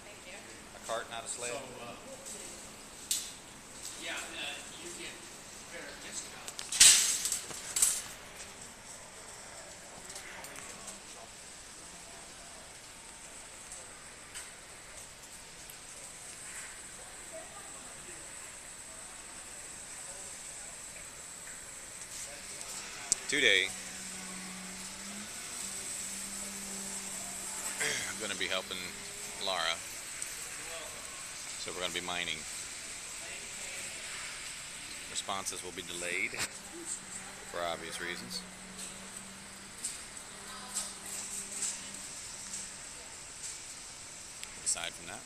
Thank you. A cart, not a sled. So, yeah, you get fair discounts. 2 day. I'm going to be helping Laura. So we're going to be mining. Responses will be delayed for obvious reasons. Aside from that,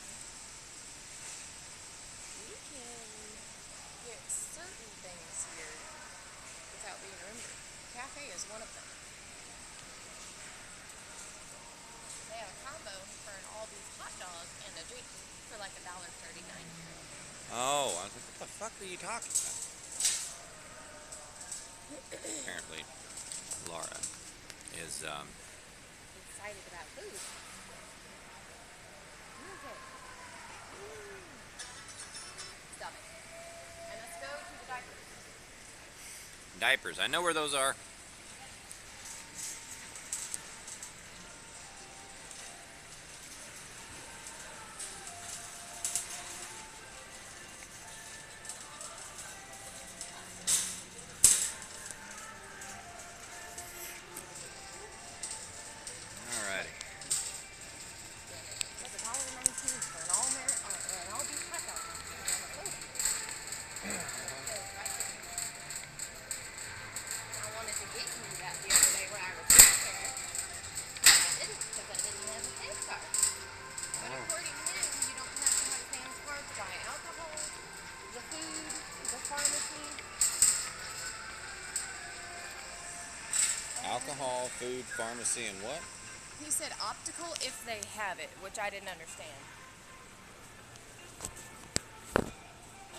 You can get certain things here without being remembered. Cafe is one of them. They have a combo for an all beef hot dog and a drink for like $1.39. oh, I was like, what the fuck are you talking about? Apparently, Laura is Excited about food. Okay. Stop it. And let's go to the diapers. diapers. I know where those are. Alrighty. That's $1.19 for an all beef hot dog and a soda. I wanted to get you that the other day when I was there. I didn't because I didn't have a Sam's card. But according to him, you don't have to have a Sam's card to buy alcohol, the food, the pharmacy. Alcohol, food, pharmacy, and what? He said optical if they have it, which I didn't understand. I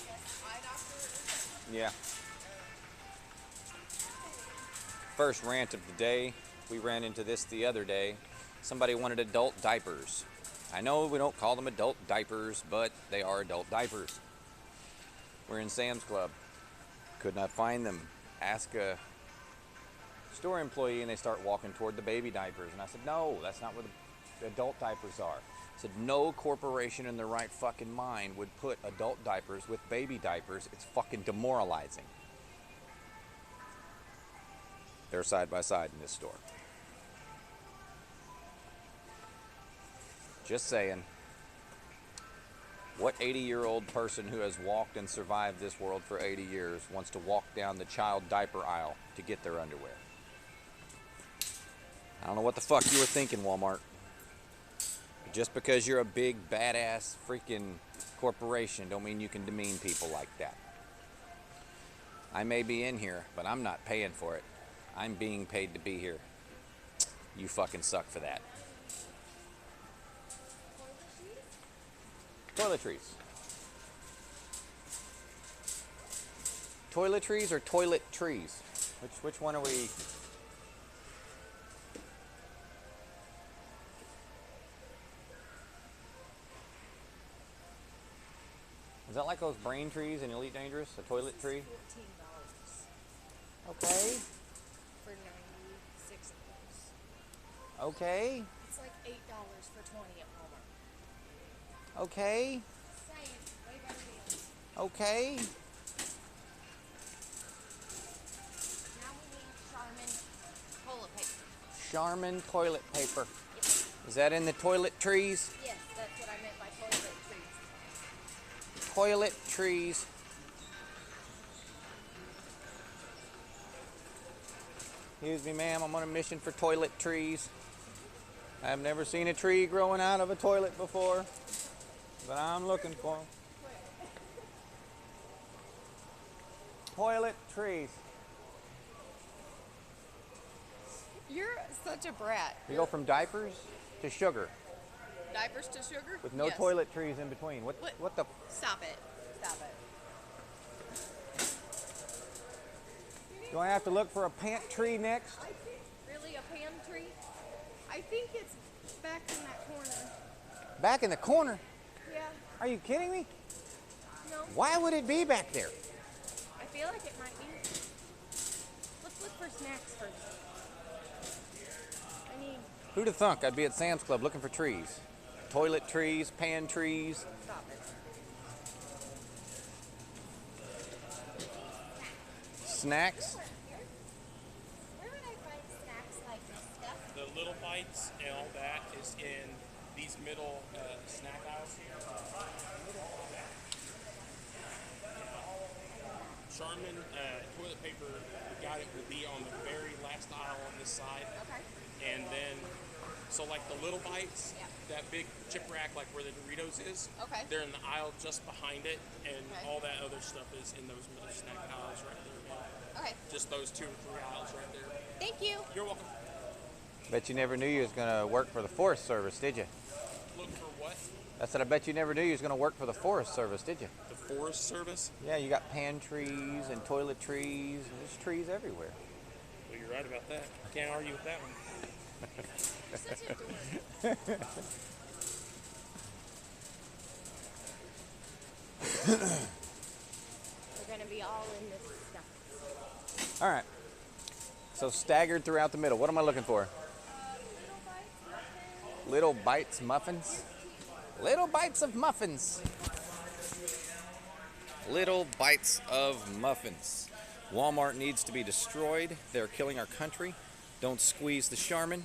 guess eye doctor or something. Yeah. First rant of the day. We ran into this the other day. Somebody wanted adult diapers. I know we don't call them adult diapers, but they are adult diapers. We're in Sam's Club. Could not find them. Ask a store employee and they start walking toward the baby diapers. And I said, no, that's not where the adult diapers are. I said, no corporation in their right fucking mind would put adult diapers with baby diapers. It's fucking demoralizing. They're side by side in this store. Just saying. What 80-year-old person who has walked and survived this world for 80 years wants to walk down the child diaper aisle to get their underwear? I don't know what the fuck you were thinking, Walmart. Just because you're a big, badass, freaking corporation don't mean you can demean people like that. I may be in here, but I'm not paying for it. I'm being paid to be here. You fucking suck for that. Toiletries. Toiletries or toilet trees? Which one are we? Is that like those brain trees in Elite Dangerous? A toilet tree? $14 Okay. for 96 of those. Okay. It's like $8 for 20 at Walmart. Okay. Same, way better deals. Okay. Now we need Charmin toilet paper. Charmin toilet paper. Yes. Is that in the toilet trees? Yes, that's what I meant by toilet trees. Toilet trees. Excuse me, ma'am. I'm on a mission for toilet trees. I've never seen a tree growing out of a toilet before, but I'm looking for them. Toilet trees. You're such a brat. You go from diapers to sugar Diapers to sugar? with no Yes. toilet trees in between. What the? Stop it. Stop it. Do I have to look for a pant tree next? I think, really, a pantry? I think it's back in that corner. Back in the corner? Yeah. Are you kidding me? No. Why would it be back there? I feel like it might be. Let's look for snacks first. I need. Who'd have thunk I'd be at Sam's Club looking for trees? Toilet trees, pan trees. Stop it. Snacks. Where would I find snacks like this stuff? The little bites and all that is in these middle snack aisles here. Charmin toilet paper, we got it, will be on the very last aisle on this side. Okay. And then, so like the little bites, Yeah. that big chip rack, like where the Doritos is, Okay. they're in the aisle just behind it, and Okay. all that other stuff is in those middle snack aisles right there. Okay. Just those 2 or 3 aisles right there. Thank you. You're welcome. Bet you never knew you was gonna work for the Forest Service, did you? Look for what? I said, I bet you never knew you was gonna work for the Forest Service, did you? The Forest Service? Yeah, you got pan trees and toilet trees. There's trees everywhere. Well, you're right about that. Can't argue with that one. You're such a dork. We're gonna be all in this stuff. All right. So staggered throughout the middle. What am I looking for? Little bites muffins. Little bites of muffins. Little bites of muffins. Walmart needs to be destroyed. They're killing our country. Don't squeeze the Charmin.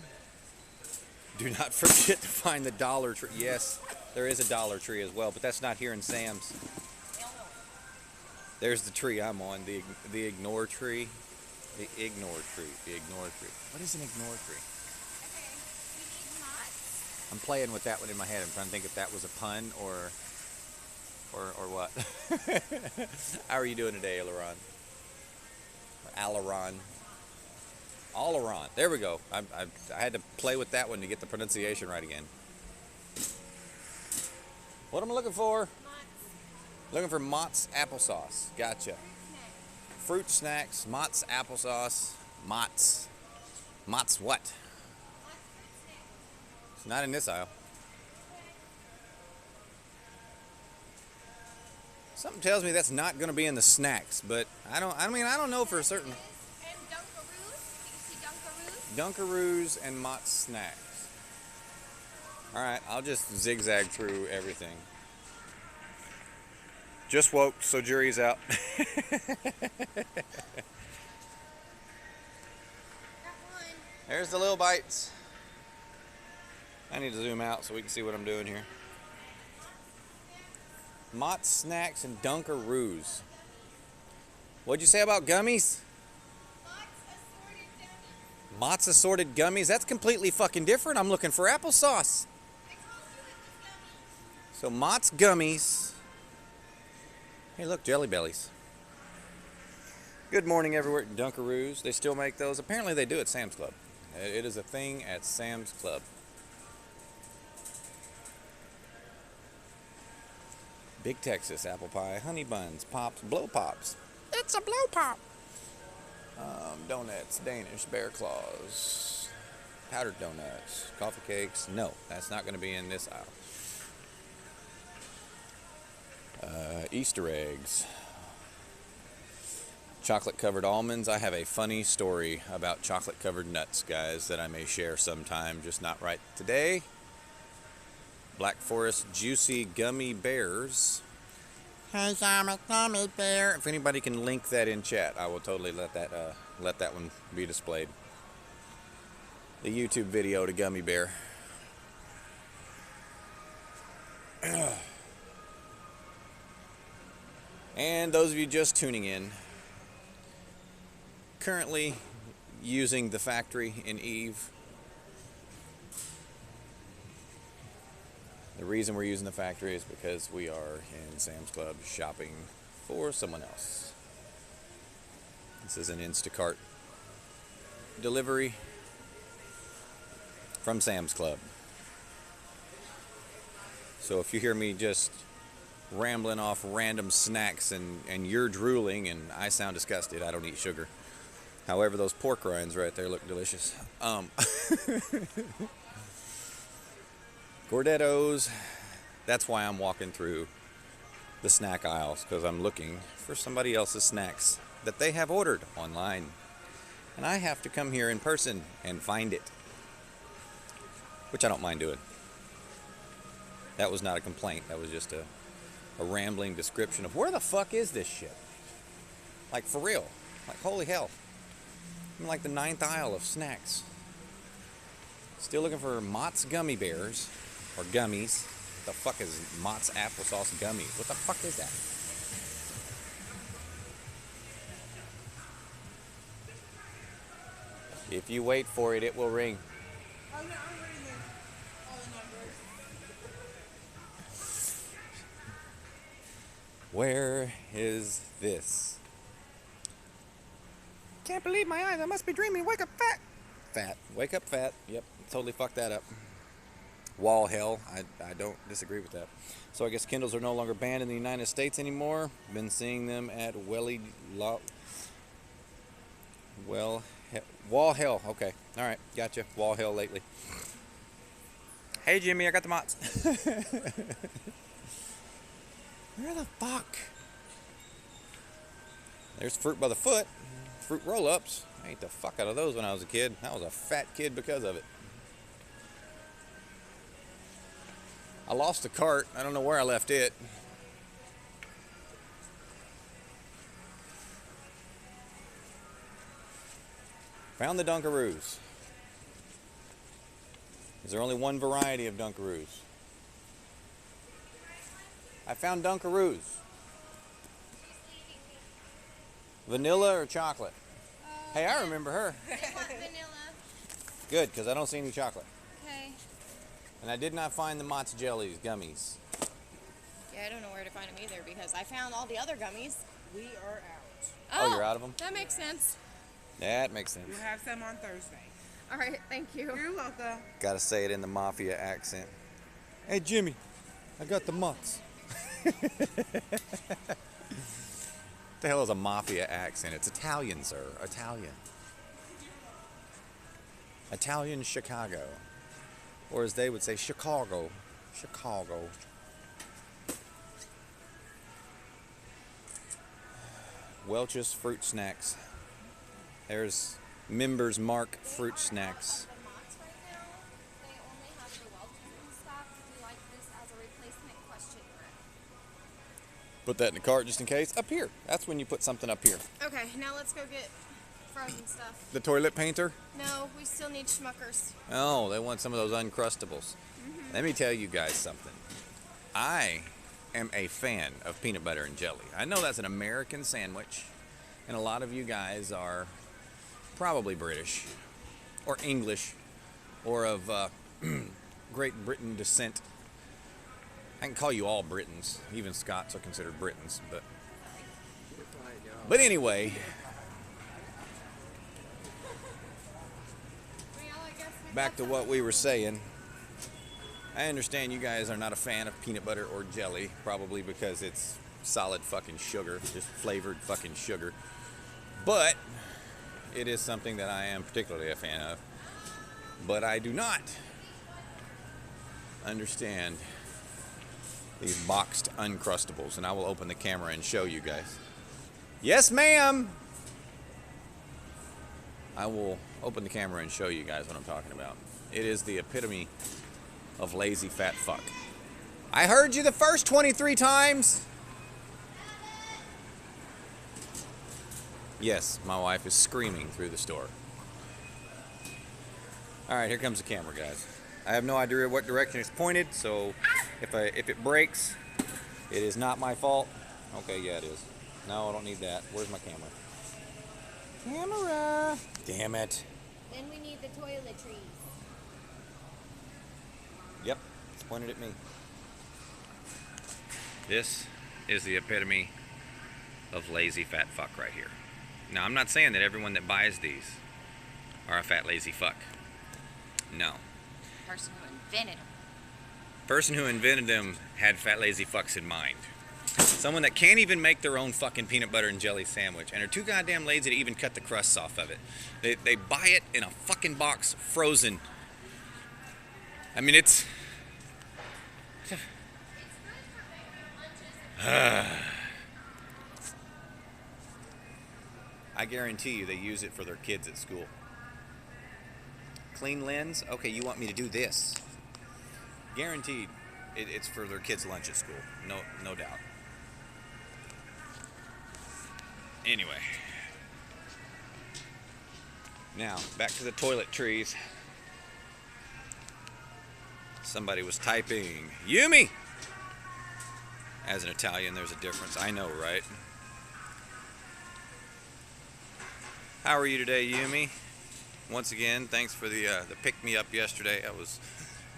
Do not forget to find the Dollar Tree. Yes, there is a Dollar Tree as well, but that's not here in Sam's. There's the tree I'm on, the ignore tree. The ignore tree. The ignore tree. What is an ignore tree? Okay. We need mots. I'm playing with that one in my head. I'm trying to think if that was a pun or what. How are you doing today, Aileron? Or Aileron? Aileron. There we go. I had to play with that one to get the pronunciation right again. What am I looking for? Mott's Looking for Mott's applesauce. Gotcha. Fruit snacks, Mott's applesauce, Mott's. Mott's what? It's not in this aisle. Something tells me that's not going to be in the snacks, but I don't know for certain. and Dunkaroos. Do you see Dunkaroos? Dunkaroos and Mott's snacks. All right, I'll just zigzag through everything. Just woke, so jury's out. Got one. There's the little bites. I need to zoom out so we can see what I'm doing here. Mott's snacks and Dunkaroos. What'd you say about gummies? Mott's assorted gummies? That's completely fucking different. I'm looking for applesauce. So Mott's gummies. Hey, look, Jelly Bellies. Good morning, everywhere. Dunkaroos. They still make those. Apparently, they do at Sam's Club. It is a thing at Sam's Club. Big Texas apple pie, honey buns, pops, blow pops. It's a blow pop. Donuts, Danish, bear claws, powdered donuts, coffee cakes. No, that's not going to be in this aisle. Easter eggs, chocolate covered almonds. I have a funny story about chocolate covered nuts, guys, that I may share sometime, just not right today. Black Forest juicy gummy bears. Hey, I'm a gummy bear. If anybody can link that in chat, I will totally let that one be displayed. The YouTube video to gummy bear. And those of you just tuning in, currently using the factory in Eve. The reason we're using the factory is because we are in Sam's Club shopping for someone else. This is an Instacart delivery from Sam's Club. So if you hear me just rambling off random snacks and you're drooling and I sound disgusted, I don't eat sugar. However, those pork rinds right there look delicious. Gordettos. That's why I'm walking through the snack aisles, because I'm looking for somebody else's snacks that they have ordered online. And I have to come here in person and find it, which I don't mind doing. That was not a complaint. That was just a rambling description of where the fuck is this shit? Like, for real. Like, holy hell. I'm like the 9th aisle of snacks. Still looking for Mott's Gummy Bears, or gummies. What the fuck is Mott's applesauce gummies? What the fuck is that? If you wait for it, it will ring. I'm reading all the numbers. Where is this? Can't believe my eyes. I must be dreaming. Wake up, fat. Fat. Wake up, fat. Yep. Totally fucked that up. Wall hell. I don't disagree with that. So I guess Kindles are no longer banned in the United States anymore. Been seeing them at Wall hell. Okay. All right. Gotcha. Wall hell lately. Hey, Jimmy. I got the Mott's. Where the fuck? There's Fruit by the Foot. Fruit roll-ups. I ate the fuck out of those when I was a kid. I was a fat kid because of it. I lost the cart. I don't know where I left it. Found the Dunkaroos. Is there only one variety of Dunkaroos? I found Dunkaroos. Vanilla or chocolate? Hey, I remember her. I want vanilla. Good, because I don't see any chocolate. Okay. And I did not find the Mott's Jellies gummies. Yeah, I don't know where to find them either because I found all the other gummies. We are out. Oh, you're out of them? That makes sense. That makes sense. We'll have some on Thursday. All right, thank you. You're welcome. Gotta say it in the mafia accent. Hey, Jimmy, I got the Mott's. What the hell is a mafia accent? It's Italian, sir. Italian. Italian Chicago. Or as they would say, Chicago. Chicago. Welch's Fruit Snacks. There's Members Mark Fruit Snacks. The Mott's right now, they only have the Welch's in stock. Would you like this as a replacement question mark? Put that in the cart just in case. Up here. That's when you put something up here. Okay, now let's go get frozen stuff. The toilet painter? No, we still need Schmuckers. Oh, they want some of those Uncrustables. Let me tell you guys something. I am a fan of peanut butter and jelly. I know that's an American sandwich, and a lot of you guys are probably British or English or of Great Britain descent. I can call you all Britons. Even Scots are considered Britons, but anyway, Well, I guess we've back got to what we were saying. I understand you guys are not a fan of peanut butter or jelly, probably because it's solid fucking sugar, just flavored fucking sugar. But it is something that I am particularly a fan of. But I do not understand these boxed Uncrustables, and I will open the camera and show you guys. Yes, ma'am. I will open the camera and show you guys what I'm talking about. It is the epitome of lazy fat fuck. I heard you the first 23 times. Yes, my wife is screaming through the store. All right, here comes the camera, guys. I have no idea what direction it's pointed, so if it breaks, it is not my fault. Okay, yeah, it is. No, I don't need that. Where's my camera? Camera! Damn it. Then we need the toiletries. Yep, it's pointed at me. This is the epitome of lazy fat fuck right here. Now, I'm not saying that everyone that buys these are a fat lazy fuck. No. Person who invented them. Person who invented them had fat lazy fucks in mind. Someone that can't even make their own fucking peanut butter and jelly sandwich and are too goddamn lazy to even cut the crusts off of it. They buy it in a fucking box, frozen. I mean, it's I guarantee you they use it for their kids at school. Clean lens? Okay, you want me to do this. Guaranteed it's for their kids' lunch at school. No doubt. Anyway. Now, back to the toiletries. Somebody was typing, Yumi! As an Italian, there's a difference. I know, right? How are you today, Yumi? Once again, thanks for the pick-me-up yesterday. I was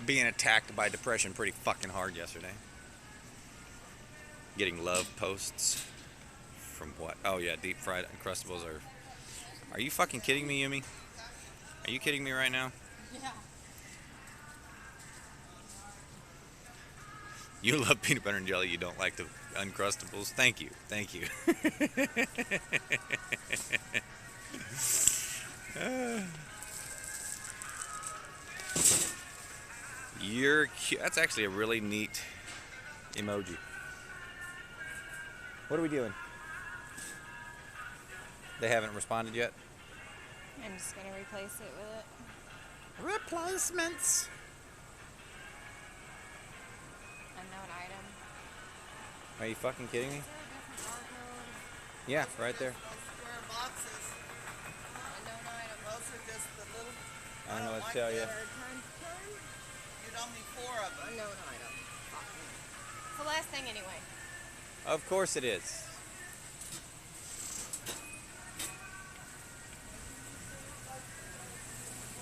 being attacked by depression pretty fucking hard yesterday. Getting love posts from what? Oh yeah, deep fried Uncrustables are... Are you fucking kidding me, Yumi? Are you kidding me right now? Yeah. You love peanut butter and jelly, you don't like the Uncrustables? Thank you. Thank you. You're cute. That's actually a really neat emoji. What are we doing? They haven't responded yet? I'm just gonna replace it with it. Replacements. Unknown item. Are you fucking kidding me? Is there a different barcode? Yeah, right there. Those square boxes, Unknown item. those are just the little. I don't know what to tell you. You don't need 4 of them. Unknown item. It's the last thing anyway. Of course it is.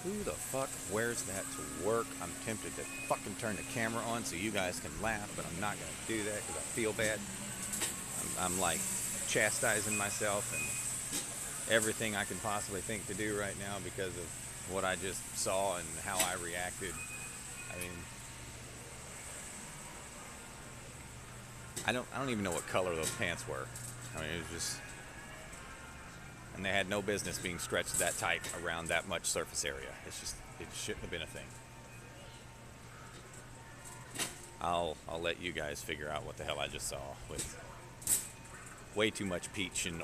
Who the fuck wears that to work? I'm tempted to fucking turn the camera on so you guys can laugh, but I'm not gonna do that because I feel bad. I'm like chastising myself and everything I can possibly think to do right now because of what I just saw and how I reacted. I mean, I don't even know what color those pants were. I mean, it was just, and they had no business being stretched that tight around that much surface area. It's just, it shouldn't have been a thing. I'll let you guys figure out what the hell I just saw with way too much peach and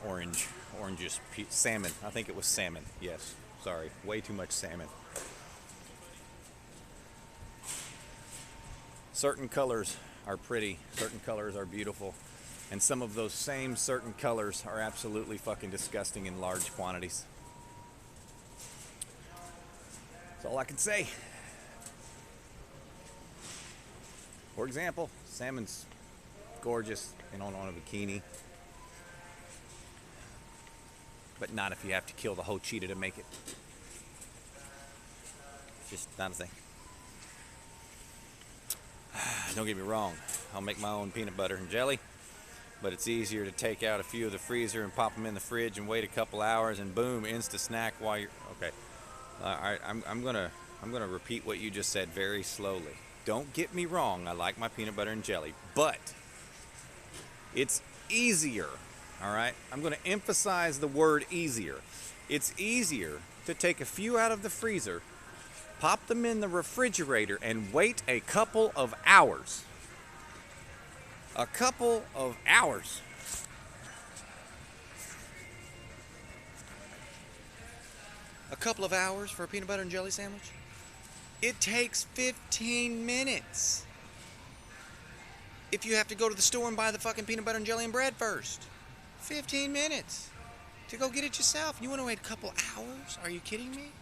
oranges, salmon. I think it was salmon. Yes, sorry, way too much salmon. Certain colors are pretty, certain colors are beautiful, and some of those same certain colors are absolutely fucking disgusting in large quantities. That's all I can say. For example, salmon's gorgeous, on a bikini, but not if you have to kill the whole cheetah to make it. Just not a thing. Don't get me wrong, I'll make my own peanut butter and jelly, but it's easier to take out a few of the freezer and pop them in the fridge and wait a couple hours and boom, insta snack while you're okay. I'm gonna repeat what you just said very slowly. Don't get me wrong, I like my peanut butter and jelly, but it's easier. All right, I'm gonna emphasize the word easier. It's easier to take a few out of the freezer, pop them in the refrigerator, and wait a couple of hours. A couple of hours. A couple of hours for a peanut butter and jelly sandwich? It takes 15 minutes. If you have to go to the store and buy the fucking peanut butter and jelly and bread first. 15 minutes to go get it yourself. You want to wait a couple hours? Are you kidding me?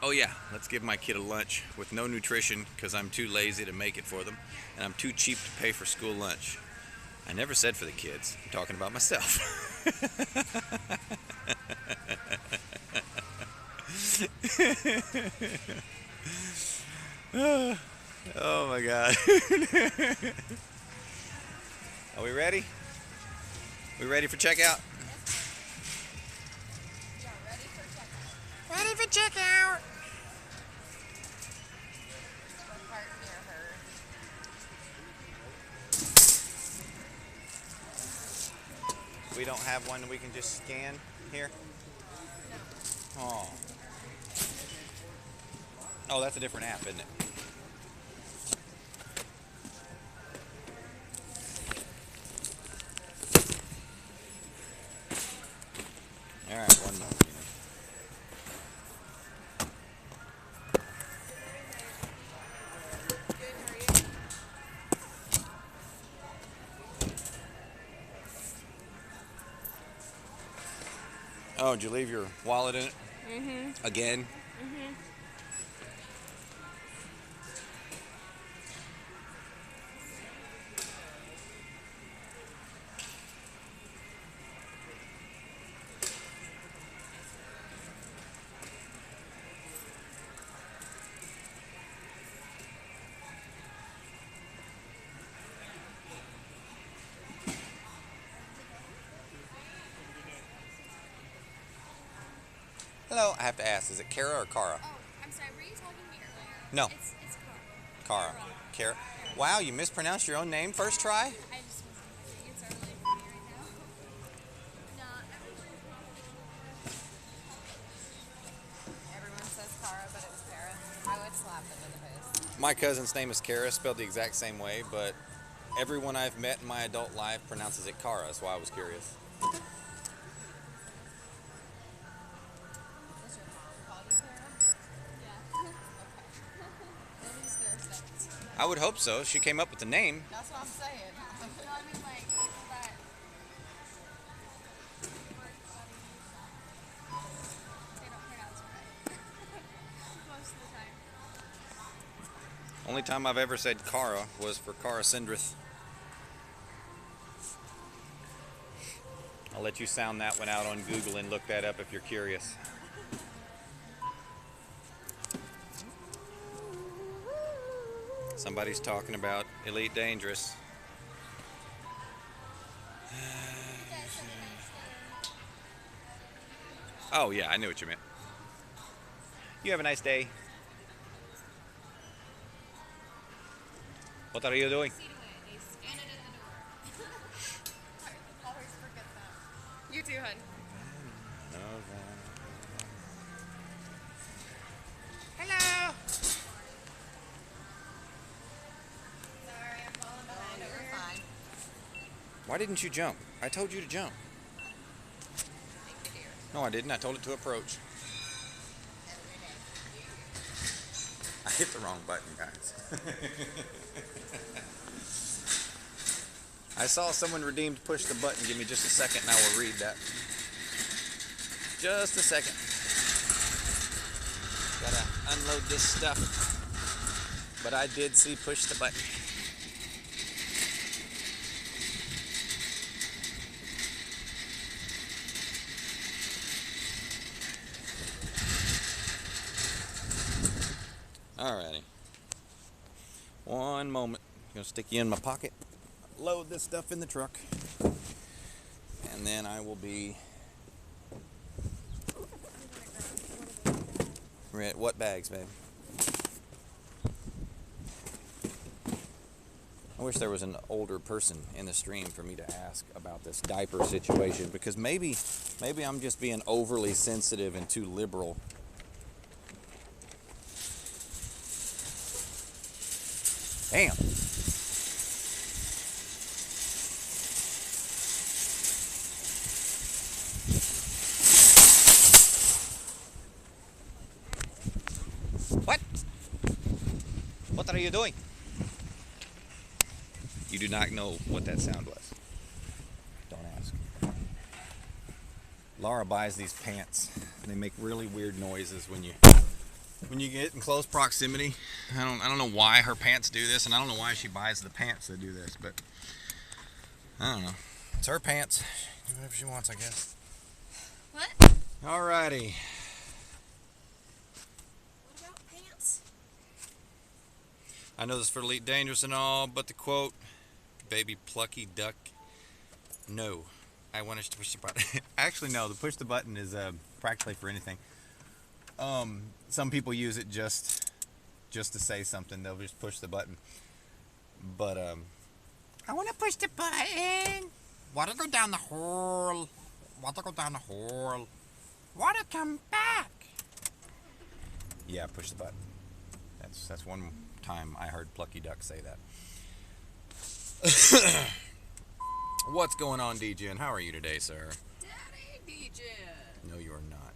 Oh yeah, let's give my kid a lunch with no nutrition because I'm too lazy to make it for them and I'm too cheap to pay for school lunch. I never said for the kids. I'm talking about myself. Oh my God. Are we ready? We ready for checkout? Yeah, ready for checkout. Ready for checkout. What part near her? We don't have one that we can just scan here? Oh. Oh, that's a different app, isn't it? Oh, did you leave your wallet in it? Mm-hmm. Again? Mm-hmm. Hello, I have to ask, is it Kara or Kara? Oh, I'm sorry. Were you talking to me earlier? No. It's Kara. Kara. Wow, you mispronounced your own name first try? I just wasn't thinking. It's early for me right now. No, everyone says Kara, but it was Kara. I would slap them in the face. My cousin's name is Kara, spelled the exact same way, but everyone I've met in my adult life pronounces it Kara, that's why I was curious. Does your mom call you Kara? Yeah. Okay. That is their sense. I would hope so. She came up with the name. That's what I'm saying. No, I mean like people that they don't pronounce right most of the time. Only time I've ever said Kara was for Kara Sindrith. I'll let you sound that one out on Google and look that up if you're curious. Somebody's talking about Elite Dangerous. Oh yeah, I knew what you meant. You have a nice day. What are you doing? Seat away. They scan it at the door. I always forget that. You too, hun. Hello. Sorry, I'm falling behind. You're fine. Why didn't you jump? I told you to jump. Thank you, dear. No, I didn't. I told it to approach. Every day. I hit the wrong button, guys. I saw someone redeemed push the button. Give me just a second and I will read that. Just a second. Gotta unload this stuff. But I did see push the button. Alrighty. One moment. Gonna stick you in my pocket. Load this stuff in the truck. And then I will be... We're at what bags, babe? I wish there was an older person in the stream for me to ask about this diaper situation, because maybe I'm just being overly sensitive and too liberal. Damn. What? What are you doing? You do not know what that sound was. Don't ask. Laura buys these pants. They make really weird noises when you get in close proximity. I don't know why her pants do this, and I don't know why she buys the pants that do this, but I don't know. It's her pants. Do whatever she wants, I guess. What? Alrighty. What about pants? I know this is for Elite Dangerous and all, but the quote, baby plucky duck, no. I want us to push the button. Actually, no, the push the button is practically for anything. Some people use it just to say something. They'll just push the button. But I want to push the button. Want to go down the hole. Want to go down the hole. Want to come back. Yeah, push the button. That's one time I heard Plucky Duck say that. What's going on, DJ? And how are you today, sir? Daddy DJ. No, you are not.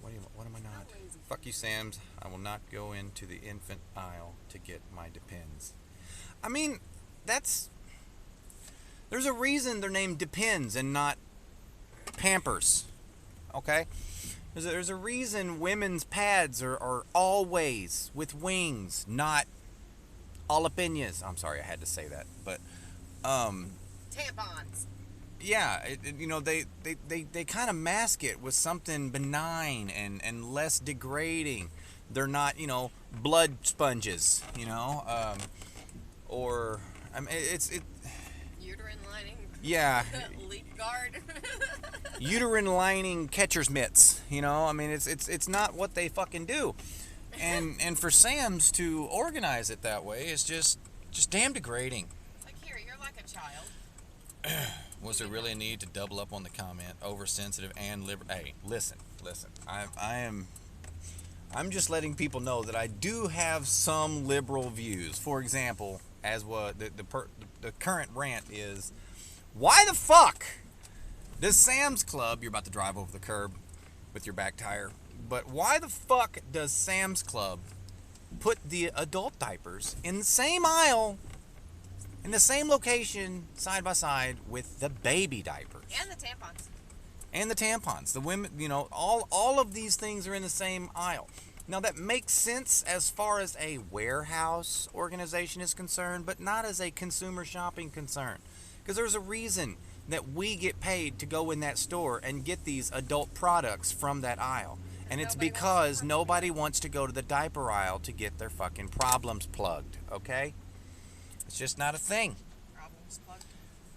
What am I not? Fuck you, Sam's. I will not go into the infant aisle to get my Depends. I mean, there's a reason they're named Depends and not Pampers. Okay? There's a reason women's pads are always with wings, not jalapenos. I'm sorry, I had to say that. But, Tampons. yeah, they kind of mask it with something benign and less degrading. They're not, blood sponges, or, I mean, Uterine lining. yeah, Leak guard. uterine lining catcher's mitts. I mean, it's not what they fucking do, and for Sam's to organize it that way is just damn degrading. Like, here, you're like a child. Was there really a need to double up on the comment? Oversensitive and liberal. Hey, listen. I'm just letting people know that I do have some liberal views. For example, as what the current rant is, why the fuck does Sam's Club, you're about to drive over the curb with your back tire, but why the fuck does Sam's Club put the adult diapers in the same aisle, in the same location, side by side with the baby diapers? And the tampons. And the tampons. The women, all of these things are in the same aisle. Now that makes sense as far as a warehouse organization is concerned, but not as a consumer shopping concern. Because there's a reason that we get paid to go in that store and get these adult products from that aisle. And it's because nobody wants to go to the diaper aisle to get their fucking problems plugged, okay? It's just not a thing. Problems plugged.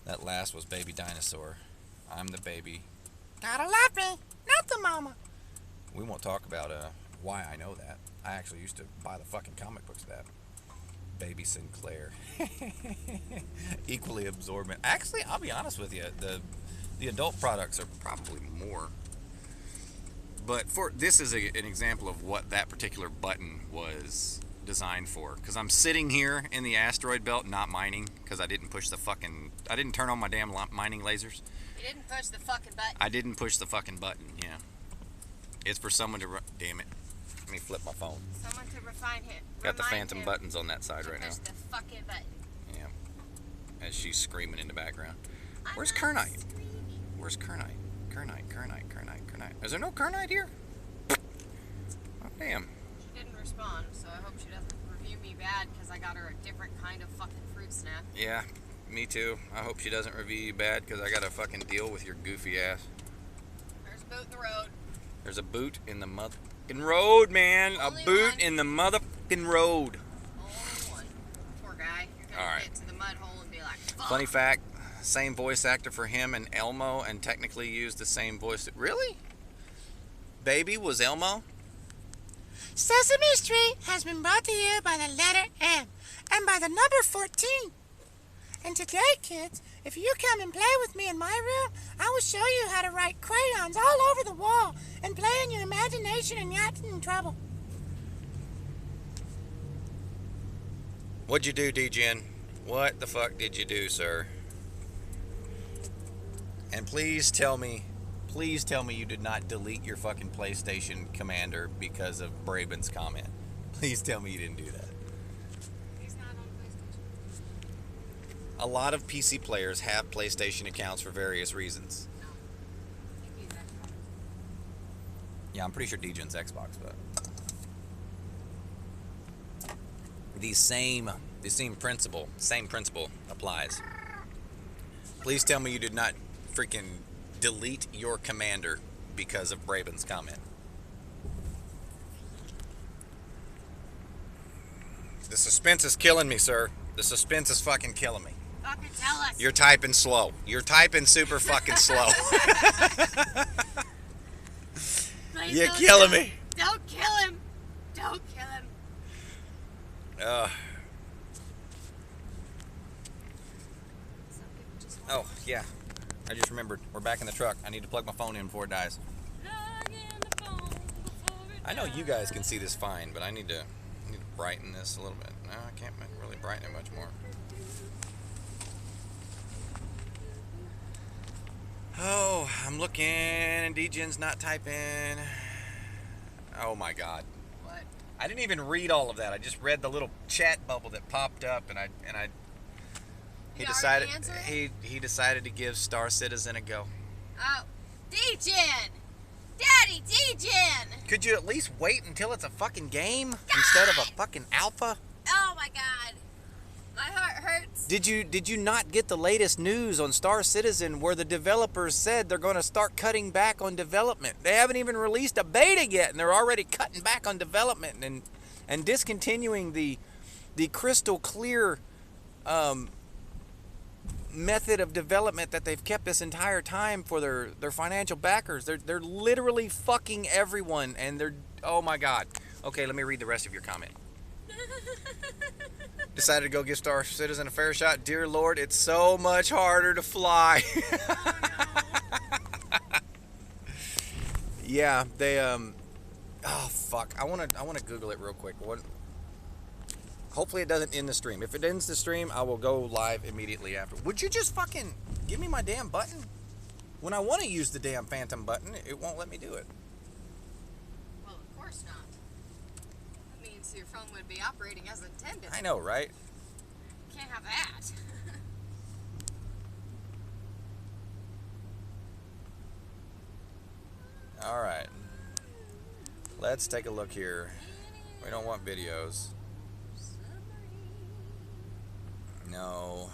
That last was Baby Dinosaur. I'm the baby. Gotta love me, not the mama. We won't talk about why I know that. I actually used to buy the fucking comic books of that. Baby Sinclair. Equally absorbent. Actually, I'll be honest with you, the adult products are probably more. But this is an example of what that particular button was designed for. Because I'm sitting here in the asteroid belt not mining because I didn't turn on my damn mining lasers. You didn't push the fucking button. I didn't push the fucking button, yeah. It's for someone to damn it. Let me flip my phone. Someone to refine him. Got the Remind phantom him buttons on that side to right now. push the fucking button. Yeah. As she's screaming in the background. Where's I'm not Kernite? screaming. Where's Kernite? Kernite. Is there no Kernite here? Oh, damn. She didn't respond, so I hope she doesn't review me bad because I got her a different kind of fucking fruit snack. Yeah, me too. I hope she doesn't review you bad because I got to fucking deal with your goofy ass. There's a boot in the road. There's a boot in the motherfucking road, man. Only a boot one. in the motherfucking road. Only one. Poor guy. You're gonna All right. get to the mud hole and be like, fuck. Funny fact, same voice actor for him and Elmo, and technically used the same voice. Really? Baby was Elmo? Sesame Street has been brought to you by the letter M and by the number 14. And today, kids, if you come and play with me in my room, I will show you how to write crayons all over the wall and play in your imagination and not in trouble. What'd you do, D-Gen? What the fuck did you do, sir? And please tell me you did not delete your fucking PlayStation Commander because of Braben's comment. Please tell me you didn't do that. He's not on PlayStation. A lot of PC players have PlayStation accounts for various reasons. No. I think he's Xbox. Yeah, I'm pretty sure D-Gen's Xbox, but the same principle applies. Please tell me you did not freaking delete your commander because of Braben's comment. The suspense is killing me, sir. The suspense is fucking killing me. Fucking tell us. You're typing slow. You're typing super fucking slow. Please You're don't killing kill me. him. Don't kill him. Don't kill him. Some people just want Oh, yeah. I just remembered. We're back in the truck. I need to plug my phone in before it dies. plug in the phone before it I know you dies. guys can see this fine, but I need to brighten this a little bit. No, I can't really brighten it much more. Oh, I'm looking and D-Gen's not typing. Oh my God. What? I didn't even read all of that. I just read the little chat bubble that popped up, and he You decided already answered it? he decided to give Star Citizen a go. Oh, D-Gen! Daddy Degen! Could you at least wait until it's a fucking game instead of a fucking alpha? Oh my god. My heart hurts. Did you not get the latest news on Star Citizen where the developers said they're going to start cutting back on development? They haven't even released a beta yet, and they're already cutting back on development and discontinuing the crystal clear method of development that they've kept this entire time for their financial backers. They're literally fucking everyone, and they're, oh my god. Okay, let me read the rest of your comment. Decided to go give Star Citizen a fair shot. Dear Lord, it's so much harder to fly. Yeah, they oh fuck. I wanna Google it real quick. Hopefully it doesn't end the stream. If it ends the stream, I will go live immediately after. Would you just fucking give me my damn button? When I want to use the damn phantom button, it won't let me do it. Well, of course not. That means your phone would be operating as intended. I know, right? Can't have that. Alright. Let's take a look here. We don't want videos. No.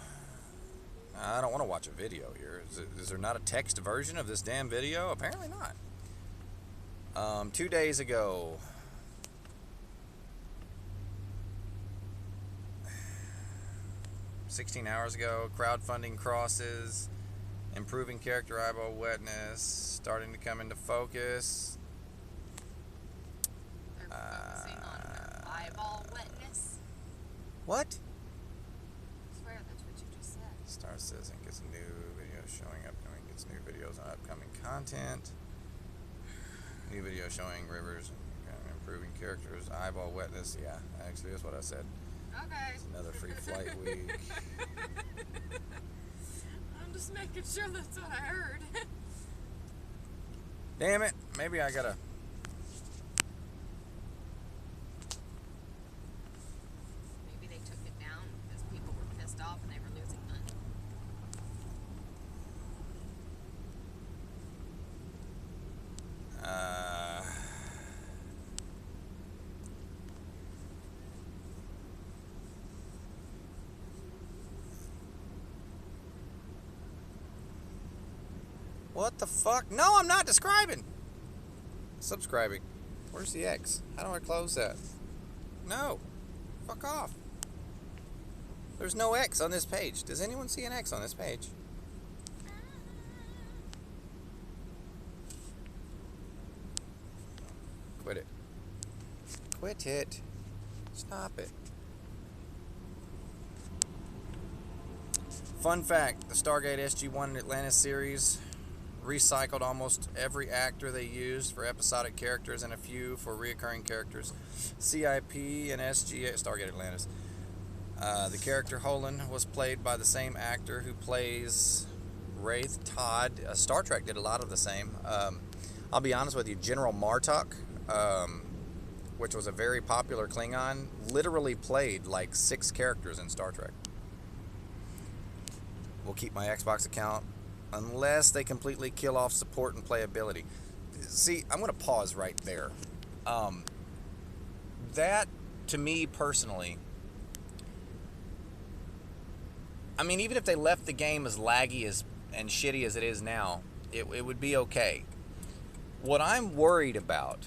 I don't want to watch a video here. Is there not a text version of this damn video? Apparently not. 2 days ago. $16 hours ago, crowdfunding crosses, improving character eyeball wetness, starting to come into focus. They're focusing on eyeball wetness. What? I swear that's what you just said. Star Citizen gets new videos showing upcoming, gets new videos on upcoming content. New video showing rivers, improving characters, eyeball wetness. Yeah, actually that's what I said. Okay. It's another free flight week. I'm just making sure that's what I heard. Damn it, maybe I gotta. Maybe they took it down because people were pissed off and they were losing money. What the fuck? No, I'm not describing. Subscribing. Where's the X? How do I close that? No. Fuck off. There's no X on this page. Does anyone see an X on this page? Quit it. Quit it. Stop it. Fun fact, the Stargate SG-1 Atlantis series recycled almost every actor they used for episodic characters and a few for reoccurring characters. CIP and SG Stargate Atlantis. The character Holland was played by the same actor who plays Wraith Todd. Star Trek did a lot of the same. I'll be honest with you, General Martok, which was a very popular Klingon, literally played like 6 characters in Star Trek. Will keep my Xbox account unless they completely kill off support and playability. See, I'm going to pause right there. That, to me personally, I mean, even if they left the game as laggy and shitty as it is now, it would be okay. What I'm worried about,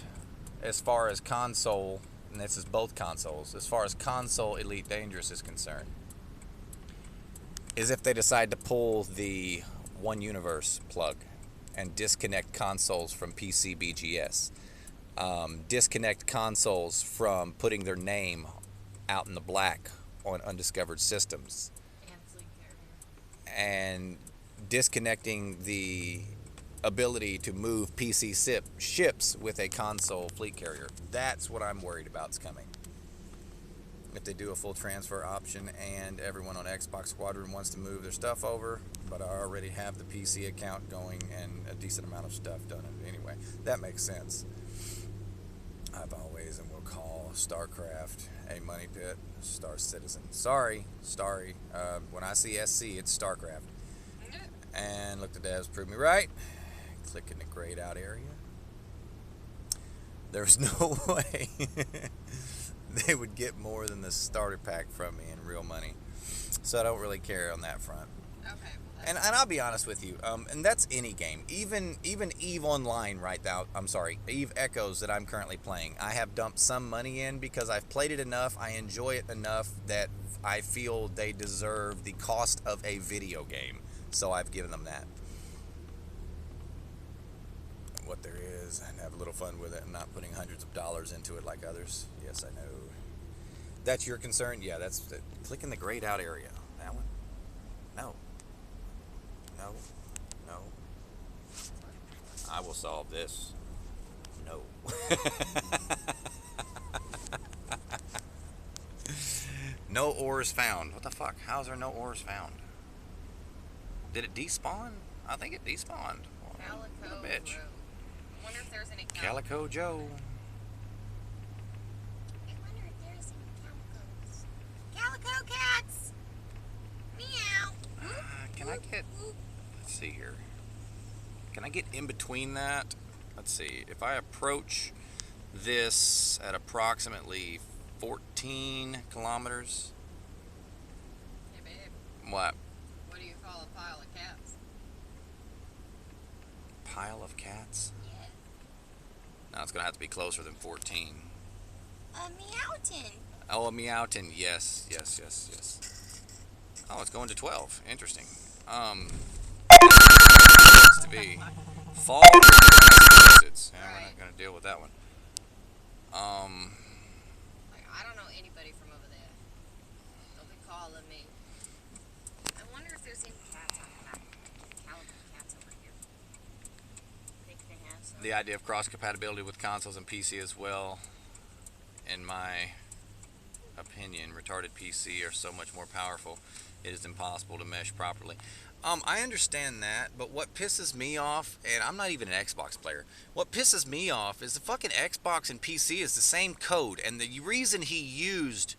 as far as console, and this is both consoles, as far as console Elite Dangerous is concerned, is if they decide to pull the One Universe plug and disconnect consoles from PC BGS. Disconnect consoles from putting their name out in the black on undiscovered systems. And fleet carrier. And disconnecting the ability to move PC ships with a console fleet carrier. That's what I'm worried about's coming. If they do a full transfer option and everyone on Xbox Squadron wants to move their stuff over, but I already have the PC account going and a decent amount of stuff done anyway. That makes sense. I've always and will call StarCraft a money pit. Star Citizen. Sorry. When I see SC, it's StarCraft. And look, the devs prove me right. Click in the grayed out area. There's no way they would get more than the starter pack from me in real money. So I don't really care on that front. Okay. And I'll be honest with you, and that's any game, even EVE Online right now. I'm sorry, EVE Echoes that I'm currently playing. I have dumped some money in because I've played it enough. I enjoy it enough that I feel they deserve the cost of a video game. So I've given them that. What there is, and have a little fun with it, and not putting hundreds of dollars into it like others. Yes, I know. That's your concern? Yeah, that's clicking the grayed out area. That one? No. No. No. I will solve this. No. No ores found. What the fuck? How's there no ores found? Did it despawn? I think it despawned. Calico What a bitch. Road. I wonder if there's any Calico Joe. I wonder if there's any calicos. Calico cats! Meow! Can I get... Let's see here. Can I get in between that? Let's see. If I approach this at approximately 14 kilometers... Hey, babe. What? What do you call a pile of cats? Pile of cats? Yeah. No, it's going to have to be closer than 14. A meowton. Oh, a Meowton. Yes, yes, yes, yes. Oh, it's going to 12. Interesting. To be fall. Massachusetts. Yeah, we're not going to deal with that one. Like, I don't know anybody from over there. They'll be calling me. I wonder if there's any cats on the map. Calico cats over here. Think they have some? The idea of cross compatibility with consoles and PC as well, in my opinion, retarded PC are so much more powerful. It is impossible to mesh properly. I understand that, but what pisses me off, and I'm not even an Xbox player, what pisses me off is the fucking Xbox and PC is the same code, and the reason he used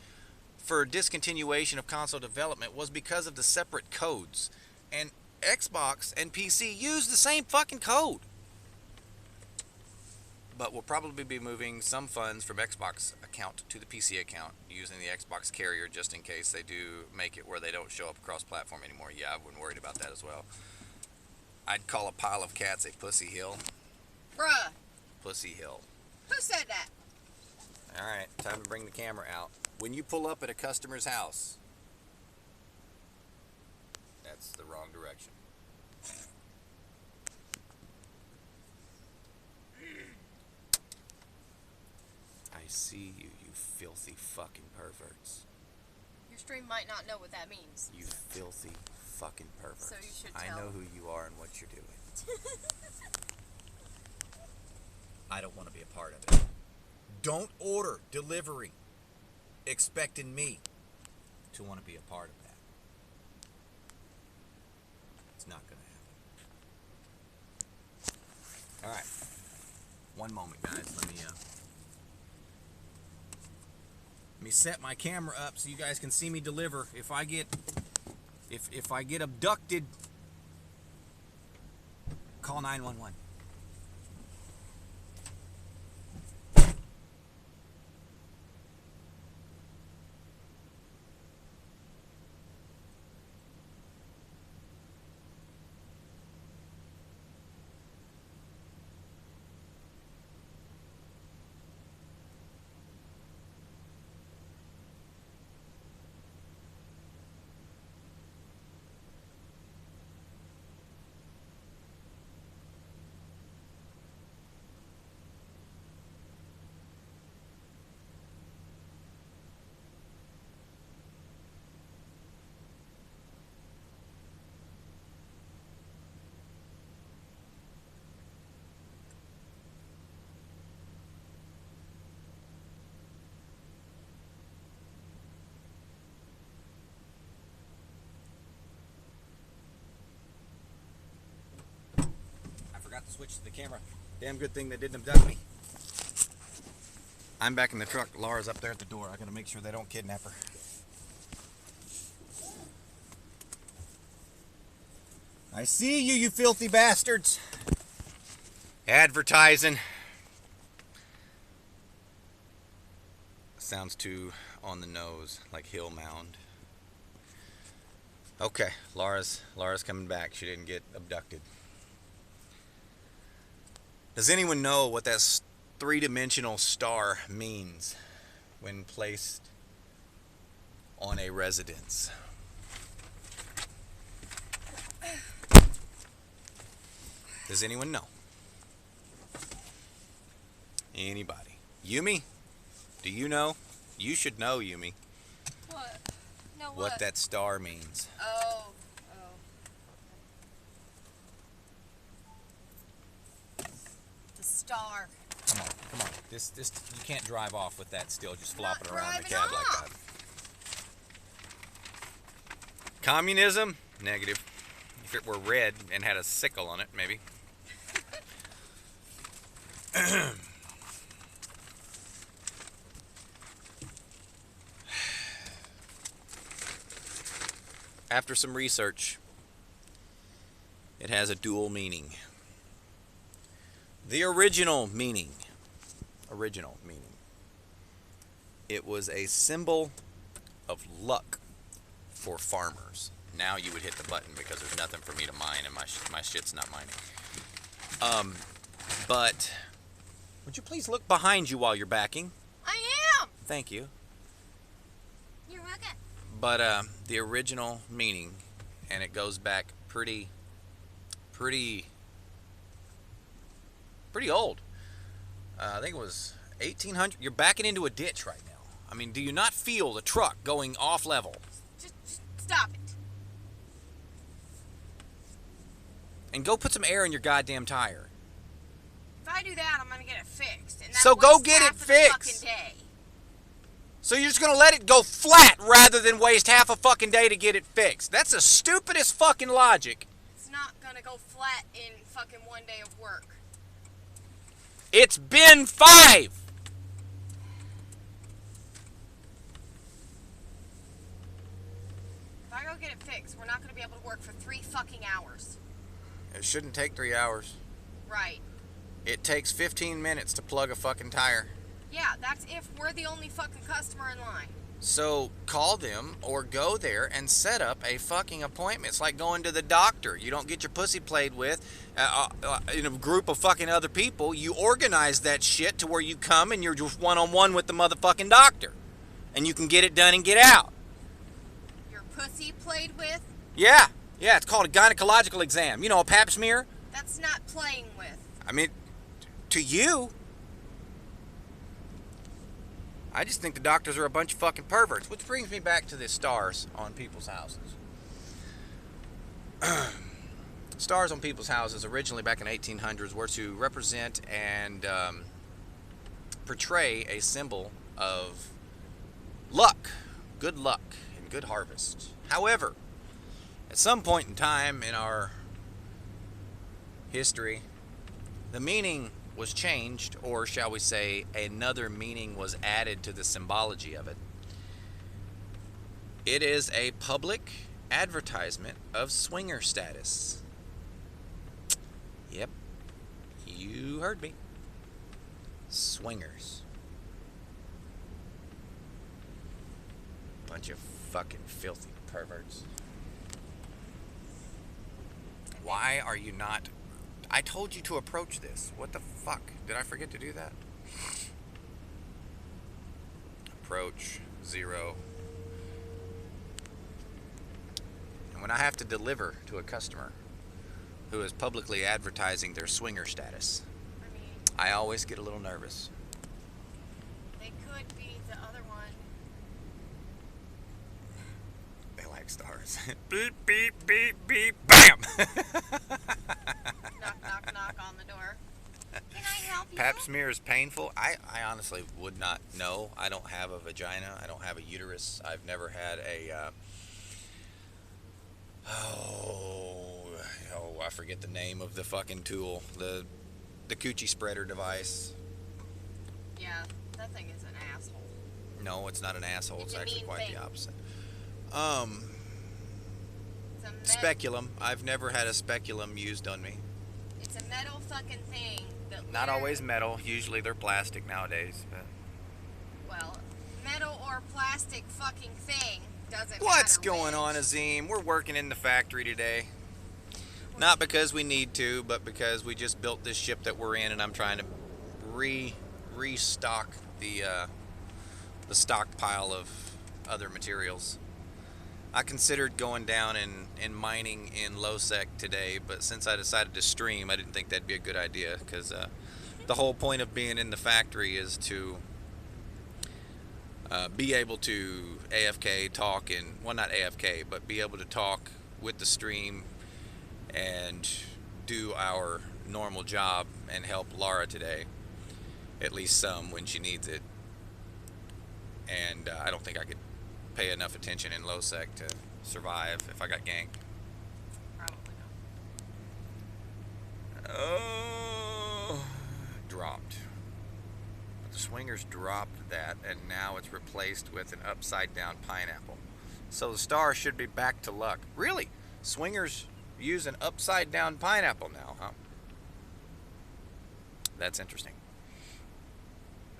for discontinuation of console development was because of the separate codes. And Xbox and PC use the same fucking code. But we'll probably be moving some funds from Xbox account to the PC account using the Xbox carrier just in case they do make it where they don't show up across platform anymore. Yeah, I wouldn't worried about that as well. I'd call a pile of cats a pussy hill. Bruh, Pussy hill. who said that? Alright, time to bring the camera out. When you pull up at a customer's house, that's the wrong direction. I see you, you filthy fucking perverts. Your stream might not know what that means. You filthy fucking perverts. So you should I tell. know who you are and what you're doing. I don't want to be a part of it. Don't order delivery expecting me to want to be a part of that. It's not going to happen. All right. One moment, guys. Let me set my camera up so you guys can see me deliver. If I get abducted, call 911. Forgot to switch to the camera. Damn good thing they didn't abduct me. I'm back in the truck. Laura's up there at the door. I gotta make sure they don't kidnap her. I see you, you filthy bastards. Advertising. Sounds too on the nose, like hill mound. Okay, Laura's coming back. She didn't get abducted. Does anyone know what that three-dimensional star means when placed on a residence? Does anyone know? Anybody? Yumi? Do you know? You should know, Yumi, What? No, what that star means. Oh. The star. Come on. This you can't drive off with that still just Not flopping around the driving cab like off. that. Communism? Negative. If it were red and had a sickle on it, maybe. After some research, it has a dual meaning. The original meaning, it was a symbol of luck for farmers. Now you would hit the button because there's nothing for me to mine and my shit's not mining. But would you please look behind you while you're backing? I am. Thank you. You're welcome. But the original meaning, and it goes back pretty old. I think it was 1800. You're backing into a ditch right now. I mean, do you not feel the truck going off level? Just stop it. And go put some air in your goddamn tire. If I do that, I'm gonna get it fixed. And that So go wastes get it half of the fixed. fucking day. So you're just gonna let it go flat rather than waste half a fucking day to get it fixed. That's the stupidest fucking logic. It's not gonna go flat in fucking one day of work. It's been 5. If I go get it fixed, we're not gonna be able to work for 3 fucking hours. It shouldn't take 3 hours. Right. It takes 15 minutes to plug a fucking tire. Yeah, that's if we're the only fucking customer in line. So call them or go there and set up a fucking appointment. It's like going to the doctor. You don't get your pussy played with in a group of fucking other people. You organize that shit to where you come and you're just one-on-one with the motherfucking doctor. And you can get it done and get out. Your pussy played with? Yeah, it's called a gynecological exam. You know, a pap smear. That's not playing with. I mean, to you, I just think the doctors are a bunch of fucking perverts. Which brings me back to the stars on people's houses. Stars on people's houses originally back in 1800s were to represent and portray a symbol of luck, good luck, and good harvest. However, at some point in time in our history, the meaning was changed, or shall we say, another meaning was added to the symbology of it. It is a public advertisement of swinger status. Yep, you heard me. Swingers. Bunch of fucking filthy perverts. Why are you not... I told you to approach this. What the fuck? Did I forget to do that? Approach 0. And when I have to deliver to a customer who is publicly advertising their swinger status, I mean, I always get a little nervous. they could be the other one. They like stars. Beep, beep, beep, beep, BAM! Knock, knock, knock on the door. Can I help you? Pap smear is painful. I honestly would not know. I don't have a vagina. I don't have a uterus. I've never had a... I forget the name of the fucking tool. The coochie spreader device. Yeah, that thing is an asshole. No, it's not an asshole. It's It's a actually mean quite thing. the opposite. It's a Speculum. I've never had a speculum used on me. It's a metal fucking thing that Not literally- always metal. Usually they're plastic nowadays. But Well, plastic fucking thing doesn't What's matter going on, which. Azim? We're working in the factory today. Not because we need to, but because we just built this ship that we're in, and I'm trying to restock the stockpile of other materials. I considered going down and mining in Losec today, but since I decided to stream, I didn't think that'd be a good idea, because the whole point of being in the factory is to be able to AFK talk, and well, not AFK, but be able to talk with the stream and do our normal job and help Lara today, at least some when she needs it. And I don't think I could pay enough attention in Losec to survive if I got ganked. Probably not. Oh, dropped. But the swingers dropped that, and now it's replaced with an upside down pineapple. So the star should be back to luck. Really? Swingers use an upside down pineapple now, huh? That's interesting.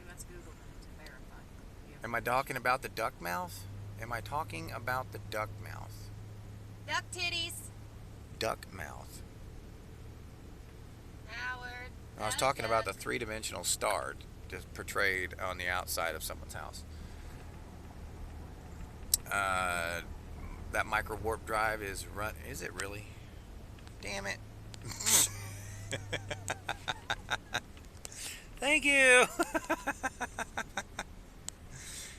Let's Google them to verify. Am I talking about the duck mouth? Am I talking about the duck mouth? Duck titties. Duck mouth. Howard. I was talking about the three-dimensional star just portrayed on the outside of someone's house. That micro warp drive is run. Is it really? Damn it. Thank you.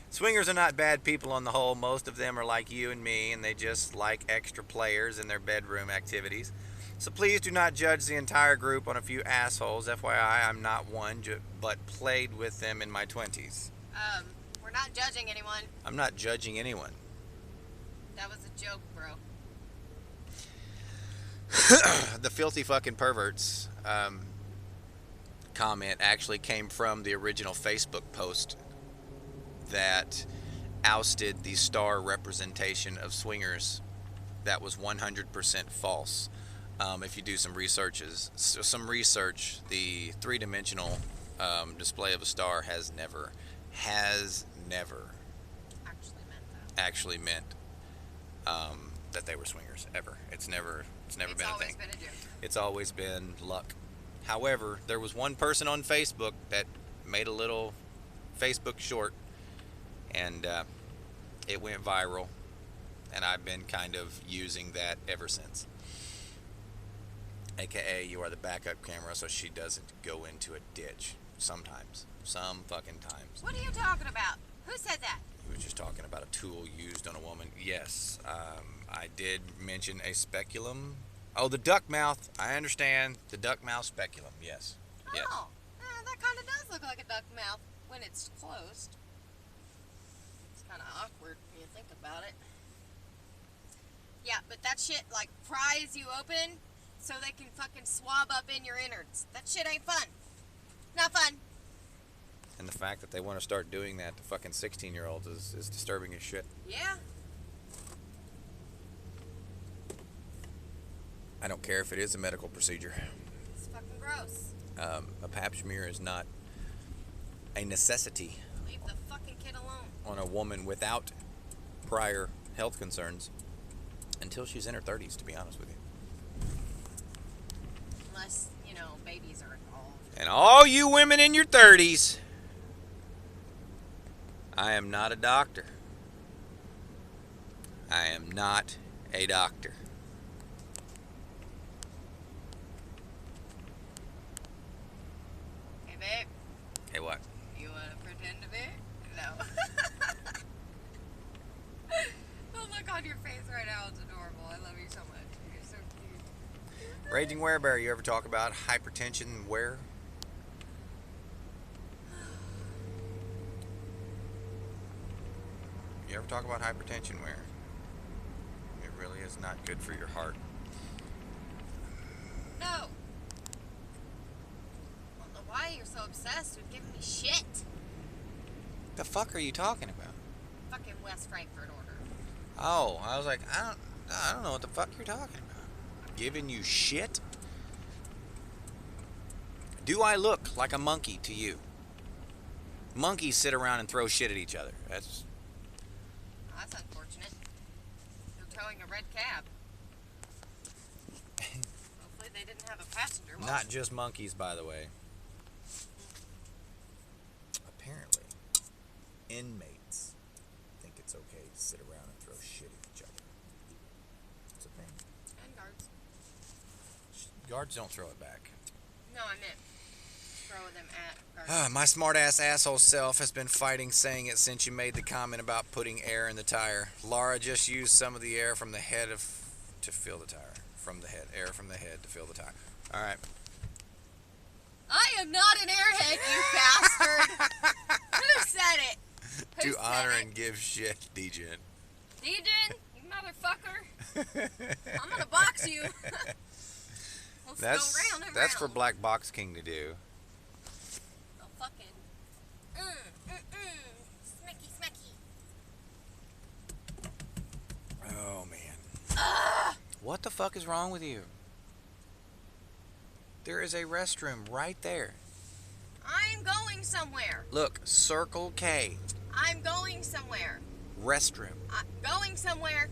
Swingers are not bad people on the whole. Most of them are like you and me, and they just like extra players in their bedroom activities. So please do not judge the entire group on a few assholes. FYI, I'm not one, but played with them in my 20s. We're not judging anyone. I'm not judging anyone. That was a joke, bro. The filthy fucking perverts comment actually came from the original Facebook post that ousted the star representation of swingers. That was 100% false. If you do some research, the three-dimensional display of a star has never actually meant that they were swingers ever. It's never been a thing. Been a joke. It's always been luck. However, there was one person on Facebook that made a little Facebook short, and it went viral, and I've been kind of using that ever since. AKA, you are the backup camera so she doesn't go into a ditch sometimes. Some fucking times. What are you talking about? Who said that? We were just talking about a tool used on a woman. Yes, I did mention a speculum. Oh, the duck mouth. I understand. The duck mouth speculum. Yes. Yes. Oh, that kind of does look like a duck mouth when it's closed. It's kind of awkward when you think about it. Yeah, but that shit like pries you open so they can fucking swab up in your innards. That shit ain't fun. Not fun. And the fact that they want to start doing that to fucking 16-year-olds is disturbing as shit. Yeah. I don't care if it is a medical procedure. It's fucking gross. A pap smear is not a necessity Leave the fucking kid alone. on a woman without prior health concerns until she's in her 30s, to be honest with you. Unless, babies are involved. And all you women in your 30s, I am not a doctor. I am not a doctor. Hey, babe. Hey, what? You want to pretend to be? No. Oh, look on your face right now. It's adorable. I love you so much. You're so cute. Raging Werebear, you ever talk about hypertension where? You ever talk about hypertension where? It really is not good for your heart. No. I don't know why you're so obsessed with giving me shit. The fuck are you talking about? Fucking West Frankfurt order. Oh, I was like, I don't know what the fuck you're talking about. Giving you shit? Do I look like a monkey to you? Monkeys sit around and throw shit at each other. Well, that's unfortunate. They're towing a red cab. Hopefully they didn't have a passenger. Not just monkeys, by the way. Apparently, inmates think it's okay to sit around and throw shit at each other. It's a thing. And guards. Guards don't throw it back. No, I meant throw them at guards. My smart-ass asshole self has been fighting saying it since you made the comment about putting air in the tire. Laura just used some of the air from the head to fill the tire. From the head. Air from the head to fill the tire. All right. I am not an airhead, you bastard! Who said it? Who To said honor it? and give shit, Degen. Degen, you motherfucker! I'm gonna box you. Let's go round and That's round. for Black Box King to do. Oh, fucking. Smacky, smacky. Oh man. What the fuck is wrong with you? There is a restroom right there. I'm going somewhere. Look, Circle K. I'm going somewhere. Restroom. I'm going somewhere.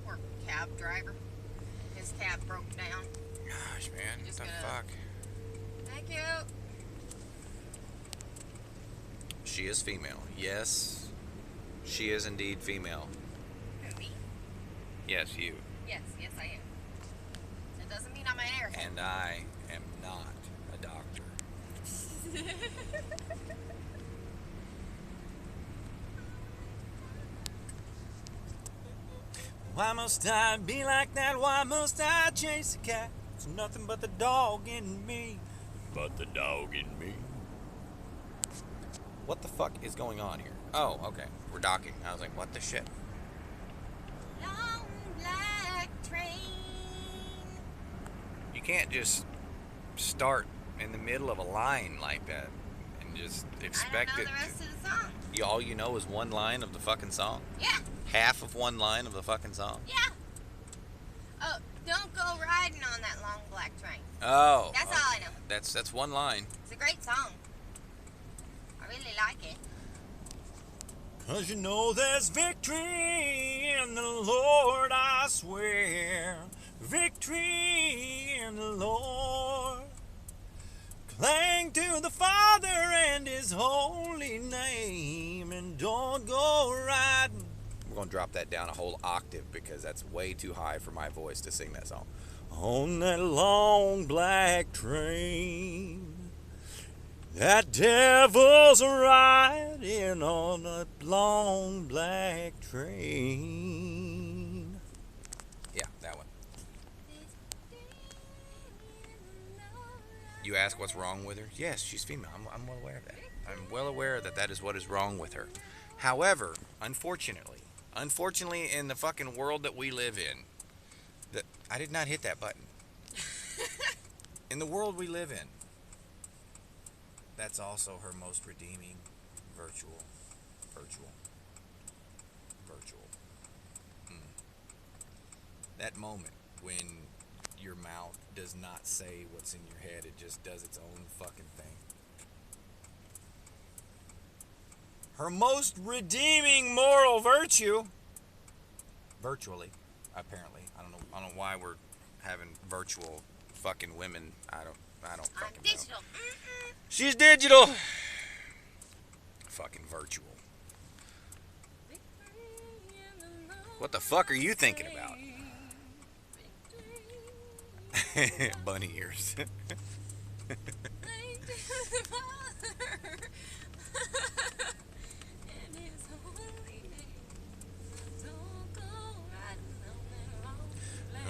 Poor cab driver. His cab broke down. Gosh, man. What Just the gonna- fuck? Thank you. She is female. Yes. She is indeed female. Who, me? Yes, you. Yes, I am. That doesn't mean I'm an airhead. And I am not a doctor. Why must I be like that? Why must I chase a cat? It's nothing but the dog in me. But the dog in me. What the fuck is going on here? Oh, okay. We're docking. I was like, what the shit? Long black train. You can't just start in the middle of a line like that and just expect I don't it know the rest to. of the song. All you know is one line of the fucking song? Yeah, Half of one line of the fucking song? yeah. Oh, don't go riding on that long black train. Oh. That's all I know. That's one line. It's a great song. I really like it. 'Cause you know there's victory in the Lord, I swear. Victory in the Lord. Cling to the Father and His holy name, and don't go riding. We're going to drop that down a whole octave because that's way too high for my voice to sing that song. On that long black train. That devil's riding on a long black train. Yeah, that one. You ask what's wrong with her? Yes, she's female. I'm well aware of that. I'm well aware that that is what is wrong with her. However, unfortunately in the fucking world that we live in, that I did not hit that button. In the world we live in, that's also her most redeeming virtual. That moment when your mouth does not say what's in your head, it just does its own fucking thing. Her most redeeming moral virtue. Virtually, apparently. I don't know why we're having virtual fucking women. I don't I'm fucking know. digital. She's digital. Fucking virtual. What the fuck are you thinking about? Bunny ears.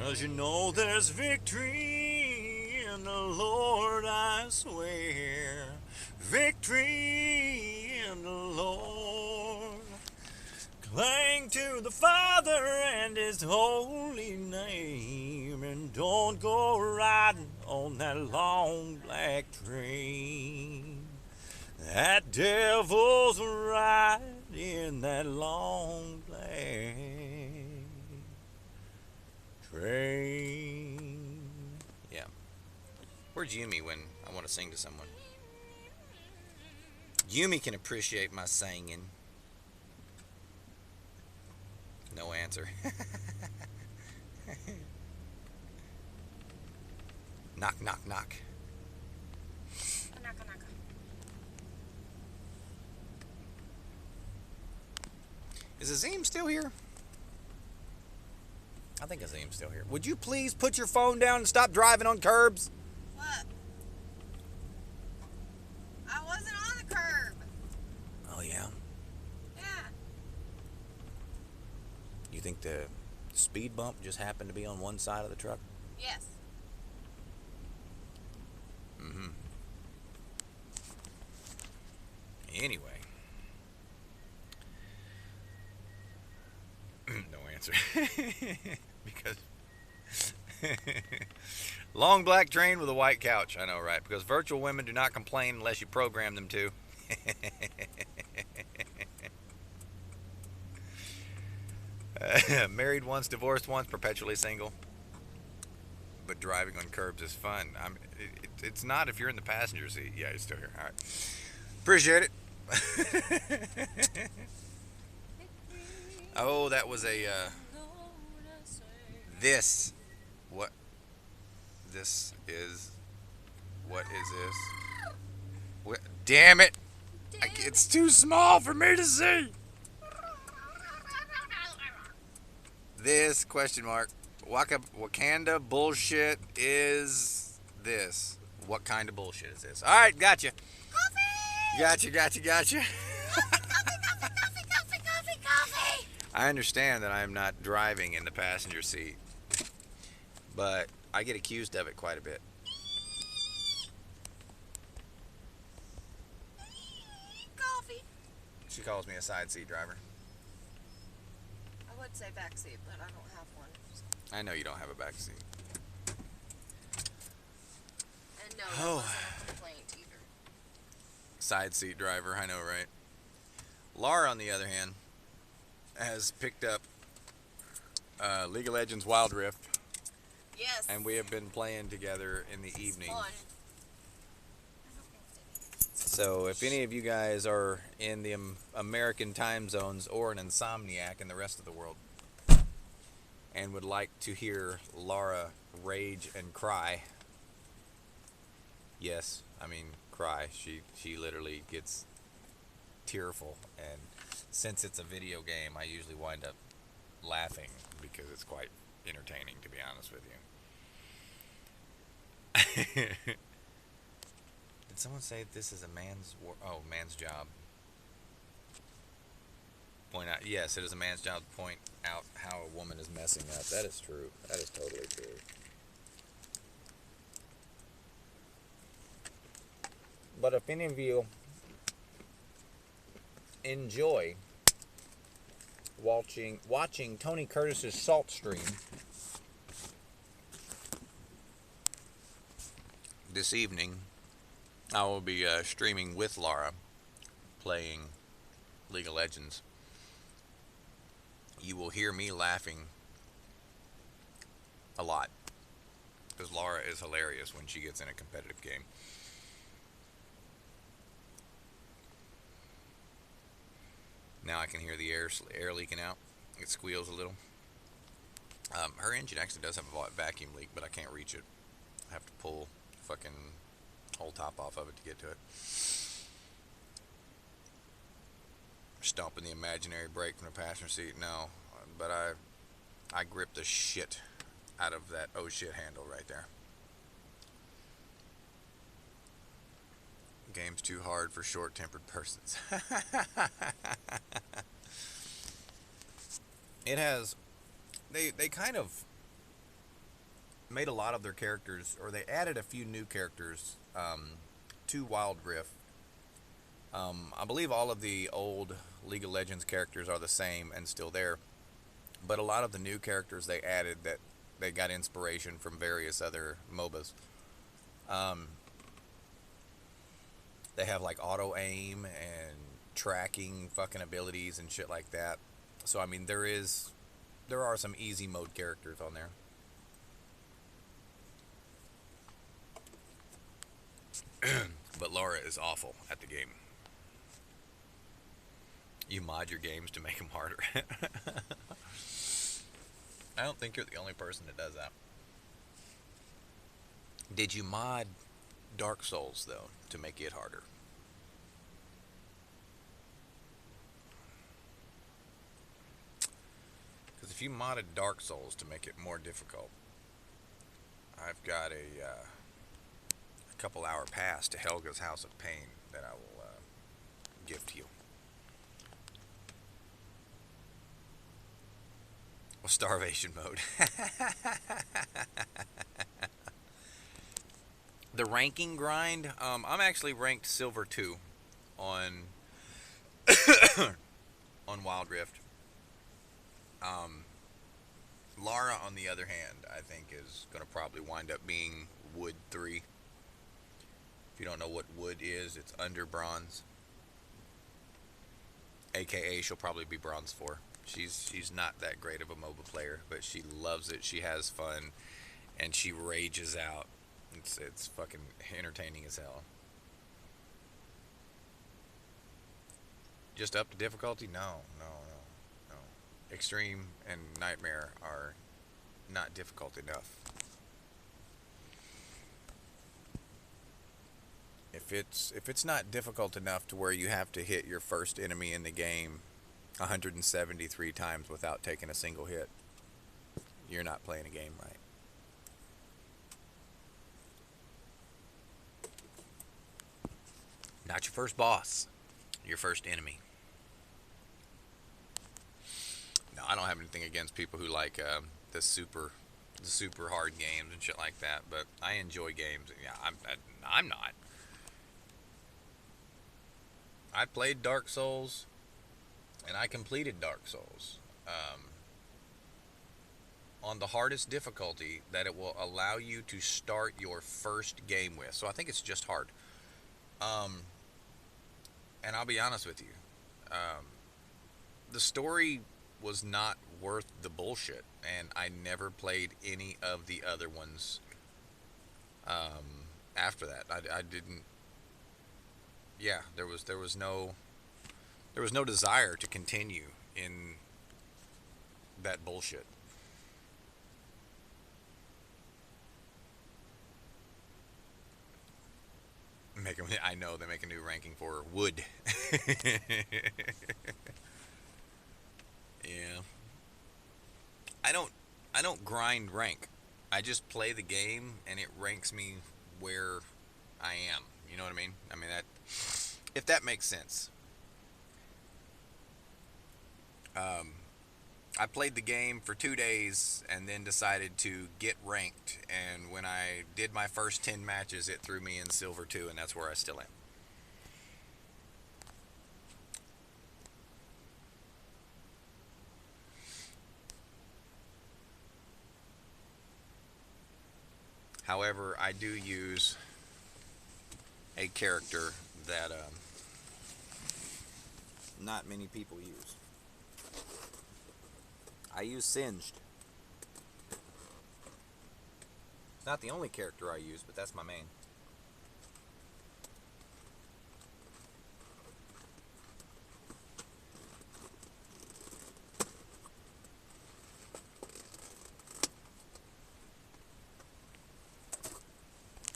As you know, there's victory in the Lord, I swear. Victory in the Lord. Cling to the Father and His holy name, and don't go riding on that long black train. That devil's riding that long black train. Yeah. Where's Yumi when I want to sing to someone? Yumi can appreciate my singing. answer. Knock, knock, knock. Naka naka. Is Azim still here? I think Azim's still here. Would you please put your phone down and stop driving on curbs? What? I wasn't on the curb. Oh, yeah. Yeah. You think the speed bump just happened to be on one side of the truck? Yes. Mm-hmm. Anyway. No answer. Because long black train with a white couch. I know, right? Because virtual women do not complain unless you program them to. Married once, divorced once, perpetually single. But driving on curbs is fun. It's not if you're in the passenger seat. Yeah, you're still here. All right. Appreciate it. Oh, that was a this. What? This is. What is this? What? Damn it! It's too small for me to see. This question mark. Wakanda bullshit is this. What kind of bullshit is this? All right, gotcha. Coffee! Gotcha. Coffee! I understand that I am not driving in the passenger seat, but I get accused of it quite a bit. Coffee! She calls me a side seat driver. I would say backseat, but I don't have one. I know you don't have a back seat. And no, that Oh. wasn't a complaint either. Side seat driver, I know, right? Laura, on the other hand, has picked up League of Legends Wild Rift, Yes. and we have been playing together in the evening. Fun. So if any of you guys are in the American time zones or an insomniac in the rest of the world and would like to hear Laura rage and cry, yes, I mean cry. She literally gets tearful, and since it's a video game, I usually wind up laughing because it's quite entertaining, to be honest with you. Did someone say this is a man's man's job? Point out, yes, it is a man's job to point out how a woman is messing up. That is true. That is totally true. But if any of you enjoy watching Tony Curtis's Salt Stream this evening, I will be streaming with Laura, playing League of Legends. You will hear me laughing a lot, because Laura is hilarious when she gets in a competitive game. Now I can hear the air leaking out. It squeals a little. Her engine actually does have a vacuum leak, but I can't reach it. I have to pull the fucking whole top off of it to get to it. Stomping the imaginary brake from the passenger seat, no. But I gripped the shit out of that oh shit handle right there. Game's too hard for short-tempered persons. It has... They kind of made a lot of their characters, or they added a few new characters to Wild Rift. I believe all of the old League of Legends characters are the same and still there, but a lot of the new characters they added that they got inspiration from various other MOBAs. They have like auto aim and tracking fucking abilities and shit like that. So I mean there are some easy mode characters on there. But Laura is awful at the game. You mod your games to make them harder. I don't think you're the only person that does that. Did you mod Dark Souls though to make it harder? Because if you modded Dark Souls to make it more difficult, I've got a couple hour pass to Helga's House of Pain that I will give to you. Well, starvation mode. The ranking grind. I'm actually ranked silver 2 on on Wild Rift. Lara, on the other hand, I think is going to probably wind up being wood 3. If you don't know what wood is, it's under bronze. AKA, she'll probably be bronze 4. She's not that great of a MOBA player, but she loves it. She has fun, and she rages out. It's fucking entertaining as hell. Just up to difficulty? No. Extreme and Nightmare are not difficult enough. If it's not difficult enough to where you have to hit your first enemy in the game 173 times without taking a single hit, you're not playing a game right. Not your first boss, your first enemy. No, I don't have anything against people who like the super hard games and shit like that, but I enjoy games. Yeah, I'm not. I played Dark Souls, and I completed Dark Souls on the hardest difficulty that it will allow you to start your first game with. So I think it's just hard. And I'll be honest with you, the story was not worth the bullshit, and I never played any of the other ones after that. I didn't. Yeah, there was no desire to continue in that bullshit. I know they make a new ranking for wood. Yeah. I don't grind rank. I just play the game and it ranks me where I am. You know what I mean? I mean that, if that makes sense. I played the game for 2 days and then decided to get ranked, and when I did my first 10 matches it threw me in silver 2, and that's where I still am. However, I do use a character that not many people use. I use Singed. It's not the only character I use, but that's my main.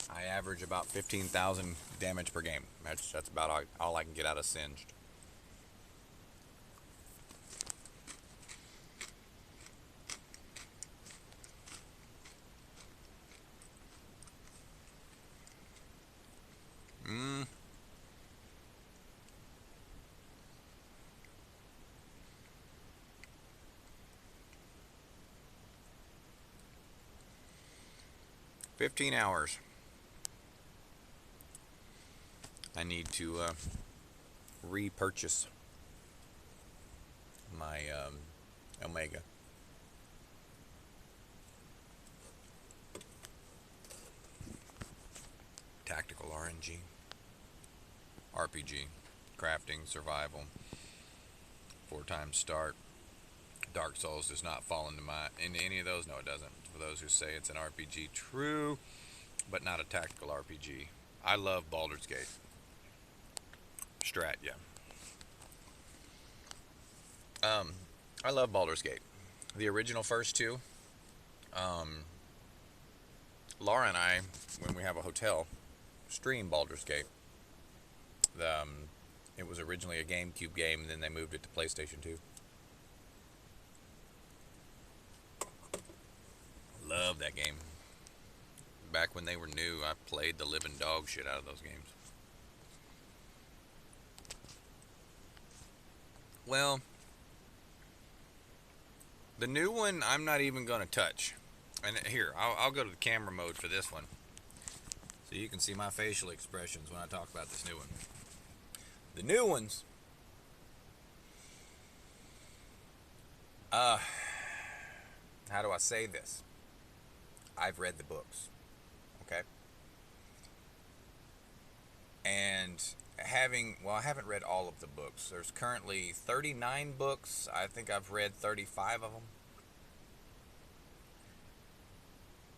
I average about 15,000 damage per game. That's about all I can get out of Singed. Mm. $15 hours. I need to repurchase my Omega. Tactical RNG, RPG, crafting, survival, 4 times start. Dark Souls does not fall into any of those. No, it doesn't. For those who say it's an RPG, true, but not a tactical RPG. I love Baldur's Gate. Strat, yeah. I love Baldur's Gate. the original first two. Laura and I, when we have a hotel, stream Baldur's Gate. It was originally a GameCube game, and then they moved it to PlayStation 2. Love that game. Back when they were new, I played the living dog shit out of those games. Well, the new one I'm not even going to touch. And here, I'll go to the camera mode for this one, so you can see my facial expressions when I talk about this new one. The new ones, how do I say this? I've read the books, okay? And I haven't read all of the books. There's currently 39 books. I think I've read 35 of them.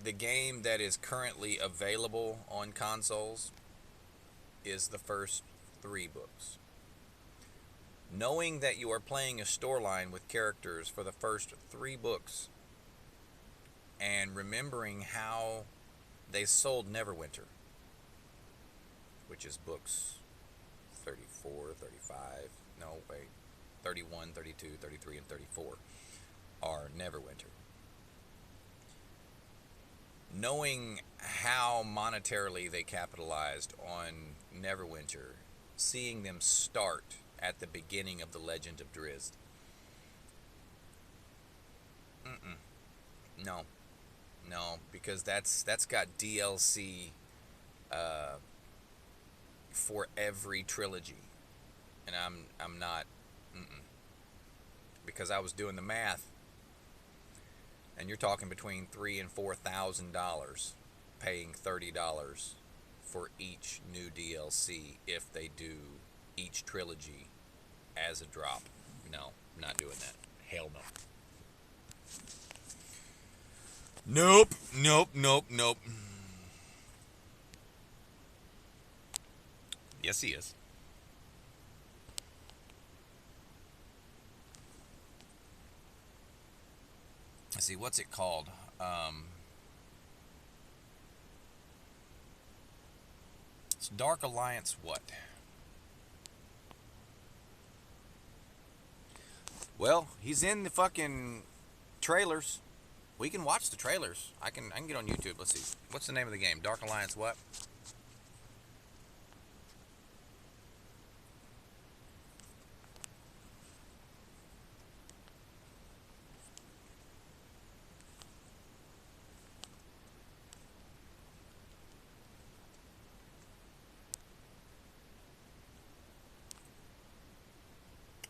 The game that is currently available on consoles is the first 3 books. Knowing that you are playing a storyline with characters for the first 3 books, and remembering how they sold Neverwinter, which is books 34, 35, 31, 32, 33, and 34 are Neverwinter. Knowing how monetarily they capitalized on Neverwinter, seeing them start at the beginning of the Legend of Drizzt. No, because that's got DLC for every trilogy, and I'm not, because I was doing the math, and you're talking between $3,000 and $4,000, paying $30 for each new DLC if they do each trilogy as a drop. No, I'm not doing that. Hell no. Nope. Yes, he is. Let's see, what's it called? It's Dark Alliance what? Well, he's in the fucking trailers. We can watch the trailers. I can get on YouTube. Let's see. What's the name of the game? Dark Alliance what?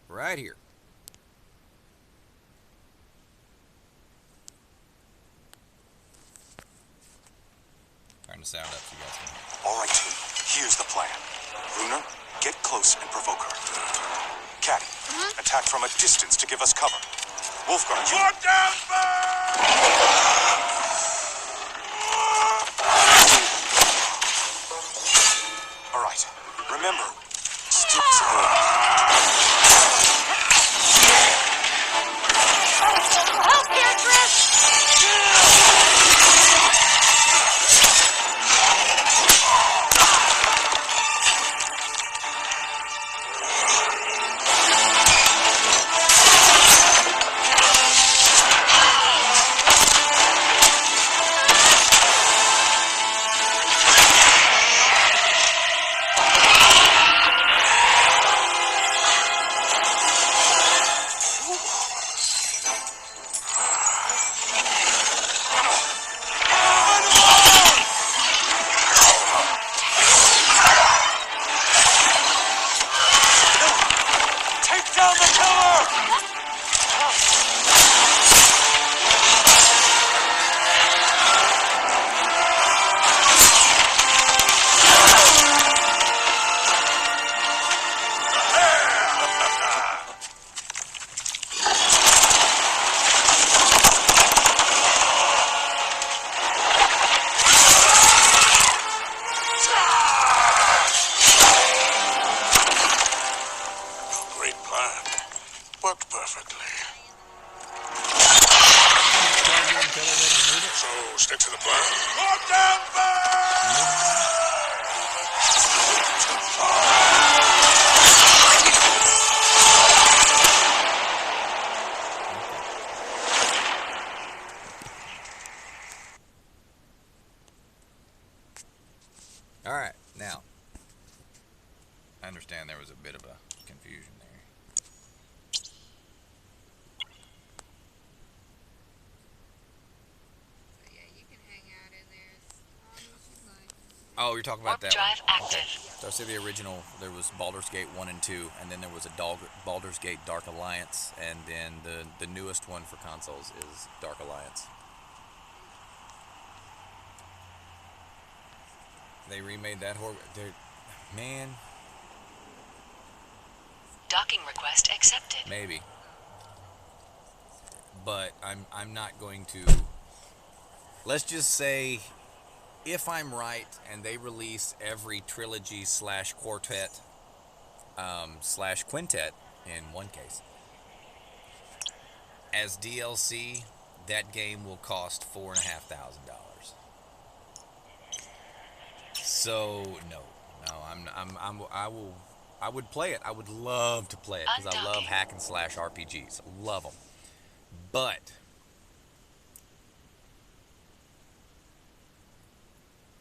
Right here. Turn the sound up so you guys can. All right, team. Here's the plan. Luna, get close and provoke her. Cat, attack from a distance to give us cover. Wolfgar, you... Put down All right. Remember, sticks Help, Beatrice! Great plan. Worked perfectly. until they're ready to move it. So, stick to the plan. Lock down fire! All right, now I understand there was a bit of a confusion there. So yeah, you can hang out in there as long as you like. Oh, you're talking about Warp that drive one. active. Okay. So I see the original. There was Baldur's Gate 1 and 2, and then there was a Baldur's Gate Dark Alliance, and then the newest one for consoles is Dark Alliance. They remade that horror. Man, Docking request accepted. maybe. But I'm not going to. Let's just say, if I'm right and they release every trilogy / quartet / quintet in one case as DLC, that game will cost $4,500. So no, I would play it. I would love to play it because I love hack and slash RPGs. Love them. But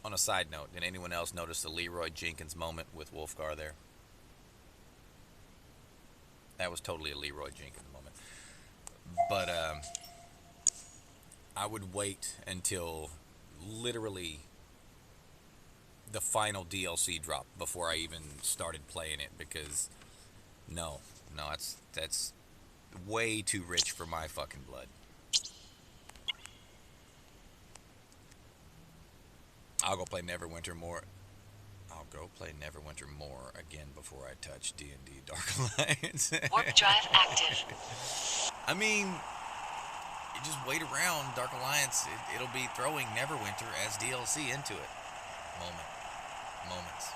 on a side note, did anyone else notice the Leroy Jenkins moment with Wolfgar there? That was totally a Leroy Jenkins moment. But I would wait until literally the final DLC drop before I even started playing it, because no, that's way too rich for my fucking blood. I'll go play Neverwinter more. I'll go play Neverwinter more again before I touch D&D Dark Alliance. Warp drive active. I mean, you just wait around. Dark Alliance, it'll be throwing Neverwinter as DLC into it. Moments.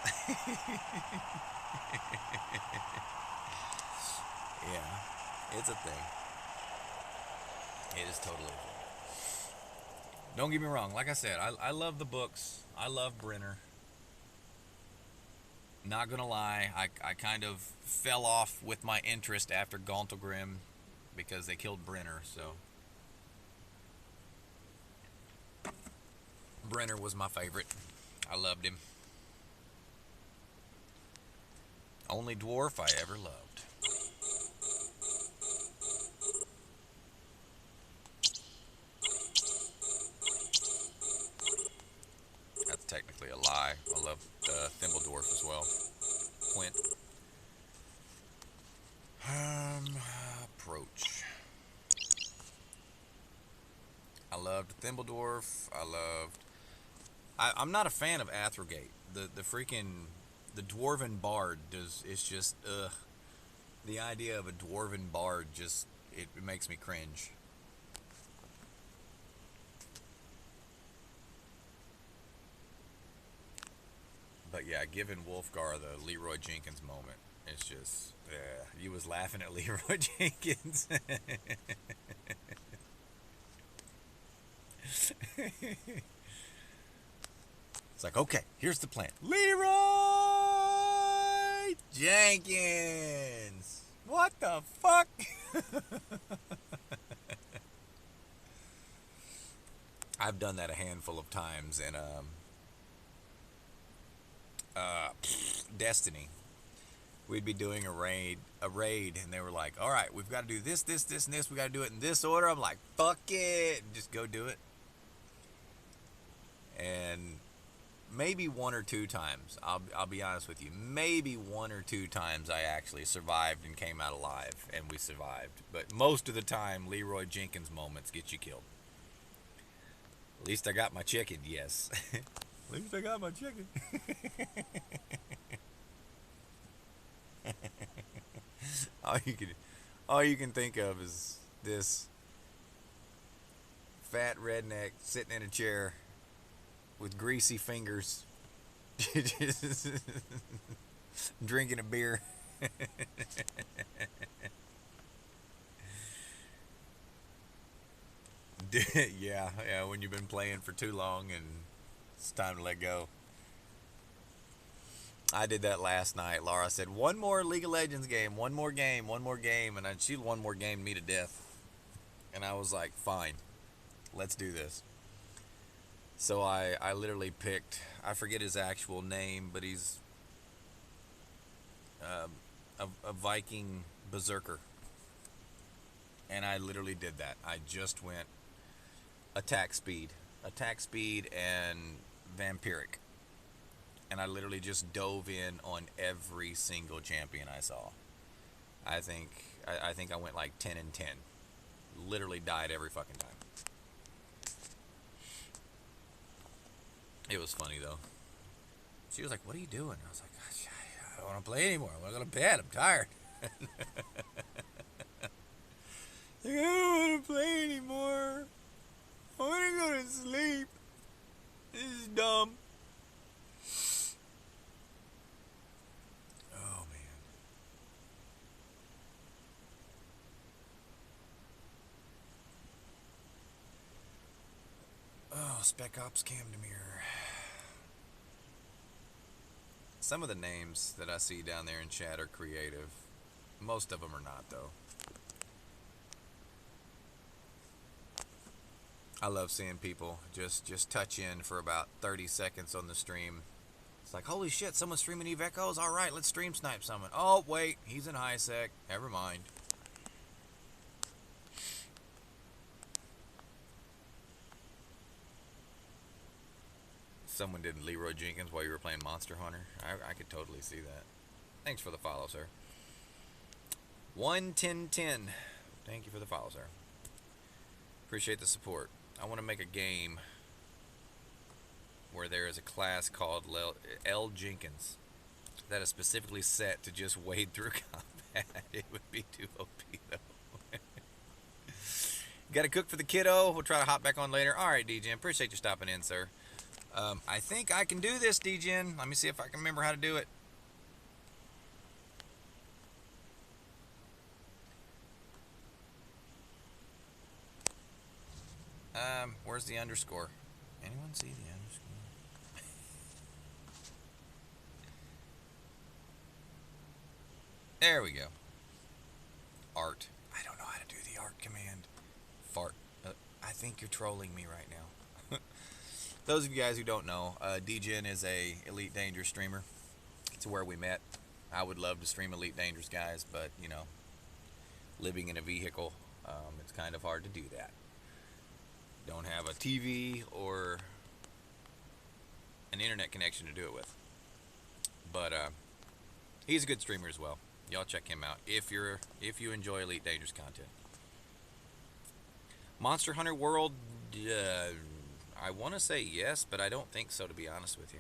Yeah, it's a thing. It is totally a thing. Don't get me wrong. Like I said, I love the books. I love Brenner. Not gonna lie, I kind of fell off with my interest after Gauntlgrim because they killed Brenner, so Brenner was my favorite. I loved him. Only dwarf I ever loved. That's technically a lie. I love Thimbledorf as well. Quint. Approach. I loved Thimbledorf. I'm not a fan of Athrogate. The freaking the dwarven bard it's just ugh. The idea of a dwarven bard just it makes me cringe. But yeah, giving Wolfgar the Leroy Jenkins moment, it's just you was laughing at Leroy Jenkins. It's like, okay, here's the plan. Leroy Jenkins! What the fuck? I've done that a handful of times in Destiny. We'd be doing a raid, and they were like, all right, we've got to do this, and this. We got to do it in this order. I'm like, fuck it. Just go do it. And maybe one or two times, I'll be honest with you, maybe one or two times I actually survived and came out alive, and we survived. But most of the time, Leroy Jenkins moments get you killed. At least I got my chicken, yes. At least I got my chicken. all you can think of is this fat redneck sitting in a chair with greasy fingers, drinking a beer. Yeah, yeah. When you've been playing for too long and it's time to let go. I did that last night. Laura said, one more League of Legends game, one more game, one more game. And she one more game me to death. And I was like, fine, let's do this. So I literally picked, I forget his actual name, but he's a Viking berserker. And I literally did that. I just went attack speed and vampiric. And I literally just dove in on every single champion I saw. I think I went like 10 and 10. Literally died every fucking time. It was funny though. She was like, "What are you doing?" I was like, "Gosh, I don't want to play anymore. I want to go to bed. I'm tired." Like, I don't want to play anymore. I want to go to sleep. This is dumb. Oh, man. Oh, Spec Ops Camdemir. Some of the names that I see down there in chat are creative. Most of them are not, though. I love seeing people just touch in for about 30 seconds on the stream. It's like, holy shit, someone's streaming Eve Echoes? Alright, let's stream snipe someone. Oh, wait, he's in high sec. Never mind. Someone did Leroy Jenkins while you were playing Monster Hunter. I could totally see that. Thanks for the follow, sir. 11010. Thank you for the follow, sir. Appreciate the support. I want to make a game where there is a class called L. Jenkins that is specifically set to just wade through combat. It would be too OP, though. Got to cook for the kiddo. We'll try to hop back on later. All right, DGen. Appreciate you stopping in, sir. I think I can do this, DGen. Let me see if I can remember how to do it. Where's the underscore? Anyone see the underscore? There we go. Art. I don't know how to do the art command. Fart. I think you're trolling me right now. Those of you guys who don't know, DGen is a Elite Dangerous streamer. It's where we met. I would love to stream Elite Dangerous, guys, but, you know, living in a vehicle, it's kind of hard to do that. Don't have a TV or an internet connection to do it with. But he's a good streamer as well. Y'all check him out if you enjoy Elite Dangerous content. Monster Hunter World, I want to say yes, but I don't think so, to be honest with you.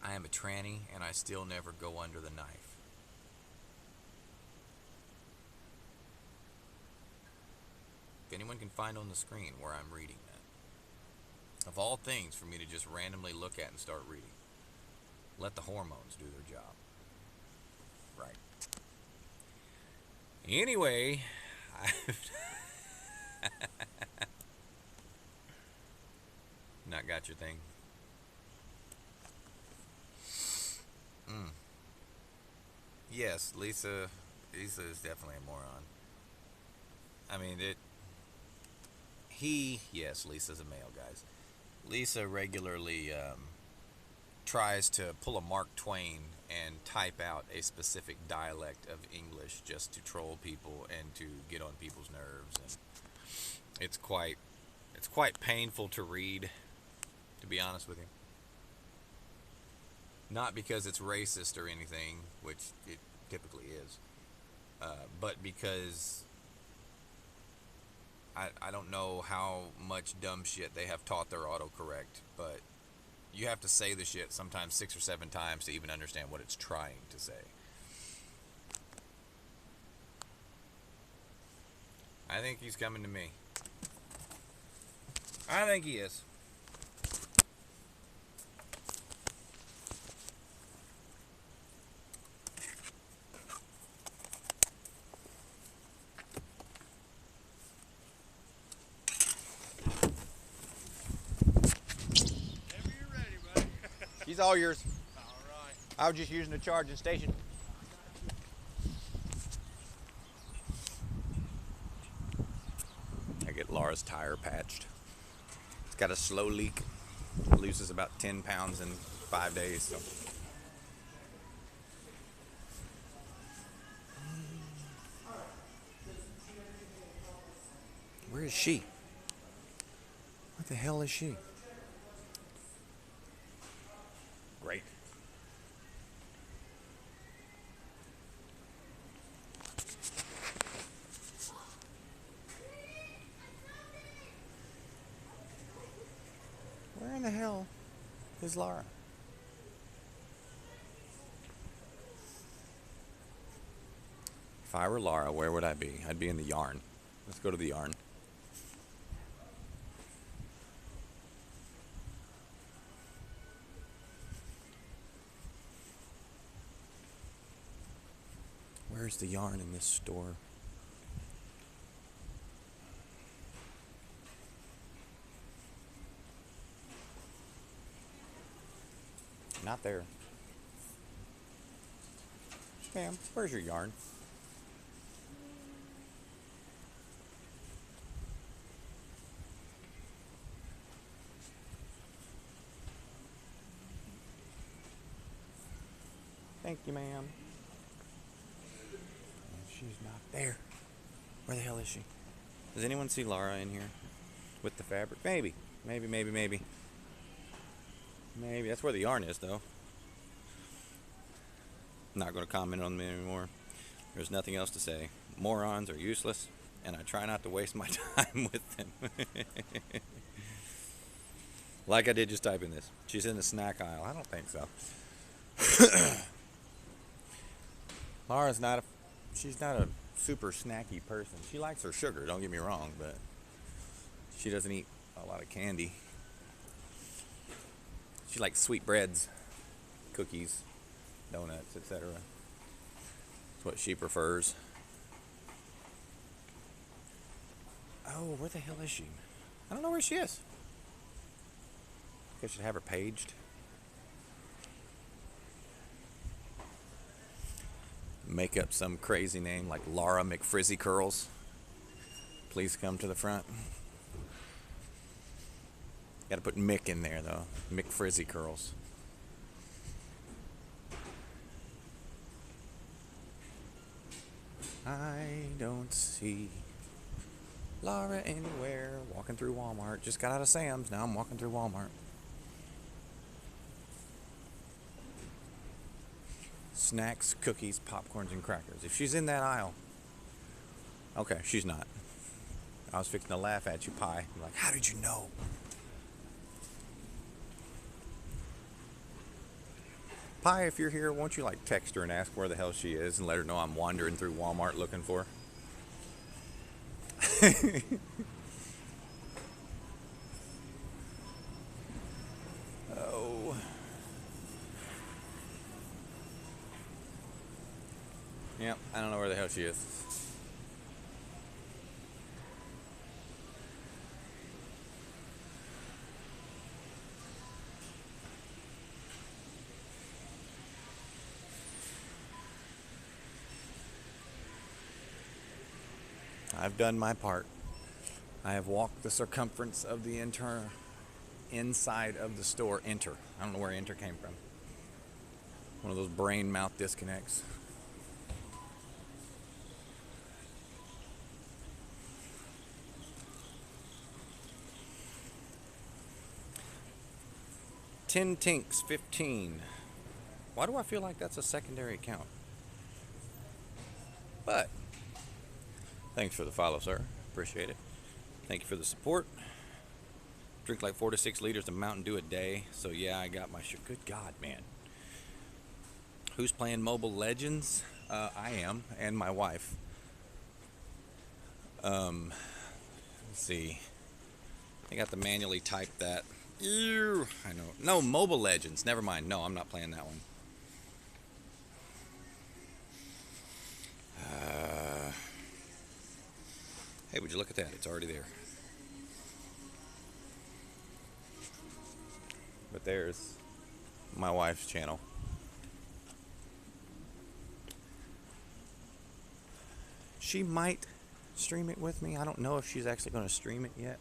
I am a tranny, and I still never go under the knife. If anyone can find on the screen where I'm reading that. Of all things for me to just randomly look at and start reading. Let the hormones do their job. Right. Anyway, not got your thing. Yes, Lisa is definitely a moron. I mean, yes, Lisa's a male, guys. Lisa regularly tries to pull a Mark Twain and type out a specific dialect of English just to troll people and to get on people's nerves, and it's quite painful to read, to be honest with you. Not because it's racist or anything, which it typically is, but because I don't know how much dumb shit they have taught their autocorrect, but you have to say the shit sometimes 6 or 7 times to even understand what it's trying to say. I think he's coming to me. I think he is. She's all yours. All right. I was just using the charging station. I get Laura's tire patched. It's got a slow leak. It loses about 10 pounds in 5 days. So. Where is she? What the hell is she? Great. Where in the hell is Laura? If I were Laura, where would I be? I'd be in the yarn. Let's go to the yarn. Where's the yarn in this store? Not there. Ma'am, where's your yarn? Thank you, ma'am. She's not there. Where the hell is she? Does anyone see Laura in here with the fabric? Maybe. Maybe. That's where the yarn is, though. Not going to comment on them anymore. There's nothing else to say. Morons are useless, and I try not to waste my time with them. Like I did just typing this. She's in the snack aisle. I don't think so. Laura's not a... She's not a super snacky person. She likes her sugar, don't get me wrong, but she doesn't eat a lot of candy. She likes sweet breads, cookies, donuts, etc. That's what she prefers. Oh, where the hell is she? I don't know where she is. I should have her paged. Make up some crazy name like Laura McFrizzy Curls. Please come to the front. Got to put Mick in there though. McFrizzy Curls. I don't see Laura anywhere. Walking through Walmart. Just got out of Sam's. Now I'm walking through Walmart. Snacks, cookies, popcorns, and crackers. If she's in that aisle. Okay, she's not. I was fixing to laugh at you, Pie. I'm like, how did you know? Pie, if you're here, won't you like text her and ask where the hell she is and let her know I'm wandering through Walmart looking for her? Oh. Yep, I don't know where the hell she is. I've done my part. I have walked the circumference of the inside of the store. Enter. I don't know where enter came from. One of those brain mouth disconnects. Tin Tinks 15. Why do I feel like that's a secondary account? But thanks for the follow, sir. Appreciate it. Thank you for the support. Drink like 4 to 6 liters of Mountain Dew a day. So yeah, I got my shit. Good God, man. Who's playing Mobile Legends? I am, and my wife. Let's see. I got to manually type that. Ew, I know. No, Mobile Legends. Never mind. No, I'm not playing that one. Hey, would you look at that? It's already there. But there's my wife's channel. She might stream it with me. I don't know if she's actually going to stream it yet.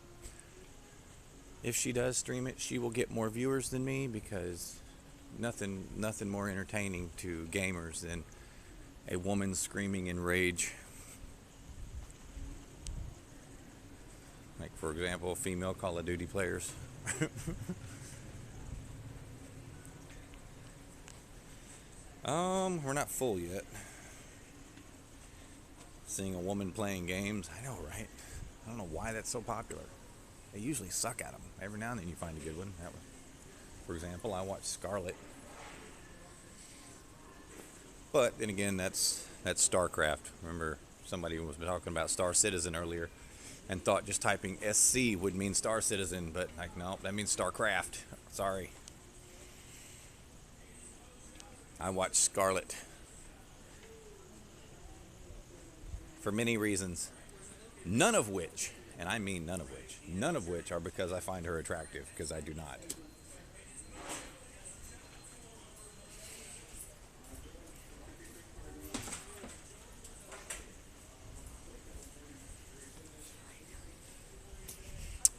If she does stream it, she will get more viewers than me, because nothing more entertaining to gamers than a woman screaming in rage. Like, for example, female Call of Duty players. We're not full yet. Seeing a woman playing games, I know, right? I don't know why that's so popular. They usually suck at them. Every now and then you find a good one. That was, for example, I watched Scarlet. But then again, that's StarCraft. Remember, somebody was talking about Star Citizen earlier, and thought just typing SC would mean Star Citizen, but like, no, that means StarCraft. Sorry. I watched Scarlet for many reasons, none of which, and I mean none of which are because I find her attractive, because I do not.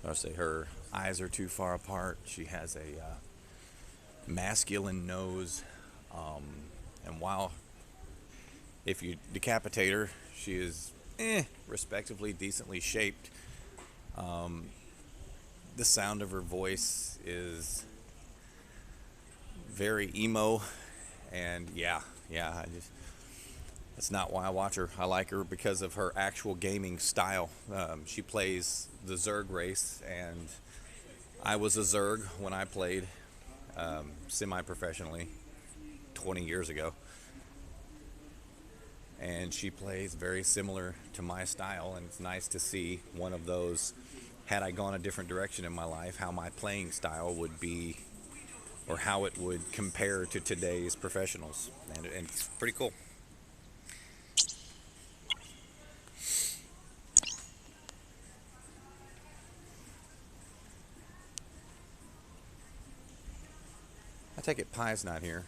I'll say her eyes are too far apart. She has a masculine nose, and while if you decapitate her, she is respectively decently shaped. The sound of her voice is very emo, and that's not why I watch her. I like her because of her actual gaming style. She plays the Zerg race, and I was a Zerg when I played semi-professionally 20 years ago. And she plays very similar to my style, and it's nice to see one of those, had I gone a different direction in my life, how my playing style would be, or how it would compare to today's professionals. And it's pretty cool. I take it Pie's not here.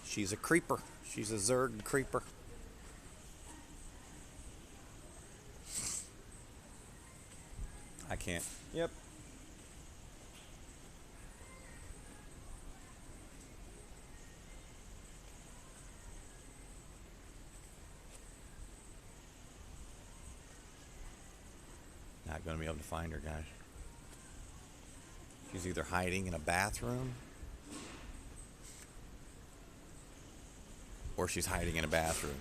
She's a creeper. She's a Zerg creeper. I can't. Yep. Not going to be able to find her, guys. She's either hiding in a bathroom, or she's hiding in a bathroom.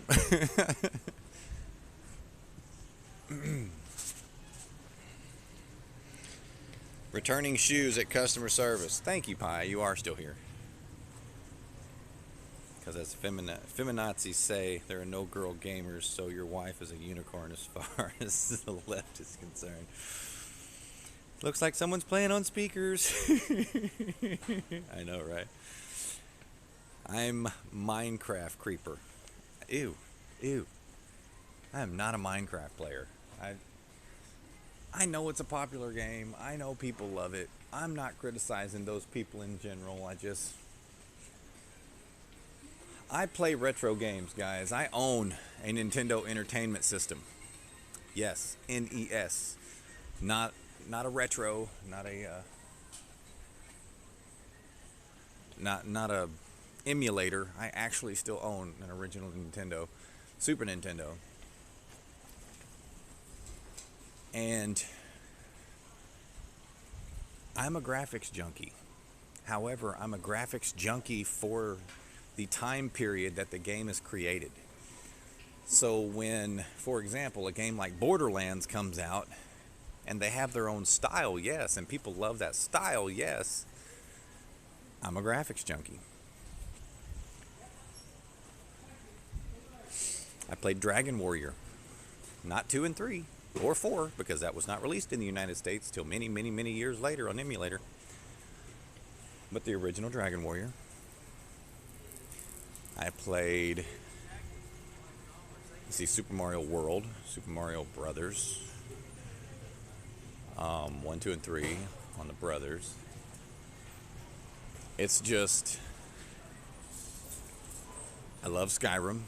Returning shoes at customer service. Thank you, Pie. You are still here. Because as feminazis say, there are no girl gamers, so your wife is a unicorn as far as the left is concerned. Looks like someone's playing on speakers. I know, right? I'm Minecraft creeper. Ew. I am not a Minecraft player. I know it's a popular game. I know people love it. I'm not criticizing those people in general. I play retro games, guys. I own a Nintendo Entertainment System. Yes, NES. Not a retro, not a emulator. I actually still own an original Nintendo, Super Nintendo. And I'm a graphics junkie. However, I'm a graphics junkie for the time period that the game is created. So when, for example, a game like Borderlands comes out and they have their own style, yes, and people love that style, yes, I'm a graphics junkie. I played Dragon Warrior, not 2 and 3 or 4, because that was not released in the United States till many, many, many years later on emulator, but the original Dragon Warrior. I played see Super Mario World, Super Mario Brothers, 1, 2, and 3 on the Brothers. It's just, I love Skyrim.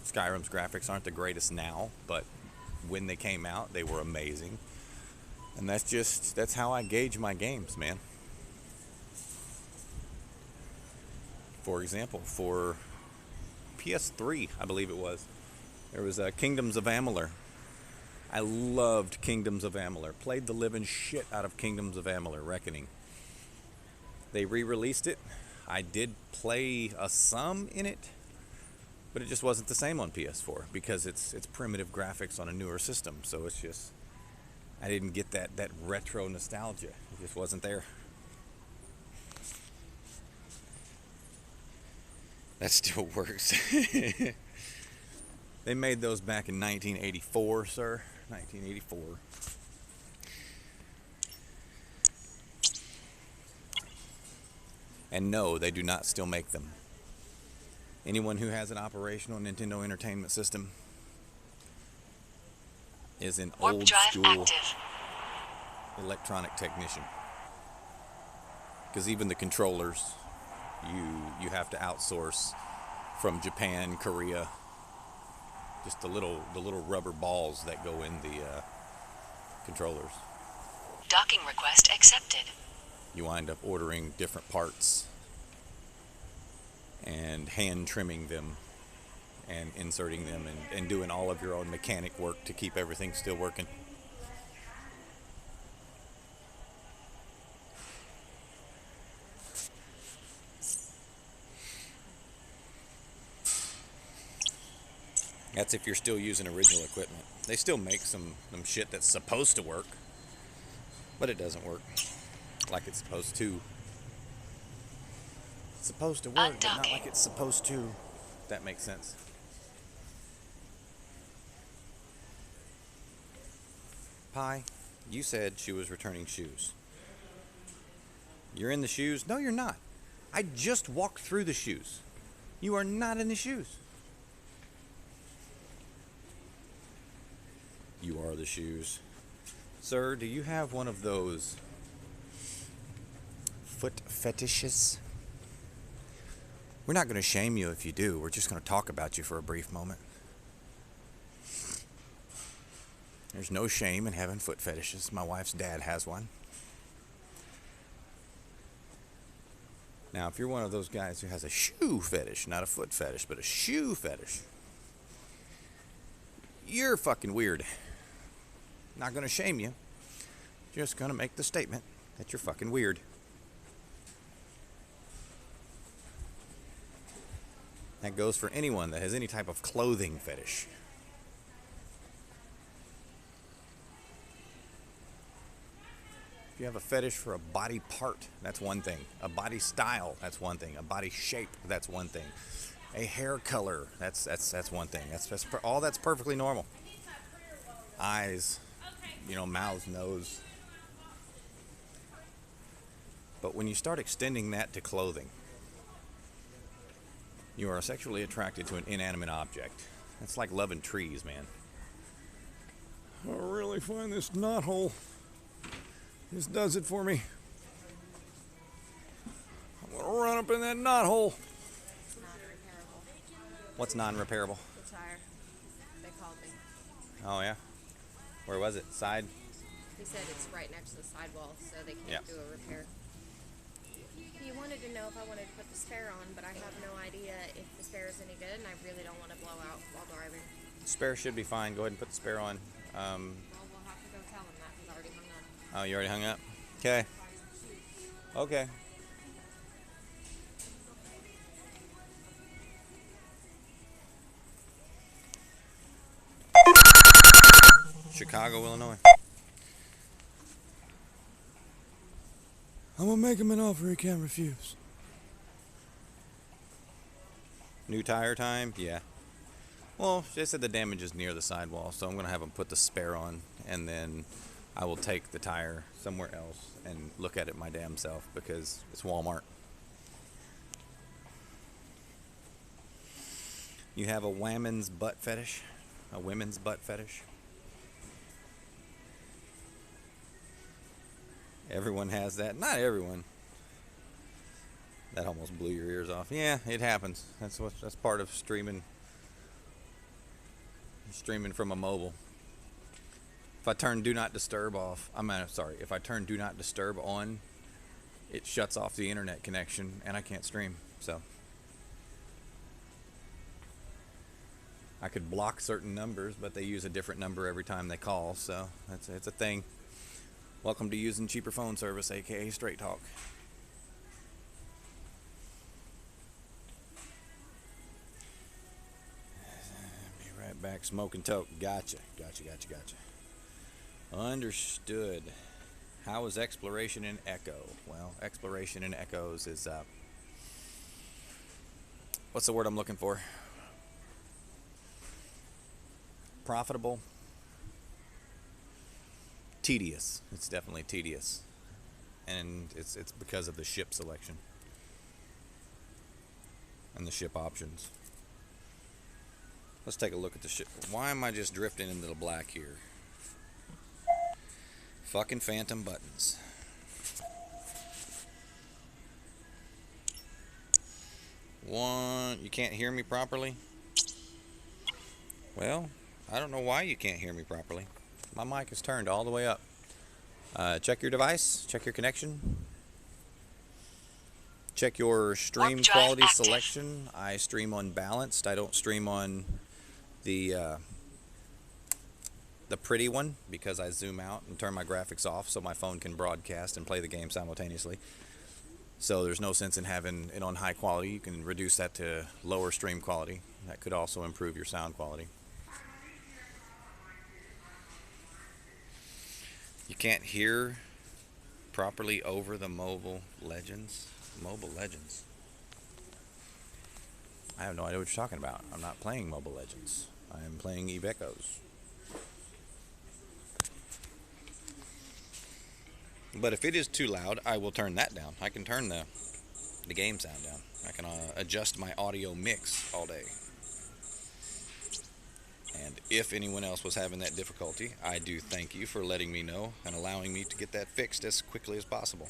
Skyrim's graphics aren't the greatest now, but when they came out, they were amazing. And that's how I gauge my games, man. For example, for PS3, I believe it was, there was Kingdoms of Amalur. I loved Kingdoms of Amalur. Played the living shit out of Kingdoms of Amalur: Reckoning. They re-released it. I did play some in it, but it just wasn't the same on PS4 because it's primitive graphics on a newer system. So it's just, I didn't get that retro nostalgia. It just wasn't there. That still works. They made those back in 1984, sir. 1984. And no, they do not still make them. Anyone who has an operational Nintendo Entertainment System is an Warp old drive school active. electronic technician. Because even the controllers, you have to outsource from Japan, Korea. Just the little rubber balls that go in the controllers. Docking request accepted. You wind up ordering different parts and hand trimming them and inserting them and doing all of your own mechanic work to keep everything still working. That's if you're still using original equipment. They still make some shit that's supposed to work, but it doesn't work like it's supposed to. It's supposed to work, but not like it's supposed to. If that makes sense. Pi, you said she was returning shoes. You're in the shoes? No, you're not. I just walked through the shoes. You are not in the shoes. You are the shoes. Sir, do you have one of those foot fetishes? We're not going to shame you if you do. We're just going to talk about you for a brief moment. There's no shame in having foot fetishes. My wife's dad has one. Now, if you're one of those guys who has a shoe fetish, not a foot fetish, but a shoe fetish, you're fucking weird. Not going to shame you. Just going to make the statement that you're fucking weird. That goes for anyone that has any type of clothing fetish. If you have a fetish for a body part, that's one thing. A body style, that's one thing. A body shape, that's one thing. A hair color, that's one thing. All that's perfectly normal. Eyes, mouth, nose. But when you start extending that to clothing, you are sexually attracted to an inanimate object. That's like loving trees, man. I really find this knothole. This does it for me. I'm gonna run up in that knothole. It's non-repairable. What's non-repairable? The tire. They called me. Oh yeah? Where was it? Side? He said it's right next to the sidewall, so they can't do a repair. He wanted to know if I wanted to put the spare on, but I have no idea if the spare is any good, and I really don't want to blow out while driving. Spare should be fine. Go ahead and put the spare on. Well, we'll have to go tell him that because I already hung up. Oh, you already hung up? Okay. Okay. Chicago, Illinois. I'm gonna make him an offer he can't refuse. New tire time? Yeah. Well, they said the damage is near the sidewall, so I'm going to have them put the spare on, and then I will take the tire somewhere else and look at it my damn self because it's Walmart. You have a women's butt fetish? A women's butt fetish? Everyone has that. Not everyone. That almost blew your ears off. Yeah, it happens. That's part of streaming. Streaming from a mobile. If I turn Do Not Disturb off, if I turn Do Not Disturb on, it shuts off the internet connection and I can't stream. So I could block certain numbers, but they use a different number every time they call. So it's a thing. Welcome to using cheaper phone service, aka Straight Talk. Be right back. Smoking toke. Gotcha. Understood. How is exploration in Echo? Well, exploration in Echoes is what's the word I'm looking for? Profitable. Tedious. It's definitely tedious, and it's because of the ship selection and the ship options. Let's take a look at the ship. Why am I just drifting into the black here? Fucking phantom buttons. You can't hear me properly? Well, I don't know why you can't hear me properly. My mic is turned all the way up. Check your device. Check your connection. Check your stream quality selection. I stream on balanced. I don't stream on the pretty one because I zoom out and turn my graphics off so my phone can broadcast and play the game simultaneously. So there's no sense in having it on high quality. You can reduce that to lower stream quality. That could also improve your sound quality. You can't hear properly over the Mobile Legends. Mobile Legends. I have no idea what you're talking about. I'm not playing Mobile Legends. I am playing Eve Echoes. But if it is too loud, I will turn that down. I can turn the game sound down. I can adjust my audio mix all day. And if anyone else was having that difficulty, I do thank you for letting me know and allowing me to get that fixed as quickly as possible.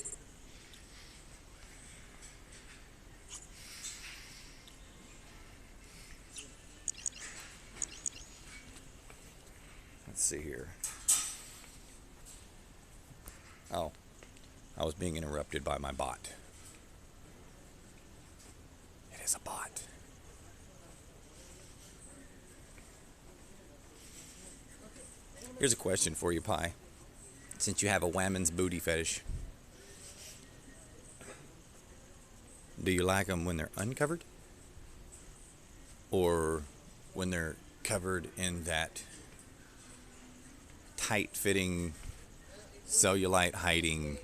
Let's see here. Oh, I was being interrupted by my bot. It is a bot. Here's a question for you, Pi. Since you have a women's booty fetish, do you like them when they're uncovered? Or when they're covered in that tight-fitting, cellulite-hiding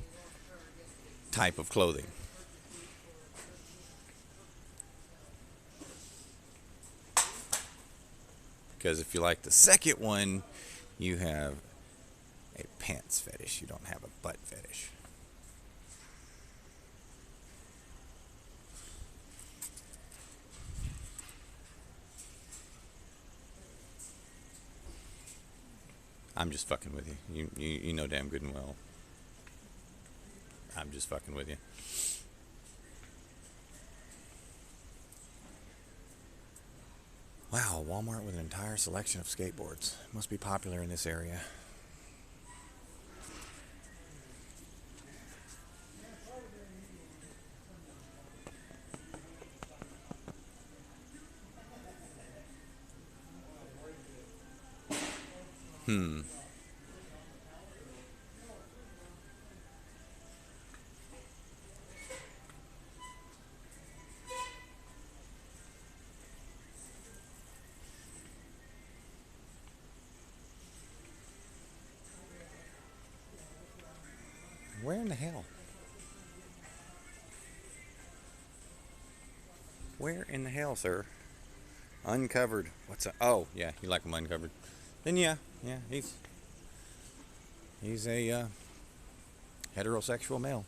type of clothing? Because if you like the second one, you have a pants fetish. You don't have a butt fetish. I'm just fucking with you. You know damn good and well. I'm just fucking with you. Wow, Walmart with an entire selection of skateboards. Must be popular in this area. Where in the hell? Where in the hell, sir? Uncovered. What's that? Oh, yeah, you like them uncovered. Then yeah, he's a heterosexual male.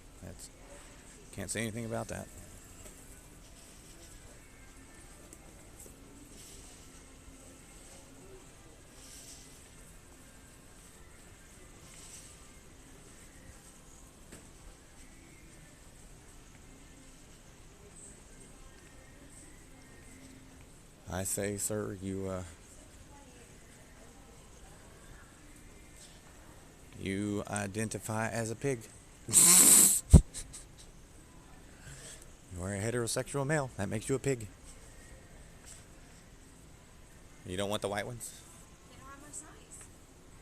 Can't say anything about that. I say, sir, you identify as a pig. You are a heterosexual male. That makes you a pig. You don't want the white ones? They don't have my size.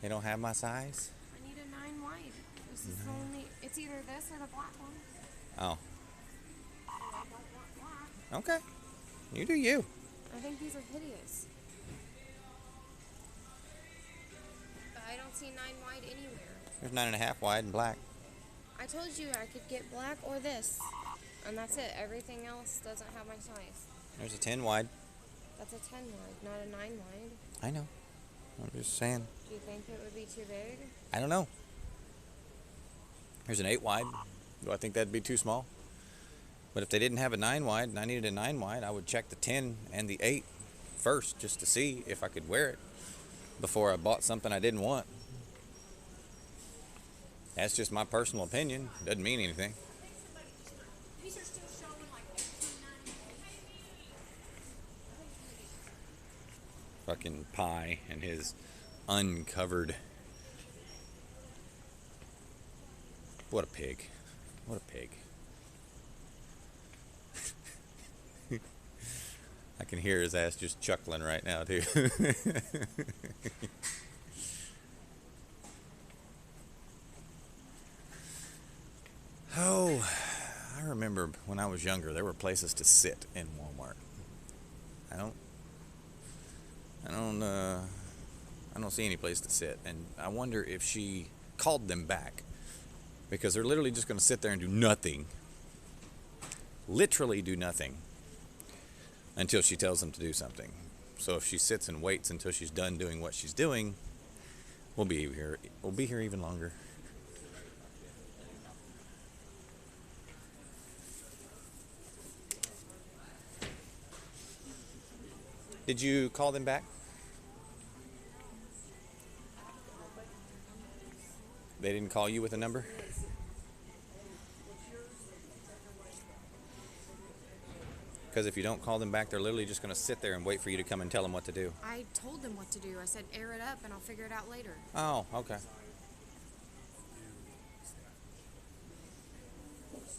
They don't have my size? I need a 9 wide. This is the only. It's either this or the black one. Oh, I don't want black. okay. You do you. I think these are hideous. But I don't see 9 wide anywhere. There's 9.5 wide and black. I told you I could get black or this. And that's it. Everything else doesn't have my size. There's a 10 wide. That's a 10 wide, not a 9 wide. I know. I'm just saying. Do you think it would be too big? I don't know. Here's an 8 wide. Do I think that'd be too small? But if they didn't have a 9 wide and I needed a 9 wide, I would check the 10 and the 8 first just to see if I could wear it before I bought something I didn't want. That's just my personal opinion. Doesn't mean anything. These are still showing like Fucking Pie and his uncovered. What a pig. What a pig. I can hear his ass just chuckling right now, too. Oh, I remember when I was younger, there were places to sit in Walmart. I don't see any place to sit, and I wonder if she called them back because they're literally just going to sit there and do nothing. Literally do nothing until she tells them to do something. So if she sits and waits until she's done doing what she's doing, we'll be here. We'll be here even longer. Did you call them back? They didn't call you with a number? Because if you don't call them back, they're literally just going to sit there and wait for you to come and tell them what to do. I told them what to do. I said air it up and I'll figure it out later. Oh, okay.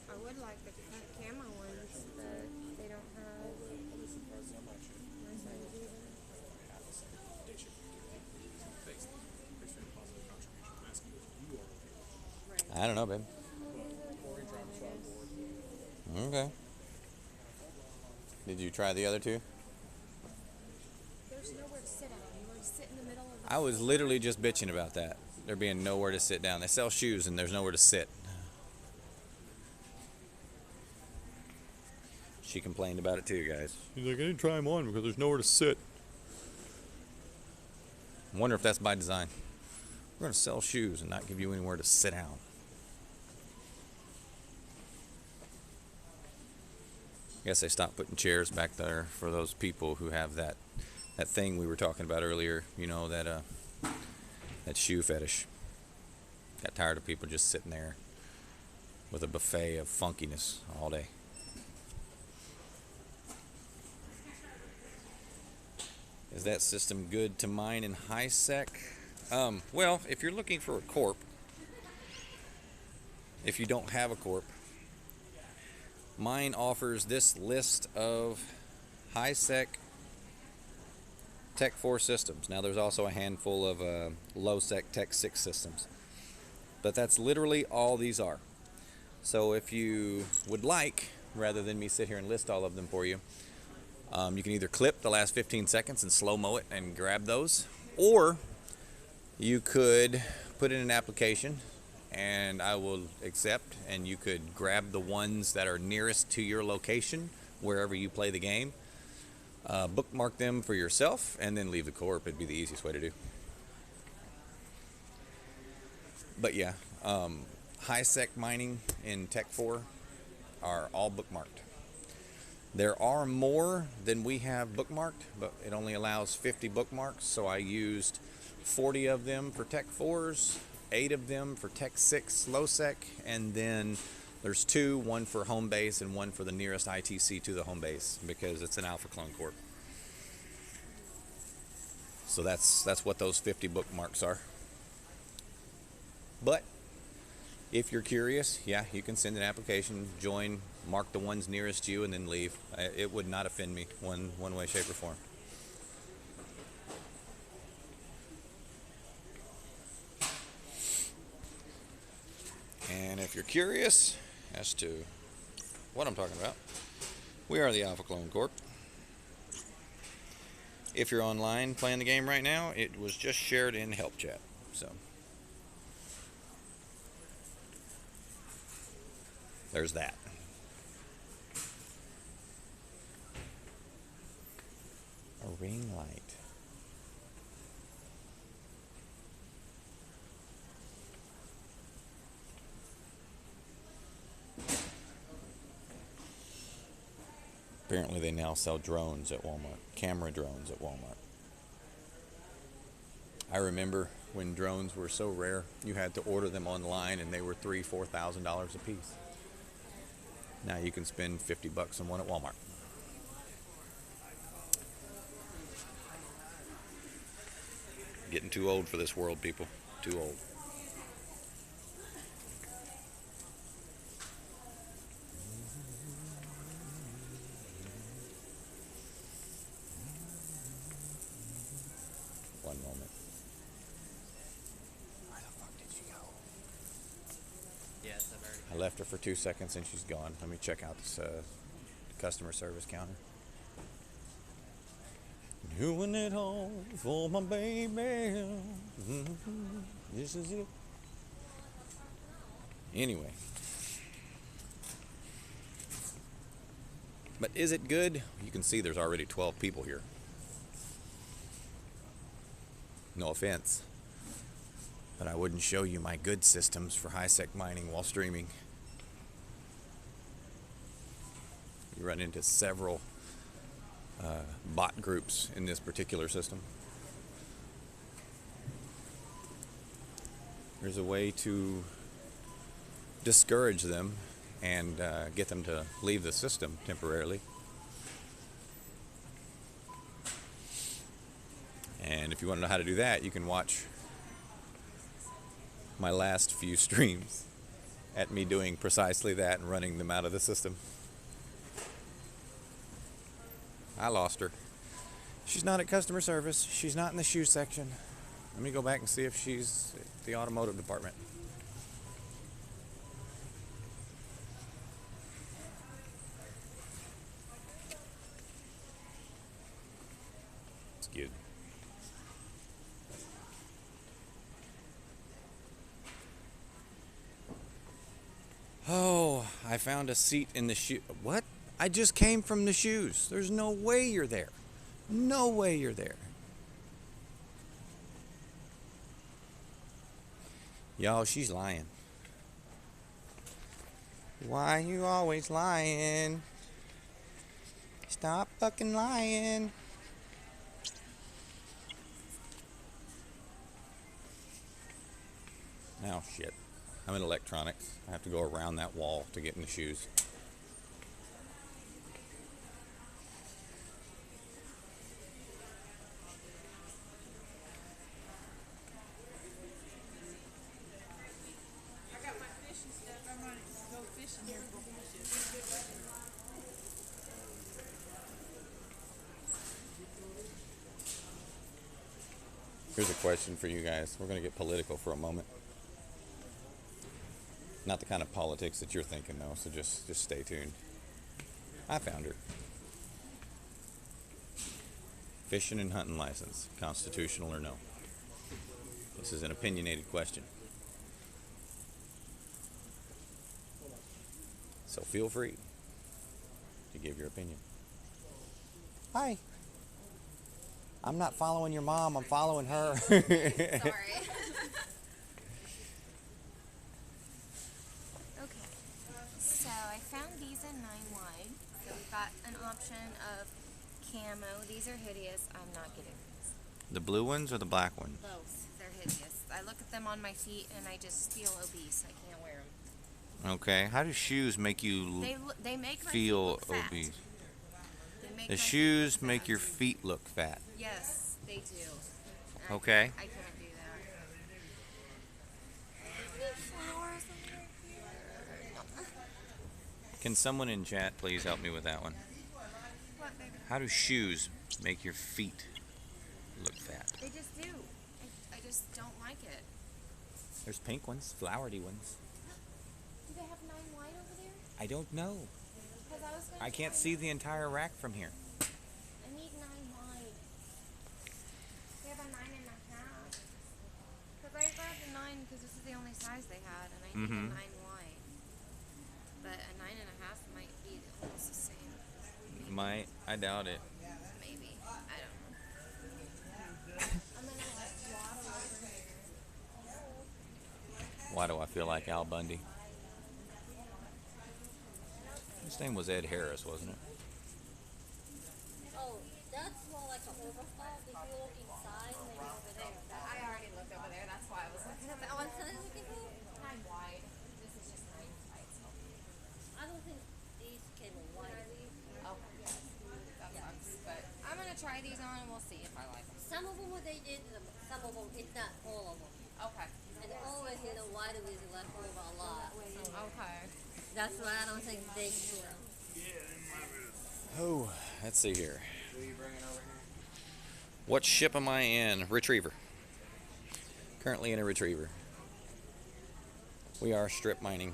I would like the camo ones, but they don't have my size either. I don't know, babe. Okay. Did you try the other two? There's nowhere to sit at. You want to sit in the middle of the I was literally just bitching about that. There being nowhere to sit down. They sell shoes and there's nowhere to sit. She complained about it too, guys. She's like, I didn't try them on because there's nowhere to sit. I wonder if that's by design. We're going to sell shoes and not give you anywhere to sit down. I guess they stopped putting chairs back there for those people who have that thing we were talking about earlier, you know, that shoe fetish. Got tired of people just sitting there with a buffet of funkiness all day. Is that system good to mine in high sec? Well, if you're looking for a corp, if you don't have a corp, mine offers this list of high sec Tech 4 systems. Now there's also a handful of low sec Tech 6 systems, but that's literally all these are. So if you would like, rather than me sit here and list all of them for you, you can either clip the last 15 seconds and slow-mo it and grab those, or you could put in an application and I will accept, and you could grab the ones that are nearest to your location wherever you play the game, bookmark them for yourself, and then leave the corp. It'd be the easiest way to do. But yeah, high sec mining in Tech 4 are all bookmarked. There are more than we have bookmarked, but it only allows 50 bookmarks, so I used 40 of them for Tech 4s, 8 of them for Tech 6 low sec, and then there's 2, one for home base and one for the nearest ITC to the home base, because it's an Alpha Clone Corp. So that's what those 50 bookmarks are. But if you're curious, yeah, you can send an application, join, mark the ones nearest you, and then leave. It would not offend me one way, shape, or form. And if you're curious as to what I'm talking about, we are the Alpha Clone Corp. If you're online playing the game right now, it was just shared in Help Chat. So there's that. A ring light. Apparently they now sell drones at Walmart, camera drones at Walmart. I remember when drones were so rare, you had to order them online and they were $3,000-$4,000 a piece. Now you can spend $50 on one at Walmart. Getting too old for this world, people. Too old. One moment. Where the fuck did she go? Yes, I've already. I left her for 2 seconds and she's gone. Let me check out this customer service counter. Doing it all for my baby. This is it. Anyway. But is it good? You can see there's already 12 people here. No offense. But I wouldn't show you my good systems for high-sec mining while streaming. You run into several bot groups in this particular system. There's a way to discourage them and get them to leave the system temporarily. And if you want to know how to do that, you can watch my last few streams at me doing precisely that and running them out of the system. I lost her. She's not at customer service. She's not in the shoe section. Let me go back and see if she's at the automotive department. It's good. Oh, I found a seat in the shoe. What? I just came from the shoes. There's no way you're there. No way you're there. Y'all, she's lying. Why you always lying? Stop fucking lying. Oh, shit. I'm in electronics. I have to go around that wall to get in the shoes. I got my fishing stuff. I'm gonna go fishing here for fishes. Here's a question for you guys. We're going to get political for a moment. Not the kind of politics that you're thinking, though, so just stay tuned. I found her. Fishing and hunting license, constitutional or no? This is an opinionated question. So feel free to give your opinion. Hi. I'm not following your mom, I'm following her. Sorry. Okay, so I found these in 9 wide. So we've got an option of camo. These are hideous. I'm not getting these. The blue ones or the black ones? Both. They're hideous. I look at them on my feet and I just feel obese. I can't wear them. Okay, how do shoes make you They make my feel feet look fat. obese? They make The my shoes feet look make fat. your feet look fat. Yes, they do. Okay. I can't do that. Can someone in chat please help me with that one? What, baby? How do shoes make your feet look fat? They just do. I just don't like it. There's pink ones, flowery ones. Do they have 9 wide over there? I don't know. Because I was gonna I can't try see it. the entire rack from here. I need 9 wide. They have a 9.5. Because I grabbed a 9 because this is the only size they had, and I need a 9 wide. But a 9.5 might be almost the same. I doubt it. Maybe. I don't know. I'm gonna let water over here. Why do I feel like Al Bundy? His name was Ed Harris, wasn't it? Oh, that's more like an overflow. If you look inside, maybe over there. I already looked over there. That's why I was looking at that one. What are you looking for? 9 wide. This is just 9 wide. So. I don't think these came wide. Okay. That sucks. But I'm gonna try these on and we'll see if I like them. Some of them what they did, some of them, it's not all of them. Okay. And always, wide is left over a lot. So Okay. that's why I don't think they, Oh, let's see here. What ship am I in? Retriever. Currently in a retriever. We are strip mining.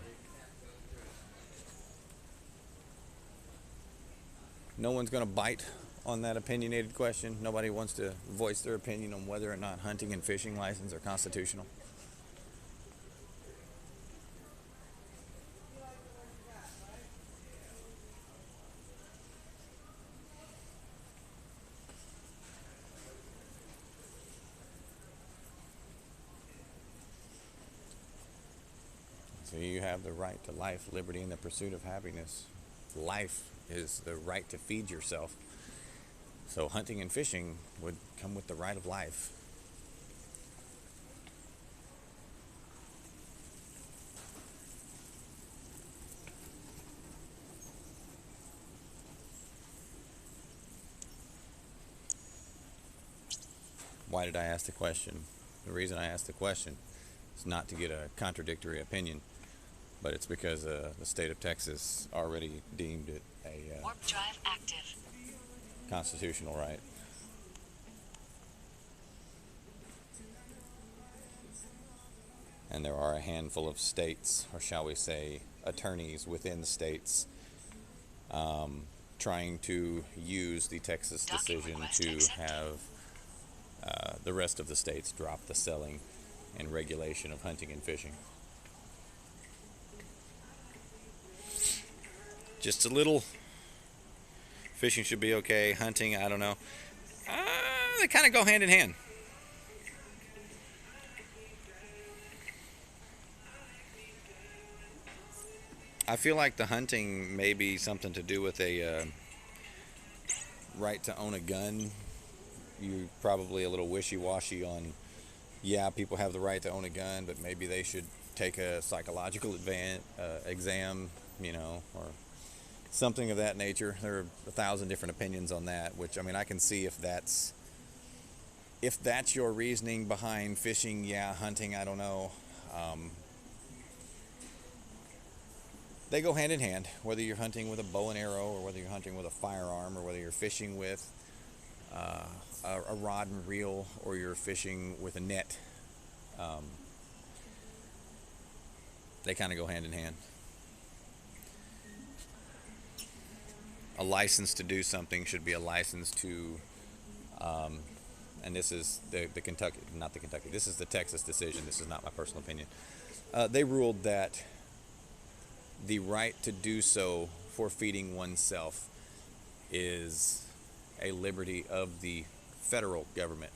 No one's going to bite on that opinionated question. Nobody wants to voice their opinion on whether or not hunting and fishing license are constitutional. So you have the right to life, liberty, and the pursuit of happiness. Life is the right to feed yourself. So hunting and fishing would come with the right of life. Why did I ask the question? The reason I asked the question is not to get a contradictory opinion, but it's because the state of Texas already deemed it a Warp drive active. constitutional right. And there are a handful of states, or shall we say, attorneys within the states trying to use the Texas Docking decision request to accepted. have the rest of the states drop the selling and regulation of hunting and fishing. Just a little. Fishing should be okay. Hunting, I don't know. They kind of go hand in hand. I feel like the hunting may be something to do with a right to own a gun. You're probably a little wishy-washy on, yeah, people have the right to own a gun, but maybe they should take a psychological exam, or something of that nature. There are 1,000 different opinions on that, which, I mean, I can see if that's your reasoning behind fishing, yeah, hunting, I don't know. They go hand in hand, whether you're hunting with a bow and arrow or whether you're hunting with a firearm or whether you're fishing with a rod and reel or you're fishing with a net. They kind of go hand in hand. A license to do something should be a license to, and this is the Kentucky, not the Kentucky, this is the Texas decision. This is not my personal opinion. They ruled that the right to do so for feeding oneself is a liberty of the federal government.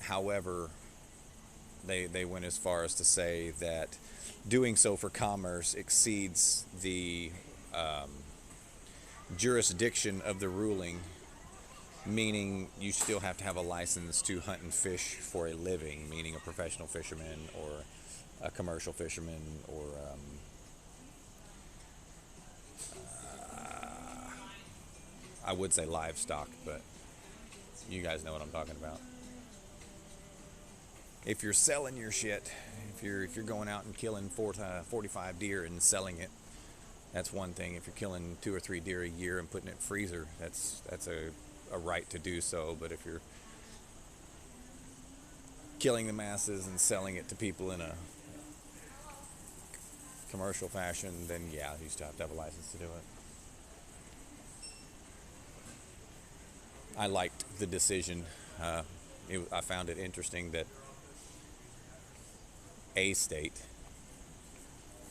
However, they went as far as to say that doing so for commerce exceeds the jurisdiction of the ruling, meaning you still have to have a license to hunt and fish for a living, meaning a professional fisherman or a commercial fisherman or I would say livestock, but you guys know what I'm talking about. if you're selling your shit, if you're going out and killing 45 deer and selling it, that's one thing. If you're killing 2 or 3 deer a year and putting it in freezer, that's a right to do so. But if you're killing the masses and selling it to people in a commercial fashion, then yeah, you still have to have a license to do it. I liked the decision. I found it interesting that a state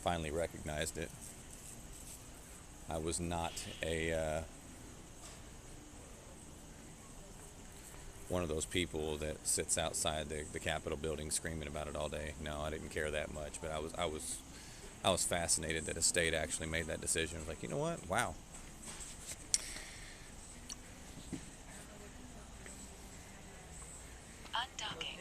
finally recognized it. I was not one of those people that sits outside the Capitol building screaming about it all day. No, I didn't care that much, but I was fascinated that a state actually made that decision. I was like, you know what? Wow. Undocking.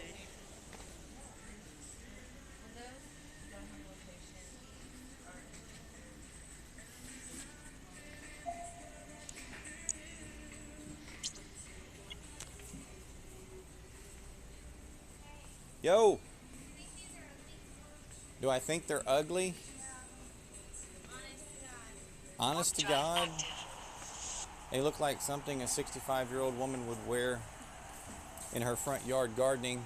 Yo! Do I think they're ugly? Honest to God? They look like something a 65-year-old woman would wear in her front yard gardening.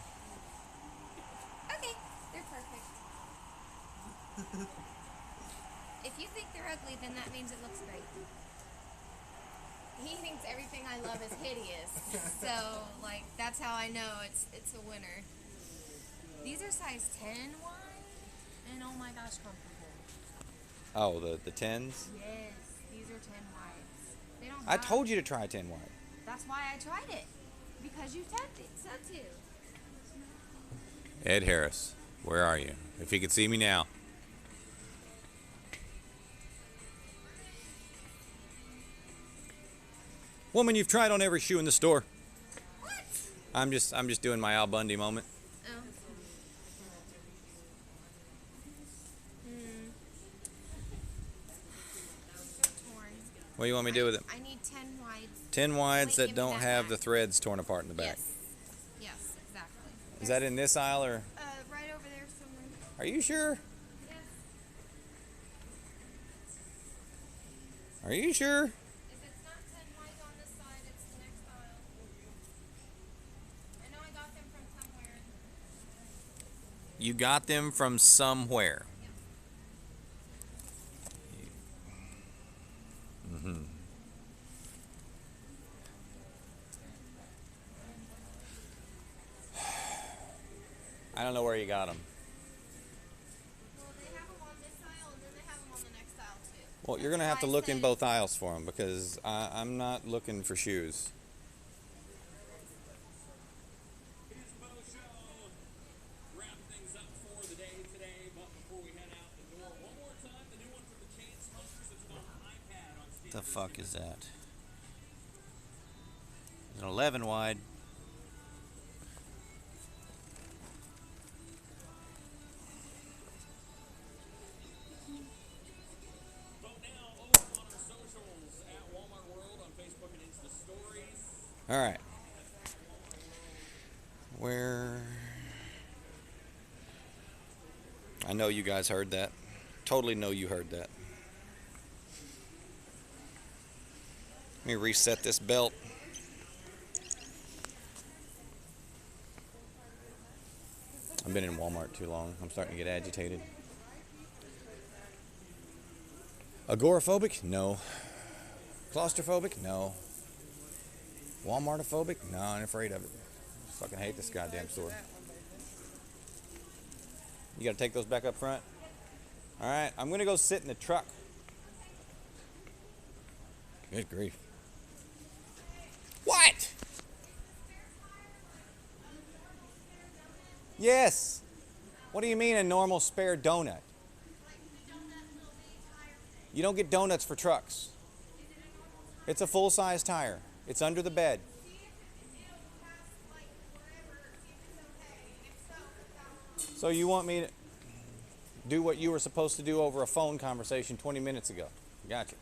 Okay, they're perfect. If you think they're ugly, then that means it looks great. He thinks everything I love is hideous. So, like, that's how I know it's a winner. These are size 10 wide, and oh my gosh, comfortable. Oh, the 10s? Yes, these are 10 wides. They don't I have, told you to try 10 wide. That's why I tried it. Because you said to. Ed Harris, where are you? If he could see me now. Woman, you've tried on every shoe in the store. What? I'm just doing my Al Bundy moment. Oh. So torn. What do you want me to do with it? I need 10 wides. 10 wides Wait, that give me don't that have back. the threads torn apart in the back. Yes. Yes, exactly. Is that in this aisle or? Right over there somewhere. Are you sure? Yes. Are you sure? If it's not 10 wide on this side, it's the next aisle. I know I got them from somewhere. You got them from somewhere. Mm-hmm. I don't know where you got them. Well, they have them on this aisle, and then they have them on the next aisle, too. Well, you're going to have to look in both aisles for them because I'm not looking for shoes. Here's the Bo Show. Wrap things up for the day today, but before we head out the door, one more time, the new one from the Chainsmokers. It's on iPad on What the fuck is that? It's an 11 wide. Vote now over on our socials at Walmart World on Facebook and Insta Stories. All right. Where? I know you guys heard that. Totally know you heard that. Let me reset this belt. I've been in Walmart too long. I'm starting to get agitated. Agoraphobic? No. Claustrophobic? No. Walmartophobic? No, I'm afraid of it. I fucking hate this goddamn store. You gotta take those back up front? Alright, I'm gonna go sit in the truck. Good grief. What? Yes. What do you mean a normal spare donut? You don't get donuts for trucks. It's a full-size tire. It's under the bed. So you want me to do what you were supposed to do over a phone conversation 20 minutes ago? Gotcha.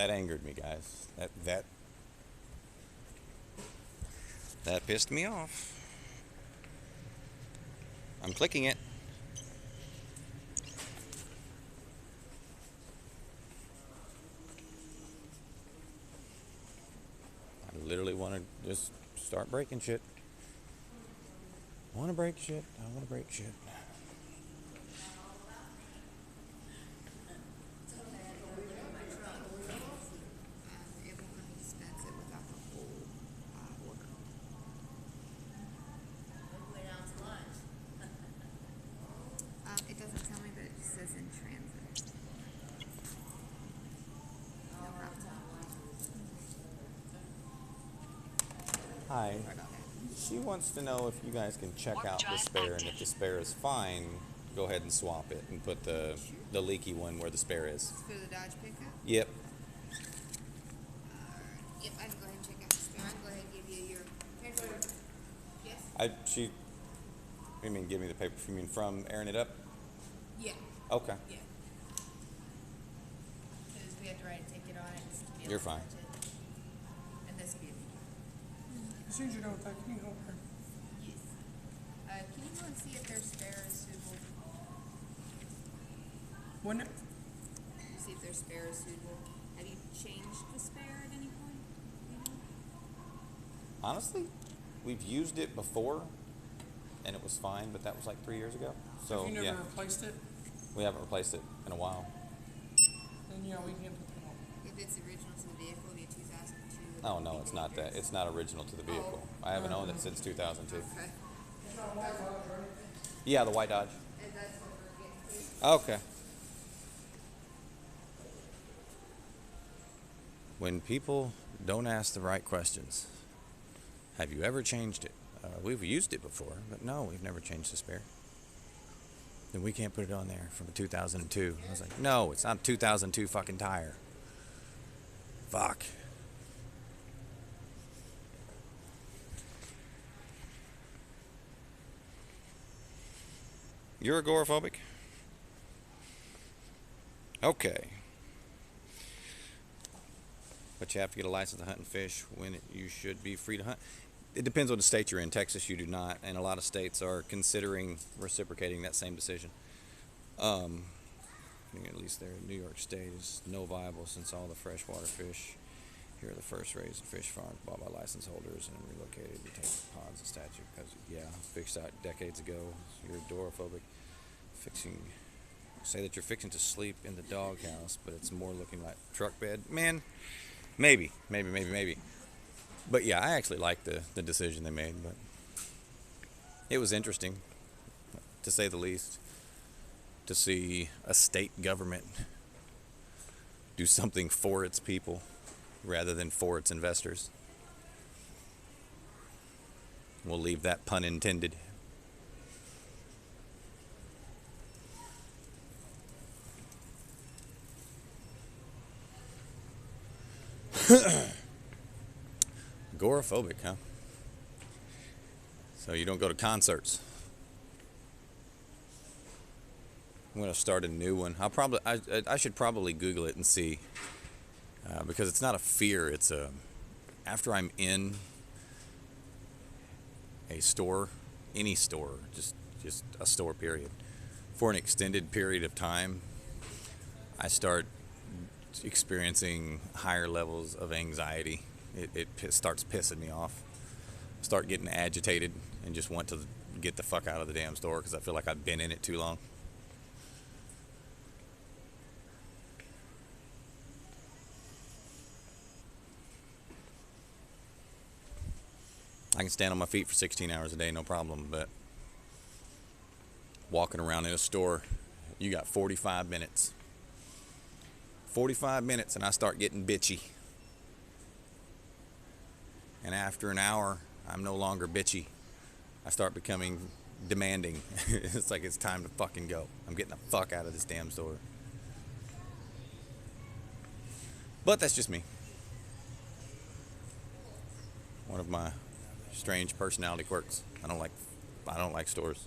That angered me, guys. That pissed me off. I'm clicking it. I literally want to just start breaking shit. I want to break shit. I want to break shit. It won't let me dispense it without the whole order. It doesn't tell me, but it just says in transit. No problem. Hi. Sorry about that. She wants to know if you guys can check Warp out the drive spare, and active. if the spare is fine, go ahead and swap it and put the leaky one where the spare is. For the Dodge pickup? Yep. Yep, I can go ahead and check out the spare. I can go ahead and give you your transfer. Yes? You mean give me the paper? You mean from airing it up? Yeah. Okay. Yeah. Because we have to write a ticket on it. Just to be able You're to fine. touch it. And this will be As soon as you're done with that, can you help her? yes. Can you go and see if their spare is suitable? When See if their spare is suitable. Have you changed the spare at any point? You know? Honestly, we've used it before, and it was fine, but that was like 3 years ago. So if you never yeah, replaced it, we haven't replaced it in a while. then yeah, we can put that on. If it's original to the vehicle, it'll be a 2002. Oh no, it's not that. It's not original to the vehicle. I haven't owned it since 2002. Okay. Yeah, the white Dodge. And that's what we're getting to. Okay. When people don't ask the right questions, have you ever changed it? We've used it before, but no, we've never changed the spare. Then we can't put it on there from a 2002. I was like, no, it's not a 2002 fucking tire. Fuck. You're agoraphobic? Okay. But you have to get a license to hunt and fish when you should be free to hunt. It depends on the state you're in. Texas, you do not, and a lot of states are considering reciprocating that same decision. I think at least there in New York State is no viable since all the freshwater fish here are the first raised fish farms bought by license holders and relocated to take ponds and statute because fixed out decades ago. You're agoraphobic. Say that you're fixing to sleep in the doghouse, but it's more looking like truck bed. Man, maybe. But yeah, I actually like the decision they made, but it was interesting, to say the least, to see a state government do something for its people rather than for its investors. We'll leave that pun intended. Agoraphobic, huh? So you don't go to concerts. I'm gonna start a new one. I should probably Google it and see, because it's not a fear. It's after I'm in a store, any store, just a store period, for an extended period of time, I start experiencing higher levels of anxiety. It starts pissing me off. Start getting agitated and just want to get the fuck out of the damn store because I feel like I've been in it too long. I can stand on my feet for 16 hours a day, no problem, but walking around in a store, you got 45 minutes. 45 minutes and I start getting bitchy. And after an hour, I'm no longer bitchy. I start becoming demanding. It's like it's time to fucking go. I'm getting the fuck out of this damn store. But that's just me. One of my strange personality quirks. I don't like stores.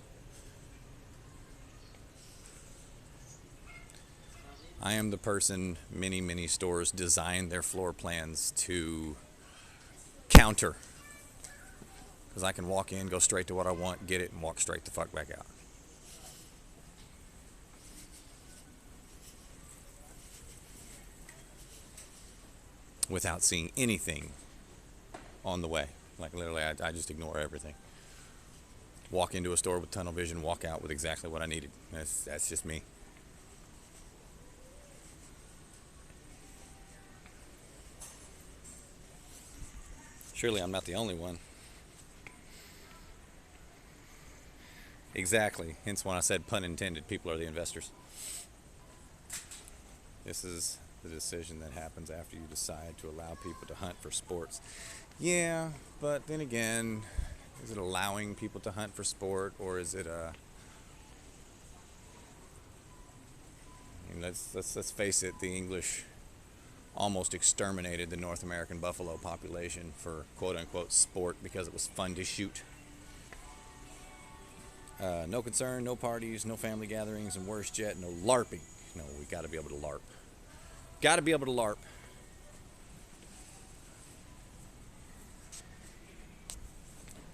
I am the person many stores design their floor plans to counter. Because I can walk in, go straight to what I want, get it, and walk straight the fuck back out. Without seeing anything on the way. Like literally, I just ignore everything. Walk into a store with tunnel vision, walk out with exactly what I needed. That's just me. Surely I'm not the only one. Exactly. Hence when I said pun intended, people are the investors. This is the decision that happens after you decide to allow people to hunt for sports. Yeah, but then again, is it allowing people to hunt for sport, or is it I mean, let's face it, the English almost exterminated the North American buffalo population for quote-unquote sport because it was fun to shoot. No concern, no parties, no family gatherings, and worse yet, no LARPing. No, we got to be able to LARP. Got to be able to LARP.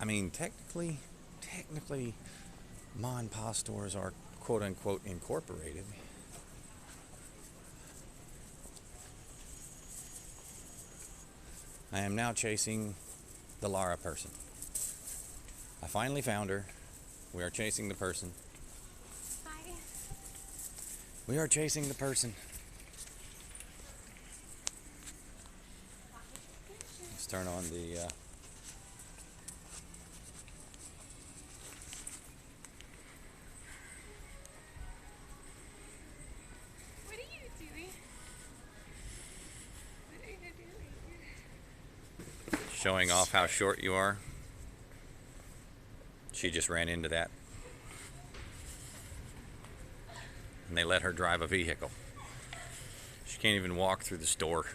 I mean, technically, ma and pa stores are quote-unquote incorporated. I am now chasing the Lara person. I finally found her. We are chasing the person. Hi. We are chasing the person. Let's turn on the What are you doing? What are you doing? showing off how short you are. She just ran into that. And they let her drive a vehicle. She can't even walk through the store.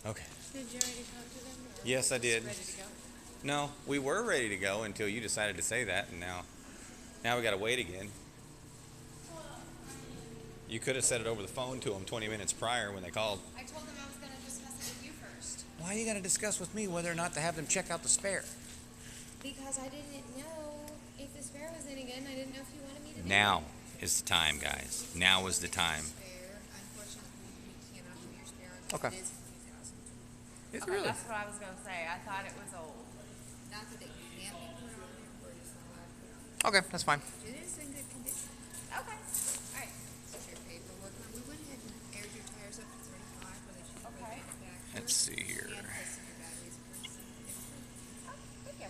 Okay. Did you already talk to them? Or Yes, I did. Ready to go? No, we were ready to go until you decided to say that, and now we got to wait again. You could have said it over the phone to them 20 minutes prior when they called. I told them I was going to discuss it with you first. Why are you going to discuss with me whether or not to have them check out the spare? Because I didn't know if the spare was any good, and I didn't know if you wanted me to do Now is the time, guys. Now is the time. Spare. Unfortunately, we cannot do your spare. Okay. It is Is it Okay, really? that's what I was gonna say. I thought it was old. not that it can't be put on there, or just not. Okay, that's fine. It is in good condition. Okay. All right. So your paperwork. We went ahead and aired your tires up to 35, where they should be Okay. back. Let's see here. And tested your batteries. Oh, thank you.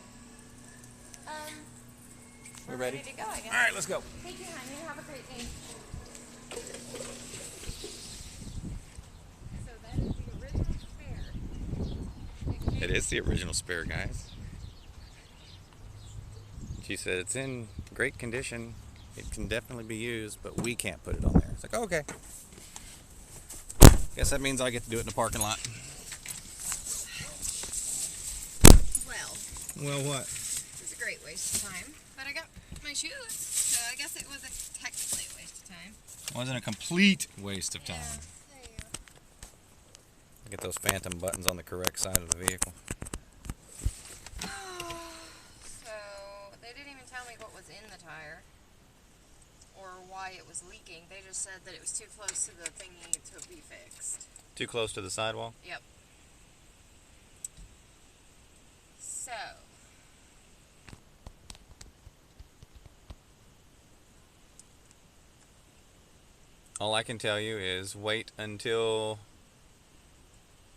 We're We're ready? ready to go, I guess. All right, let's go. Thank you, honey. Have a great day. So that is the original spare. It is the original spare, guys. She said it's in great condition. It can definitely be used, but we can't put it on there. It's like, okay. Guess that means I get to do it in the parking lot. Well, Well, what? it was a great waste of time, but I got my shoes, so I guess it wasn't technically a waste of time. Wasn't a complete waste of time. There you go. Get those phantom buttons on the correct side of the vehicle. So they didn't even tell me what was in the tire or why it was leaking. They just said that it was too close to the thingy to be fixed. Too close to the sidewall? Yep. So All I can tell you is wait until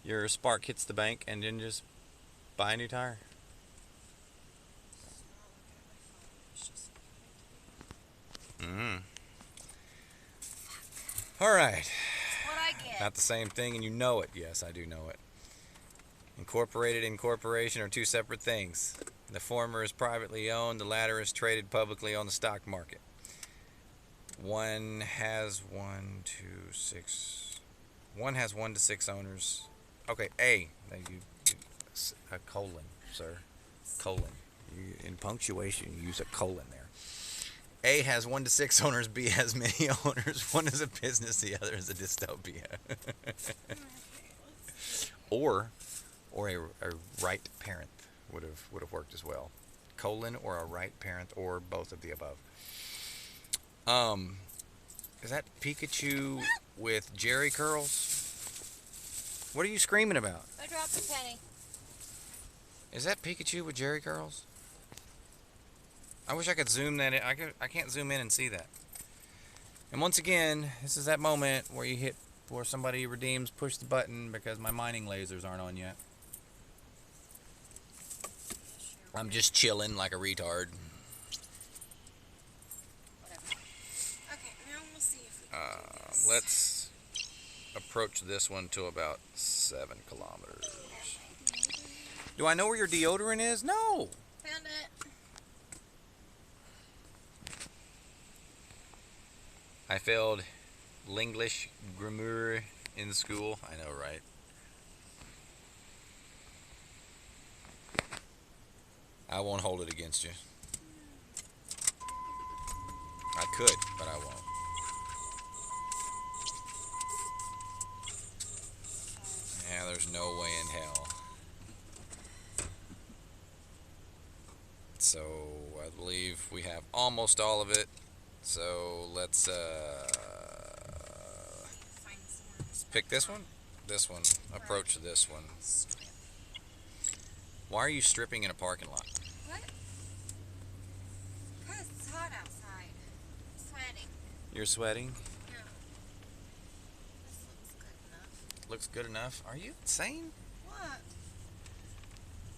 your spark hits the bank and then just buy a new tire. All right. what I get. Not the same thing, and you know it. Yes, I do know it. Incorporated and corporation are two separate things. The former is privately owned, the latter is traded publicly on the stock market. One has 1, 2, 6, One has 1 to 6 owners. Okay, A. A colon, sir. Colon. In punctuation, you use a colon there. A has 1 to 6 owners. B has many owners. One is a business. The other is a dystopia. or a right parent would have worked as well. Colon or a right parent or both of the above. Is that Pikachu with Jerry curls? What are you screaming about? I dropped a penny. Is that Pikachu with Jerry curls? I wish I could zoom that in. I can't zoom in and see that. And once again, this is that moment where somebody redeems push the button because my mining lasers aren't on yet. I'm just chilling like a retard. Okay, now we'll see if we can do this. Let's approach this one to about 7 kilometers. Do I know where your deodorant is? No. Found it. I failed Linglish grammar in school. I know, right? I won't hold it against you. I could, but I won't. Yeah, there's no way in hell. So, I believe we have almost all of it. So, let's pick this one. This one. Approach this one. Why are you stripping in a parking lot? What? Because it's hot outside. I'm sweating. You're sweating? Yeah. This looks good enough. Looks good enough. Are you insane? What?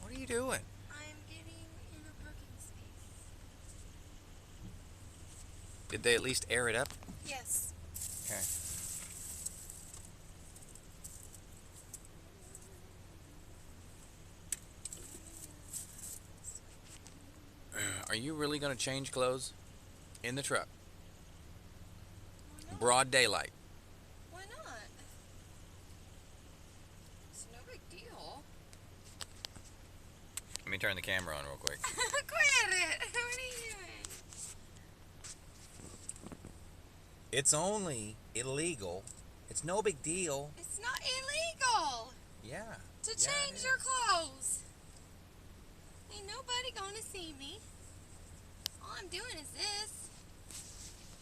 What are you doing? I'm getting in a parking space. Did they at least air it up? Yes. Okay. Are you really going to change clothes in the truck? Why not? Broad daylight. Why not? It's no big deal. Let me turn the camera on real quick. Quit it! What are you doing? It's only illegal. It's no big deal. It's not illegal Yeah. to Yeah, it change is. your clothes. Ain't nobody gonna see me. All I'm doing is this.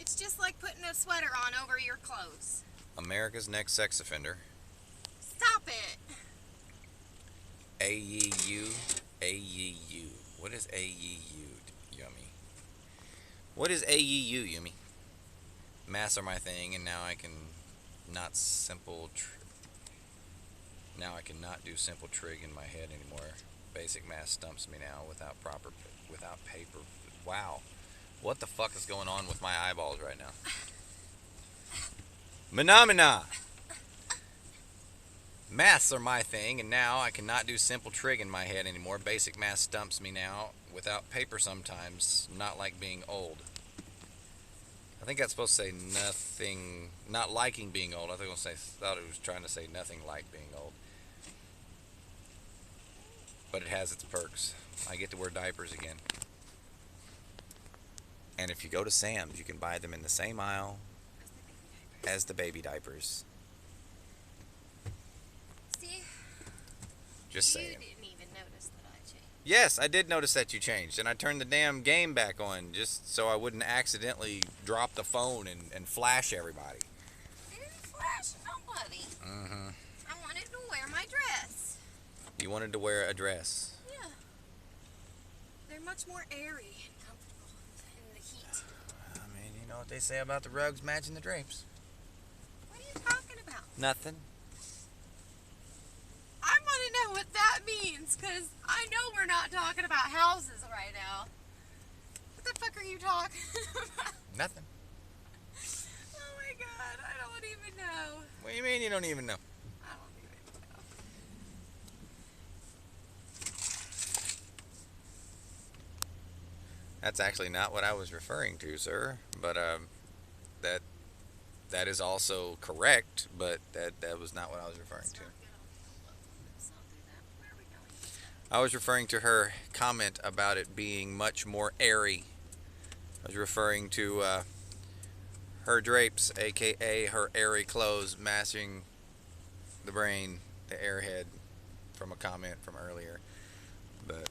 It's just like putting a sweater on over your clothes. America's next sex offender. Stop it. AEU. AEU. What is AEU, Yummy? What is AEU, Yummy? Maths are my thing, and now I can not now I cannot do simple trig in my head anymore. Basic math stumps me now without paper. Wow. What the fuck is going on with my eyeballs right now? Phenomena. Maths are my thing, and now I cannot do simple trig in my head anymore. Basic math stumps me now without paper sometimes. Not like being old. I think that's supposed to say nothing, not liking being old. I thought it was trying to say nothing like being old. But it has its perks. I get to wear diapers again. And if you go to Sam's, you can buy them in the same aisle as the baby diapers. See? Just You saying. didn't even notice that I changed. Yes, I did notice that you changed, and I turned the damn game back on just so I wouldn't accidentally drop the phone and flash everybody. I didn't flash nobody. Mm-hmm. I wanted to wear my dress. You wanted to wear a dress. Yeah. They're much more airy and comfortable in the heat. I mean, you know what they say about the rugs matching the drapes. What are you talking about? Nothing. I want to know what that means, because I know we're not talking about houses right now. What the fuck are you talking about? Nothing. Oh my god, I don't even know. What do you mean you don't even know? I don't even know. That's actually not what I was referring to, sir. But that that is also correct, but that was not what I was referring to. I was referring to her comment about it being much more airy. I was referring to her drapes, aka her airy clothes, matching the brain, the airhead, from a comment from earlier. But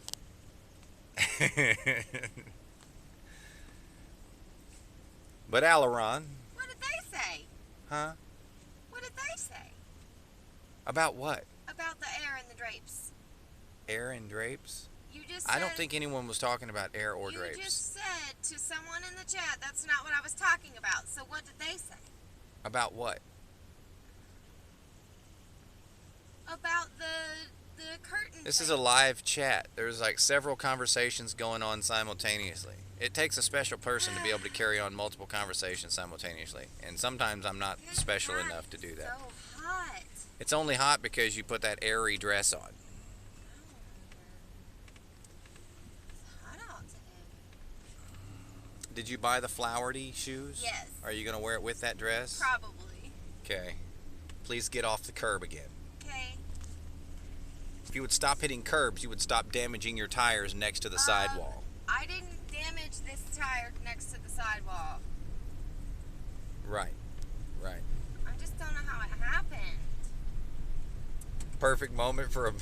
but Alaron, What did they say? huh? What did they say? About what? About the air and the drapes. Air and drapes? You just said, I don't think anyone was talking about air or drapes. You just said to someone in the chat, that's not what I was talking about. So what did they say? About what? About the curtain This is thing. a live chat. There's like several conversations going on simultaneously. It takes a special person to be able to carry on multiple conversations simultaneously. And sometimes I'm not It's special not enough to do that. So hot. It's only hot because you put that airy dress on. It's hot out today. Did you buy the flowery shoes? Yes. Are you going to wear it with that dress? Probably. Okay. Please get off the curb again. Okay. If you would stop hitting curbs, you would stop damaging your tires next to the sidewall. I didn't damage this tire next to the sidewall. Right. Right. I just don't know how it happened. Perfect moment for a...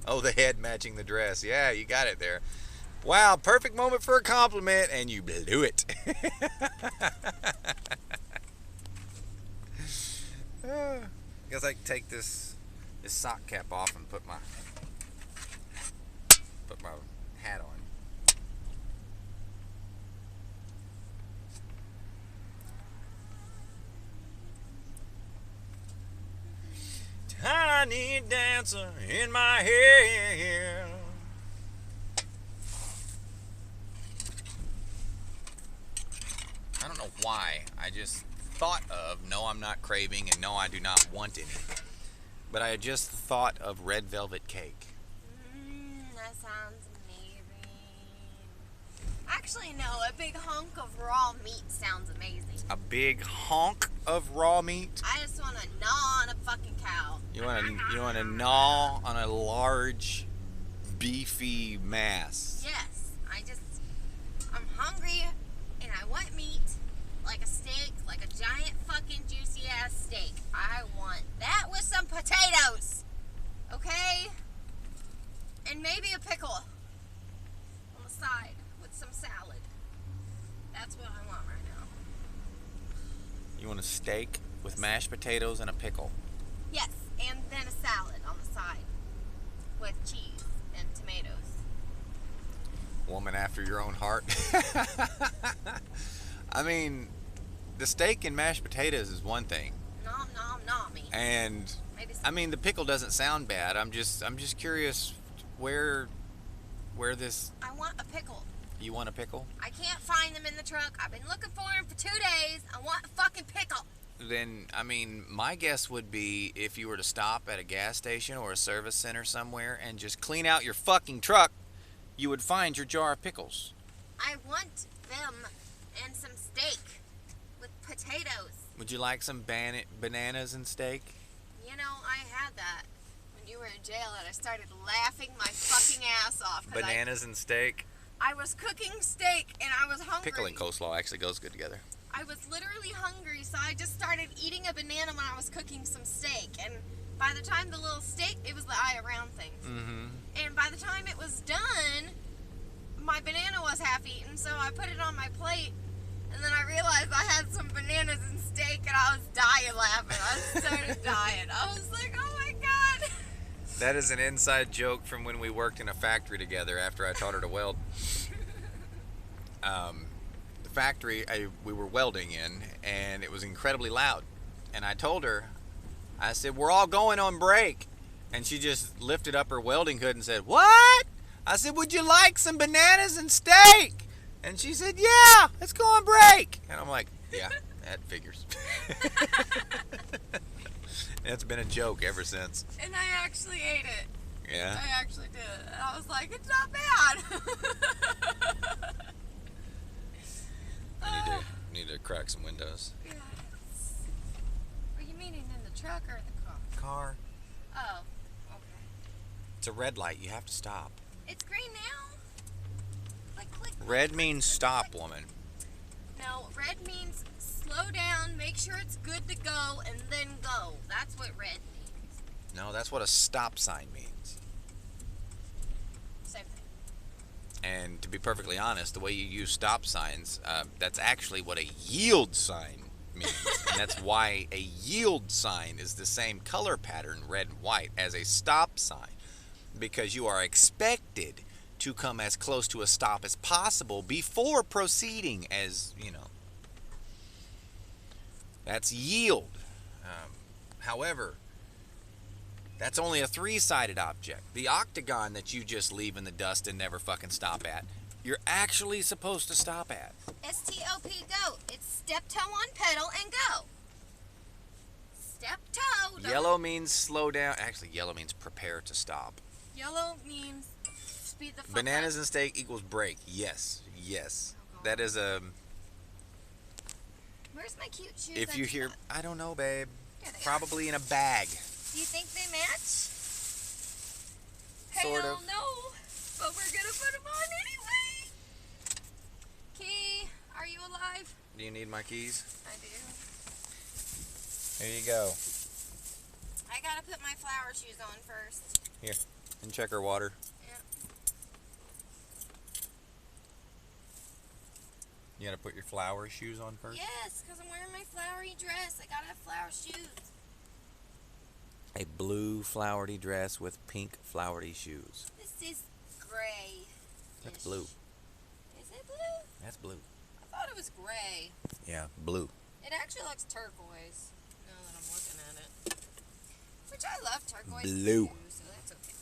Oh, the head matching the dress. Yeah, you got it there. Wow, perfect moment for a compliment, and you blew it. Guess I can take this sock cap off and put my hat on. Tiny dancer in my hair. I don't know why. I just thought of, no, I'm not craving, and no, I do not want any. But I just thought of red velvet cake. That sounds amazing. Actually, no, a big hunk of raw meat sounds amazing. A big honk of raw meat. I just want to gnaw on a fucking cow. You want to gnaw on a large, beefy mass. Yes, I'm hungry and I want meat, like a steak, like a giant fucking juicy ass steak. I want that with some potatoes, okay? And maybe a pickle on the side with some salad. That's what I want right now. You want a steak with mashed potatoes and a pickle. Yes, and then a salad on the side with cheese and tomatoes. Woman after your own heart. I mean, the steak and mashed potatoes is one thing. Nom nom nom me. And Maybe I mean, the pickle doesn't sound bad. I'm just curious where this. I want a pickle. You want a pickle? I can't find them in the truck. I've been looking for them for 2 days. I want a fucking pickle. Then, I mean, my guess would be if you were to stop at a gas station or a service center somewhere and just clean out your fucking truck, you would find your jar of pickles. I want them and some steak with potatoes. Would you like some bananas and steak? You know, I had that when you were in jail and I started laughing my fucking ass off. 'Cause Bananas and steak? I was cooking steak and I was hungry. Pickle and coleslaw actually goes good together. I was literally hungry, so I just started eating a banana when I was cooking some steak. And by the time the little steak, it was the eye around thing. Mm-hmm. And by the time it was done, my banana was half eaten, so I put it on my plate. And then I realized I had some bananas and steak, and I was dying laughing. I started dying. I was like, oh my God. That is an inside joke from when we worked in a factory together after I taught her to weld. The factory we were welding in, and it was incredibly loud. And I told her, I said, we're all going on break. And she just lifted up her welding hood and said, what? I said, would you like some bananas and steak? And she said, yeah, let's go on break. And I'm like, yeah, that figures. It's been a joke ever since. And I actually ate it. Yeah? I actually did. And I was like, it's not bad. I need crack some windows. Yes. Are you meaning in the truck or the car? Car. Oh, okay. It's a red light. You have to stop. It's green now. Like click. Red means stop, woman. No, red means slow down, make sure it's good to go, and then go. That's what red means. No, that's what a stop sign means. Same thing. And to be perfectly honest, the way you use stop signs, that's actually what a yield sign means. And that's why a yield sign is the same color pattern, red and white, as a stop sign. Because you are expected to come as close to a stop as possible before proceeding, as, you know. That's yield. However, that's only a three-sided object. The octagon that you just leave in the dust and never fucking stop at, you're actually supposed to stop at. S-T-O-P, go. It's step toe on pedal and go. Step toe. don't- Yellow means slow down. Actually, yellow means prepare to stop. Yellow means speed the fuck Bananas up. and steak equals break. Yes, yes. Oh, God. That is a... Where's my cute shoes? If that you you hear... got? I don't know, babe. Here they are. Probably in a bag. Do you think they match? Sort Hell of. no, but we're gonna put them on anyway. Key, are you alive? Do you need my keys? I do. Here you go. I gotta put my flower shoes on first. Here. And check her water. Yep. You gotta put your flower shoes on first? Yes, because I'm wearing my flowery dress. I gotta have flower shoes. A blue flowery dress with pink flowery shoes. This is gray. That's blue. Is it blue? That's blue. I thought it was gray. Yeah, blue. It actually looks turquoise. Now that I'm looking at it. Which I love turquoise Blue. too, so that's okay.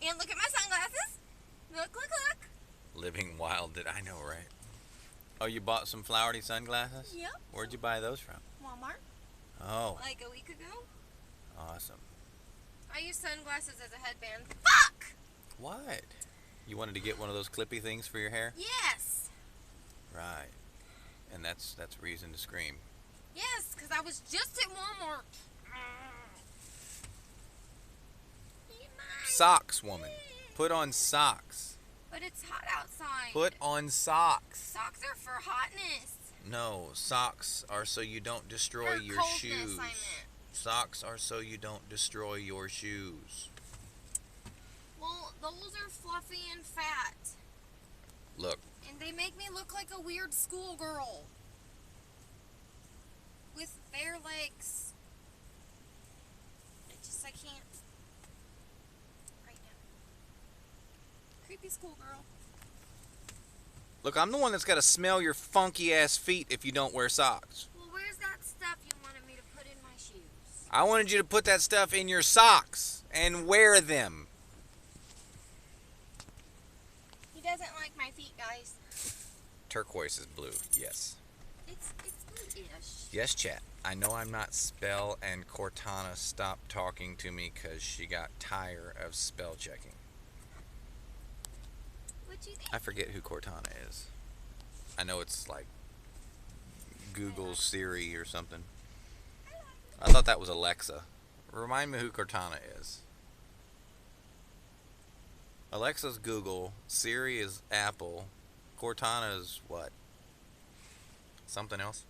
And look at my sunglasses. Look, look, look. Living wild, I know, right? Oh, you bought some flowery sunglasses? Yep. Where'd you buy those from? Walmart. Oh, Like a week ago. awesome. I use sunglasses as a headband. Fuck! What? You wanted to get one of those clippy things for your hair? Yes. Right. And that's reason to scream. Yes, because I was just at Walmart. Socks, woman. Put on socks. But it's hot outside. Put on socks. Socks are for hotness. No, socks are so you don't destroy For your coldness, shoes. I meant. Socks are so you don't destroy your shoes. Well, those are fluffy and fat. Look, And they make me look like a weird schoolgirl. With bare legs. I can't. Right now. Creepy schoolgirl. look, I'm the one that's got to smell your funky ass feet if you don't wear socks. Well, where's that stuff you wanted me to put in my shoes? I wanted you to put that stuff in your socks and wear them. He doesn't like my feet, guys. Turquoise is blue, yes. It's blue-ish. Yes, chat. I know I'm not Spell, and Cortana stopped talking to me because she got tired of spell checking. What you think? I forget who Cortana is. I know it's like Google Siri or something. I thought that was Alexa. Remind me who Cortana is. Alexa's Google, Siri is Apple, Cortana is what? Something else?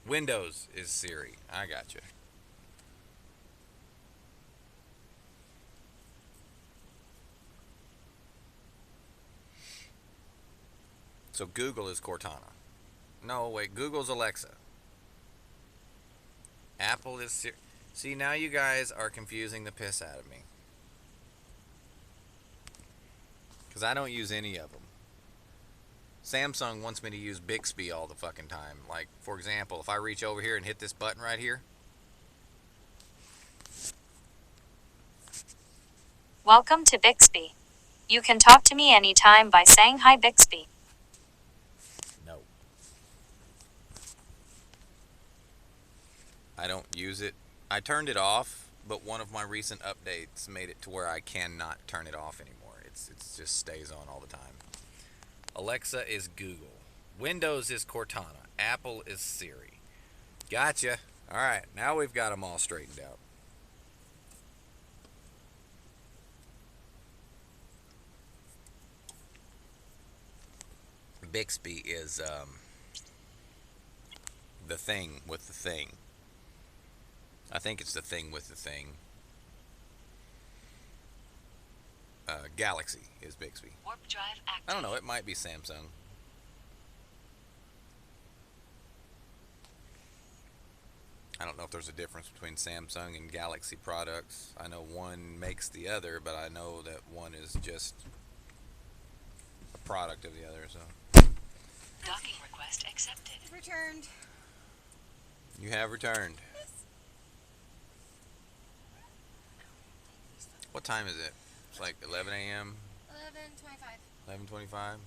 Windows is Siri. I got you. So Google is Cortana. No, wait. Google's Alexa. Apple is Siri. See, now you guys are confusing the piss out of me. Because I don't use any of them. Samsung wants me to use Bixby all the fucking time. Like, for example, if I reach over here and hit this button right here. Welcome to Bixby. You can talk to me anytime by saying hi Bixby. No. I don't use it. I turned it off but one of my recent updates made it to where I cannot turn it off anymore. It just stays on all the time. Alexa is Google. Windows is Cortana. Apple is Siri. Gotcha. All right, now we've got them all straightened out. Bixby is the thing with the thing. I think it's the thing with the thing. Galaxy is Bixby. Warp drive active. I don't know, it might be Samsung. I don't know if there's a difference between Samsung and Galaxy products. I know one makes the other, but I know that one is just a product of the other, so. Docking request accepted. Returned. You have returned. Yes. What time is it? It's like 11 a.m. 11:25. 11:25.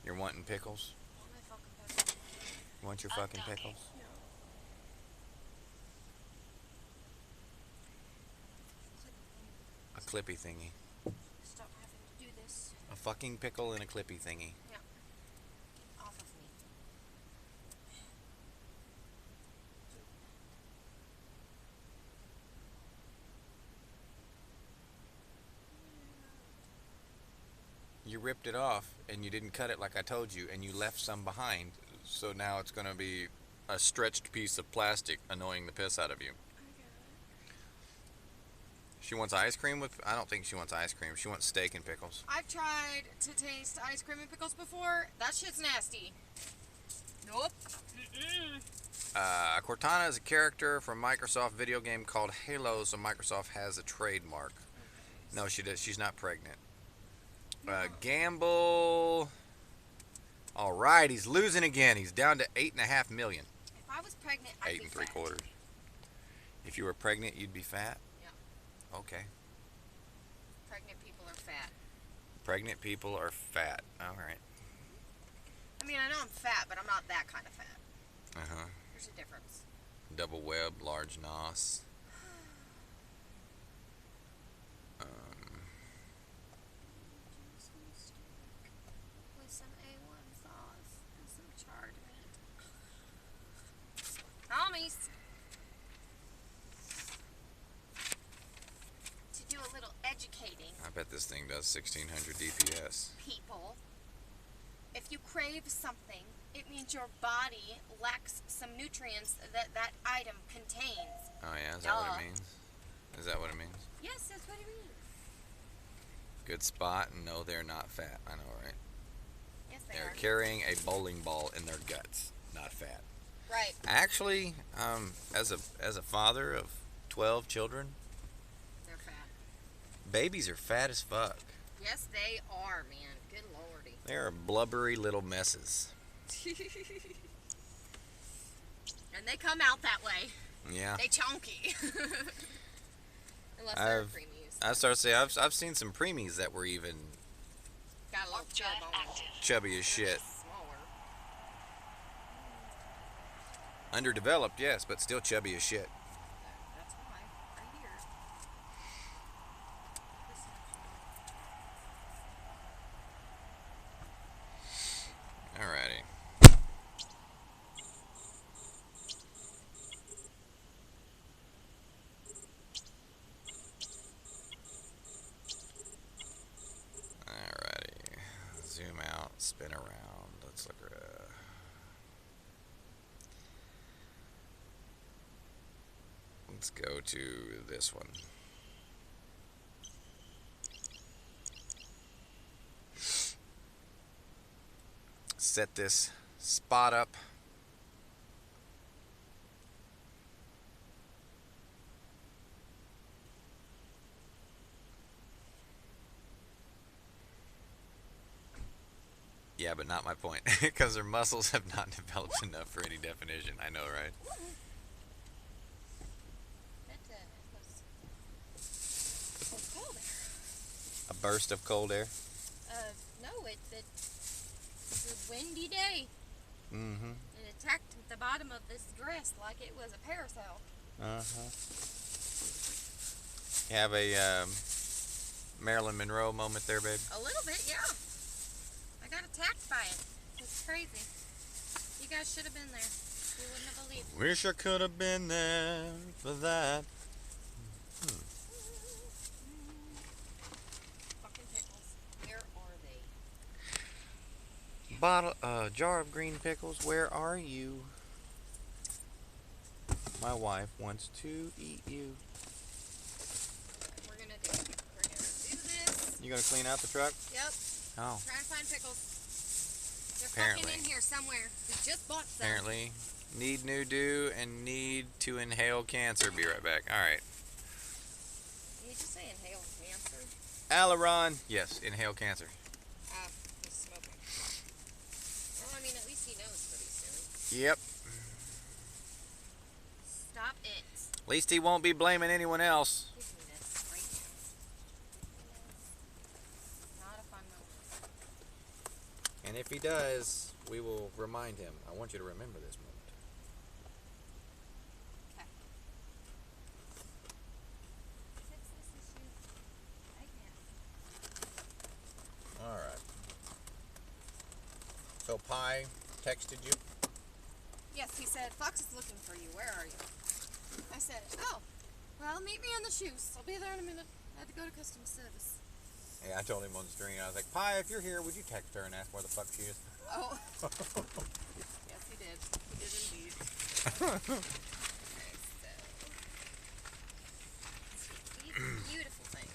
You're wanting pickles? My fucking pickle. You want your fucking pickles? A clippy thingy. Stop having to do this. A fucking pickle and a clippy thingy. Yeah. Off of me. You ripped it off and you didn't cut it like I told you, and you left some behind, so now it's going to be a stretched piece of plastic annoying the piss out of you. She wants ice cream with... I don't think she wants ice cream. She wants steak and pickles. I've tried to taste ice cream and pickles before. That shit's nasty. Nope. Cortana is a character from Microsoft video game called Halo, so Microsoft has a trademark. No, she does. She's not pregnant. Gamble. All right, he's losing again. He's down to 8.5 million. If I was pregnant, I'd 8 be and fat. 3/4. If you were pregnant, you'd be fat. Yeah. Okay. Pregnant people are fat. Pregnant people are fat. All right. I mean, I know I'm fat, but I'm not that kind of fat. Uh-huh. There's a difference. Double web, large nos. With some A1 sauce and some charred meat. Homies! To do a little educating, I bet this thing does 1600 DPS. people, if you crave something, it means your body lacks some nutrients that that item contains. Oh yeah, is that what Duh. it means? Is that what it means? Yes, that's what it means. Good spot, and no, they're not fat. I know, right? Yes, they They're are. carrying a bowling ball in their guts, not fat. Right. Actually, as a father of 12 children, They're fat. babies are fat as fuck. Yes, they are, man. Good lordy. They are blubbery little messes. And they come out that way. Yeah. They chunky. Unless they're preemies. I start to say I've seen some preemies that were even Got a little Warp drive chub on them. active. chubby as shit. Smaller. Underdeveloped, yes, but still chubby as shit. That's why. Right here. Alrighty. Alrighty. Zoom out, spin around. Let's look at let's go to this one. Set this spot up. Yeah, but not my point, because their muscles have not developed enough for any definition. I know, right? Let's go there. burst of cold air? No, it's a windy day. Mm-hmm. It attacked the bottom of this dress like it was a parasol. Uh-huh. You have a Marilyn Monroe moment there, babe? A little bit, yeah. I got attacked by it. It's crazy. You guys should have been there. You wouldn't have believed it. Wish I could have been there for that. Fucking pickles. Where are they? Jar of green pickles, where are you? My wife wants to eat you. We're gonna do this. You gonna clean out the truck? Yep. Oh. Trying to find pickles. They're Apparently. fucking in here somewhere. We just bought some. Apparently. Need new do and need to inhale cancer. Be right back. Alright. Did you just say inhale cancer? Aileron. Yes, inhale cancer. He's smoking. Well, I mean, at least he knows pretty soon. Yep. Stop it. At least he won't be blaming anyone else. Give me this right now. Not a fun moment. And if he does, we will remind him. I want you to remember this moment. Okay. Fix this issue right now. Alright. So Pi texted you? Yes, he said, Fox is looking for you. Where are you? I said, oh, well, meet me in the shoes. I'll be there in a minute. I had to go to customer service. Yeah, I told him on the stream. I was like, Pi, if you're here, would you text her and ask where the fuck she is? Oh. Yes, he did. He did indeed. Okay, so. These beautiful things.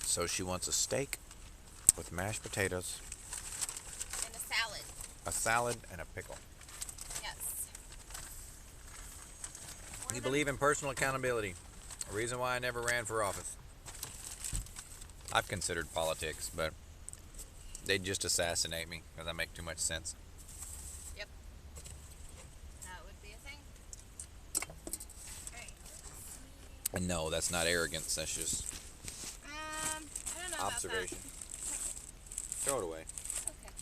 So she wants a steak with mashed potatoes, And a salad. a salad, and a pickle. Yes. You believe in personal accountability. A reason why I never ran for office. I've considered politics, but they'd just assassinate me because I make too much sense. Yep. That would be a thing. Okay. And no, that's not arrogance. That's just I don't know observation. Throw it away. About that. Okay.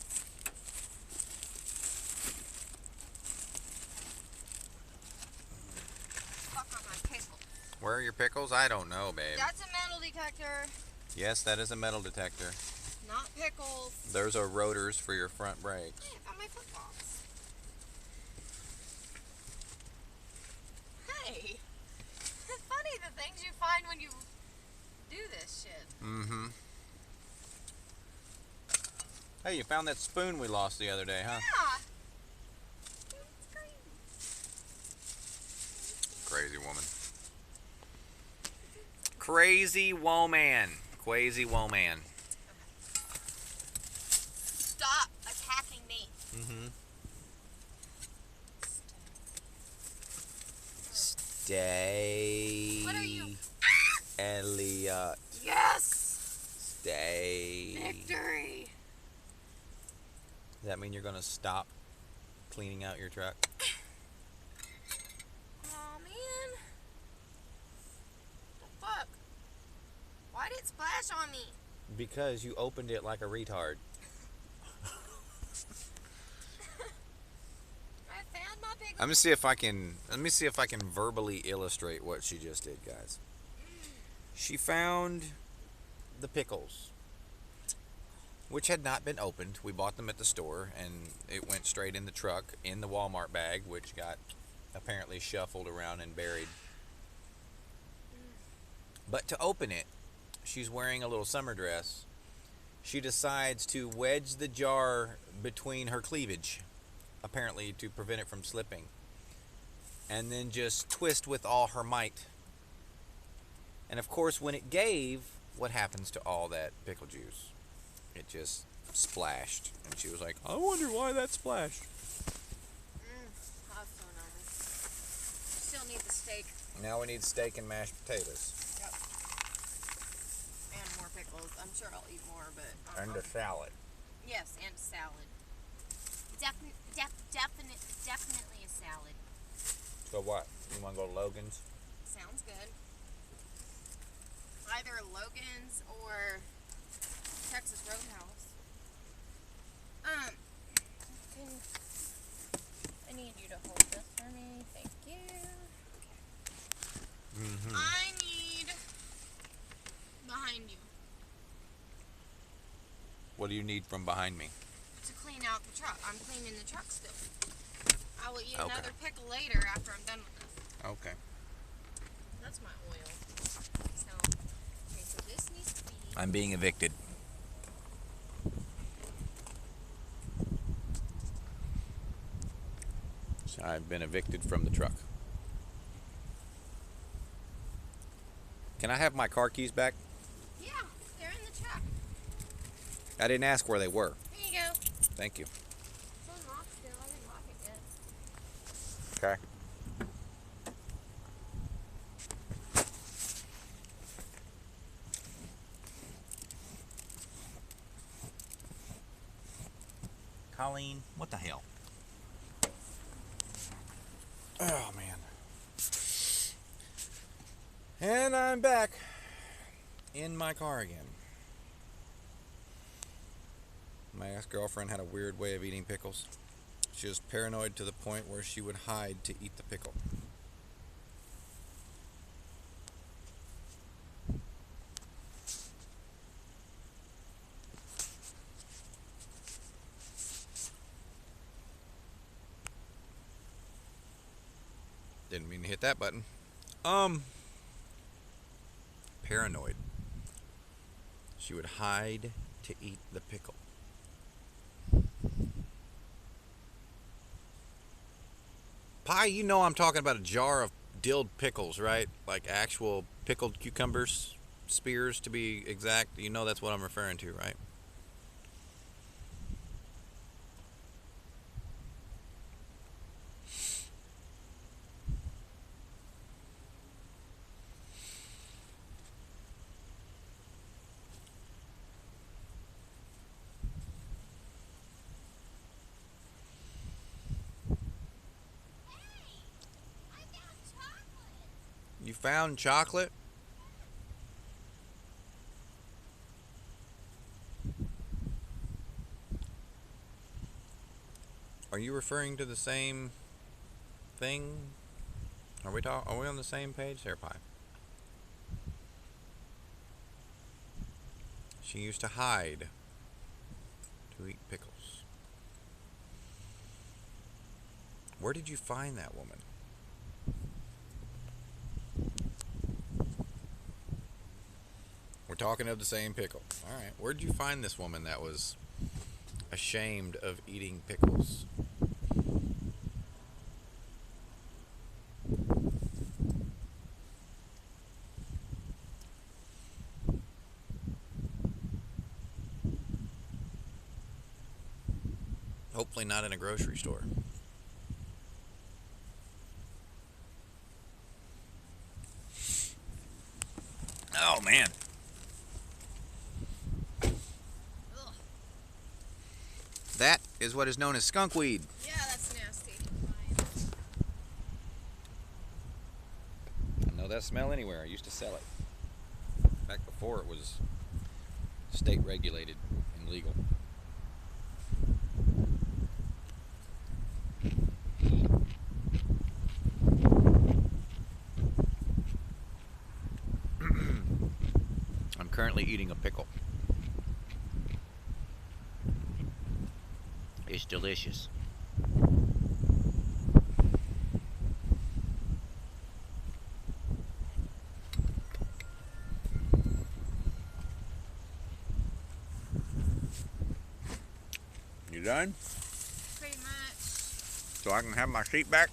Fuck on my pickle. Where are your pickles? I don't know, babe. That's a metal detector, Yes, that is a metal detector. not pickles. Those are rotors for your front brakes. Hey, I found my footballs. Hey. It's funny the things you find when you do this shit. Mm-hmm. Hey, you found that spoon we lost the other day, huh? Yeah. It's crazy. Crazy woman. Crazy woman. Crazy woman. Stop attacking me. Mm-hmm. Stay. What are you? Elliot. Yes. Stay. Victory. Does that mean you're gonna stop cleaning out your truck? Oh man. The fuck? Why did it splash on me? Because you opened it like a retard. I found my pickle. Let me see if I can verbally illustrate what she just did, guys. She found the pickles, which had not been opened. We bought them at the store, and it went straight in the truck in the Walmart bag, which got apparently shuffled around and buried. But to open it, she's wearing a little summer dress. She decides to wedge the jar between her cleavage, apparently to prevent it from slipping, and then just twist with all her might. And of course, when it gave, what happens to all that pickle juice? It just splashed, and she was like, I wonder why that splashed. I was so nervous. Still need the steak. Now we need steak and mashed potatoes. Yep. And more pickles. I'm sure I'll eat more, but. And a salad. Yes, and a salad. Definitely a salad. So what? You want to go to Logan's? sounds good. Either Logan's or Texas Roadhouse. I need you to hold this for me. Thank you. Mm-hmm. I need behind you What do you need from behind me? to clean out the truck. I'm cleaning the truck still. I will eat Okay. another pickle later after I'm done with this. Okay. That's my oil. So, okay, so this needs to be. I'm being evicted. So I've been evicted from the truck. Can I have my car keys back? Yeah, they're in the truck. I didn't ask where they were. Here you go. Thank you. It's unlocked still. I didn't lock it yet. Okay. Colleen, what the hell? Oh, man. And I'm back in my car again. My ex-girlfriend had a weird way of eating pickles. She was paranoid to the point where she would hide to eat the pickle. Didn't mean to hit that button. Paranoid. She would hide to eat the pickle. Pie, you know I'm talking about a jar of dilled pickles, right? Like actual pickled cucumbers, spears to be exact. You know that's what I'm referring to, right? You found chocolate? Are you referring to the same thing? Are we on the same page there, Pie? She used to hide to eat pickles. Where did you find that woman? We're talking of the same pickle. All right. Where did you find this woman that was ashamed of eating pickles? Hopefully not in a grocery store. Oh, man. Ugh. That is what is known as skunk weed. Yeah, that's nasty. I know that smell anywhere. I used to sell it. Back before it was state regulated and legal. I'm currently eating a pickle. It's delicious. You done? Pretty much. So I can have my seat back?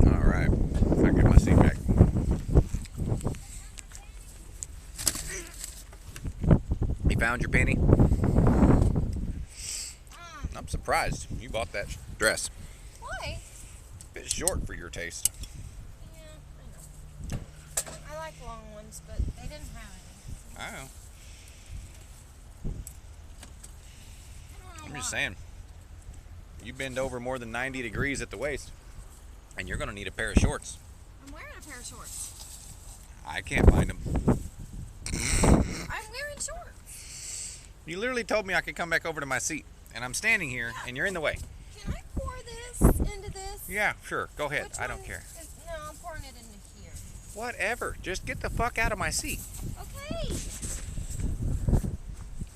Alright, I get my seat back. You found your penny? I'm surprised you bought that dress. Why? Bit short for your taste. Yeah, I know. I like long ones, but they didn't have any. I know. I don't know I'm why. just saying. You bend over more than 90 degrees at the waist, and you're gonna need a pair of shorts. I'm wearing a pair of shorts. I can't find them. I'm wearing shorts. You literally told me I could come back over to my seat, and I'm standing here, and you're in the way. Can I pour this into this? Yeah, sure. Go ahead. Which I don't one care. No, I'm pouring it into here. Whatever. Just get the fuck out of my seat. Okay.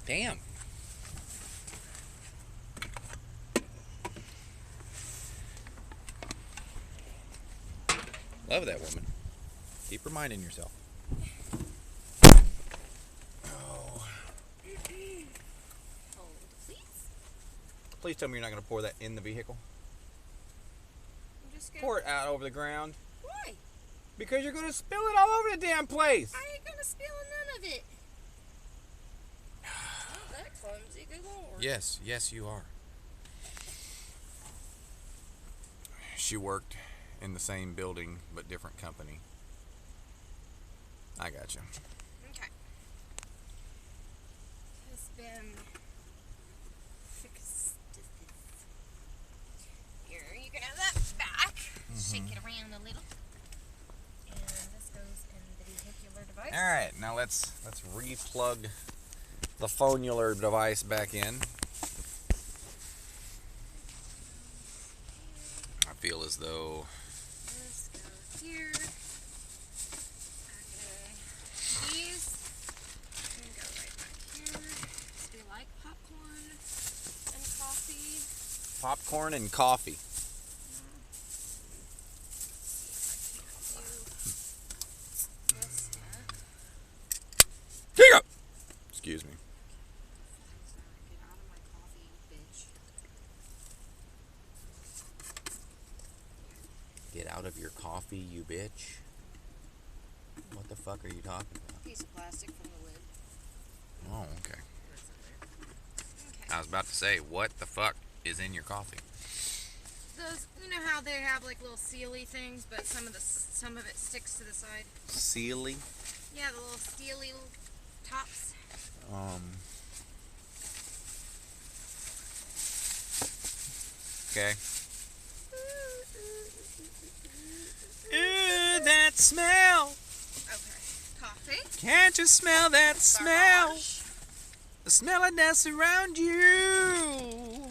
Damn. Love that woman. Keep reminding yourself. Oh. Hold, please. Please tell me you're not going to pour that in the vehicle. I'm just gonna. Pour it out over the ground. Why? Because you're going to spill it all over the damn place. I ain't gonna spill none of it. Oh, that clumsy. Good lord. Yes, yes, you are. She worked in the same building but different company. I got you. Okay. Has been fixed. Here, you can have that back. Shake it around a little. And this goes in the vehicular device. All right, now let's replug the phonular device back in. I feel as though This goes here. Okay. These can go right back here. So we like popcorn and coffee. popcorn and coffee. Here you go. Excuse me. Get out of my coffee, bitch. Get out of your coffee, you bitch. What the fuck are you talking about? Piece of plastic from the lid. Oh, okay. Okay. I was about to say, what the fuck is in your coffee? Those, you know how they have like little sealy things, but some of it sticks to the side. Sealy? Yeah, the little steely tops. Okay. Ooh, that smell. Okay. Coffee. Can't you smell that smell? Garbage. The smell of that's around you. I'm gonna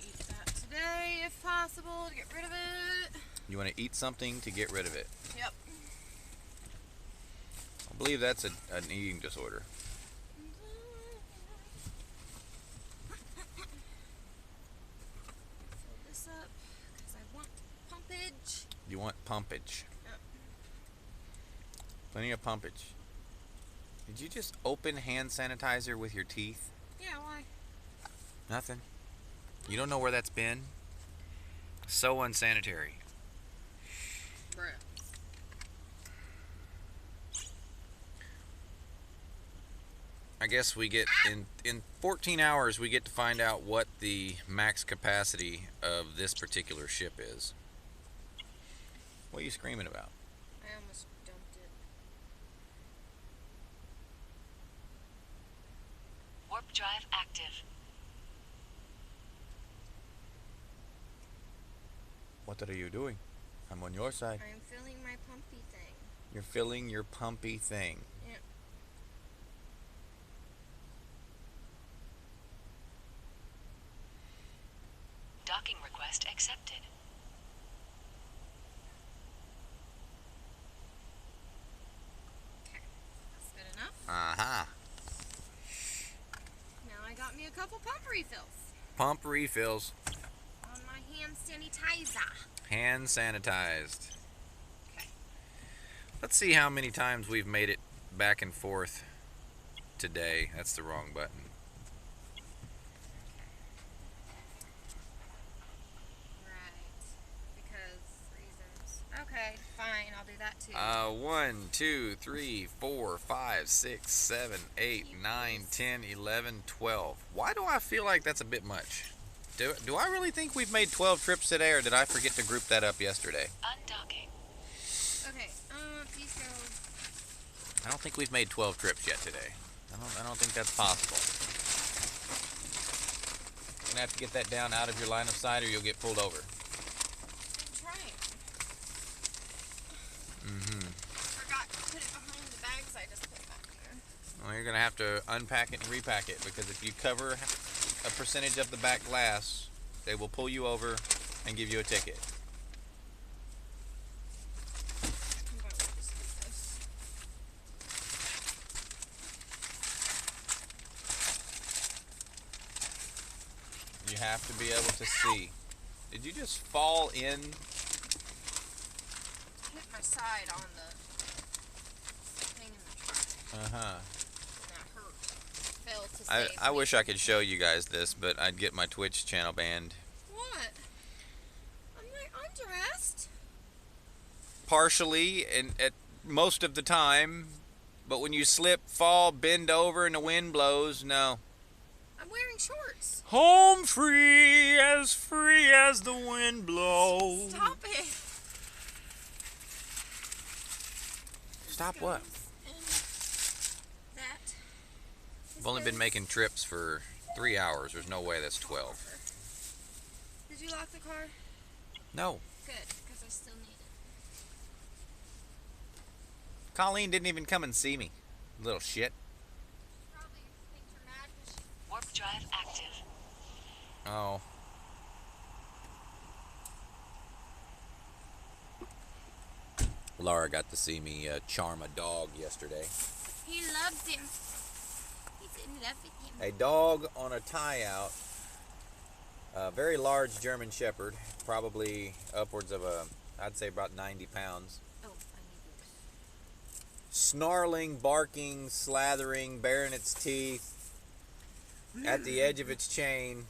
eat that today, if possible, to get rid of it. You want to eat something to get rid of it. Yep. I believe that's an eating disorder. Fill this up because I want pumpage. You want pumpage. Yep. Plenty of pumpage. Did you just open hand sanitizer with your teeth? Yeah, why? Nothing. You don't know where that's been? So unsanitary. Bruh. I guess we get in 14 hours we get to find out what the max capacity of this particular ship is. What are you screaming about? I almost dumped it. Warp drive active. What are you doing? I'm on your side. I'm filling my pumpy thing. You're filling your pumpy thing. Yep. Docking request accepted. Okay. That's good enough. Uh-huh. Now I got me a couple pump refills Pump refills. on my hand sanitizer. Hand sanitized. Okay. Let's see how many times we've made it back and forth today. That's the wrong button. Right. Because reasons. Okay, fine. I'll do that too. 1, 2, 3, 4, 5, 6, 7, 8, 9, 10, 11, 12. Why do I feel like that's a bit much? Do I really think we've made 12 trips today, or did I forget to group that up yesterday? Undocking. Okay. These go. I don't think we've made 12 trips yet today. I don't think that's possible. gonna have to get that down out of your line of sight, or you'll get pulled over. I'm trying. Forgot to put it behind the bags I just put back there. Well, you're gonna have to unpack it and repack it, because if you cover a percentage of the back glass, they will pull you over and give you a ticket. I'm going to just do this. You have to be able to see. Did you just fall in? Hit my side on the thing in the truck. Uh-huh. And that hurt. Fell to save I me. wish I could show you guys this, but I'd get my Twitch channel banned. What? I'm like undressed. Partially, and at most of the time, but when you slip, fall, bend over, and the wind blows, no. I'm wearing shorts. Home free as the wind blows. Stop it. Stop what? And that. I've only been making trips for 3 hours. There's no way that's 12. Did you lock the car? No. Good, because I still need it. Colleen didn't even come and see me. Little shit. Probably thinks you're mad because Warp drive active. Oh. Laura got to see me charm a dog yesterday. he loves him. He's in love with him. A dog on a tie-out. A very large German Shepherd. Probably upwards of I'd say about 90 pounds. Oh, I need this. Snarling, barking, slathering, baring its teeth at the edge of its chain.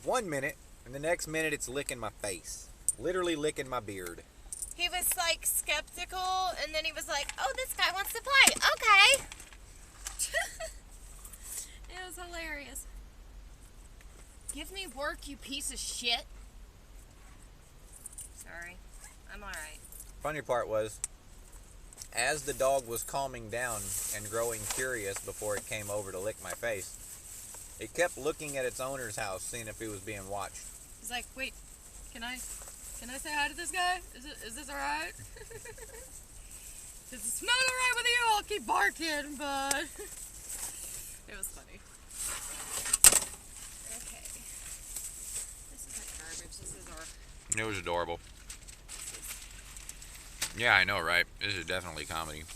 1 minute, and the next minute it's licking my face. Literally licking my beard. He was like skeptical, and then he was like, "Oh, this guy wants to play. Okay." It was hilarious. Give me work, you piece of shit. Sorry, I'm alright. Funny part was, as the dog was calming down and growing curious before it came over to lick my face, it kept looking at its owner's house, seeing if he was being watched. He's like, "Wait, can I say hi to this guy? Is this alright? Does it smell alright with you? I'll keep barking, but..." It was funny. Okay. This is like garbage. This is our... It was adorable. Yeah, I know, right? This is definitely comedy. Please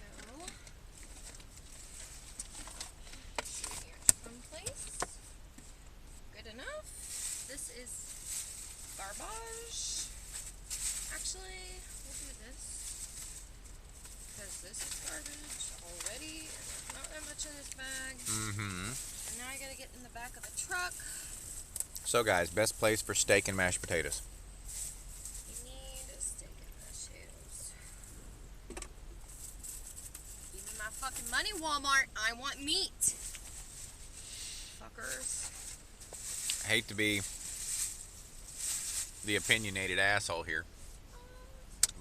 go. Someplace. Good enough. This is garbage. Actually, we'll do this. Because this is garbage already. And there's not that much in this bag. Mm-hmm. And now I gotta get in the back of the truck. So guys, best place for steak and mashed potatoes. You need a steak and mashed. Give me my fucking money, Walmart. I want meat. Fuckers. I hate to be the opinionated asshole here,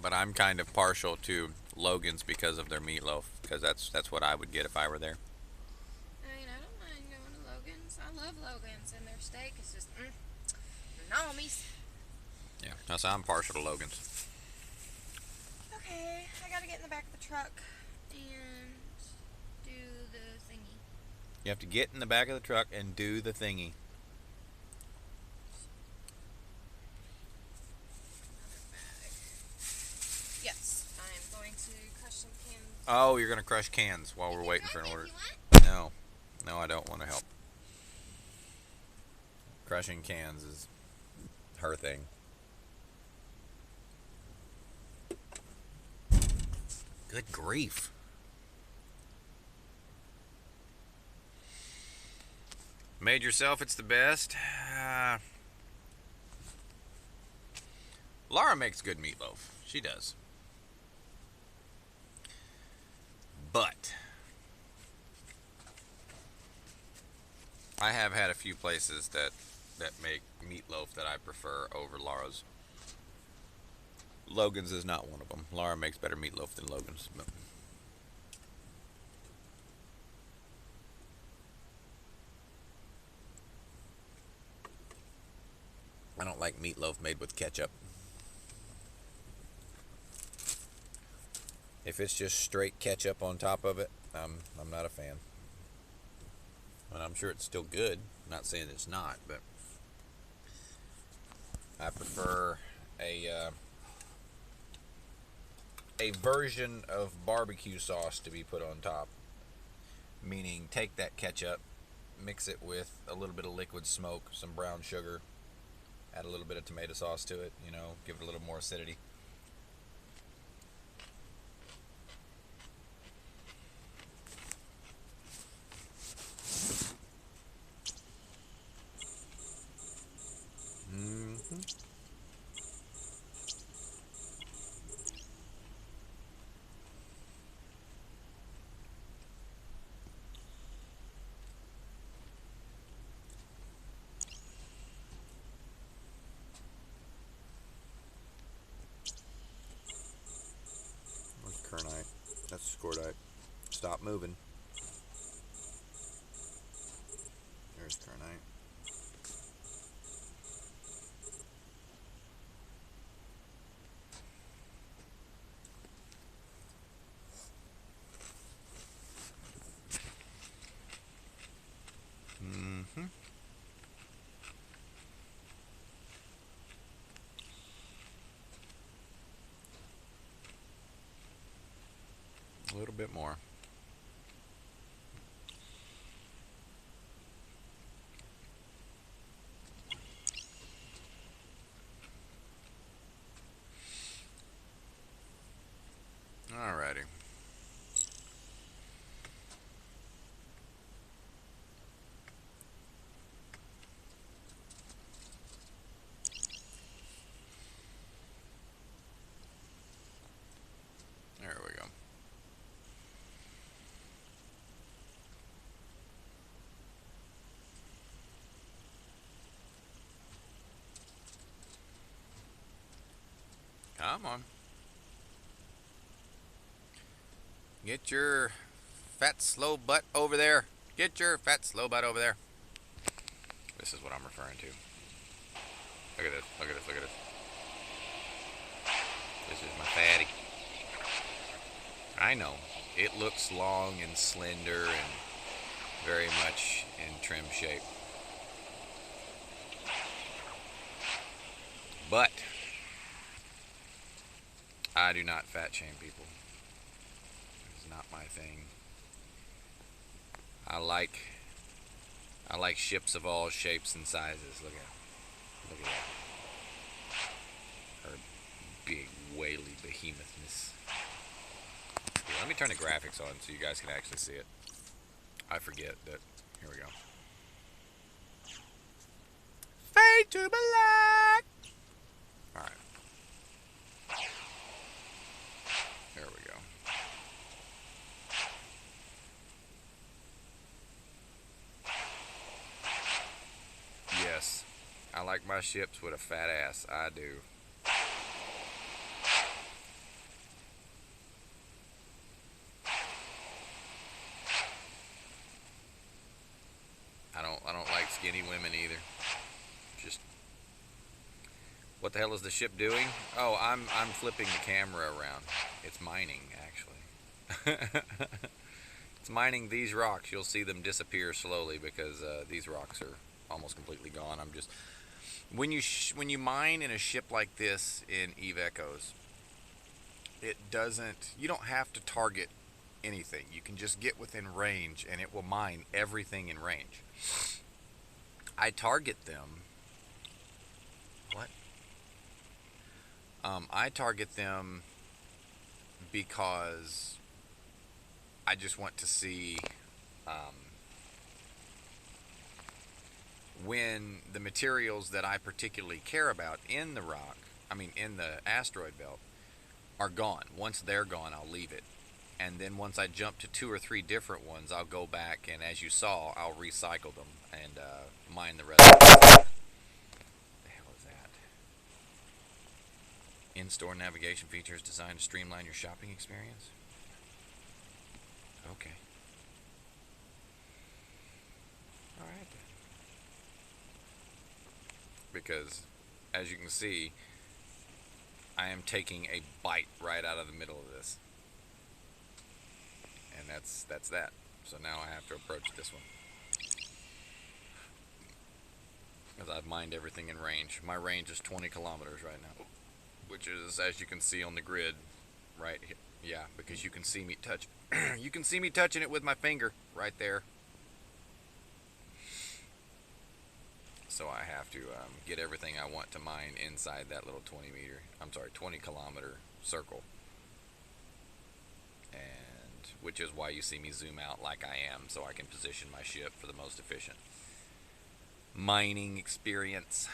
but I'm kind of partial to Logan's because of their meatloaf, because that's what I would get if I were there. I mean, I don't mind going to Logan's. I love Logan's, and their steak is just, normies. Yeah, so I'm partial to Logan's. Okay, I gotta get in the back of the truck and do the thingy. You have to get in the back of the truck and do the thingy. Another bag. Yes, I'm going to crush some cans. Oh, you're gonna crush cans while we're You waiting can for an join me order. if you want. No, I don't want to help. Crushing cans is her thing. Good grief. Made yourself, it's the best. Laura makes good meatloaf. She does. But I have had a few places that make meatloaf that I prefer over Laura's. Logan's is not one of them. Laura makes better meatloaf than Logan's. But I don't like meatloaf made with ketchup. If it's just straight ketchup on top of it, I'm not a fan. And I'm sure it's still good. I'm not saying it's not, but I prefer a version of barbecue sauce to be put on top. Meaning, take that ketchup, mix it with a little bit of liquid smoke, some brown sugar, add a little bit of tomato sauce to it, you know, give it a little more acidity. Kernite. That's Scordite. Stop moving. There's Kernite. A little bit more. Alrighty. There we go. Come on. Get your fat, slow butt over there. Get your fat, slow butt over there. This is what I'm referring to. Look at this. Look at this. Look at this. This is my fatty. I know. It looks long and slender and very much in trim shape. But I do not fat shame people. It's not my thing. I like ships of all shapes and sizes. Look at that. Her big whaley behemouthness. Here, let me turn the graphics on so you guys can actually see it. I forget that. Here we go. Fade to black. All right. There we go. Yes, I like my ships with a fat ass. I do. I don't like skinny women either. Just what the hell is the ship doing? Oh, I'm flipping the camera around. It's mining, actually. It's mining these rocks. You'll see them disappear slowly because these rocks are almost completely gone. I'm just when you mine in a ship like this in Eve Echoes, it doesn't. You don't have to target anything. You can just get within range, and it will mine everything in range. I target them. What? I target them because I just want to see when the materials that I particularly care about in the rock, in the asteroid belt, are gone. Once they're gone, I'll leave it. And then once I jump to 2 or 3 different ones, I'll go back, and as you saw, I'll recycle them and mine the rest of them. What the hell is that? In-store navigation features designed to streamline your shopping experience? Okay. Alright then. Because as you can see, I am taking a bite right out of the middle of this. And that's that. So now I have to approach this one. Because I've mined everything in range. My range is 20 kilometers right now. Which is, as you can see on the grid, right here. Yeah, because you can see me touch. You can see me touching it with my finger right there. So I have to get everything I want to mine inside that little 20 kilometer circle. And which is why you see me zoom out like I am, so I can position my ship for the most efficient mining experience.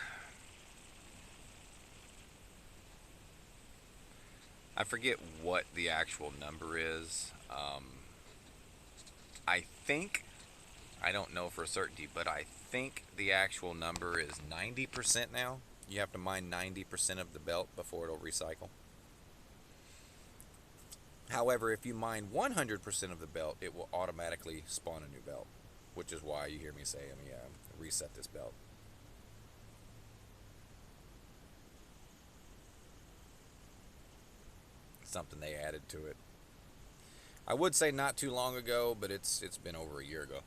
I forget what the actual number is. I don't know for certainty, but I think the actual number is 90% now. You have to mine 90% of the belt before it'll recycle. However, if you mine 100% of the belt, it will automatically spawn a new belt, which is why you hear me say, let me reset this belt. Something they added to it. I would say not too long ago, but it's been over a year ago.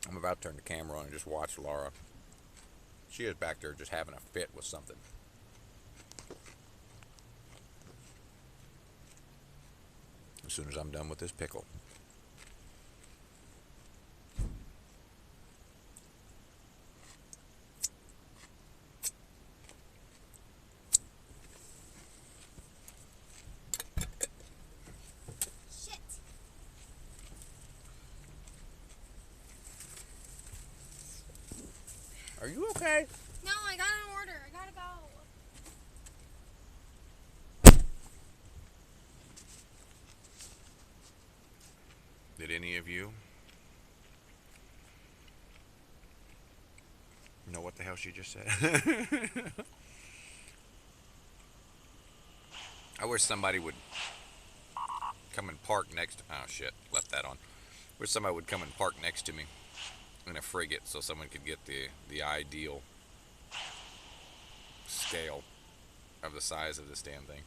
I'm about to turn the camera on and just watch Laura. She is back there just having a fit with something. As soon as I'm done with this pickle. Shit. Are you okay? No, I got an order. I gotta go. Did any of you know what the hell she just said? I wish somebody would come and park next to... Oh shit, left that on. Wish somebody would come and park next to me in a frigate so someone could get the ideal scale of the size of this damn thing.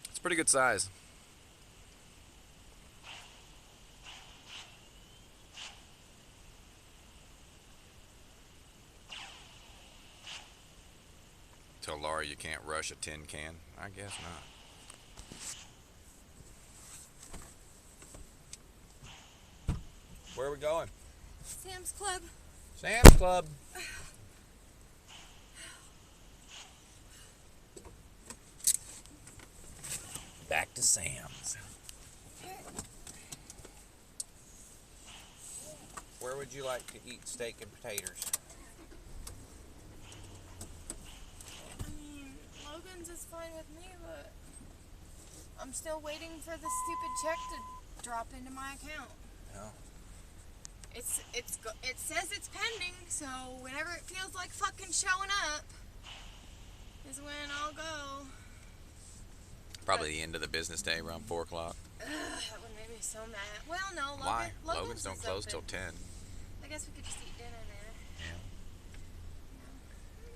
It's a pretty good size. Tell Laura you can't rush a tin can. I guess not. Where are we going? Sam's Club. Sam's Club. Back to Sam's. Where would you like to eat steak and potatoes? Logan's is fine with me, but I'm still waiting for the stupid check to drop into my account. No. It says it's pending, so whenever it feels like fucking showing up is when I'll go. Probably the end of the business day, around 4 o'clock. That would make me so mad. Well, no, Logan, Why? Logan's Logan's don't is close open. till 10. I guess we could just eat dinner there. Yeah.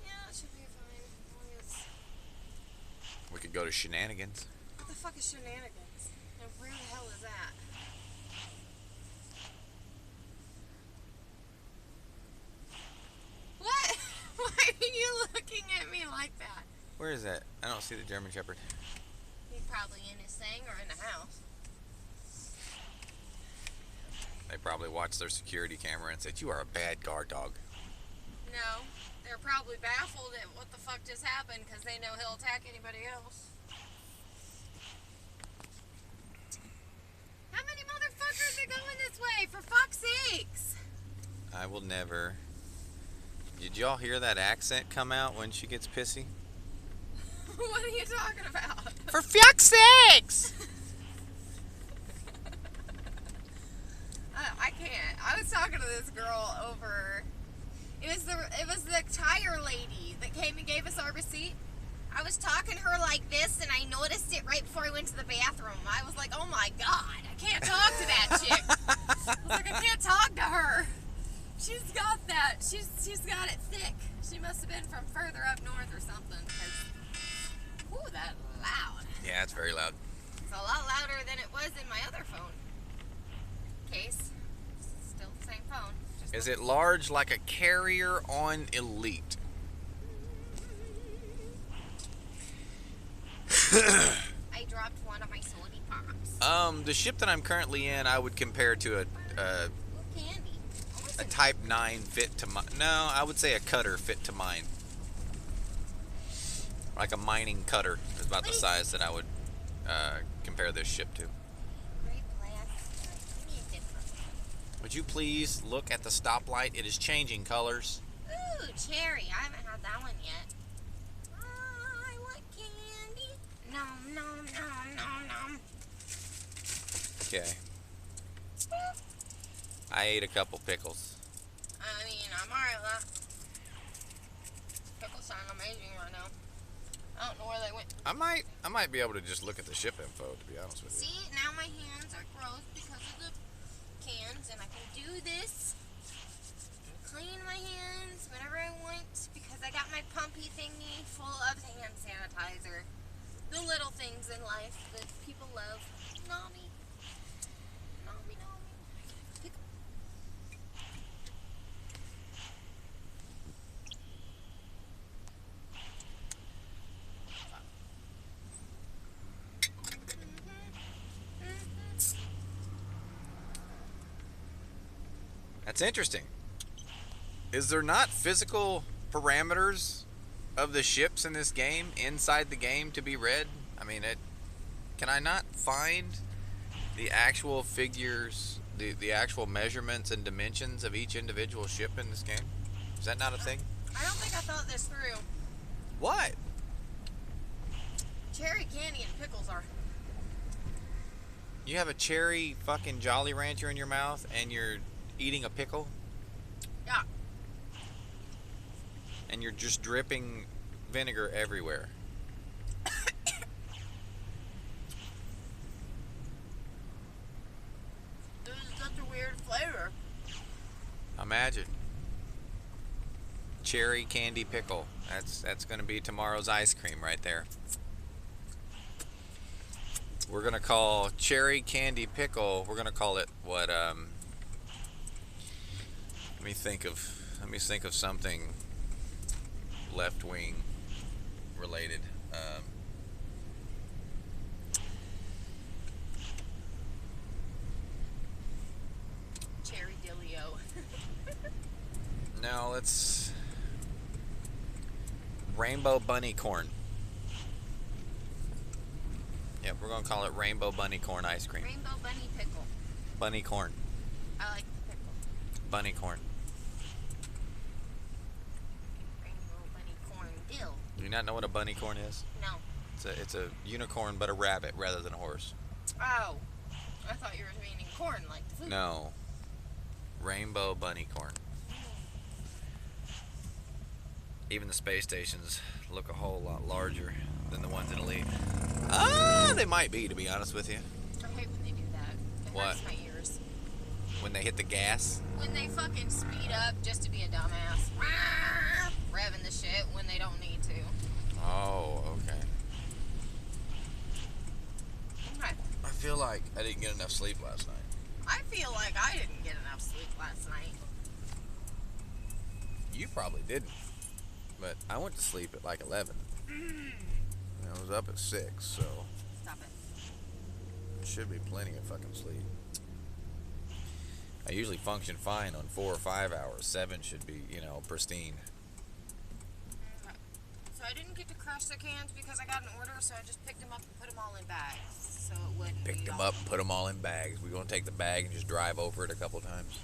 Yeah, it should be fine. As long as... We could go to Shenanigans. What the fuck is Shenanigans? And where the hell is that? What? Why are you looking at me like that? Where is that? I don't see the German Shepherd. He's probably in his thing or in the house. They probably watched their security camera and said, "You are a bad guard dog." No, they're probably baffled at what the fuck just happened because they know he'll attack anybody else. How many motherfuckers are going this way, for fuck's sakes? I will never. Did y'all hear that accent come out when she gets pissy? What are you talking about? For fuck's sakes! I can't. I was talking to this girl over. It was the tire lady that came and gave us our receipt. I I was talking to her like this, and I noticed it right before I went to the bathroom. I was like, oh my God, I can't talk to that chick. I was like, I can't talk to her. She's got that. She's got it thick. She must have been from further up north or something. Ooh, that's loud. Yeah, it's very loud. It's a lot louder than it was in my other phone case. Still the same phone. Is it large like a carrier on Elite? I dropped one of my sody pops. The ship that I'm currently in, I would compare to Ooh, candy. a Type 9 fit to mine. No, I would say a cutter fit to mine. Like a mining cutter is about the size that I would compare this ship to. Great blast. Give me a different one. Would you please look at the stoplight? It is changing colors. Ooh, cherry. I haven't had that one yet. I want candy. Nom, nom, nom, nom, nom. Okay. I ate a couple pickles. I mean, I'm alright with that. Pickles sound amazing right now. I don't know where they went. I might be able to just look at the ship info, to be honest with you. See, now my hands are gross because of the cans, and I can do this and clean my hands whenever I want because I got my pumpy thingy full of hand sanitizer. The little things in life that people love. Nami. Nami, Nami. Pickle. That's interesting. Is there not physical parameters of the ships in this game inside the game to be read? I mean, can I not find the actual figures, the actual measurements and dimensions of each individual ship in this game? Is that not a thing? I don't think I thought this through. What? Cherry candy and pickles are. You have a cherry fucking Jolly Rancher in your mouth and you're eating a pickle? Yeah. And you're just dripping vinegar everywhere. This is such a weird flavor. Imagine. Cherry candy pickle. That's going to be tomorrow's ice cream right there. We're going to call cherry candy pickle, we're going to call it what, let me think of something left-wing related. Cherry Dilio. No, let's rainbow bunny corn. Yep, we're gonna call it rainbow bunny corn ice cream. Rainbow bunny pickle. Bunny corn. I like the pickle. Bunny corn. Rainbow bunny corn dill. Do you not know what a bunny corn is? No. It's a unicorn but a rabbit rather than a horse. Oh. I thought you were meaning corn like the food. No. Rainbow bunny corn. Even the space stations look a whole lot larger than the ones in Elite. They might be, to be honest with you. I hate when they do that. It hurts my ears. When they hit the gas? When they fucking speed up just to be a dumbass. Revving the shit when they don't need to. Oh, okay. Okay. I feel like I didn't get enough sleep last night. I feel like I didn't get enough sleep last night. You probably didn't. But I went to sleep at like 11. I was up at 6, so Stop it. it should be plenty of fucking sleep. I usually function fine on 4 or 5 hours. 7 should be, pristine. Okay. So I didn't get to crush the cans because I got an order, so I just picked them up and put them all in bags. So it wouldn't Picked be them all- up, put them all in bags. We're going to take the bag and just drive over it a couple times.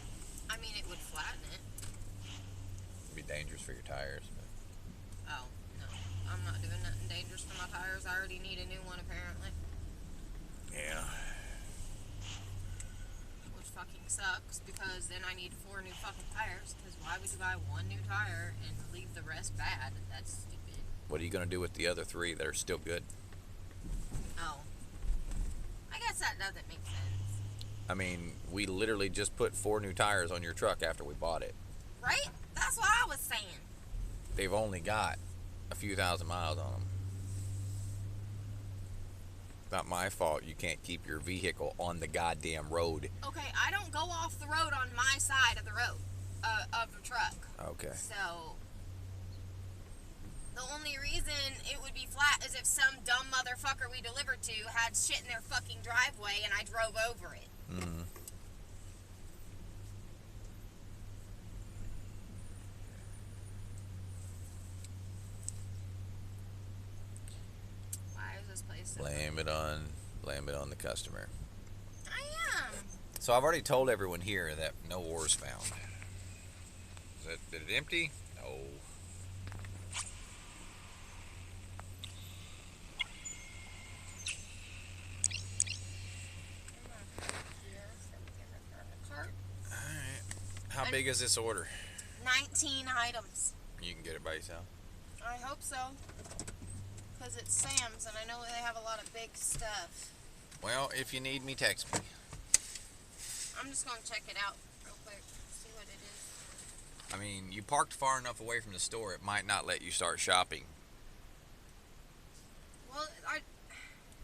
I mean, it would flatten it. It'd be dangerous for your tires. But Oh, no. I'm not doing nothing dangerous for my tires. I already need a new one, apparently. yeah. Which fucking sucks, because then I need 4 new fucking tires, because why would you buy 1 new tire and leave the rest bad? That's stupid. What are you going to do with the other 3 that are still good? Oh. I guess that doesn't make sense. I mean, we literally just put 4 new tires on your truck after we bought it. Right? That's what I was saying. They've only got a few thousand miles on them. Not my fault you can't keep your vehicle on the goddamn road. Okay, I don't go off the road on my side of the road, of the truck. Okay. So, the only reason it would be flat is if some dumb motherfucker we delivered to had shit in their fucking driveway and I drove over it. Mm-hmm. Why is this place so Blame it on the customer. I am. So I've already told everyone here that no ores found. Did it empty? No. Alright. How big is this order? 19 items. You can get it by yourself? I hope so. Because it's Sam's and I know they have a lot of big stuff. Well, if you need me, text me. I'm just going to check it out real quick. See what it is. I mean, you parked far enough away from the store, it might not let you start shopping. Well,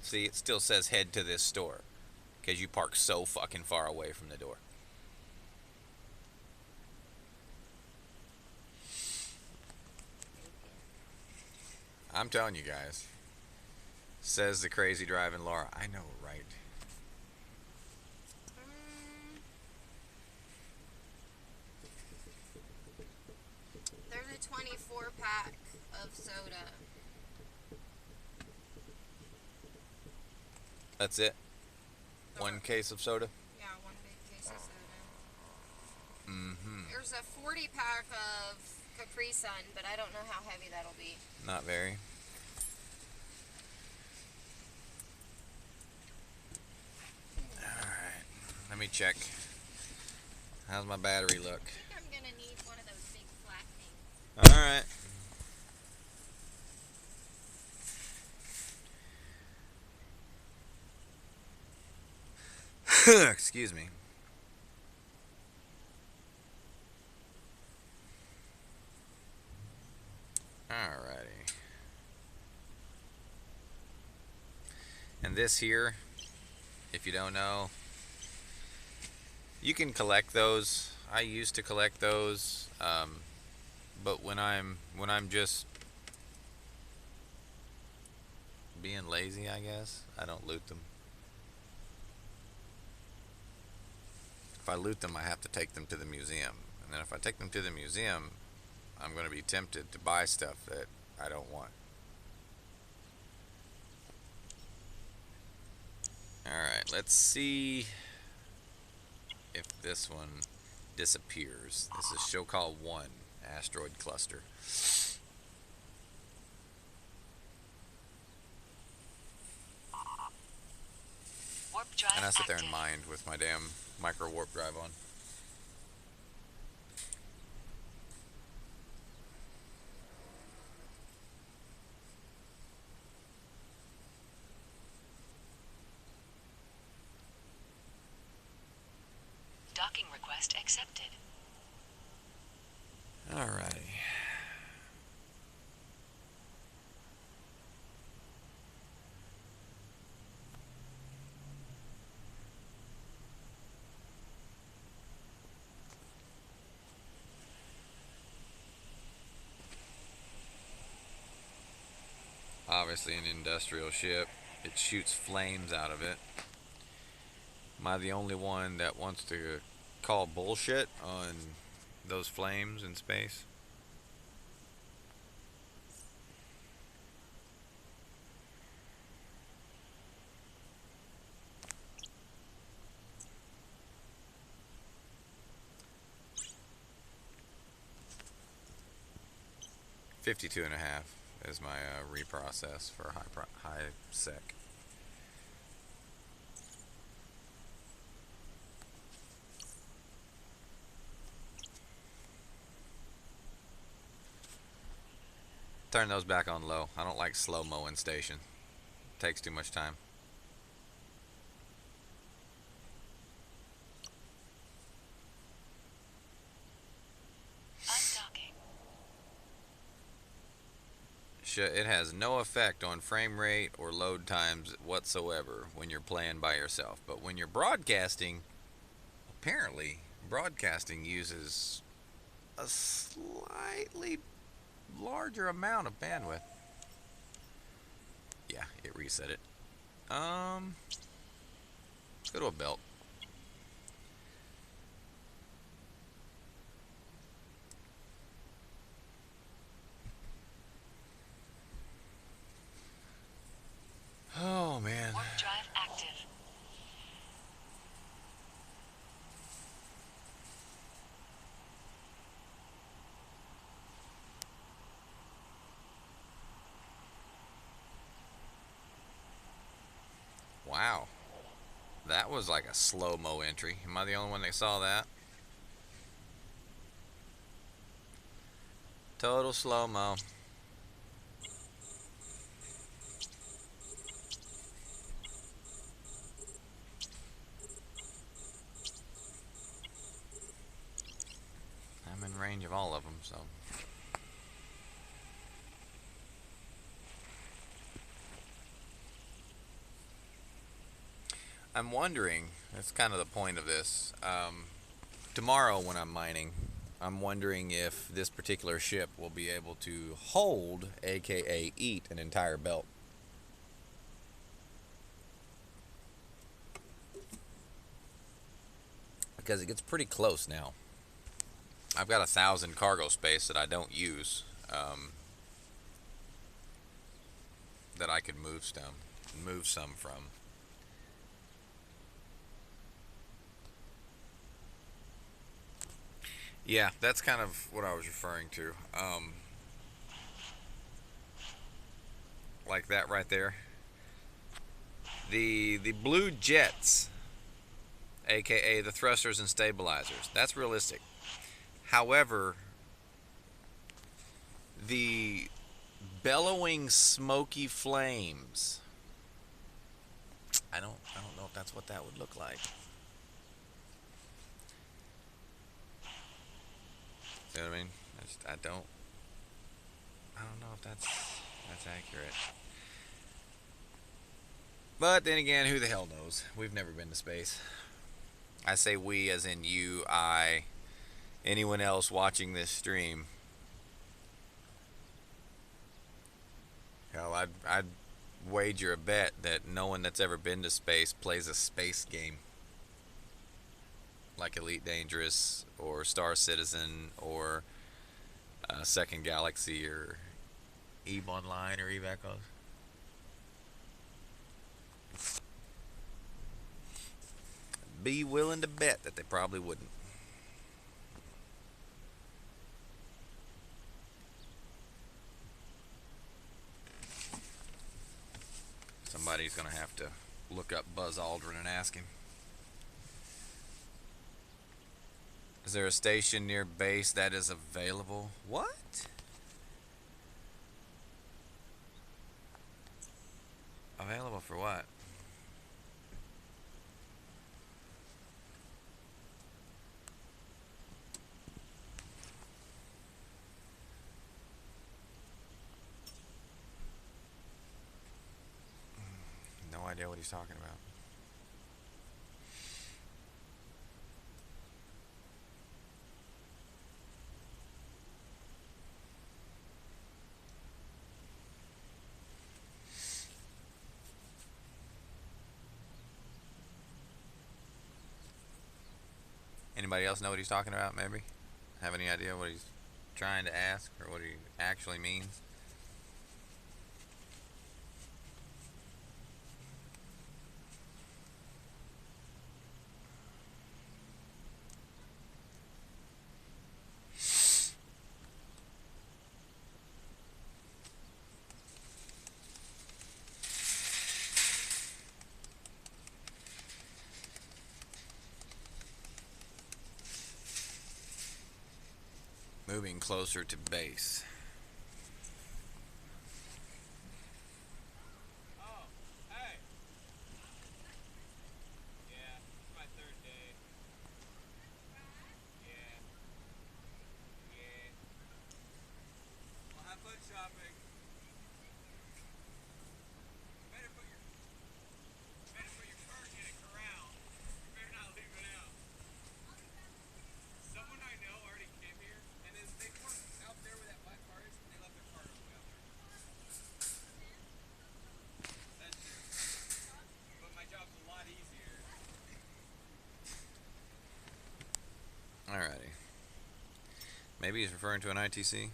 See, it still says head to this store. Because you parked so fucking far away from the door. I'm telling you guys. Says the crazy driving Laura. I know, right? There's a 24 pack of soda. That's it? One case of soda? Yeah, one big case of soda. Mm-hmm. There's a 40 pack of Capri Sun, but I don't know how heavy that'll be. Not very. Alright. Let me check. How's my battery look? I think I'm gonna need one of those big flat things. Alright. Excuse me. Alrighty. And this here, if you don't know, you can collect those. I used to collect those, but when I'm just being lazy, I guess, I don't loot them. If I loot them, I have to take them to the museum. And then if I take them to the museum, I'm going to be tempted to buy stuff that I don't want. Alright, let's see if this one disappears. This is Shokal 1, Asteroid Cluster. Warp drive And I sit there and active. mind with my damn micro warp drive on. Docking request accepted. Alrighty. Obviously an industrial ship. It shoots flames out of it. Am I the only one that wants to call bullshit on those flames in space? $52.5 is my reprocess for high sec. turn those back on low. I don't like slow mowing station. Takes too much time. It has no effect on frame rate or load times whatsoever when you're playing by yourself. But when you're broadcasting, apparently broadcasting uses a slightly larger amount of bandwidth. Yeah, it reset it. Let's go to a belt. Oh man. Warp drive active. Wow. That was like a slow-mo entry. Am I the only one that saw that? Total slow-mo. I'm in range of all of them, so. I'm wondering, that's kind of the point of this. Tomorrow when I'm mining, I'm wondering if this particular ship will be able to hold, aka eat, an entire belt. Because it gets pretty close now. I've got 1,000 cargo space that I don't use, that I could move some from. Yeah, that's kind of what I was referring to. Like that right there. The blue jets, aka the thrusters and stabilizers, that's realistic. However, the bellowing smoky flames, I don't know if that's what that would look like. You know what I mean? I don't know if that's accurate. But then again, who the hell knows? We've never been to space. I say we as in you, I, anyone else watching this stream. Hell, I'd wager a bet that no one that's ever been to space plays a space game like Elite Dangerous or Star Citizen or Second Galaxy or EVE Online or EVE Echoes. Be willing to bet that they probably wouldn't. Somebody's gonna have to look up Buzz Aldrin and ask him. Is there a station near base that is available? What? Available for what? No idea what he's talking about. Anybody else know what he's talking about, maybe? Have any idea what he's trying to ask or what he actually means? Moving closer to base. Maybe he's referring to an ITC.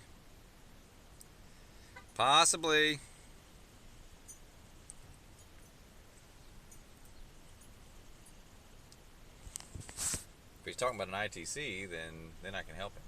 Possibly. If he's talking about an ITC, then I can help him.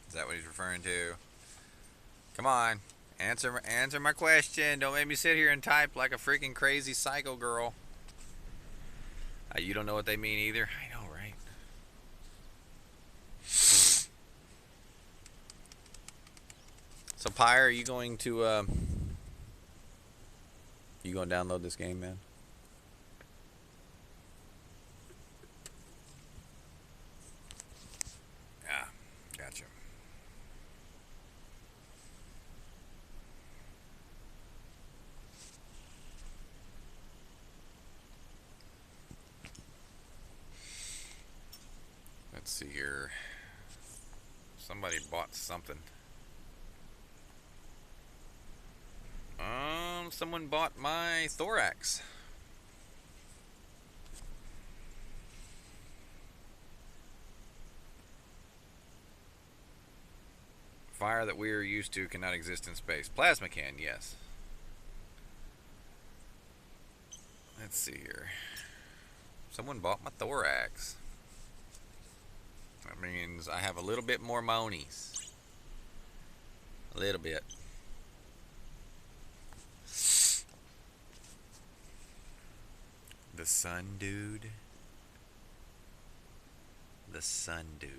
Is that what he's referring to? Come on, answer my question. Don't make me sit here and type like a freaking crazy psycho girl. You don't know what they mean either. I know, right? So, Pyre, are you going to you gonna download this game, man? Yeah, gotcha. Let's see here. Somebody bought something. Someone bought my thorax. Fire that we are used to cannot exist in space. Plasma can, yes. Let's see here. Someone bought my thorax. That means I have a little bit more monies. A little bit. The sun dude. The sun dude.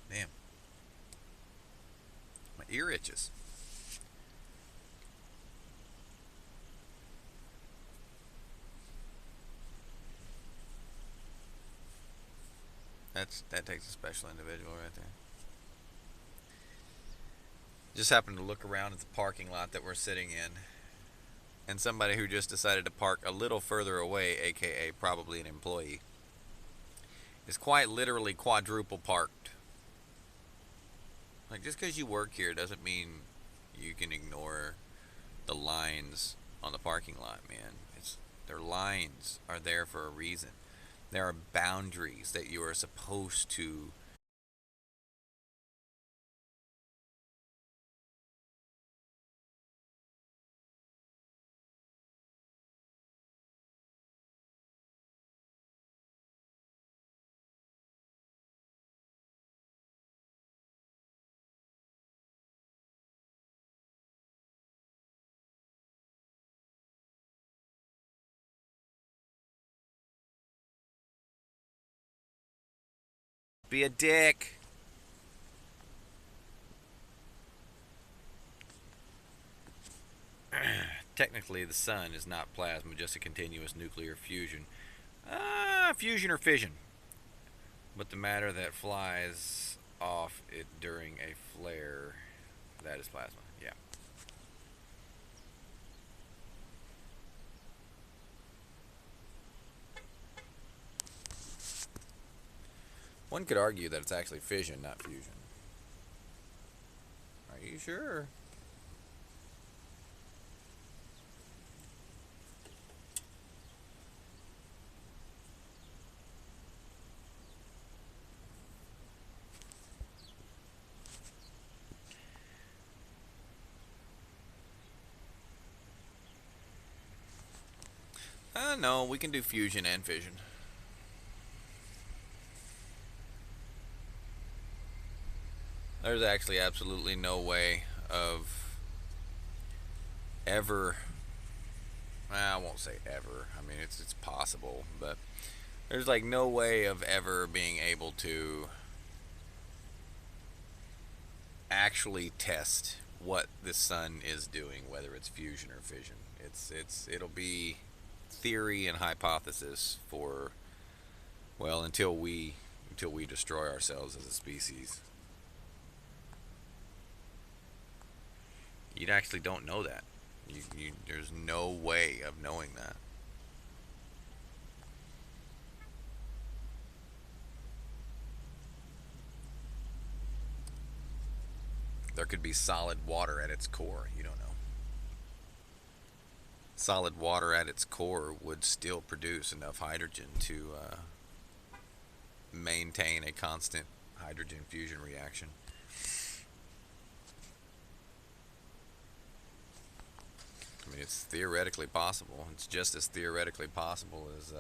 Damn. My ear itches. That takes a special individual right there. Just happened to look around at the parking lot that we're sitting in, and somebody who just decided to park a little further away, aka probably an employee, is quite literally quadruple parked. Like, just because you work here doesn't mean you can ignore the lines on the parking lot, man. Their lines are there for a reason. There are boundaries that you are supposed to be a dick. Technically, the sun is not plasma, just a continuous nuclear fusion. Fusion or fission. But the matter that flies off it during a flare, that is plasma. Yeah. One could argue that it's actually fission, not fusion. Are you sure? No, we can do fusion and fission. There's actually absolutely no way of ever I won't say ever. I mean, it's possible, but there's like no way of ever being able to actually test what the sun is doing, whether it's fusion or fission. It'll be theory and hypothesis for, well, until we destroy ourselves as a species. You actually don't know that. There's no way of knowing that. There could be solid water at its core. You don't know. Solid water at its core would still produce enough hydrogen to maintain a constant hydrogen fusion reaction. I mean, it's theoretically possible. It's just as theoretically possible as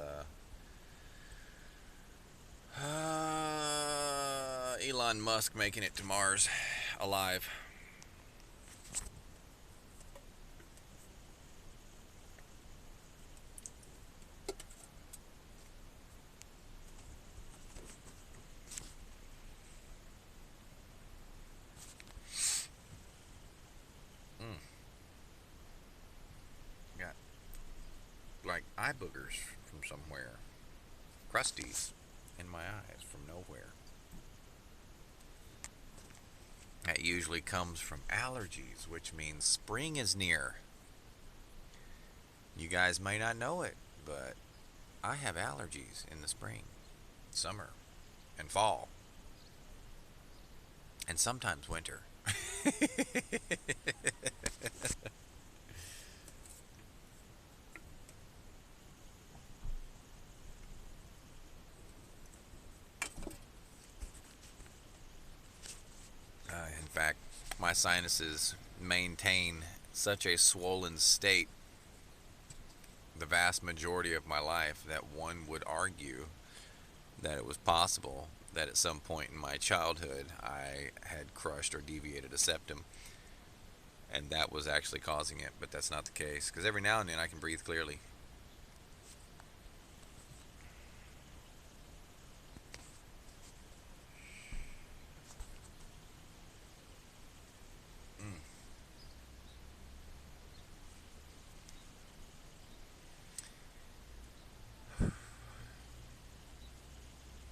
Elon Musk making it to Mars alive. Got like eye boogers from somewhere. Crusties in my eyes from nowhere. That usually comes from allergies, which means spring is near. You guys may not know it, but I have allergies in the spring, summer, and fall, and sometimes winter. In fact, my sinuses maintain such a swollen state the vast majority of my life that one would argue that it was possible that at some point in my childhood I had crushed or deviated a septum, and that was actually causing it, but that's not the case, because every now and then I can breathe clearly.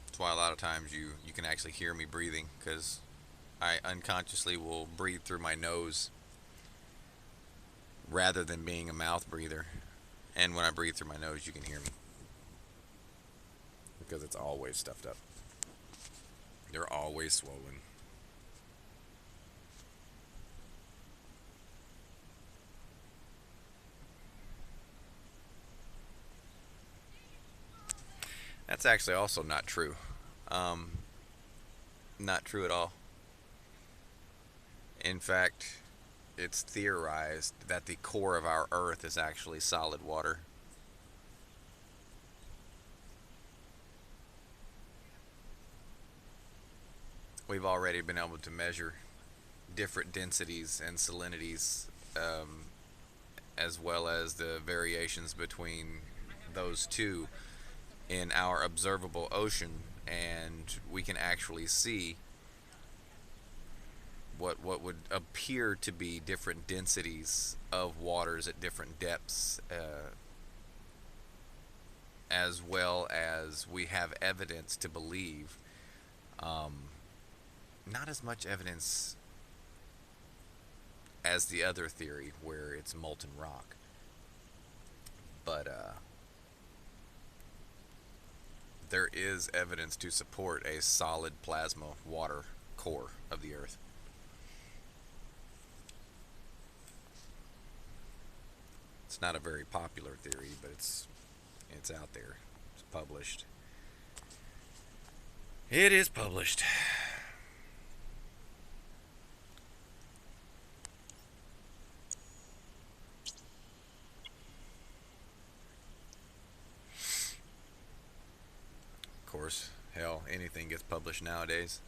That's why a lot of times you can actually hear me breathing, because I unconsciously will breathe through my nose rather than being a mouth breather. And when I breathe through my nose, you can hear me, because it's always stuffed up. They're always swollen. That's actually also not true. Not true at all. In fact, it's theorized that the core of our Earth is actually solid water. We've already been able to measure different densities and salinities, as well as the variations between those two in our observable ocean, and we can actually see what would appear to be different densities of waters at different depths, as well as we have evidence to believe, not as much evidence as the other theory where it's molten rock, but there is evidence to support a solid plasma water core of the Earth. It's not a very popular theory, but it's out there. It's published. It is published. Of course, hell, anything gets published nowadays.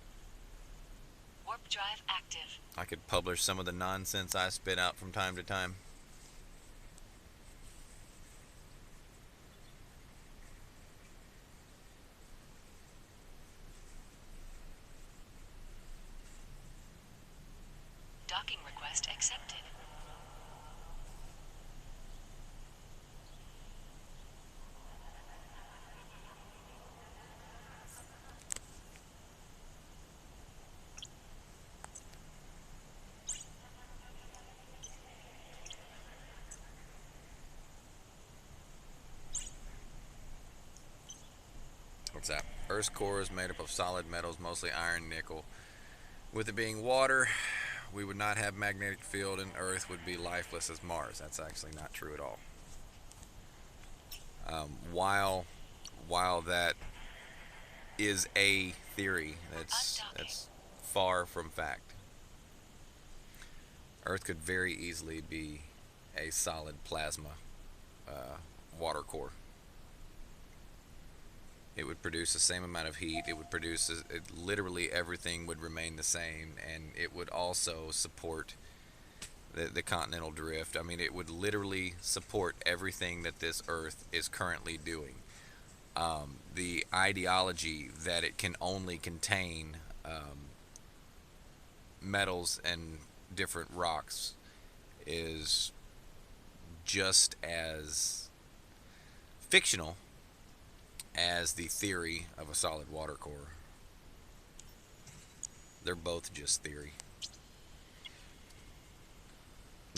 Warp drive active. I could publish some of the nonsense I spit out from time to time. request accepted. What's that? Earth's core is made up of solid metals, mostly iron, nickel. With it being water, we would not have magnetic field, and Earth would be lifeless as Mars. That's actually not true at all. While that is a theory, that's far from fact. Earth could very easily be a solid plasma water core. It would produce the same amount of heat. It would produce literally everything would remain the same, and it would also support the continental drift. I mean, it would literally support everything that this Earth is currently doing. The ideology that it can only contain metals and different rocks is just as fictional as the theory of a solid water core. They're both just theory.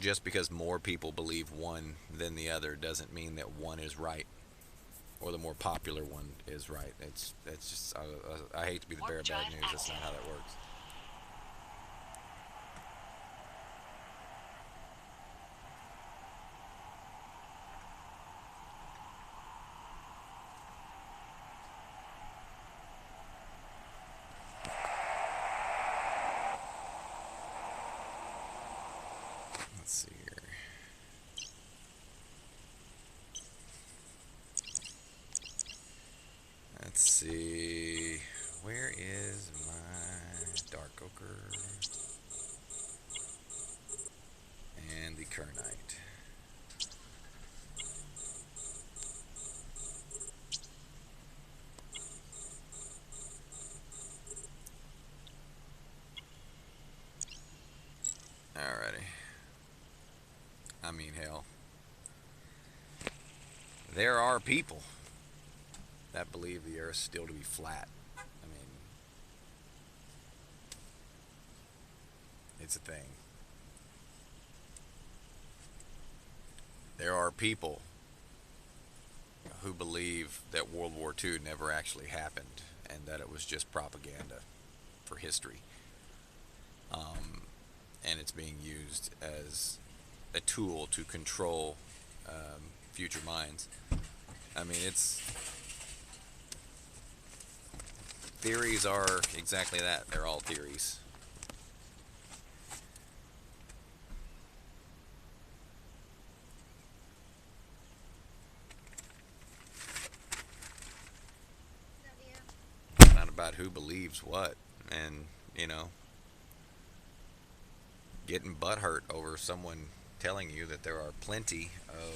Just because more people believe one than the other doesn't mean that one is right, or the more popular one is right. It's just I hate to be the bearer of bad news. That's not how that works. Let's see here. Let's see. Where is my dark ochre and the kernite? Alrighty. I mean, hell, there are people that believe the Earth's still to be flat. I mean, it's a thing. There are people who believe that World War II never actually happened and that it was just propaganda for history. And it's being used as a tool to control future minds. I mean, theories are exactly that. They're all theories. Not about who believes what, and getting butthurt over someone telling you that there are plenty of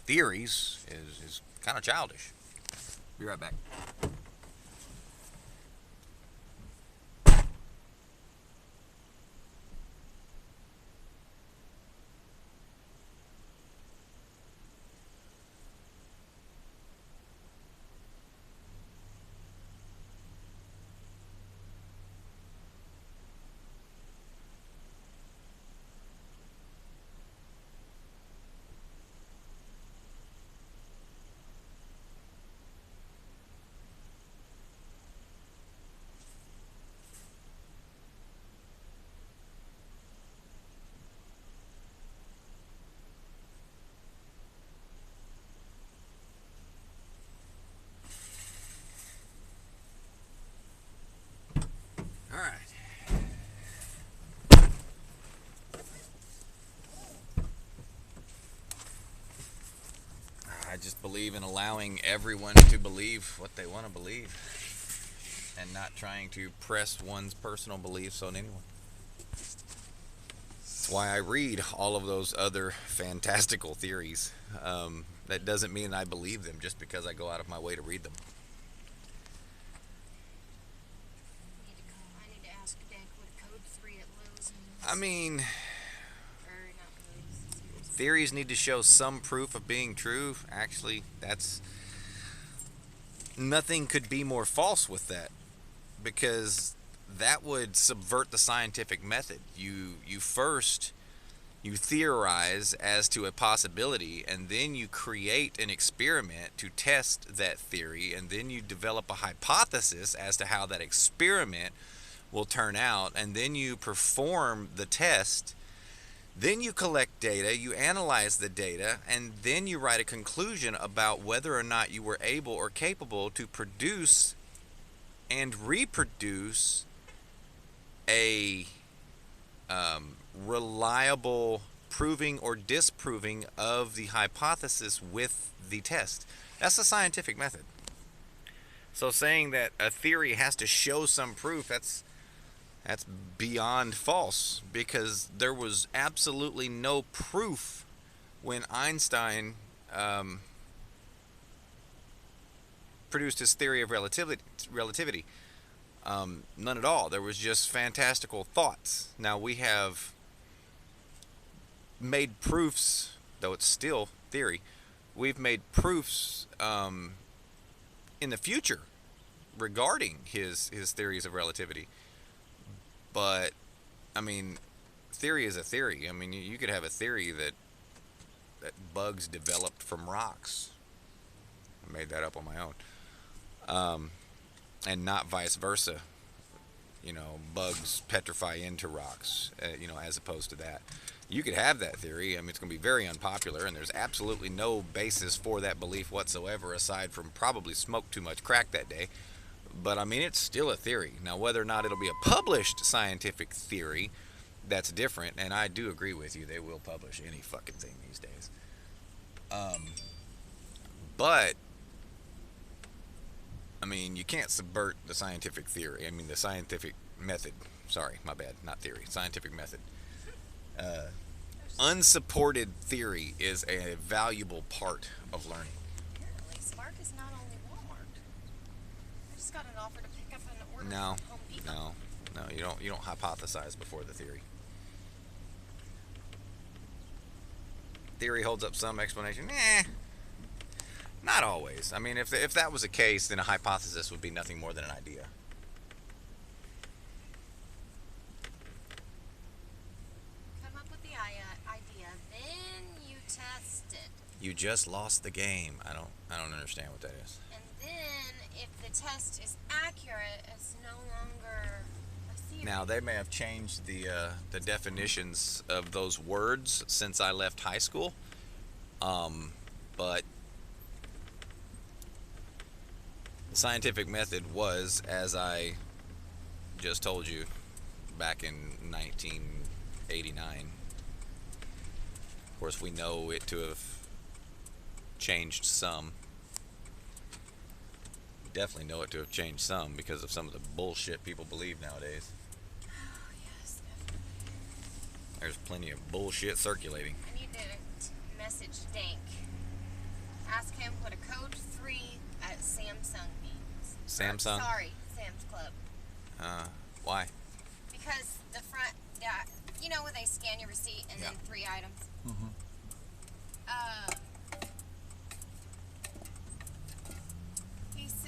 theories is kind of childish. Be right back. I just believe in allowing everyone to believe what they want to believe and not trying to press one's personal beliefs on anyone. That's why I read all of those other fantastical theories. That doesn't mean I believe them just because I go out of my way to read them. I need to ask Dank what code 3 at Lowe's means. I mean, Or not proves. theories need to show some proof of being true. Actually, that's nothing could be more false with that, because that would subvert the scientific method. You first you theorize as to a possibility, and then you create an experiment to test that theory, and then you develop a hypothesis as to how that experiment will turn out, and then you perform the test. Then you collect data, you analyze the data, and then you write a conclusion about whether or not you were able or capable to produce and reproduce a reliable proving or disproving of the hypothesis with the test. That's the scientific method. So saying that a theory has to show some proof, that's beyond false, because there was absolutely no proof when Einstein produced his theory of relativity. None at all. There was just fantastical thoughts. Now we have made proofs, though it's still theory. We've made proofs in the future regarding his theories of relativity. But I mean, theory is a theory. I mean, you could have a theory that bugs developed from rocks. I made that up on my own. And not vice versa. You know, bugs petrify into rocks, as opposed to that. You could have that theory. I mean, it's going to be very unpopular, and there's absolutely no basis for that belief whatsoever, aside from probably smoked too much crack that day. But I mean, it's still a theory. Now, whether or not it'll be a published scientific theory, that's different. And I do agree with you, they will publish any fucking thing these days. But I mean, you can't subvert the scientific theory. I mean, the scientific method. Sorry, my bad, not theory. Scientific method. Unsupported theory is a valuable part of learning. Apparently, Spark is not only Walmart. I just got an offer to pick up an order No, from Home Depot. no, you don't hypothesize before the theory. Theory holds up some explanation. Not always. I mean, if that was the case, then a hypothesis would be nothing more than an idea. Come up with the idea, then you test it. You just lost the game. I don't understand what that is. And then, if the test is accurate, it's no longer a theory. Now, they may have changed the definitions of those words since I left high school, but the scientific method was, as I just told you, back in 1989. Of course, we know it to have changed some. Definitely know it to have changed some because of some of the bullshit people believe nowadays. Oh, yes, definitely. There's plenty of bullshit circulating. I need to message Dank. Ask him what a code 3 at Samsung means. Samsung? Sorry, Sam's Club. Why? Because the front, you know where they scan your receipt and then 3 items? Mm-hmm.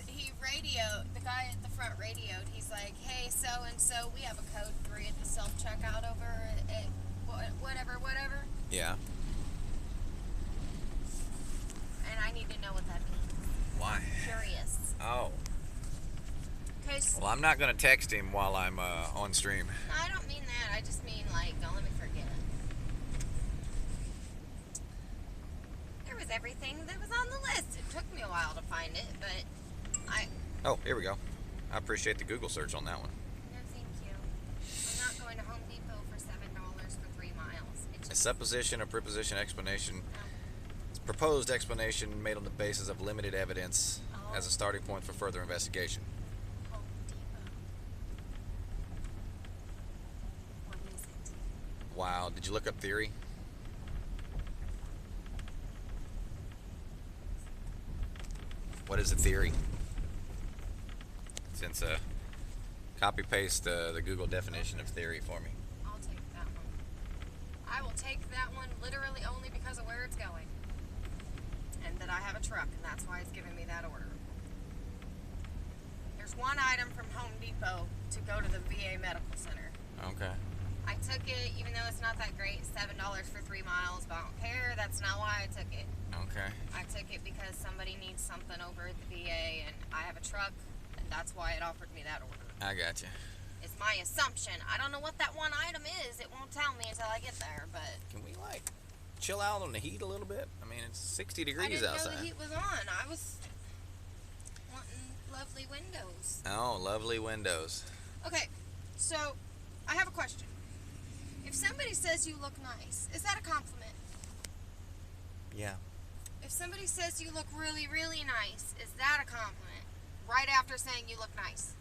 He radioed, the guy at the front radioed, he's like, hey, so-and-so, we have a code 3 at the self-checkout over at whatever. Yeah. And I need to know what that means. Why? Curious. Oh. Cause Well, I'm not going to text him while I'm on stream. I don't mean that. I just mean, like, don't let me forget. There was everything that was on the list. It took me a while to find it, but Oh, here we go. I appreciate the Google search on that one. No, thank you. I'm not going to Home Depot for $7 for 3 miles. It's A just, supposition, a preposition, explanation. no. It's a proposed explanation made on the basis of limited evidence Oh. as a starting point for further investigation. Home Depot. What is it? Wow. Did you look up theory? What is a theory? Since copy paste the Google definition of theory for me. I'll take that one. take that one literally only because of where it's going. And that I have a truck, and that's why it's giving me that order. There's one item from Home Depot to go to the VA Medical Center. Okay. I took it, even though it's not that great, $7 for 3 miles, but I don't care. That's not why I took it. Okay. I took it because somebody needs something over at the VA, and I have a truck, and that's why it offered me that order. I got you. It's my assumption. I don't know what that one item is. It won't tell me until I get there, but... Can we, like, chill out on the heat a little bit? I mean, it's 60 I degrees didn't know outside. the heat was on. I was wanting lovely windows. Oh, lovely windows. Okay, so I have a question. If somebody says you look nice, is that a compliment? Yeah. If somebody says you look really, really nice, is that a compliment? Right after saying you look nice.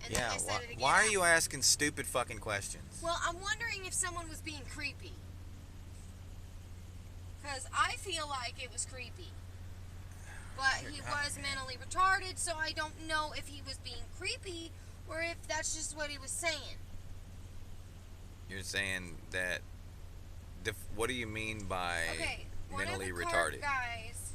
And Yeah, then they said it again. why are you asking stupid fucking questions? Well, I'm wondering if someone was being creepy. Because I feel like it was creepy. But he was mentally retarded, so I don't know if he was being creepy or if that's just what he was saying. You're saying that... what do you mean by Okay, mentally one of the car retarded? guys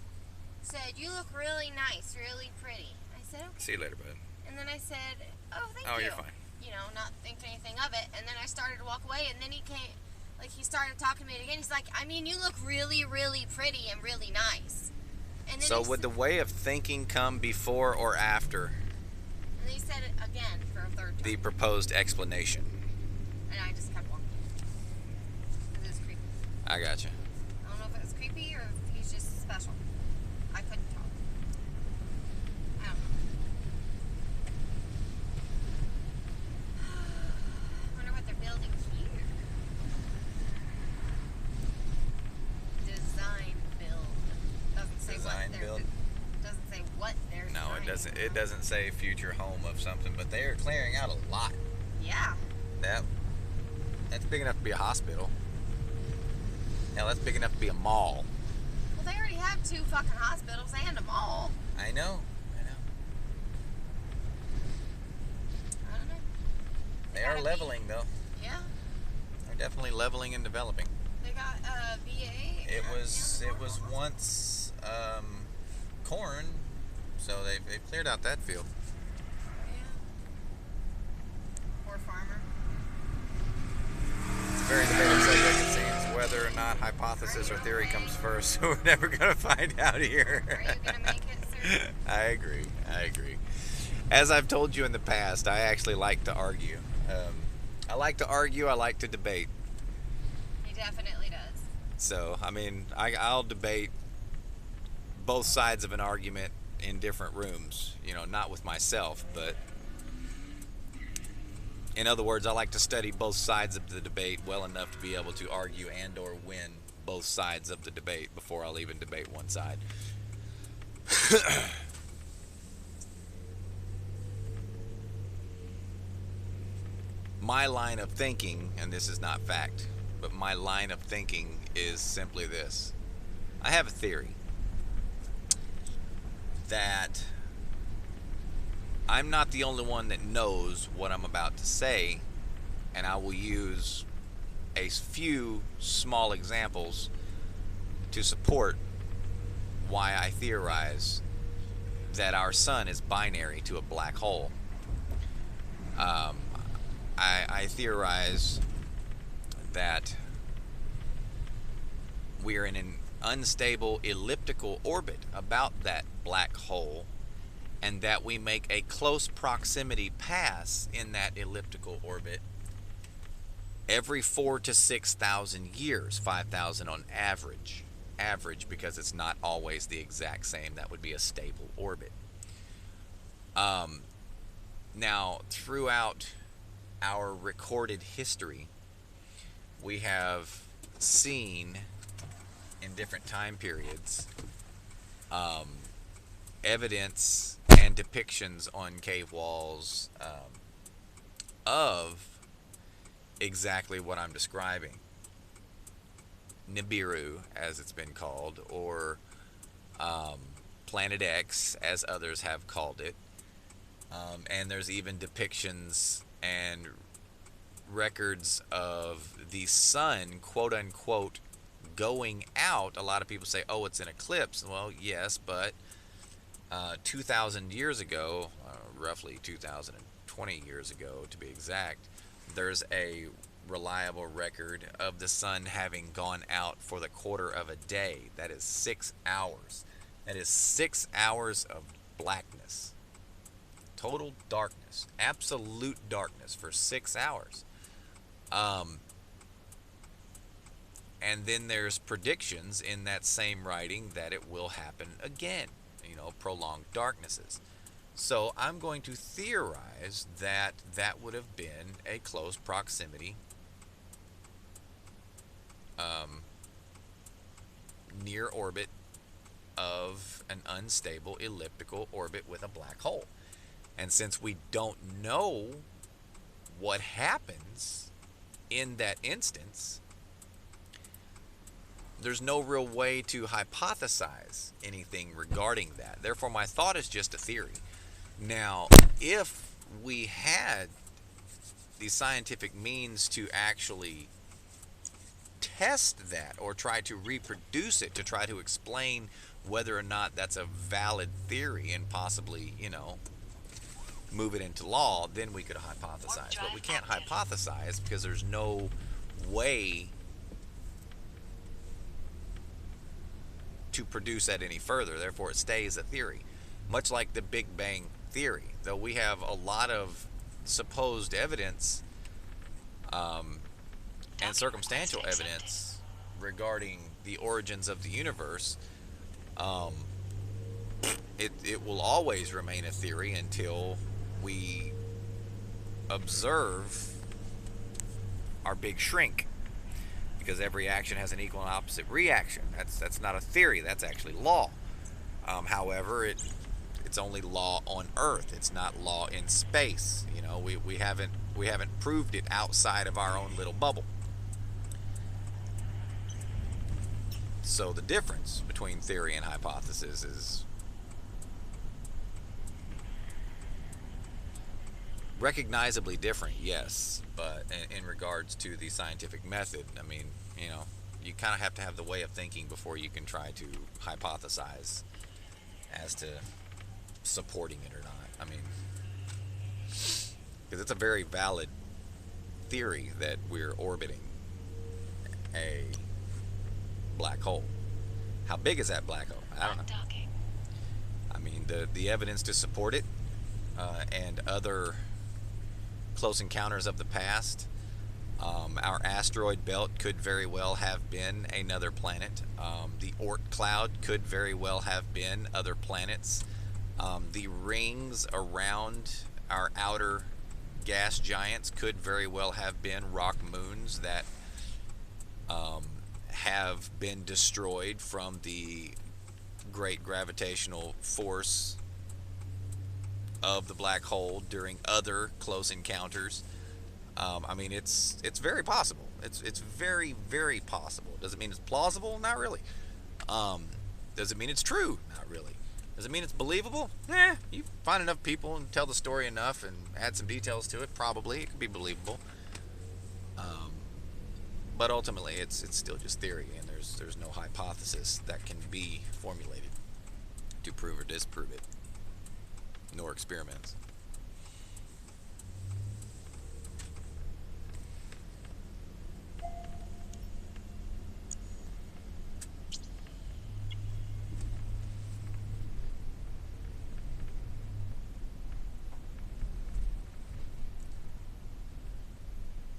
said, you look really nice, really pretty. I said, okay. See you later, bud. And then I said, oh, thank you. Oh, you're fine. You know, not thinking anything of it. And then I started to walk away, and then he came, like, he started talking to me again. He's like, I mean, you look really, really pretty and really nice. And then So would the way of thinking come before or after And then he said it again for a third time. the proposed explanation? And I just kept walking. It was creepy. I got you. I don't know if it was creepy or if he's just special. I couldn't talk. I don't know. I wonder what they're building here. Design build. Doesn't say Design what they're build? Doesn't say what they're No, it designing. doesn't. It doesn't say future home of something, but they are clearing out a lot. Yeah. That's big enough to be a hospital. Hell, that's big enough to be a mall. Well, they already have 2 fucking hospitals and a mall. I know. I don't know. They are leveling, though. Yeah. They're definitely leveling and developing. They got VA. It was once corn, so they've cleared out that field. Yeah. Poor farmer. It's a very debated subject, it seems, whether or not hypothesis or theory comes first. So we're never gonna find out here. Are you gonna make it, sir? I agree. As I've told you in the past, I actually like to argue. I like to argue. I like to debate. He definitely does. So, I mean, I'll debate both sides of an argument in different rooms. You know, not with myself, but in other words, I like to study both sides of the debate well enough to be able to argue and or win both sides of the debate before I'll even debate one side. My line of thinking, and this is not fact, but my line of thinking is simply this. I have a theory that I'm not the only one that knows what I'm about to say, and I will use a few small examples to support why I theorize that our sun is binary to a black hole. I theorize that we're in an unstable elliptical orbit about that black hole, and that we make a close proximity pass in that elliptical orbit every 4,000 to 6,000 years, 5,000 on average. Average because it's not always the exact same. That would be a stable orbit. Now, throughout our recorded history, we have seen in different time periods evidence and depictions on cave walls of exactly what I'm describing. Nibiru, as it's been called, or Planet X, as others have called it. And there's even depictions and records of the sun, quote unquote, going out. A lot of people say, oh, it's an eclipse. Well, yes, but 2,000 years ago, roughly 2,020 years ago to be exact, there's a reliable record of the sun having gone out for the quarter of a day. That is 6 hours. That is 6 hours of blackness. Total darkness. Absolute darkness for 6 hours. And then there's predictions in that same writing that it will happen again. You know, prolonged darknesses. So I'm going to theorize that that would have been a close proximity near orbit of an unstable elliptical orbit with a black hole. And since we don't know what happens in that instance, there's no real way to hypothesize anything regarding that. Therefore, my thought is just a theory. Now, if we had the scientific means to actually test that or try to reproduce it to try to explain whether or not that's a valid theory and possibly, you know, move it into law, then we could hypothesize. But we can't hypothesize because there's no way to produce that any further. Therefore, it stays a theory. Much like the Big Bang Theory, though we have a lot of supposed evidence and circumstantial evidence regarding the origins of the universe, it will always remain a theory until we observe our Big Shrink, because every action has an equal and opposite reaction. That's not a theory, that's actually law. However, it's only law on Earth. It's not law in space. You know, we haven't proved it outside of our own little bubble. So the difference between theory and hypothesis is recognizably different, yes, but in regards to the scientific method, I mean, you know, you kind of have to have the way of thinking before you can try to hypothesize as to supporting it or not. I mean, because it's a very valid theory that we're orbiting a black hole. How big is that black hole? I don't know. I mean, the evidence to support it and other close encounters of the past, our asteroid belt could very well have been another planet. The Oort cloud could very well have been other planets. The rings around our outer gas giants could very well have been rock moons that have been destroyed from the great gravitational force of the black hole during other close encounters. I mean, it's very possible. It's very, very possible. Does it mean it's plausible? Not really. Does it mean it's true? Not really. Does it mean it's believable? You find enough people and tell the story enough and add some details to it, probably it could be believable. But ultimately, it's still just theory, and there's no hypothesis that can be formulated to prove or disprove it, nor experiments.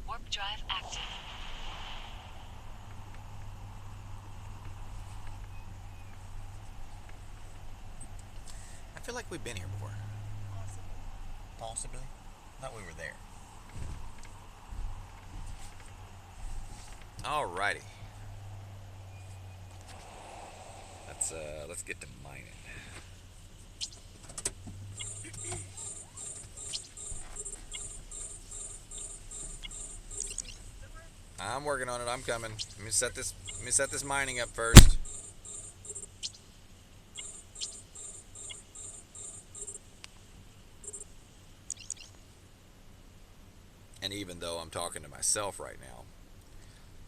Warp drive active. I feel like we've been here before. Possibly. Thought we were there. Alrighty. Let's get to mining. I'm working on it. I'm coming. Let me set this mining up first. And even though I'm talking to myself right now,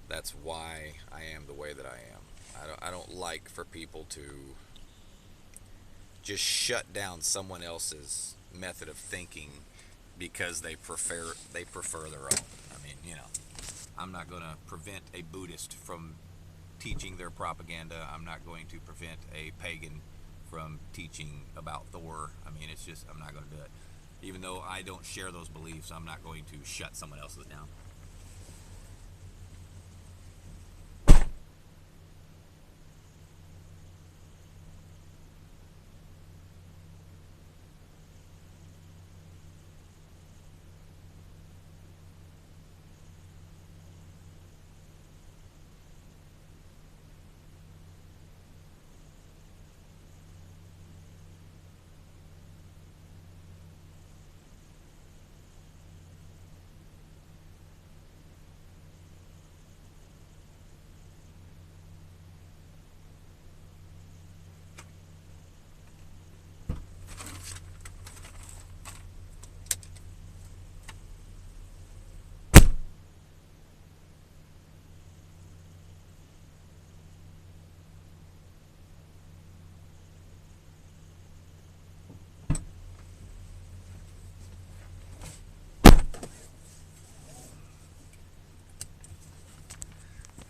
that's why I am the way that I am. I don't like for people to just shut down someone else's method of thinking because they prefer their own. I mean, you know, I'm not going to prevent a Buddhist from teaching their propaganda. I'm not going to prevent a pagan from teaching about Thor. I mean, it's just, I'm not going to do it. Even though I don't share those beliefs, I'm not going to shut someone else's down.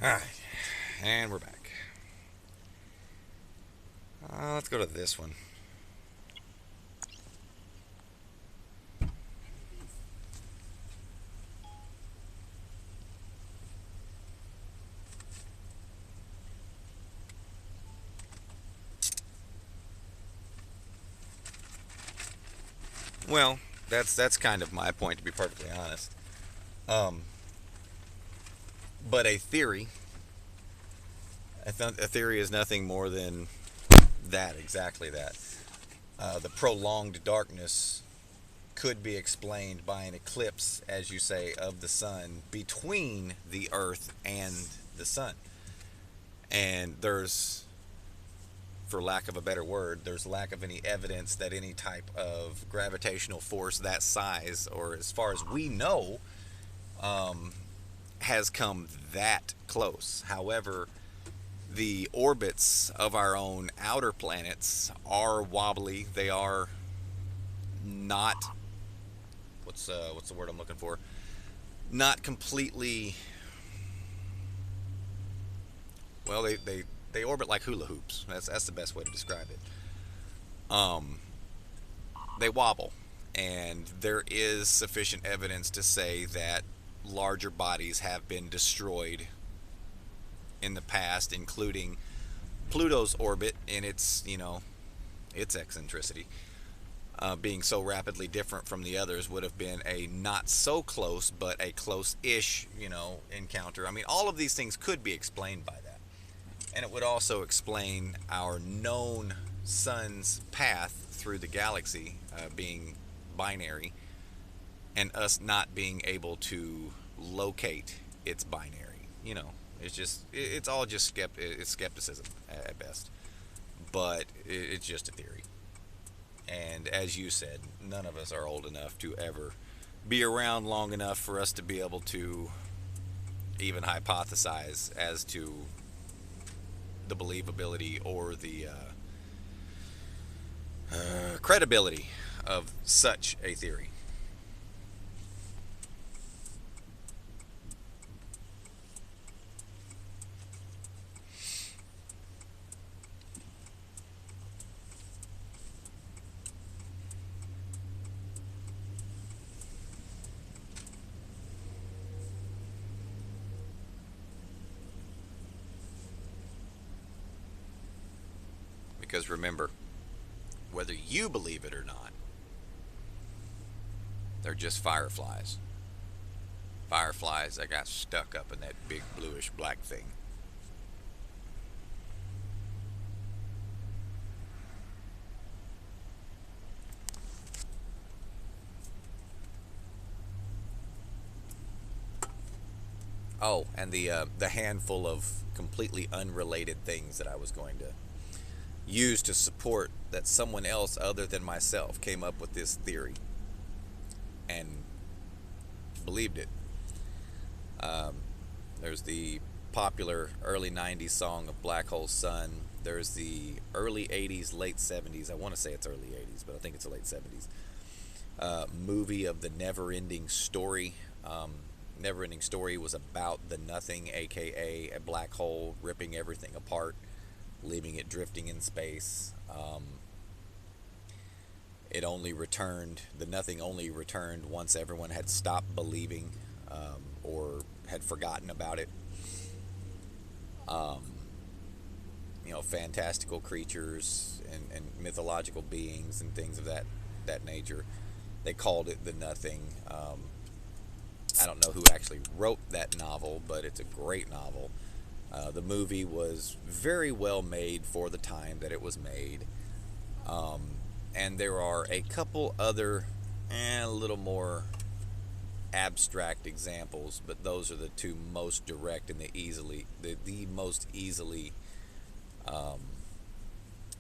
Alright, and we're back. Let's go to this one. Well, that's kind of my point, to be perfectly honest. But a theory is nothing more than that, exactly that. The prolonged darkness could be explained by an eclipse, as you say, of the sun between the Earth and the sun. And there's, for lack of a better word, there's lack of any evidence that any type of gravitational force that size, or as far as we know, has come that close. However, the orbits of our own outer planets are wobbly. They are not, what's the word I'm looking for? Not completely, well, they orbit like hula hoops. That's the best way to describe it. They wobble, and there is sufficient evidence to say that larger bodies have been destroyed in the past, including Pluto's orbit in its, its eccentricity, being so rapidly different from the others, would have been a not so close, but a close-ish, encounter. I mean, all of these things could be explained by that. And it would also explain our known sun's path through the galaxy being binary, and us not being able to locate its binary. It's all just skepticism at best. But it's just a theory. And as you said, none of us are old enough to ever be around long enough for us to be able to even hypothesize as to the believability or the credibility of such a theory. Because remember, whether you believe it or not, they're just fireflies. Fireflies that got stuck up in that big bluish black thing. Oh, and the handful of completely unrelated things that I was going to use to support that someone else other than myself came up with this theory. And believed it. There's the popular early 90s song of Black Hole Sun. There's the early 80s, late 70s. I want to say it's early 80s, but I think it's the late 70s. Movie of the Never-Ending Story. Never-Ending Story was about the nothing, aka a black hole ripping everything apart, leaving it drifting in space. It only returned, the nothing only returned once everyone had stopped believing or had forgotten about it. Fantastical creatures and mythological beings and things of that nature. They called it the nothing. I don't know who actually wrote that novel, but it's a great novel. The movie was very well made for the time that it was made. And there are a couple other a little more abstract examples, but those are the two most direct and the most easily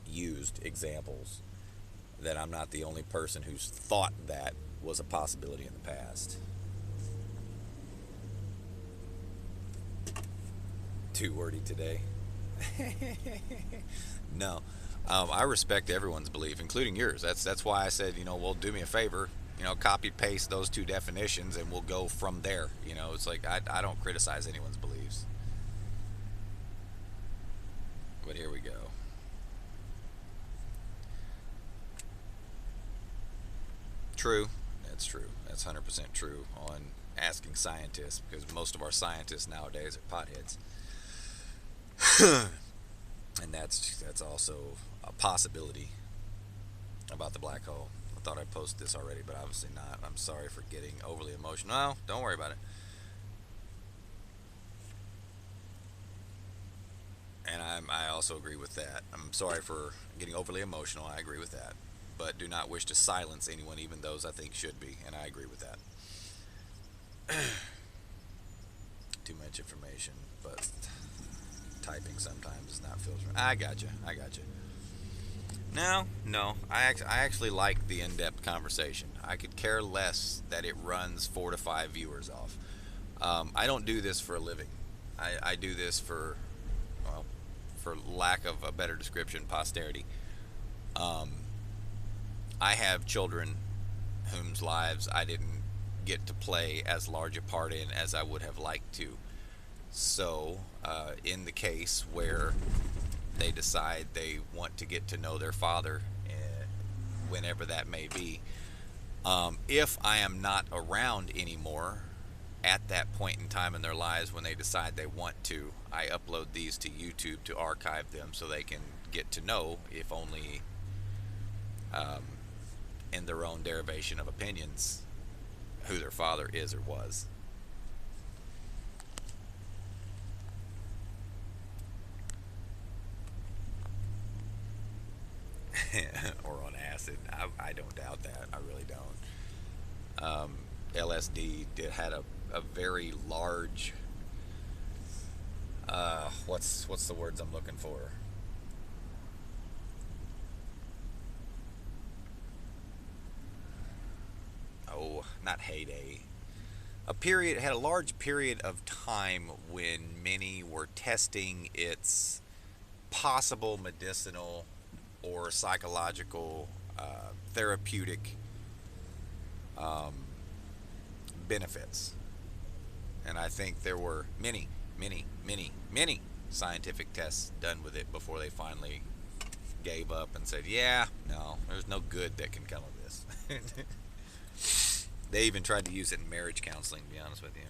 used examples, that I'm not the only person who's thought that was a possibility in the past. Too wordy today. No. I respect everyone's belief, including yours. That's why I said, well, do me a favor, copy paste those two definitions and we'll go from there. It's like I don't criticize anyone's beliefs. But here we go. True. That's true. That's 100% true on asking scientists, because most of our scientists nowadays are potheads. And that's also a possibility about the black hole. I thought I posted this already, but obviously not. I'm sorry for getting overly emotional. No, don't worry about it. And I also agree with that. I'm sorry for getting overly emotional. I agree with that. But do not wish to silence anyone, even those I think should be. And I agree with that. Too much information, but typing sometimes is not filtering. I gotcha. No. I actually like the in-depth conversation. I could care less that it runs 4 to 5 viewers off. I don't do this for a living. I do this for lack of a better description, posterity. I have children whose lives I didn't get to play as large a part in as I would have liked to. So, in the case where they decide they want to get to know their father, whenever that may be, if I am not around anymore at that point in time in their lives when they decide they want to, I upload these to YouTube to archive them so they can get to know, if only in their own derivation of opinions, who their father is or was. Or on acid. I don't doubt that. I really don't. LSD had a very large what's the words I'm looking for? Oh, not heyday. Had a large period of time when many were testing its possible medicinal or psychological, therapeutic benefits. And I think there were many scientific tests done with it before they finally gave up and said, yeah, no, there's no good that can come of this. They even tried to use it in marriage counseling, to be honest with you.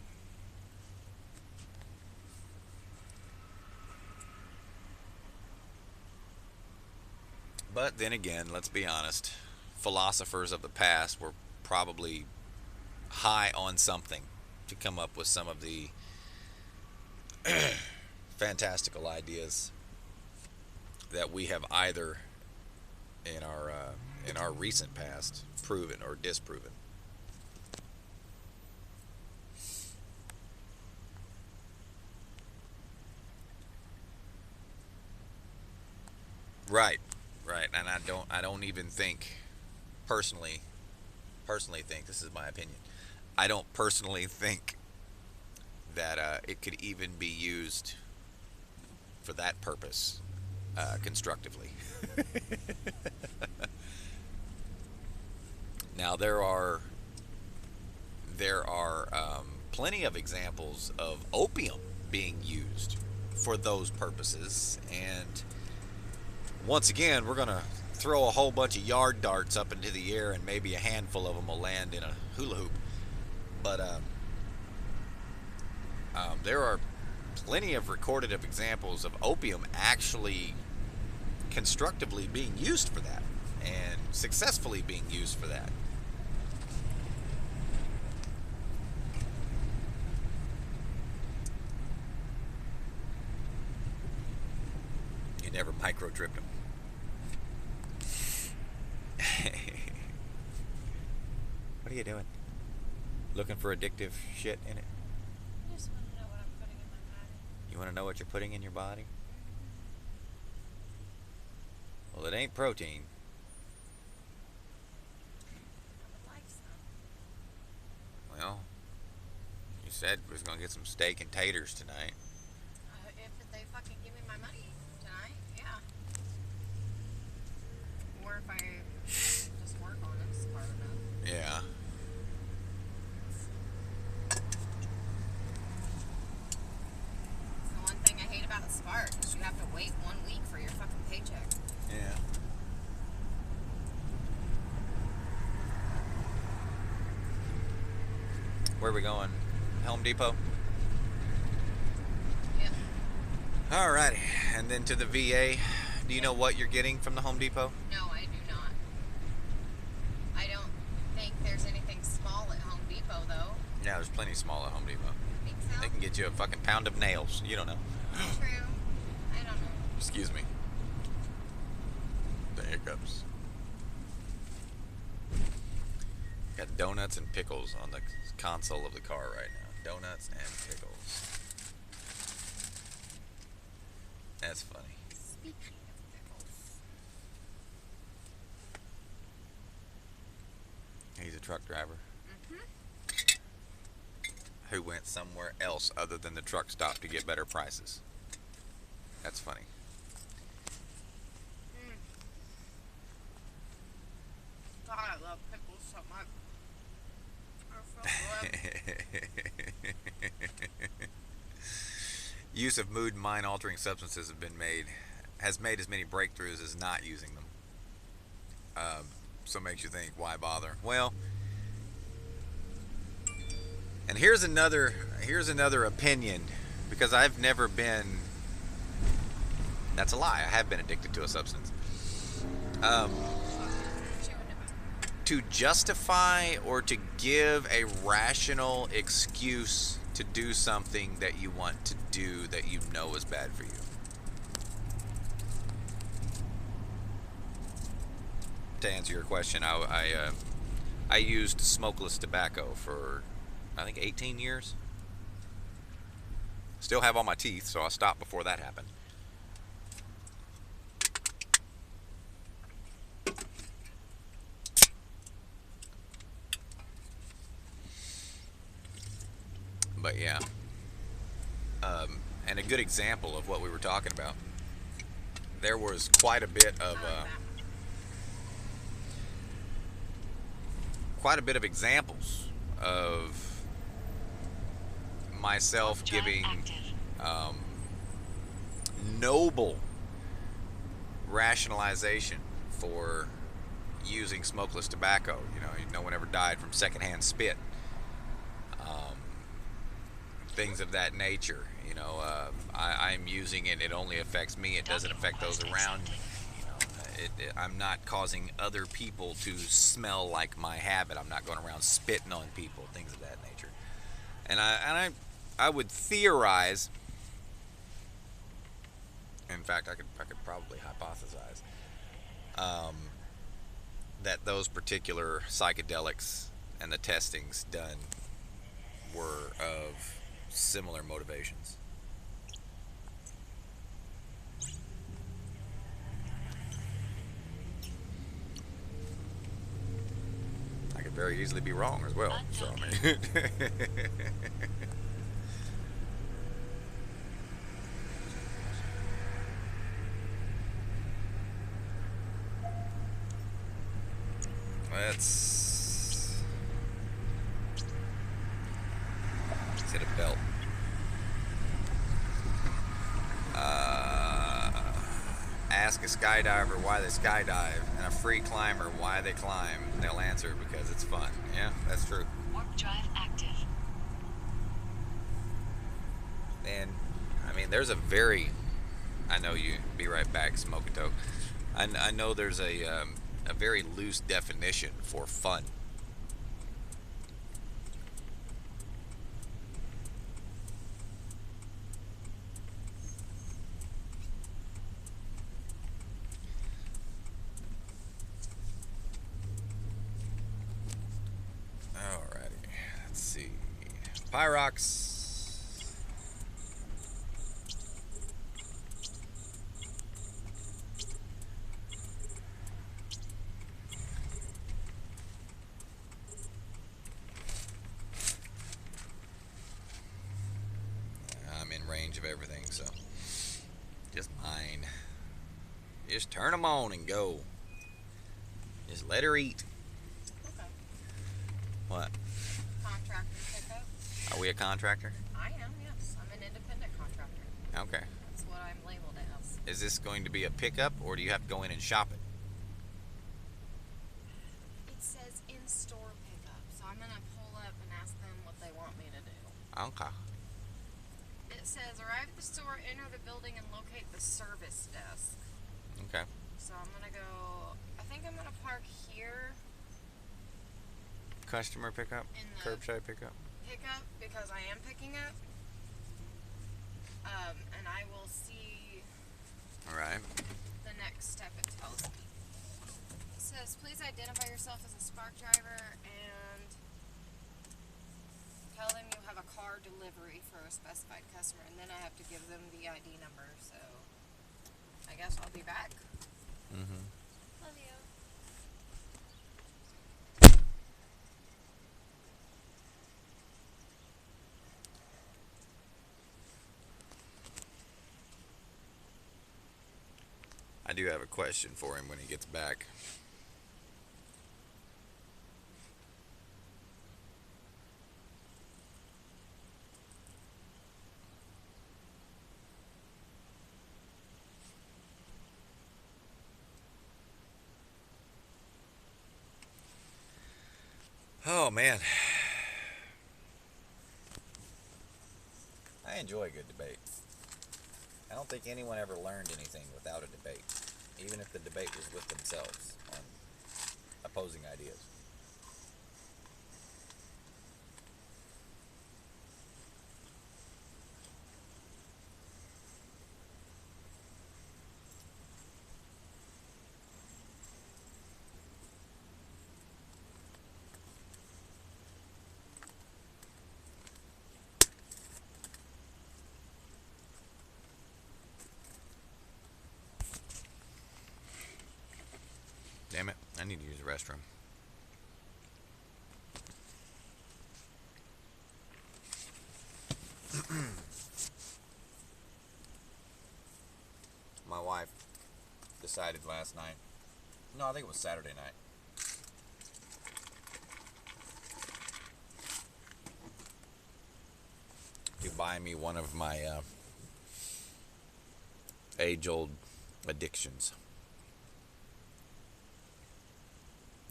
But then again, let's be honest, philosophers of the past were probably high on something to come up with some of the fantastical ideas that we have either in our recent past proven or disproven. Right, and I don't even think personally think, this is my opinion, I don't personally think that it could even be used for that purpose constructively. Now there are plenty of examples of opium being used for those purposes, and once again we're gonna throw a whole bunch of yard darts up into the air and maybe a handful of them will land in a hula hoop, but there are plenty of recorded of examples of opium actually constructively being used for that and successfully being used for that. You never micro-tripped them. What are you doing? Looking for addictive shit in it? I just want to know what I'm putting in my body. You want to know what you're putting in your body? Well, it ain't protein. I would like some. Well, you said we was going to get some steak and taters tonight. If they fucking give me my money tonight, yeah. Or if I just work on it smart enough. Yeah. The one thing I hate about Spark is you have to wait 1 week for your fucking paycheck. Yeah. Where are we going? Home Depot? Yep. Alrighty. And then to the VA. Do you know what you're getting from the Home Depot? No, I do not. I don't think there's anything small at Home Depot, though. Yeah, there's plenty small at Home Depot. Think so? They can get you a fucking pound of nails. You don't know. True. I don't know. Excuse me. The hiccups. Got donuts and pickles on the console of the car right now. Donuts and pickles. That's funny. Speaking of pickles. He's a truck driver Mm-hmm. who went somewhere else other than the truck stop to get better prices. That's funny. God, I love pickles so much. They're so good. Use of mood and mind altering substances has made as many breakthroughs as not using them. So it makes you think, why bother? Well, and here's another opinion, because I've never been. That's a lie. I have been addicted to a substance. To justify or to give a rational excuse to do something that you want to do that you know is bad for you. To answer your question, I used smokeless tobacco for I think 18 years. Still have all my teeth, so I stopped before that happened. But yeah, and a good example of what we were talking about. There was quite a bit of examples of myself giving noble rationalization for using smokeless tobacco. No one ever died from secondhand spit. Things of that nature. I'm using it. It only affects me. It doesn't affect those around me. I'm not causing other people to smell like my habit. I'm not going around spitting on people. Things of that nature. And I would theorize. In fact, I could probably hypothesize that those particular psychedelics and the testings done were of similar motivations. I could very easily be wrong as well. So I mean, let's hit a belt. Ask a skydiver why they skydive and a free climber why they climb. And they'll answer because it's fun. Yeah, that's true. Warp drive active. And I mean, there's a very, I know you, be right back, Smoke a Toke. I know there's a very loose definition for fun. Alrighty, let's see. Pyrox. I'm in range of everything, so just mine. Just turn them on and go. Just let her eat. Okay. What? Contractor pickup. Are we a contractor? I am, yes. I'm an independent contractor. Okay. That's what I'm labeled as. Is this going to be a pickup, or do you have to go in and shop it? It says in-store pickup, so I'm gonna pull up and ask them what they want me to do. Okay. It says arrive at the store, enter the building, and locate the service desk. Okay. So I'm gonna go. I think I'm gonna park here. Customer pickup? In the- Curbside pickup? Pickup because I am picking up. And I will see Alright. the next step it tells me. It says please identify yourself as a Spark driver and tell them you have a car delivery for a specified customer, and then I have to give them the ID number. So I guess I'll be back. Mm-hmm. Love you. I do have a question for him when he gets back. Oh man, I enjoy a good debate. I don't think anyone ever learned anything without a debate, even if the debate was with themselves on opposing ideas. Damn it, I need to use the restroom. My wife decided last night, no, I think it was Saturday night, to buy me one of my age-old addictions.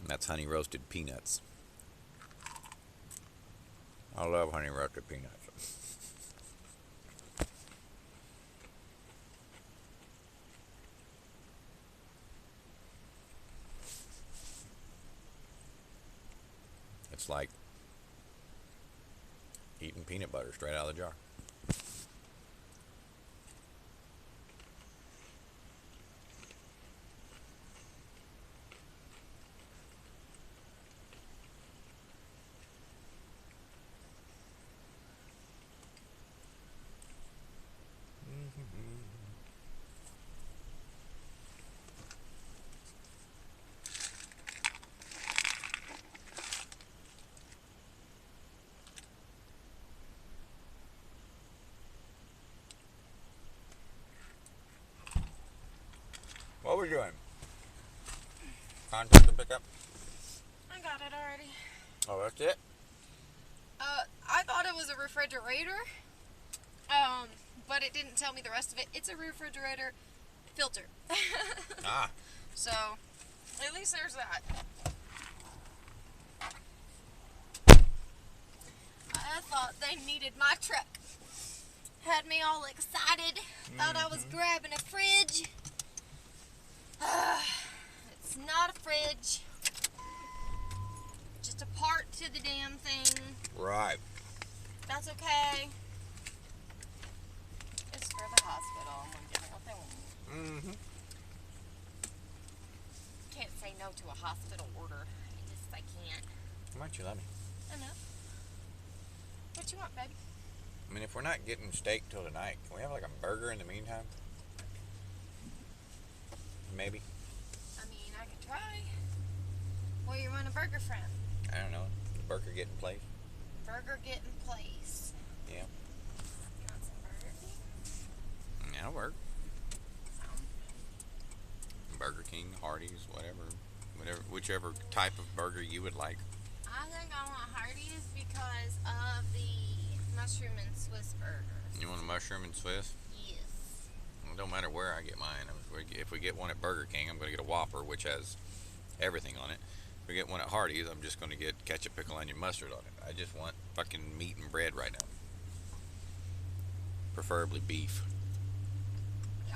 And that's honey roasted peanuts. I love honey roasted peanuts. It's like eating peanut butter straight out of the jar. we doing? Contact to pick up? I got it already. Oh, that's it? I thought it was a refrigerator. But it didn't tell me the rest of it. It's a refrigerator filter. Ah. So, at least there's that. I thought they needed my truck. Had me all excited. Thought I was grabbing a fridge. It's not a fridge. Just a part to the damn thing. Right. That's okay. It's for the hospital. I'm gonna give them what they want. Mm-hmm. Can't say no to a hospital order. I can't. How much you love me? Enough. What you want, baby? I mean, if we're not getting steak till tonight, can we have like a burger in the meantime? Maybe. I mean, I could try. Where you want a burger from? I don't know. The burger get in place. Burger get in place. Yeah. You want some Burger King? That'll work. Some. Burger King, Hardee's, whatever, whichever type of burger you would like. I think I want Hardee's because of the mushroom and Swiss burgers. You want a mushroom and Swiss? Yes. Well, it don't matter where I get mine. If we get one at Burger King, I'm going to get a Whopper, which has everything on it. If we get one at Hardee's, I'm just going to get ketchup, pickle, onion, mustard on it. I just want fucking meat and bread right now. Preferably beef. Yeah.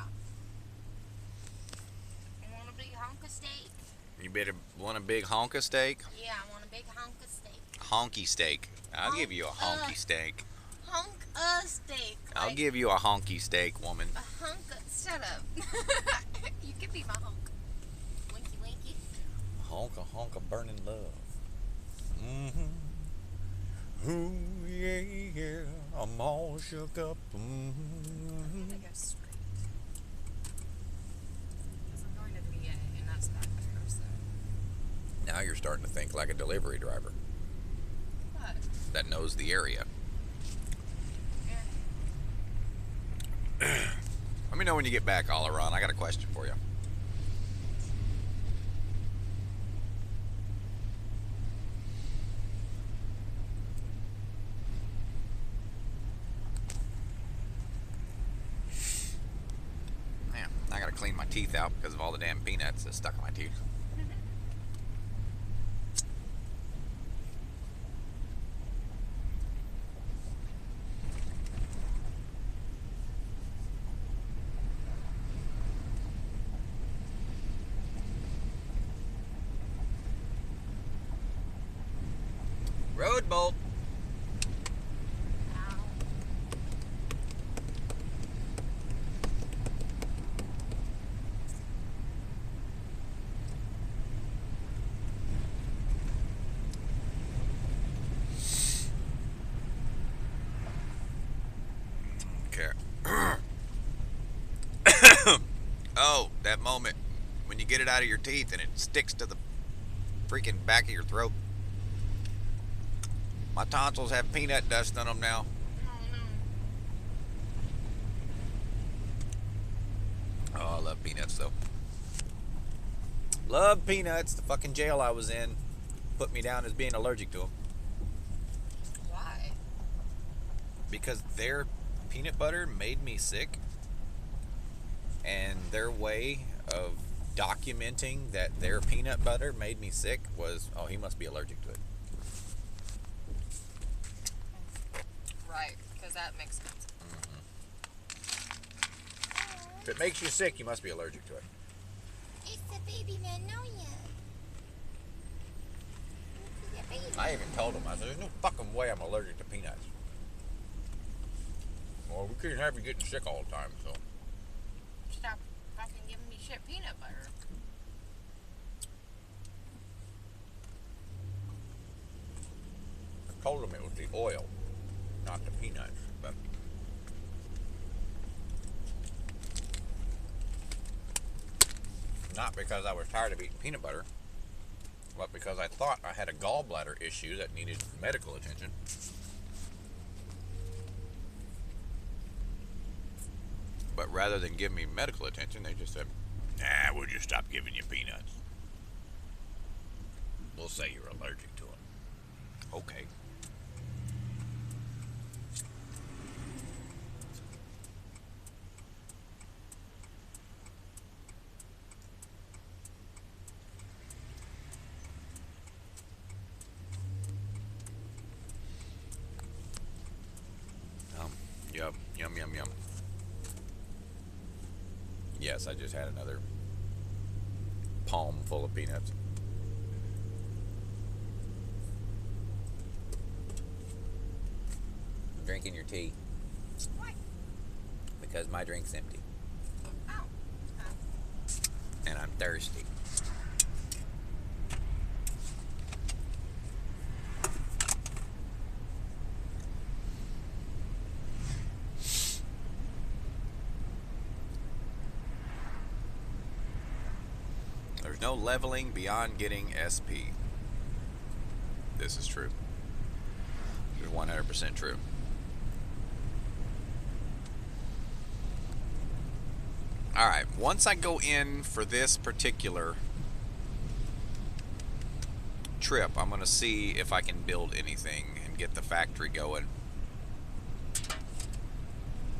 You want a big hunk of steak? You better want a big honk of steak? Yeah, I want a big hunk of steak. Honky steak. I'll give you a honky steak. Hunk of steak. I'll like give you a honky steak, woman. a hunk of... Shut up. You can be my hunk. Winky winky. Honk of burning love. Mm-hmm. Ooh, yeah, yeah. I'm all shook up. I'm Mm-hmm. gonna go straight. Because I'm going to the VA, and that's back there, so... Now you're starting to think like a delivery driver What? that knows the area. Yeah. Let me know when you get back, Oleron. I got a question for you. Man, I gotta clean my teeth out because of all the damn peanuts that's stuck in my teeth. Road bolt. Ow. Okay. Oh, that moment when you get it out of your teeth and it sticks to the freaking back of your throat. My tonsils have peanut dust on them now. Oh, I love peanuts though. Love peanuts. The fucking jail I was in put me down as being allergic to them. Why? Because their peanut butter made me sick. And their way of documenting that their peanut butter made me sick was, oh, he must be allergic to it. Right, because that makes sense. If it makes you sick, you must be allergic to it. It's the baby Magnolia. I even told him, I said, there's no fucking way I'm allergic to peanuts. Well, we couldn't have you getting sick all the time, so. Stop fucking giving me shit peanut butter. I told him it was the oil, not the peanuts, but. Not because I was tired of eating peanut butter, but because I thought I had a gallbladder issue that needed medical attention. But rather than give me medical attention, they just said, Nah, we'll just stop giving you peanuts. We'll say you're allergic to them. Okay. Yum, yum, yum, yum. Yes, I just had another palm full of peanuts. I'm drinking your tea. Why? Because my drink's empty. Oh. And I'm thirsty. There's no leveling beyond getting SP. This is true. It's 100% true. Alright, once I go in for this particular trip, I'm going to see if I can build anything and get the factory going.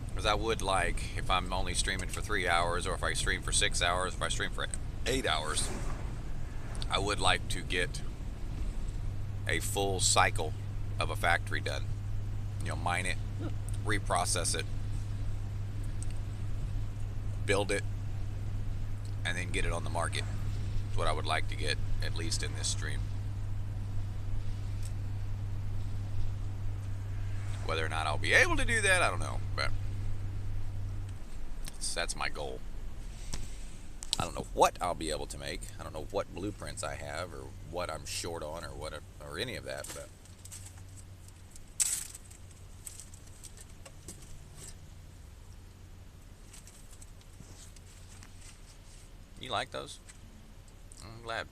Because I would like, if I'm only streaming for 3 hours, or if I stream for 6 hours, if I stream for 8 hours, I would like to get a full cycle of a factory done. You know, mine it, reprocess it, build it, and then get it on the market. That's what I would like to get, at least in this stream. Whether or not I'll be able to do that, I don't know, but that's my goal. I don't know what I'll be able to make. I don't know what blueprints I have, or what I'm short on, or what, or any of that. But you like those? I'm glad.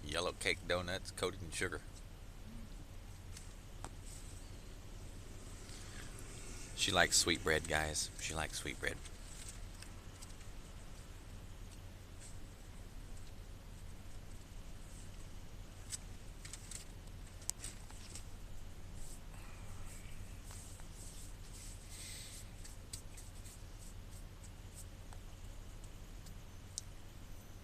Yellow cake donuts coated in sugar. She likes sweetbread, guys. She likes sweetbread.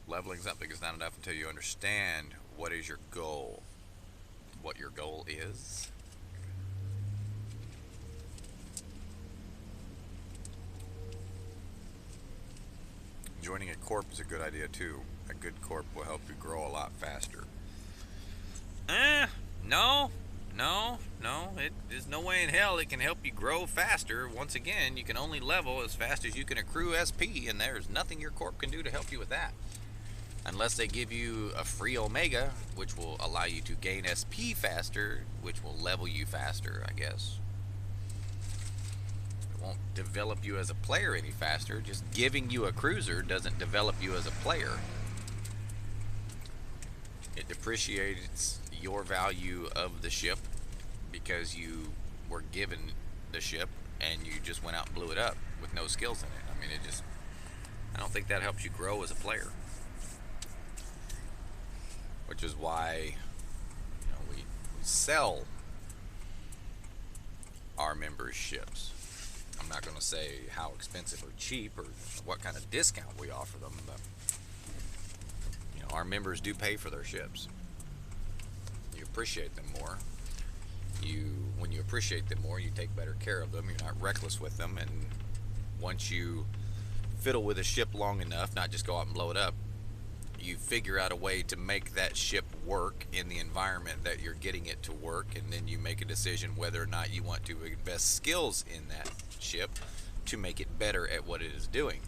Leveling something is not enough until you understand what is your goal. What your goal is. Joining a corp is a good idea too. A good corp will help you grow a lot faster. No. There's no way in hell it can help you grow faster. Once again, you can only level as fast as you can accrue SP, and there's nothing your corp can do to help you with that. Unless they give you a free Omega, which will allow you to gain SP faster, which will level you faster, I guess. It won't develop you as a player any faster. Just giving you a cruiser doesn't develop you as a player. It depreciates your value of the ship because you were given the ship and you just went out and blew it up with no skills in it. I mean, I don't think that helps you grow as a player. Which is why, we sell our members ships. I'm not going to say how expensive or cheap or what kind of discount we offer them, but our members do pay for their ships. You appreciate them more. When you appreciate them more, you take better care of them. You're not reckless with them, and once you fiddle with a ship long enough, not just go out and blow it up, you figure out a way to make that ship work in the environment that you're getting it to work, and then you make a decision whether or not you want to invest skills in that ship to make it better at what it is doing.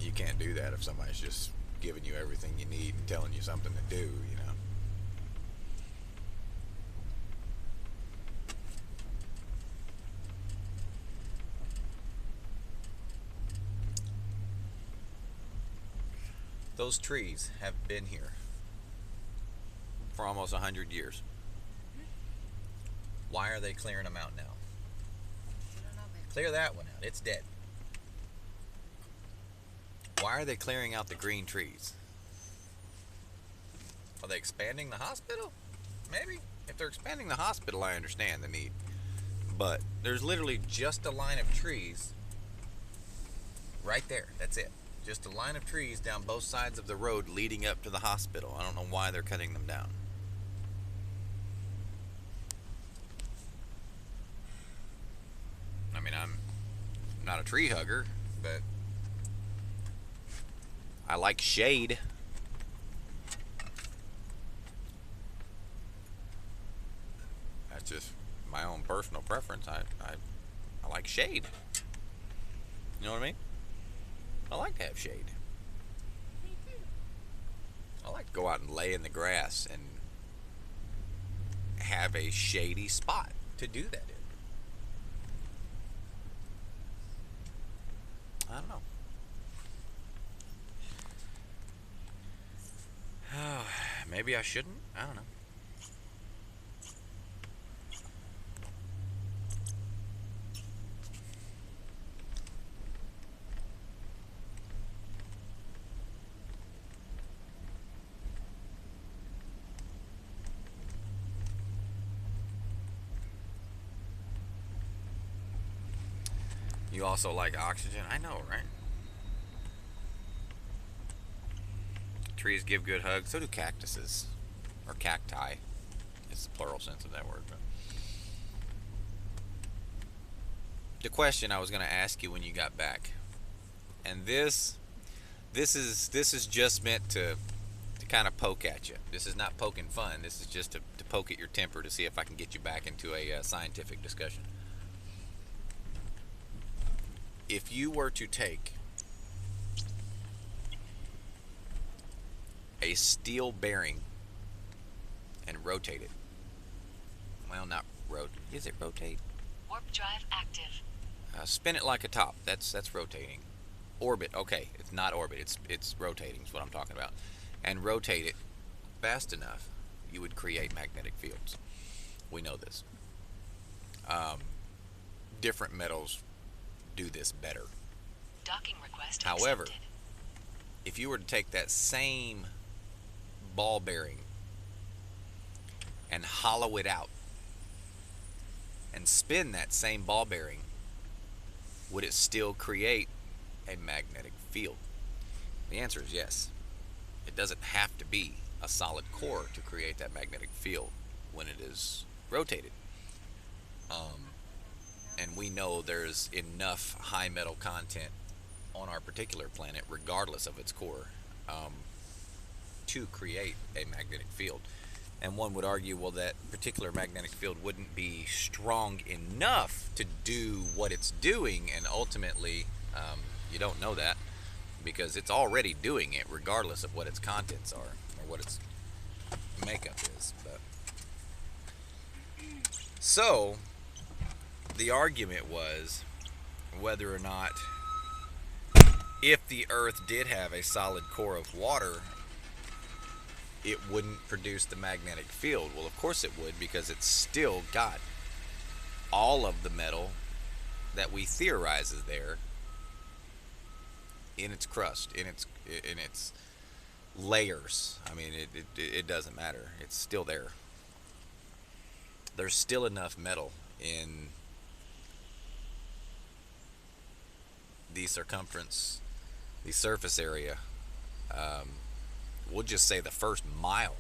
You can't do that if somebody's just giving you everything you need and telling you something to do, Those trees have been here for almost 100 years. Why are they clearing them out now? I don't know, babe. Clear that one out. It's dead. Why are they clearing out the green trees? Are they expanding the hospital? Maybe. If they're expanding the hospital, I understand the need. But there's literally just a line of trees right there. That's it. Just a line of trees down both sides of the road leading up to the hospital. I don't know why they're cutting them down. I mean, I'm not a tree hugger, but I like shade. That's just my own personal preference. I like shade. You know what I mean? I like to have shade. Me too. I like to go out and lay in the grass and have a shady spot to do that in. I don't know. Maybe I shouldn't. I don't know. You also like oxygen? I know, right? Trees give good hugs. So do cactuses. Or cacti. It's the plural sense of that word. But the question I was going to ask you when you got back, and this is just meant to kind of poke at you. This is not poking fun. This is just to poke at your temper to see if I can get you back into a scientific discussion. If you were to take a steel bearing and rotate it, well, not rotate. Is it rotate? Warp drive active. Spin it like a top. That's rotating. Orbit. Okay, it's not orbit. It's rotating. Is what I'm talking about. And rotate it fast enough, you would create magnetic fields. We know this. Different metals do this better. Docking request However, accepted. if you were to take that same ball bearing and hollow it out and spin that same ball bearing, would it still create a magnetic field? The answer is yes. It doesn't have to be a solid core to create that magnetic field when it is rotated. And we know there's enough high metal content on our particular planet, regardless of its core, to create a magnetic field. And one would argue, well, that particular magnetic field wouldn't be strong enough to do what it's doing, and ultimately, you don't know that because it's already doing it, regardless of what its contents are or what its makeup is. But so the argument was whether or not, if the Earth did have a solid core of water, it wouldn't produce the magnetic field. Well, of course it would, because it's still got all of the metal that we theorize is there in its crust, in its layers. I mean, it doesn't matter. It's still there. There's still enough metal in the circumference, the surface area, we'll just say the first mile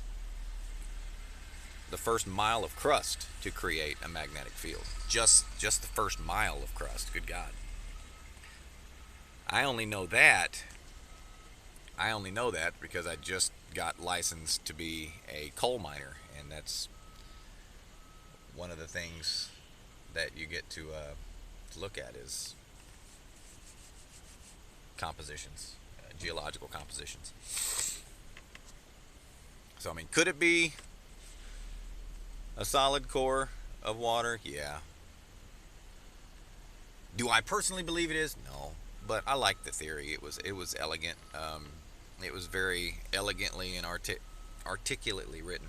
of crust to create a magnetic field. Just the first mile of crust. Good God. I only know that because I just got licensed to be a coal miner, and that's one of the things that you get to look at is compositions, geological compositions. So, I mean, could it be a solid core of water? Yeah. Do I personally believe it is? No. But I like the theory. It was elegant. It was very elegantly and articulately written.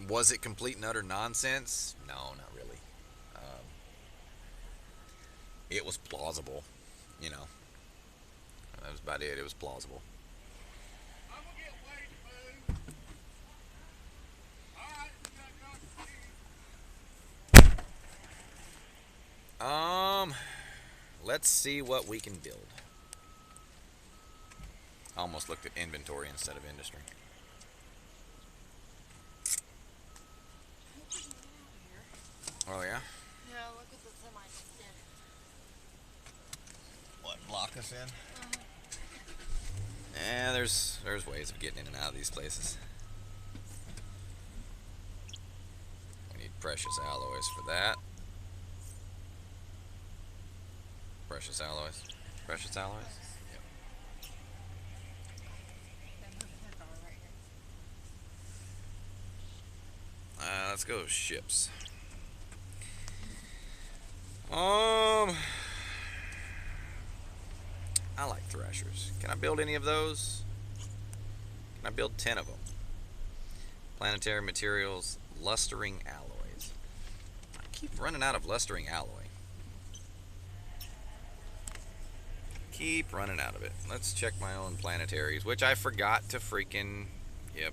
Was it complete and utter nonsense? No, not really. It was plausible, you know. That was about it. It was plausible. I'm gonna get Wade food. Alright, we got Dr. Steve. Let's see what we can build. I almost looked at inventory instead of industry. Oh yeah? Yeah, look at the semi just did. What, block us in? Yeah, there's ways of getting in and out of these places. We need precious alloys for that. Precious alloys. Precious alloys? Yep. Let's go ships. I like threshers. Can I build any of those? Can I build 10 of them? Planetary materials, lustering alloys. I keep running out of lustering alloy. Keep running out of it. Let's check my own planetaries, which I forgot to freaking... Yep.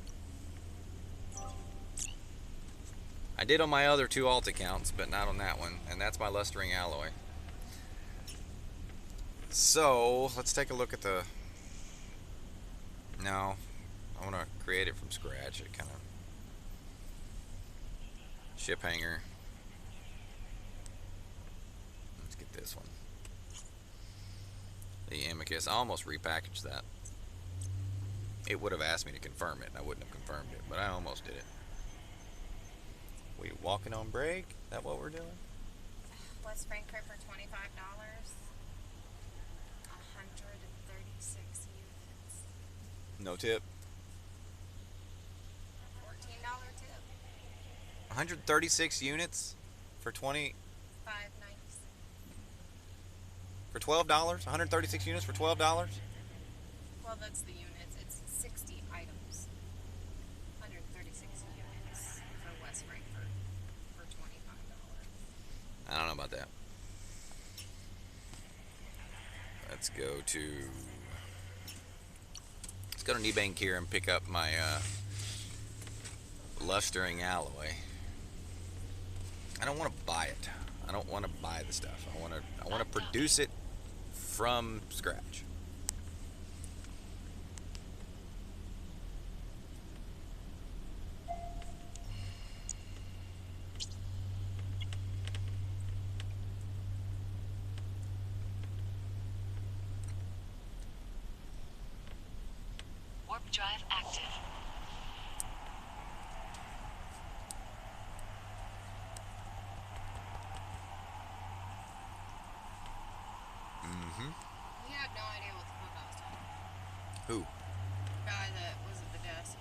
I did on my other 2 alt accounts, but not on that one. And that's my lustering alloy. So, let's take a look at the... No. I want to create it from scratch. It kind of... Ship hanger. Let's get this one. The Amicus. I almost repackaged that. It would have asked me to confirm it, and I wouldn't have confirmed it, but I almost did it. We walking on break? Is that what we're doing? West Frankfurt for $25. 136 units. No tip. $14 tip. 136 units for 20 $5.96. for $12? 136 units for $12? Well, that's the units. It's 60 items. 136 units for West Frankfurt for $25. I don't know about that. Let's go to Nebank here and pick up my lustering alloy. I don't want to buy it. I don't want to buy the stuff. I want to produce it from scratch. Warp drive active. He had no idea what the fuck I was talking about. Who? The guy that was at the desk.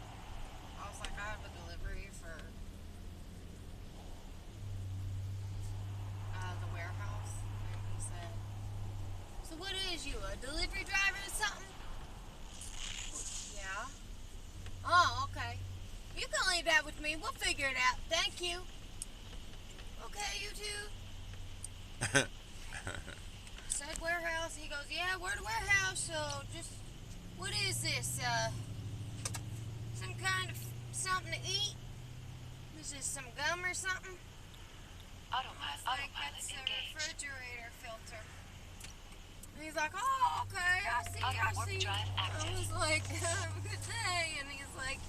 I was like, I have a delivery for the warehouse. And he said, so what is you, a delivery driver or something? Yeah. Oh, okay. You can leave that with me. We'll figure it out. Thank you. Okay, you two. Said warehouse. He goes, yeah, we're the warehouse. So just, what is this? Some kind of something to eat? Is this some gum or something? Autopilot That's a engaged. refrigerator filter. And he's like, oh, okay, I see. Warp drive active. I was like, good day. And he's like,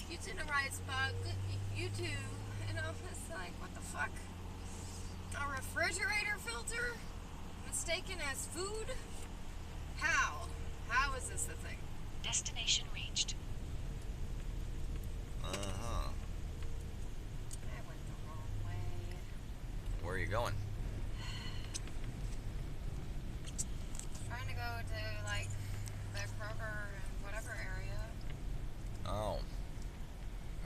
you in the right spot. Good, you too. And I was like, what the fuck? A refrigerator filter? Mistaken as food? How? How is this a thing? Destination reached. Uh-huh. I went the wrong way. Where are you going? Trying to go to, like, the Kroger and whatever area. Oh.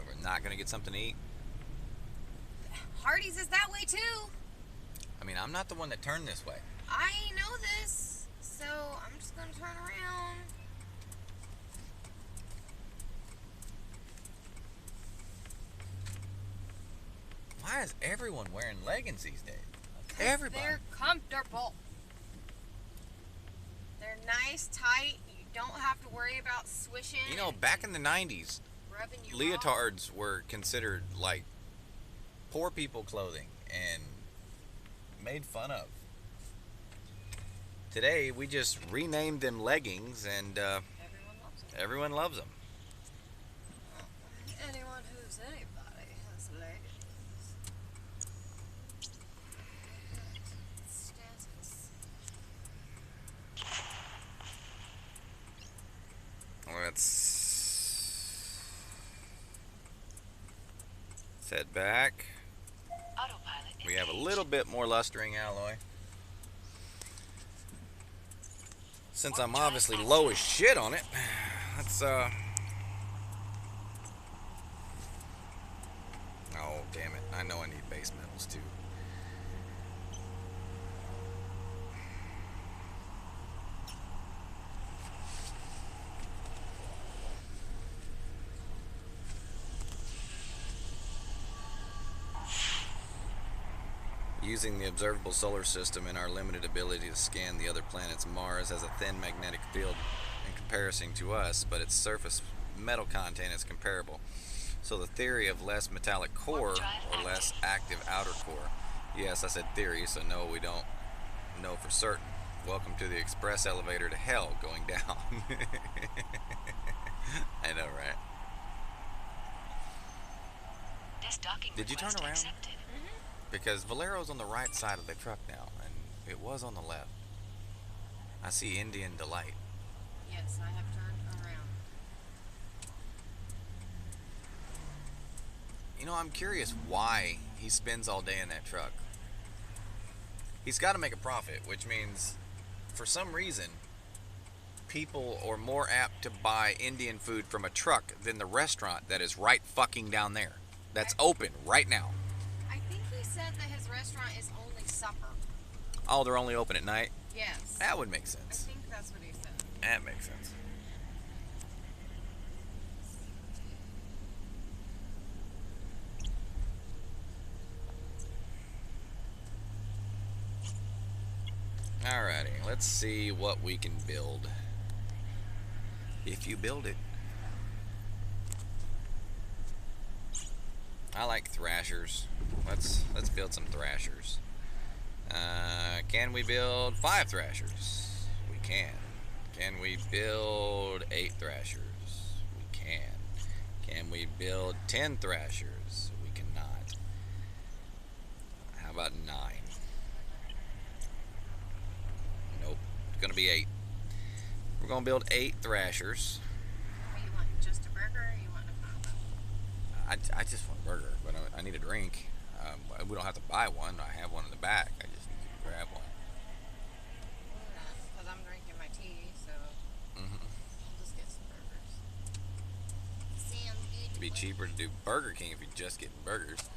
We're not going to get something to eat? Hardee's is that way, too. I mean, I'm not the one that turned this way. I know this, so I'm just gonna turn around. Why is everyone wearing leggings these days? 'Cause Everybody. They're comfortable. They're nice, tight. You don't have to worry about swishing. You know, back in the 90s, rubbing you leotards were considered like poor people clothing and made fun of. Today, we just renamed them leggings and everyone loves them. Anyone who's anybody has leggings. Status. Let's head back. We have a little bit more lustering alloy. Since I'm obviously low as shit on it, let's oh damn it, I know I need base metals too. Using the observable solar system and our limited ability to scan the other planets, Mars has a thin magnetic field in comparison to us, but its surface metal content is comparable. So the theory of less metallic core or less active outer core. Yes, I said theory, so no, we don't know for certain. Welcome to the express elevator to hell going down. I know, right? Did you turn around? Because Valero's on the right side of the truck now, and it was on the left. I see Indian Delight. Yes, I have turned around. You know, I'm curious why he spends all day in that truck. He's got to make a profit, which means, for some reason, people are more apt to buy Indian food from a truck than the restaurant that is right fucking down there. That's open right now. I think he said that his restaurant is only supper. Oh, they're only open at night? Yes. That would make I sense. think that's what he said. That makes sense. Alrighty, let's see what we can build. If you build it. I like thrashers. Let's build some thrashers. Can we build 5 thrashers? We can. Can we build 8 thrashers? We can. Can we build 10 thrashers? We cannot. How about 9? Nope. It's gonna be 8. We're gonna build 8 thrashers. Are you wanting just a burger or you want a combo? I just want a burger, but I need a drink. We don't have to buy one. I have one in the back. I just need to grab one. Because I'm drinking my tea, so I'll just get some burgers. Sounds good. It'd be cheaper to do Burger King if you're just getting burgers. Do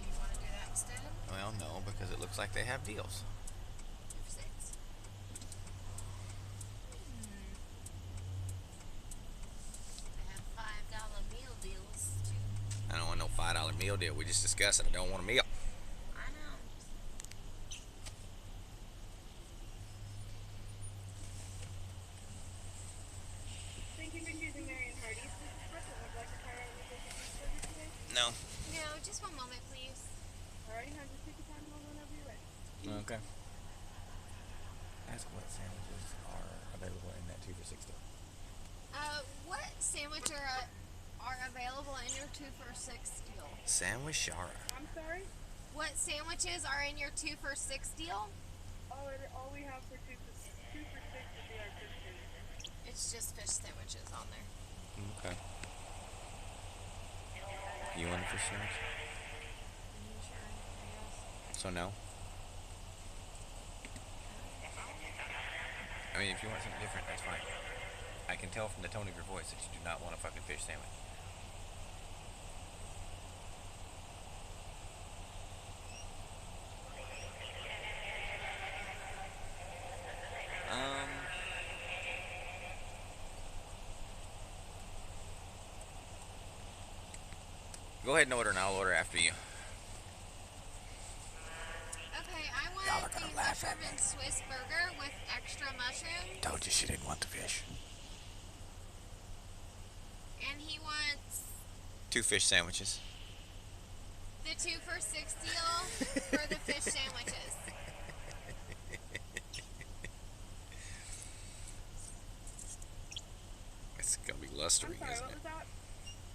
you want to do that instead? Well, no, because it looks like they have deals. For 6. They have $5 meal deals too. I don't want no $5 meal deal. We just discussed it. I don't want a meal. I know. Thank you for choosing Marion Hardee's. This is Brooklyn. Would you like to try our new business burger today? No. No, just one moment, please. Alrighty, hon, just take your time and hold whenever you're ready. Okay. Ask what sandwiches are available in that 2 for $6 deal. What sandwich are available in your 2 for $6 deal? Sandwich Shara. I'm sorry? What sandwiches are in your 2 for $6 deal? All we have for 2 for 6 would be our fish sandwich. It's just fish sandwiches on there. Okay. You want a fish sandwich? Sure, I guess. So no? I mean, if you want something different, that's fine. I can tell from the tone of your voice that you do not want a fucking fish sandwich. Go ahead and order, and I'll order after you. mushroom and Swiss burger with extra mushrooms. Told you she didn't want the fish. And he wants 2 fish sandwiches. the 2 for $6 deal for the fish sandwiches. It's gonna be lustering, Sorry, isn't what it? was that?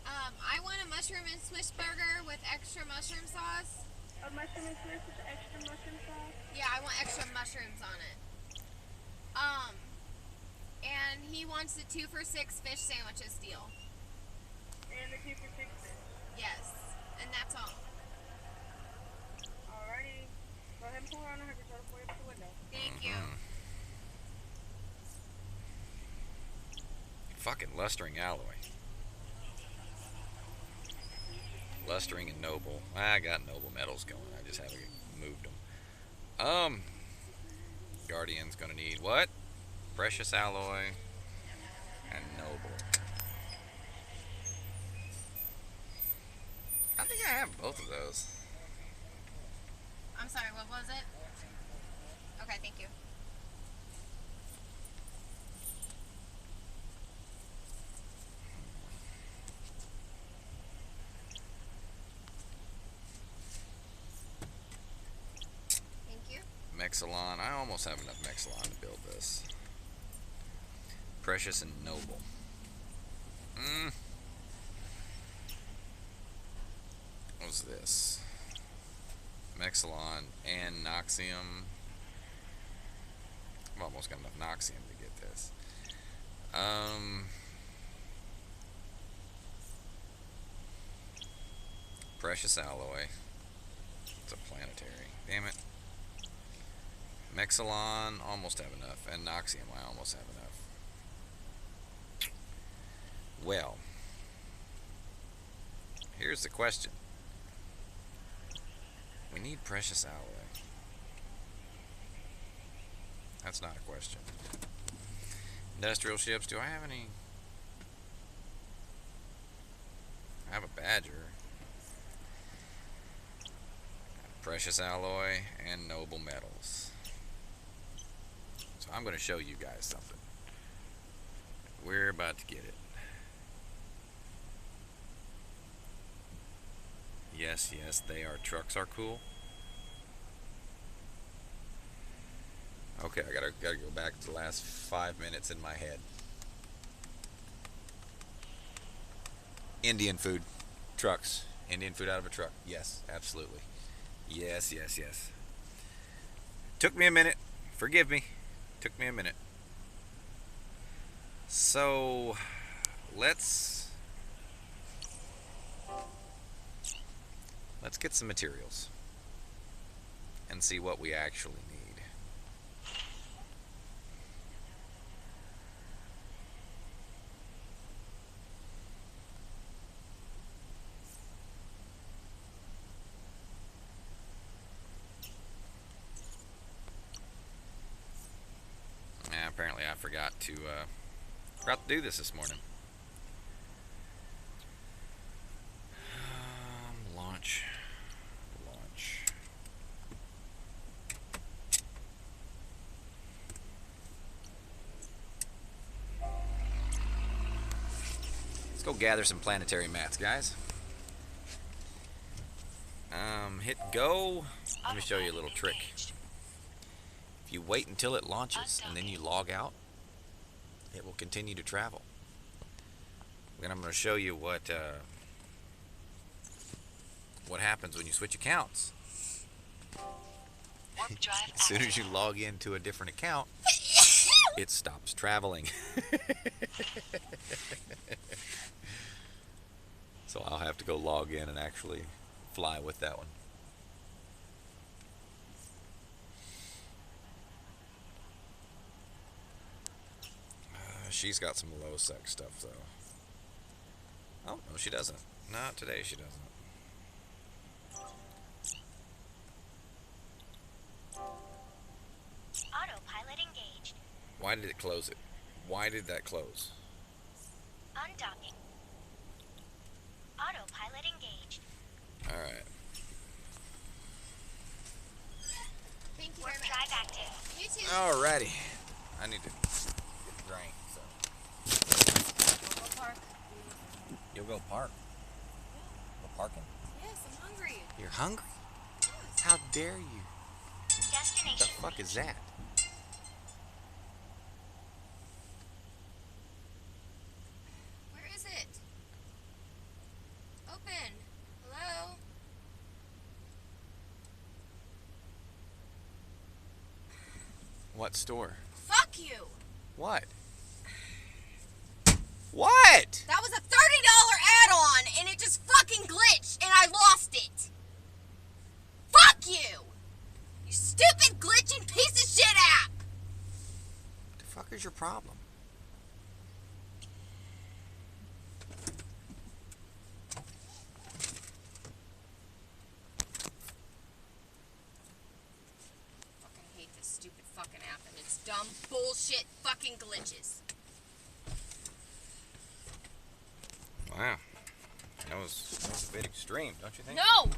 I want a mushroom and Swiss burger with extra mushroom sauce. A mushroom and Swiss with extra mushroom sauce. Yeah, I want extra mushrooms on it. And he wants the 2 for $6 fish sandwiches deal. And the 2 for $6 fish. Yes, and that's all. Alrighty. Go ahead and pull her on her just for the window. Thank you. Fucking lustering alloy. Lustering and noble. I got noble metals going. I just haven't moved them. Guardian's gonna need what? Precious alloy and noble. I think I have both of those. I'm sorry, what was it? Okay, thank you. Thank you. Mexilon. I almost have enough Mexilon to build this. Precious and noble. What's this? Mexilon and Noxium. I've almost got enough Noxium to get this. Precious alloy. It's a planetary. Damn it. Mexilon, almost have enough. And Noxium, I almost have enough. Well, here's the question. We need precious alloy. That's not a question. Industrial ships, do I have any? I have a Badger. Precious alloy and noble metals. So I'm going to show you guys something. We're about to get it. Yes, yes, trucks are cool. Okay, I gotta go back to the last 5 minutes in my head. Indian food. Trucks. Indian food out of a truck. Yes, absolutely. Yes, yes, yes. Took me a minute. Forgive me. Took me a minute. So, let's get some materials and see what we actually need. Apparently I forgot to do this morning. Launch. Let's go gather some planetary mats, guys. Hit go. Let me show you a little trick. If you wait until it launches and then you log out, it will continue to travel. Then I'm going to show you what happens when you switch accounts. As soon as you log into a different account, it stops traveling. So I'll have to go log in and actually fly with that one. She's got some low sec stuff though. Oh, no, she doesn't. Not today, she doesn't. Autopilot engaged. Why did it close it? Why did that close? Undocking. Autopilot engaged. Alright. Thank you Warp very much. drive activated. too. Alrighty. I need to get a drink, so. Go park. You'll go park? Go parking? Yes, I'm hungry. You're hungry? Yes. How dare you? What the Destination fuck is that? Where is it? Open. Hello? What store? Fuck you. What? What? That was a $30 add-on, and it just fucking glitched, and I lost it. Fuck you! You stupid glitching piece of shit app! What the fuck is your problem? Fucking hate this stupid fucking app and its dumb bullshit fucking glitches. Wow. That was a bit extreme, don't you think? No!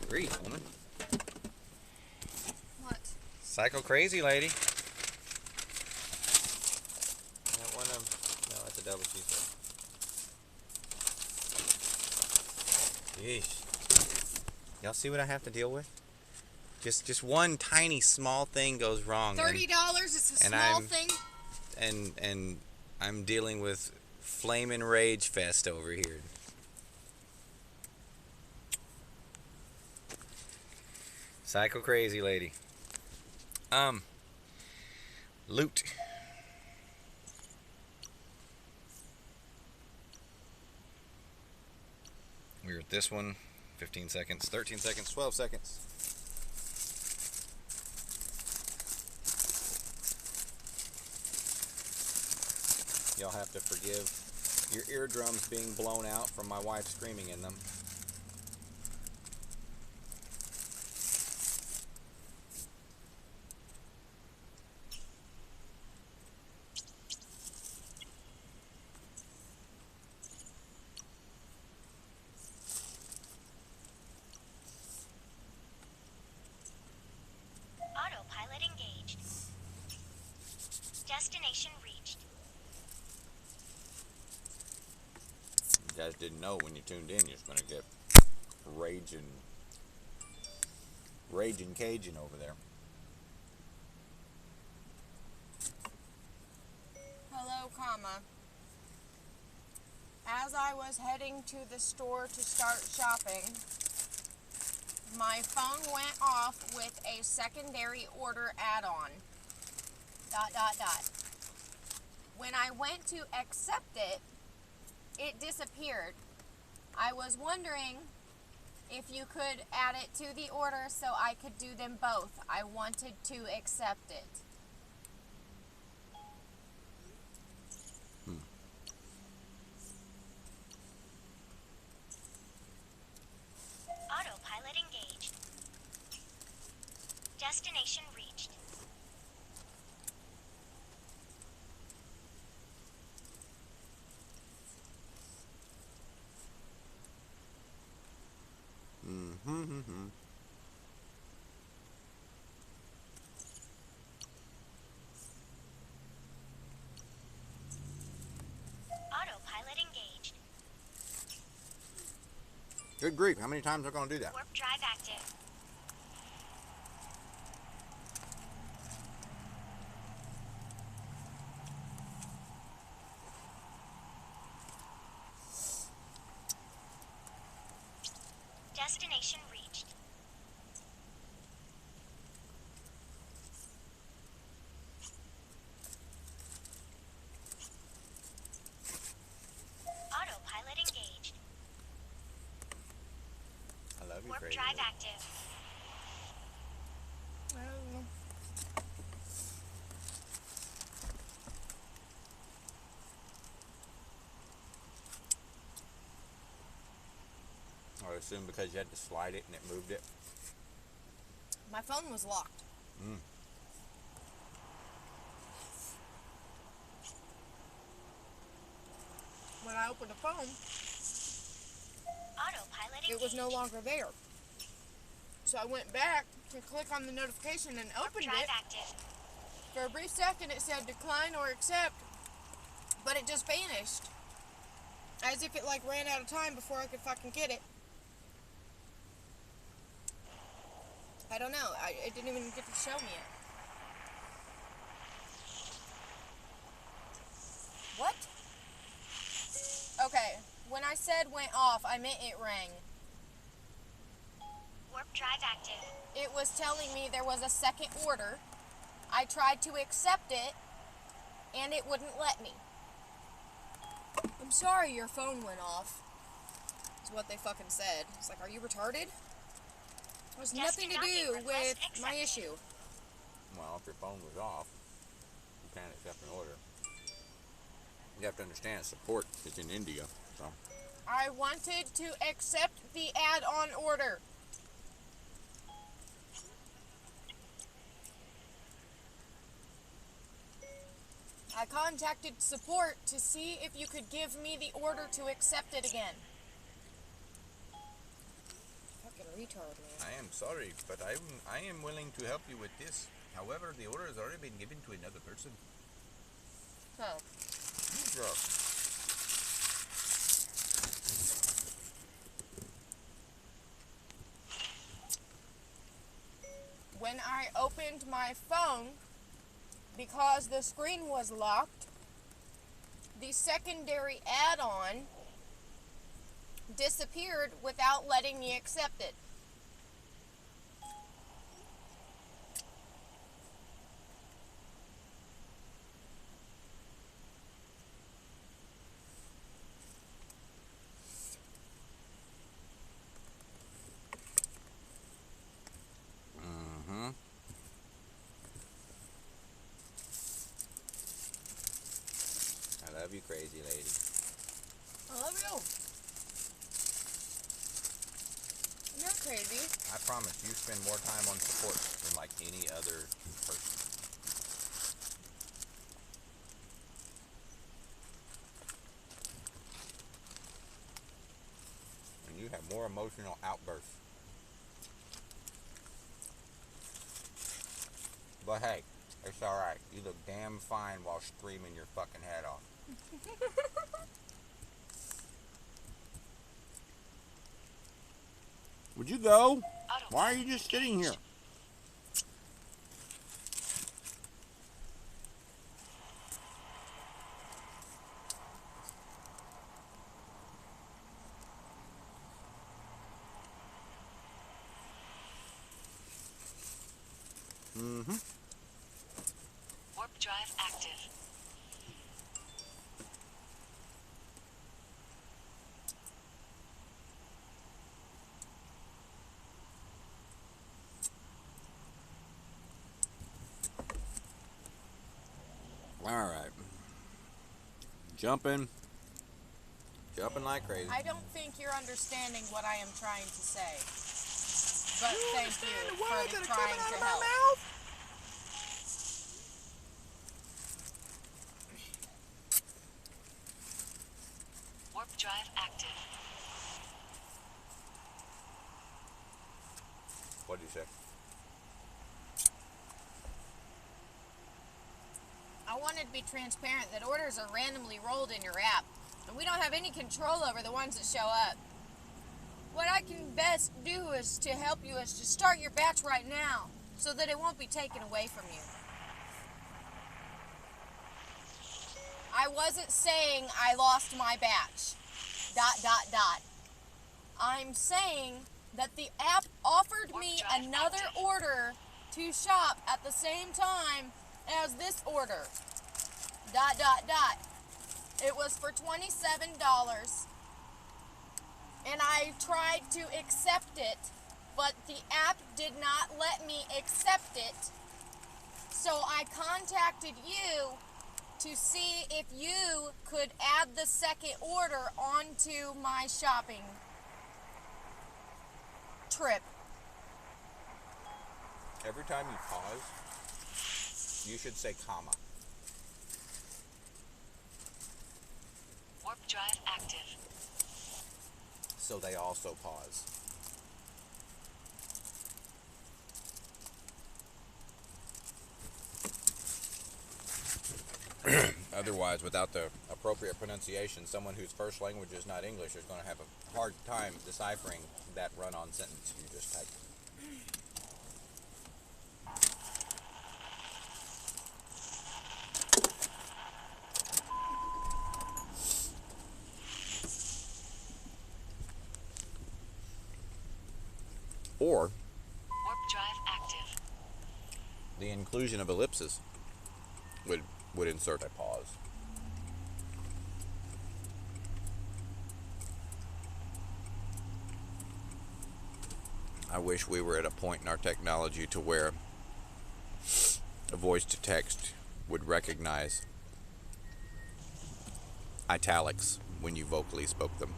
Breathe, woman. What? Psycho crazy lady. That one no, that's a double cheeseburger. Yeesh. Y'all see what I have to deal with? Just one tiny small thing goes wrong. $30 is a and small I'm- thing. And I'm dealing with flamin' rage fest over here. Psycho crazy lady. Loot. We're at this one. 15 seconds, 13 seconds, 12 seconds. Y'all have to forgive your eardrums being blown out from my wife screaming in them. Autopilot engaged. Destination reached. You guys didn't know when you tuned in, you're just gonna get raging Cajun over there. Hello, comma. As I was heading to the store to start shopping, my phone went off with a secondary order add-on. ... When I went to accept it, it disappeared. I was wondering if you could add it to the order so I could do them both. I wanted to accept it. Autopilot engaged. Destination reached. Autopilot engaged. Good grief, how many times are we gonna do that? Warp drive active. Destination reached. Autopilot engaged. I love you, Warp crazy drive lady. active. Oh, assume because you had to slide it and it moved it. My phone was locked. Mm. When I opened the phone, Autopilot it was no engaged. longer there. So I went back to click on the notification and Warp opened drive it. active. For a brief second, it said decline or accept, but it just vanished. As if it like ran out of time before I could fucking get it. I don't know. It didn't even get to show me it. What? Okay, when I said went off, I meant it rang. Warp drive active. It was telling me there was a second order. I tried to accept it, and it wouldn't let me. I'm sorry your phone went off. That's what they fucking said. It's like, are you retarded? It has nothing to do with my issue. Well, if your phone was off, you can't accept an order. You have to understand, support is in India, so. I wanted to accept the add-on order. I contacted support to see if you could give me the order to accept it again. Fucking retard, man. I am sorry, but I am willing to help you with this. However, the order has already been given to another person. Oh. Sure. When I opened my phone, because the screen was locked, the secondary add-on disappeared without letting me accept it. Mm-hmm. I love you, crazy lady. I love you. I'm not crazy. I promise you spend more time on support than like any other person. And you have more emotional outbursts. But hey, it's alright. You look damn fine while screaming your fucking head off. Would you go? Why are you just sitting here? Mm-hmm. Warp drive active. Alright. Jumping like crazy. I don't think you're understanding what I am trying to say. But thank you for trying to help. Warp drive active. What did you say? I wanted to be transparent that orders are randomly rolled in your app, and we don't have any control over the ones that show up. What I can best do is to help you is to start your batch right now, so that it won't be taken away from you. I wasn't saying I lost my batch. ... I'm saying that the app offered me another order to shop at the same time as this order. ... It was for $27, and I tried to accept it, but the app did not let me accept it. So I contacted you to see if you could add the second order onto my shopping every time you pause, you should say comma. Warp drive active. So they also pause. Otherwise, without the appropriate pronunciation, someone whose first language is not English is going to have a hard time deciphering that run-on sentence you just typed. Or Warp drive active. the inclusion of ellipses would insert a pause. I wish we were at a point in our technology to where a voice to text would recognize italics when you vocally spoke them.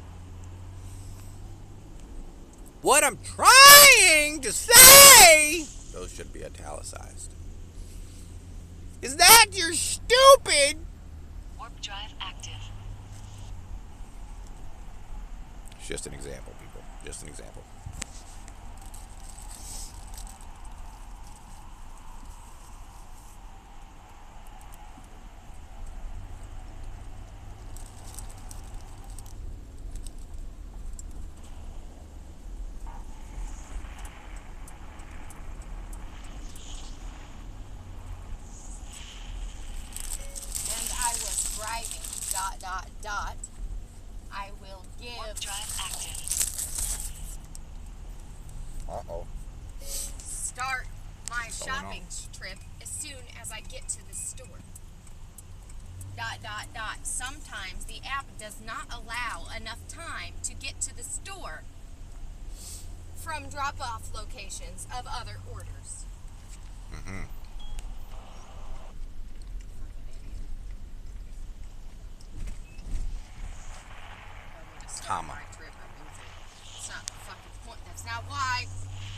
What I'm trying to say, those should be italicized, is that you're stupid. Warp drive active. It's just an example, people. Just an example. I will give. Warp drive active. Uh-oh. Start my What's going shopping trip as soon as I get to the store. ... Sometimes the app does not allow enough time to get to the store from drop-off locations of other orders. Mm-hmm. Comma. It's not the fucking point. That's not why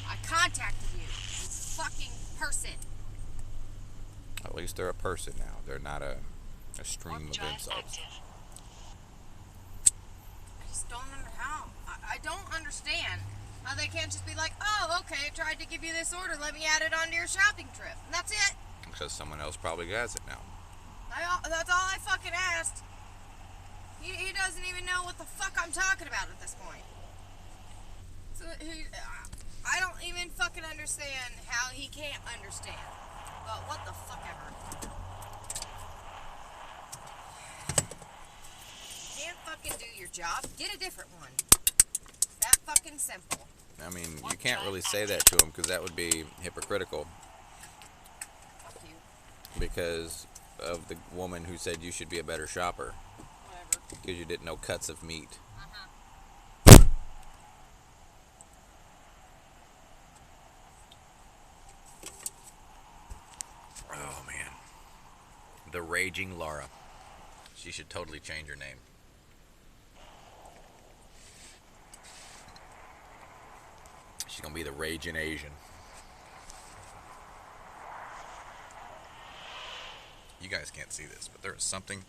I contacted you. You fucking person. At least they're a person now. They're not a stream Warp of drive insults. active. I just don't understand how. I don't understand how they can't just be like, oh, okay, I tried to give you this order. Let me add it onto your shopping trip. And that's it. Because someone else probably has it now. That's all I fucking asked. He doesn't even know what the fuck I'm talking about at this point. So I don't even fucking understand how he can't understand. But what the fuck ever. Can't fucking do your job. Get a different one. That fucking simple. I mean, you can't really say that to him because that would be hypocritical. Fuck you. Because of the woman who said you should be a better shopper. Whatever. Because you didn't know cuts of meat. Oh, man. The Raging Laura. She should totally change her name. She's going to be the Raging Asian. You guys can't see this, but there is something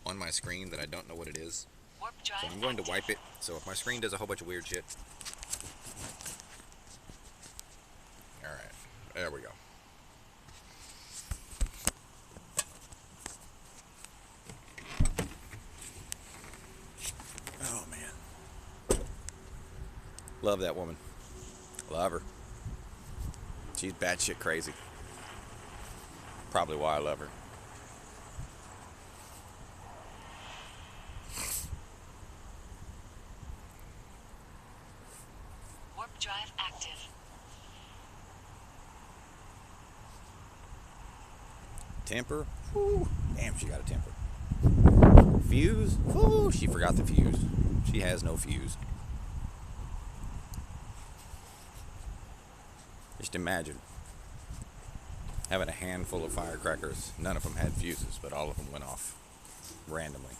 on my screen that I don't know what it is. Warp drive So I'm going to active. wipe it. So if my screen does a whole bunch of weird shit. Alright. There we go. Oh, man. Love that woman. Love her. She's batshit crazy. Probably why I love her. Warp drive active. Temper? Whew. Damn, she got a temper. Fuse? Whew, she forgot the fuse. She has no fuse. Just imagine having a handful of firecrackers. None of them had fuses, but all of them went off randomly.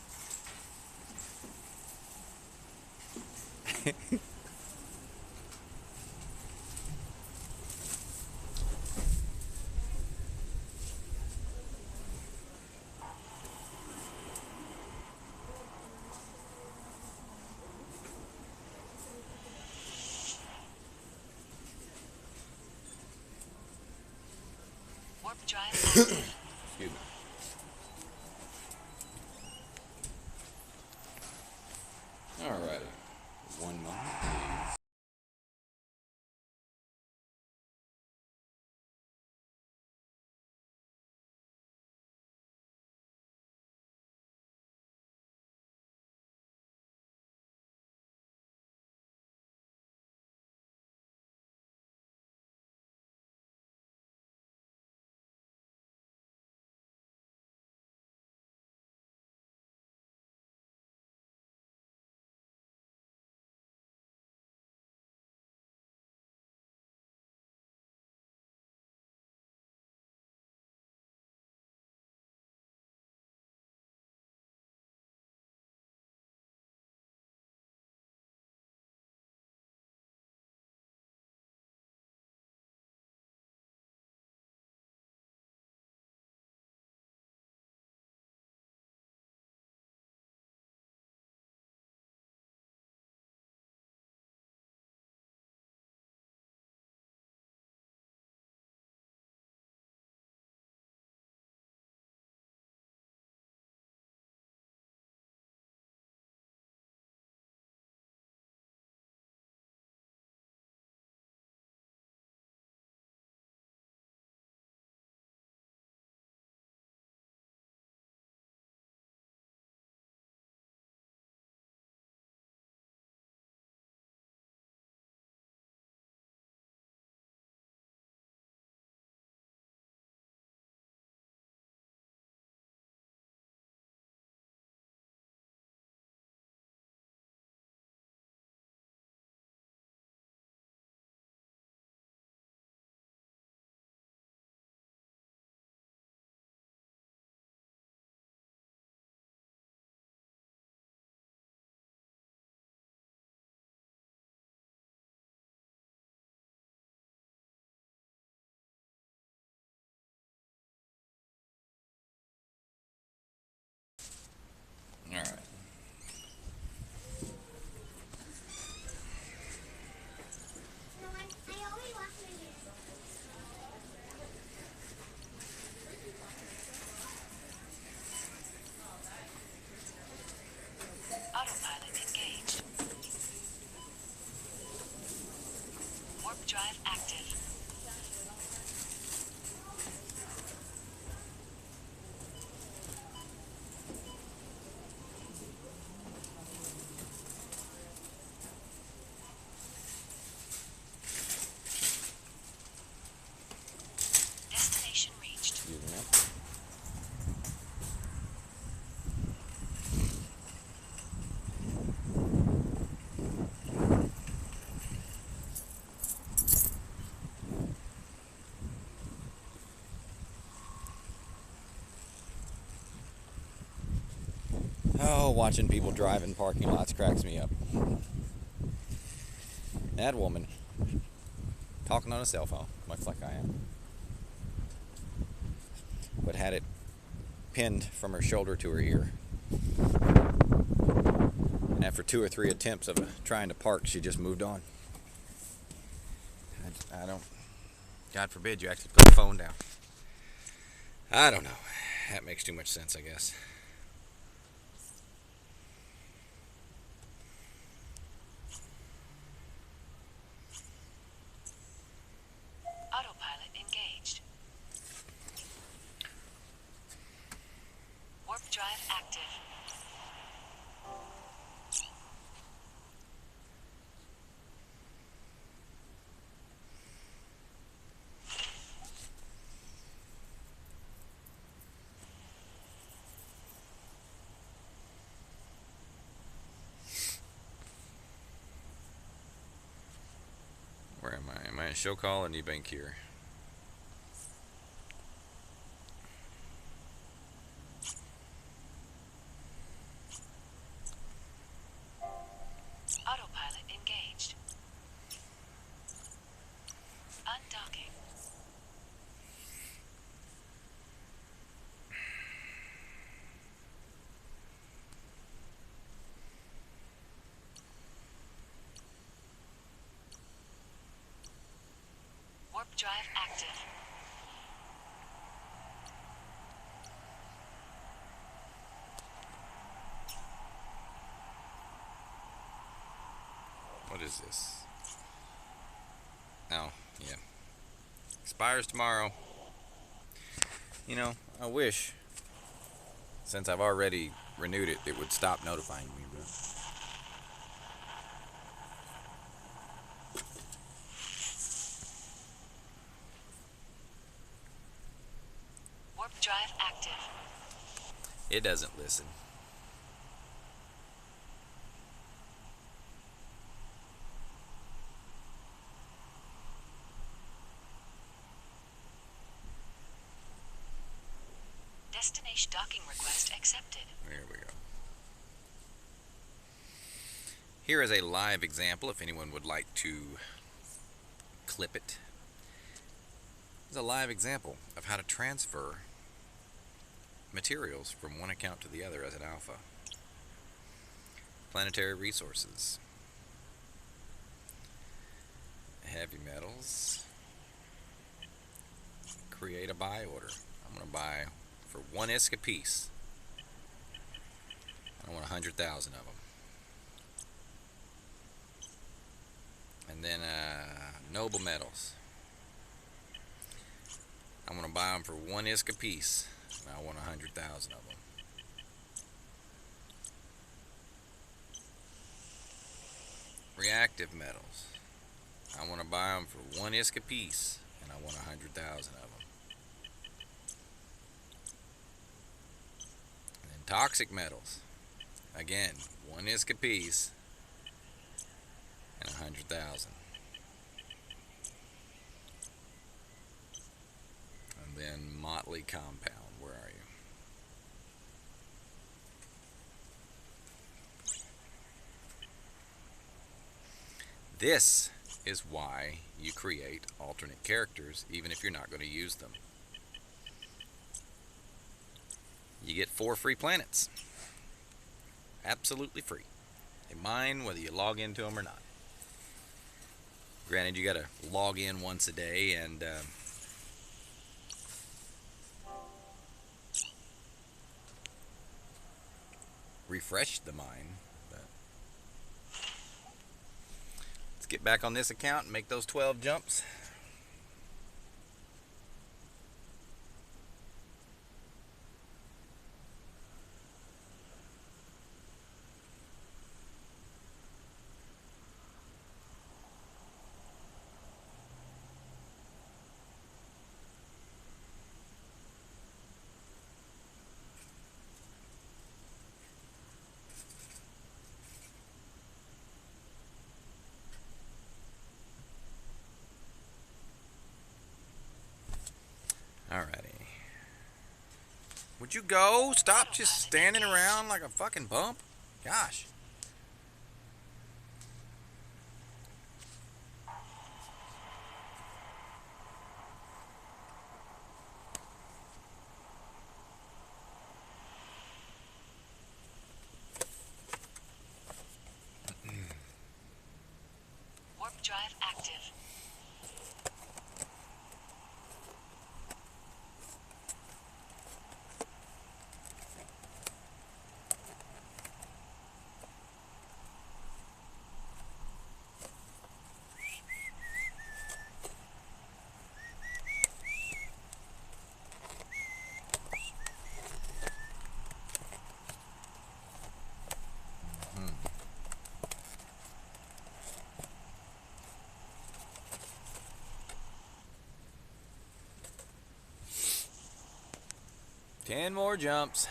Warp drive active. Excuse me. Alrighty. One moment, please. Alright. Autopilot engaged. Warp drive active. Destination reached. Excuse me. Oh, watching people drive in parking lots cracks me up. That woman talking on a cell phone, much like I am, but had it pinned from her shoulder to her ear. And after 2 or 3 attempts of trying to park, she just moved on. I don't, God forbid you actually put the phone down. I don't know. That makes too much sense, I guess. Autopilot engaged. Warp drive active. Where am I? Am I in show call or Bank here? Autopilot engaged. Undocking. Warp drive active. Yeah. Expires tomorrow. You know, I wish, since I've already renewed it, it would stop notifying me. But Warp drive active. it doesn't listen. Destination docking request accepted. There we go. Here is a live example if anyone would like to clip it. It's a live example of how to transfer materials from one account to the other as an alpha. Planetary resources. Heavy metals. Create a buy order. I'm going to buy for 1 ISK a piece. I want 100,000 of them. And then noble metals. I'm going to buy them for 1 ISK a piece. And I want 100,000 of them. Reactive metals. I want to buy them for 1 ISK a piece. And I want 100,000 of them. And then toxic metals. Again, 1 ISK a piece. And 100,000. And then motley compound. Where are you? This is why you create alternate characters, even if you're not going to use them. You get 4 free planets. Absolutely free. They mine whether you log into them or not. Granted, you got to log in once a day and refresh the mine. But let's get back on this account and make those 12 jumps. Alrighty. Would you go? Stop just standing around like a fucking bump? Gosh. Warp drive active. Hmm. 10 more jumps.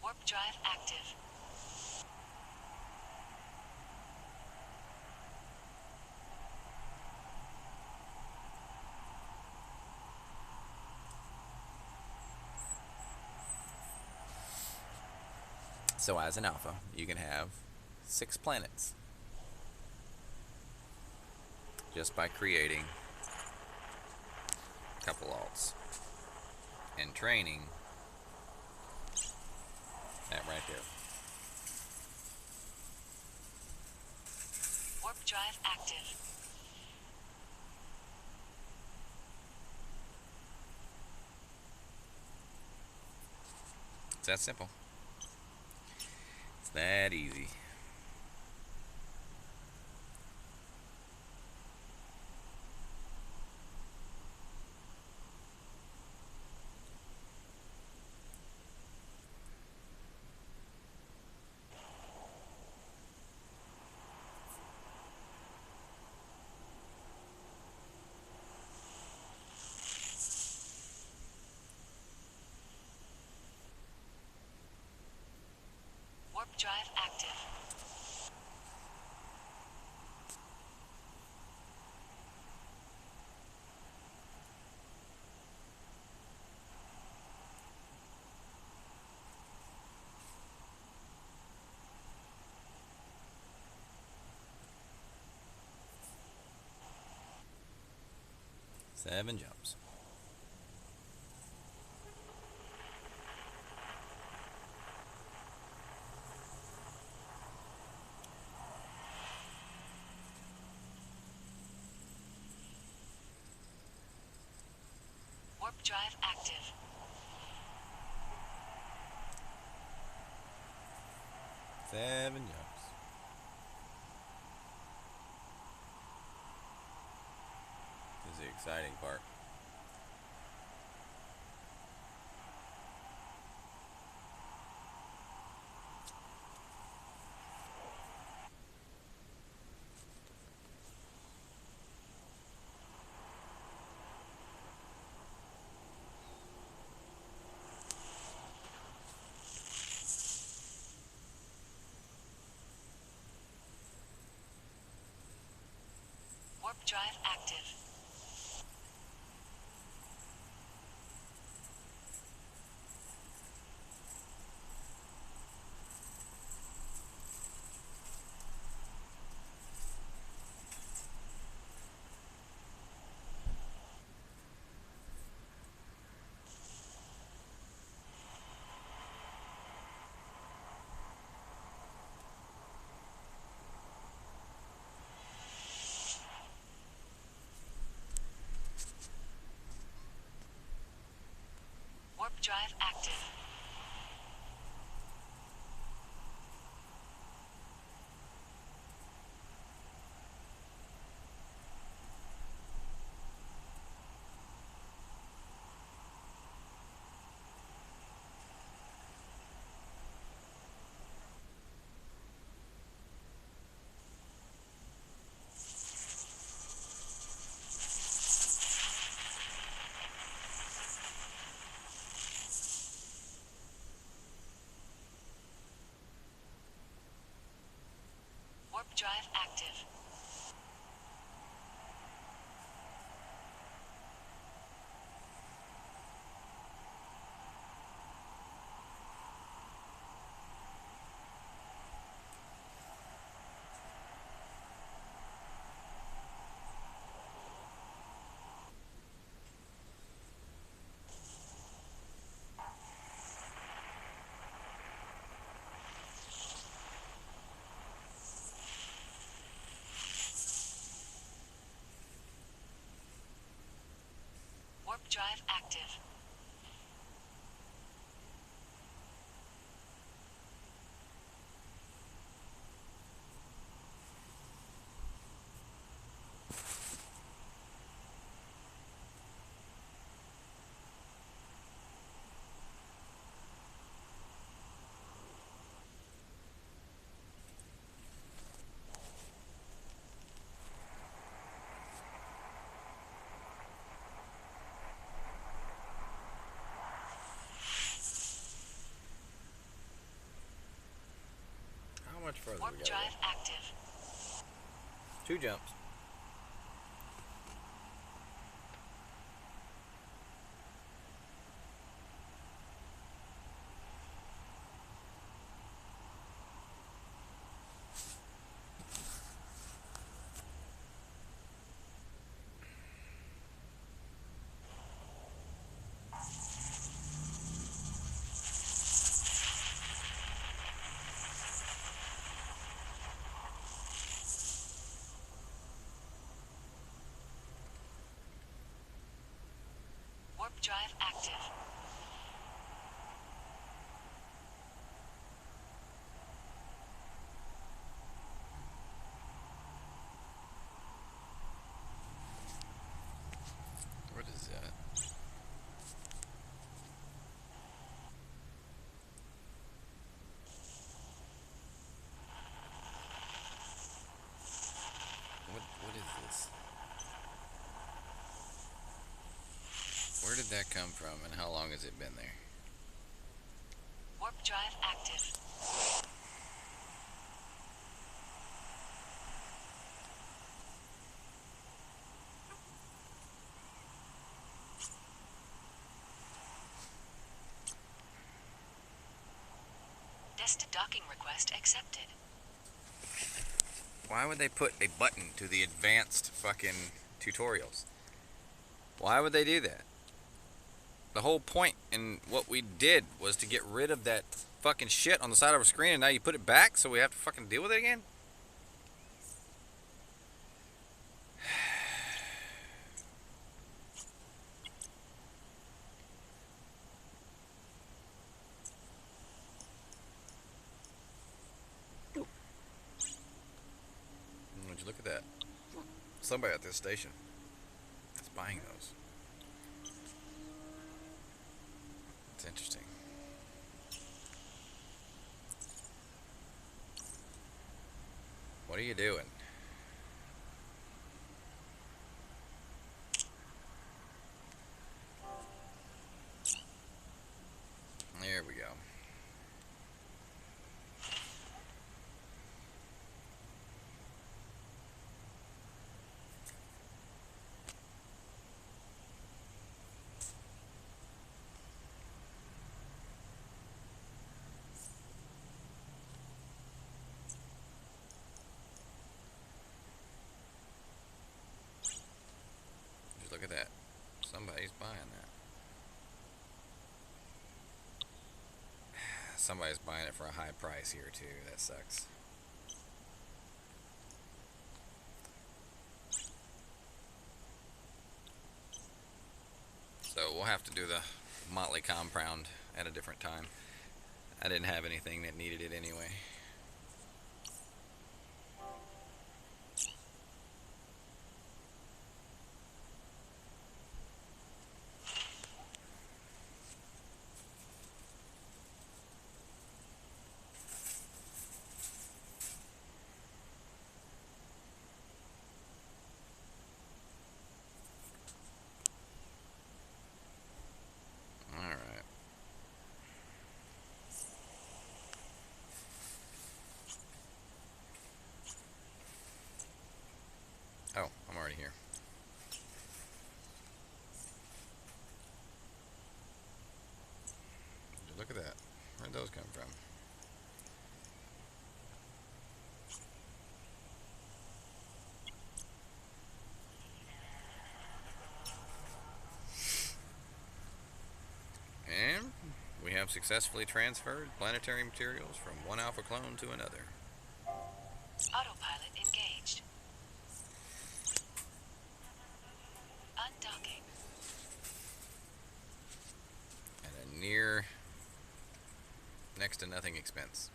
Warp drive active. So as an alpha, you can have 6 planets just by creating a couple alts and training that right there. Warp drive active. It's that simple. It's that easy. Warp drive active. Seven jumps. Warp drive active. Seven jumps. This is the exciting part. Warp drive active. Warp drive active. Warp drive active. Warp drive active. How much further Warp we gotta drive go? active. 2 jumps. Warp drive active. that come from, and how long has it been there? Warp drive active. Destined docking request accepted. Why would they put a button to the advanced fucking tutorials? Why would they do that? The whole point in what we did was to get rid of that fucking shit on the side of our screen, and now you put it back so we have to fucking deal with it again? Would you look at that? Somebody at this station is buying those. It's interesting. What are you doing? There we go. Just look at that. Somebody's buying that. Somebody's buying it for a high price here too. That sucks. So we'll have to do the Motley Compound at a different time. I didn't have anything that needed it anyway. Alright. Oh, I'm already here. Look at that. Where'd those come from? And we have successfully transferred planetary materials from one alpha clone to another. Autopilot engaged. Undocking. At a near next to nothing expense.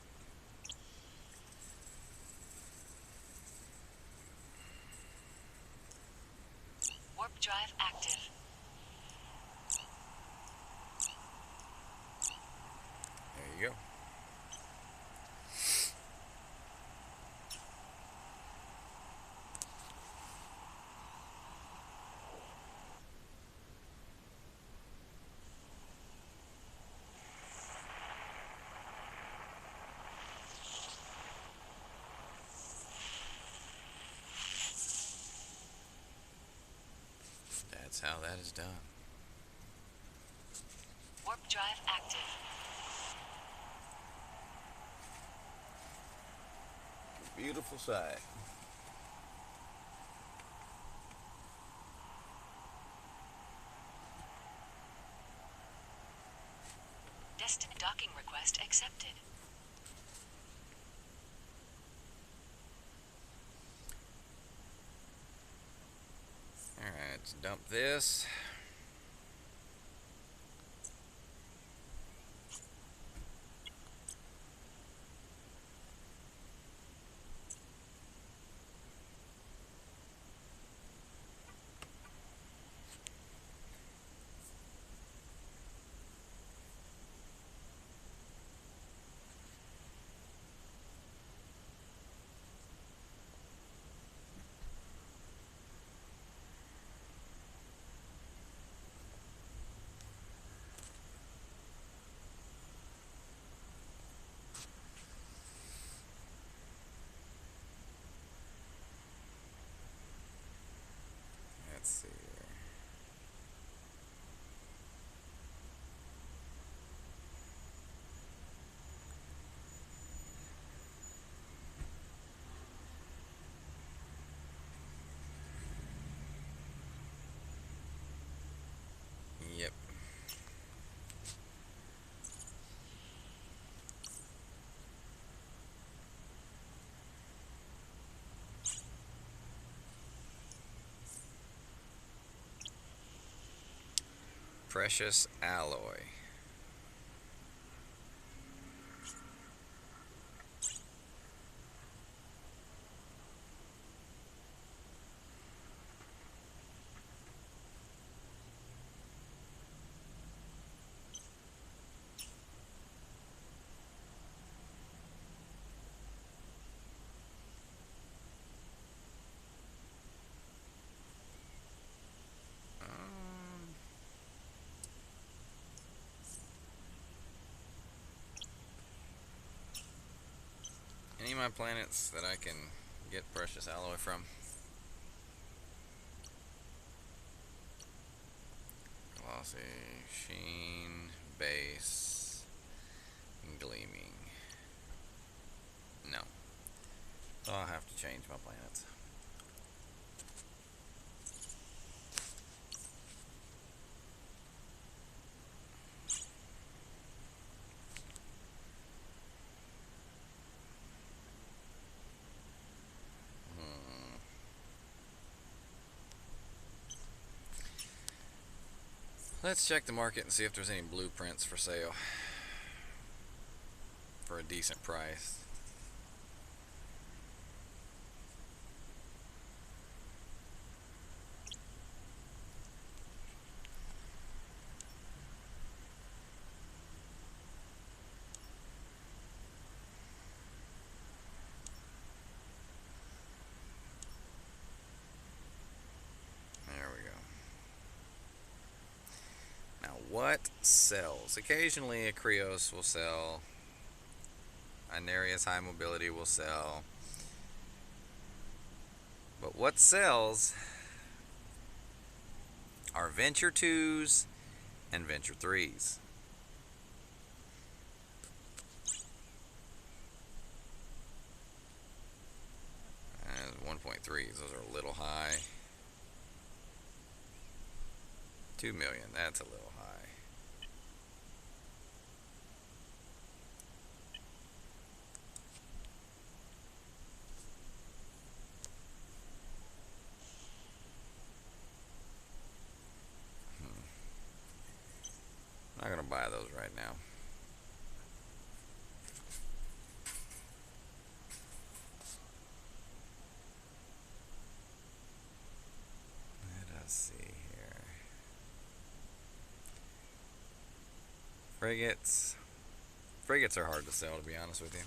Warp drive active. There you go. That's how that is done. Warp drive active. Beautiful sight. Destined docking request accepted. Alright, let's dump this. Precious alloy. Any of my planets that I can get precious alloy from? Glossy, sheen, base, and gleaming. No. So I'll have to change my planets. Let's check the market and see if there's any blueprints for sale for a decent price. What sells? Occasionally a Krios will sell. Inarius High Mobility will sell. But what sells are Venture 2s and Venture 3s. And 1.3s, those are a little high. 2 million, that's a little high. I'm not gonna buy those right now. Let us see here. Frigates. Frigates are hard to sell, to be honest with you.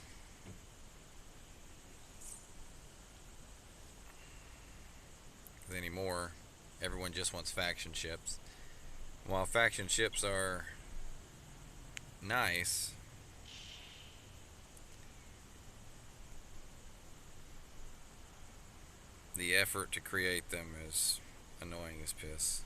Because anymore, everyone just wants faction ships. While faction ships are nice, the effort to create them is annoying as piss.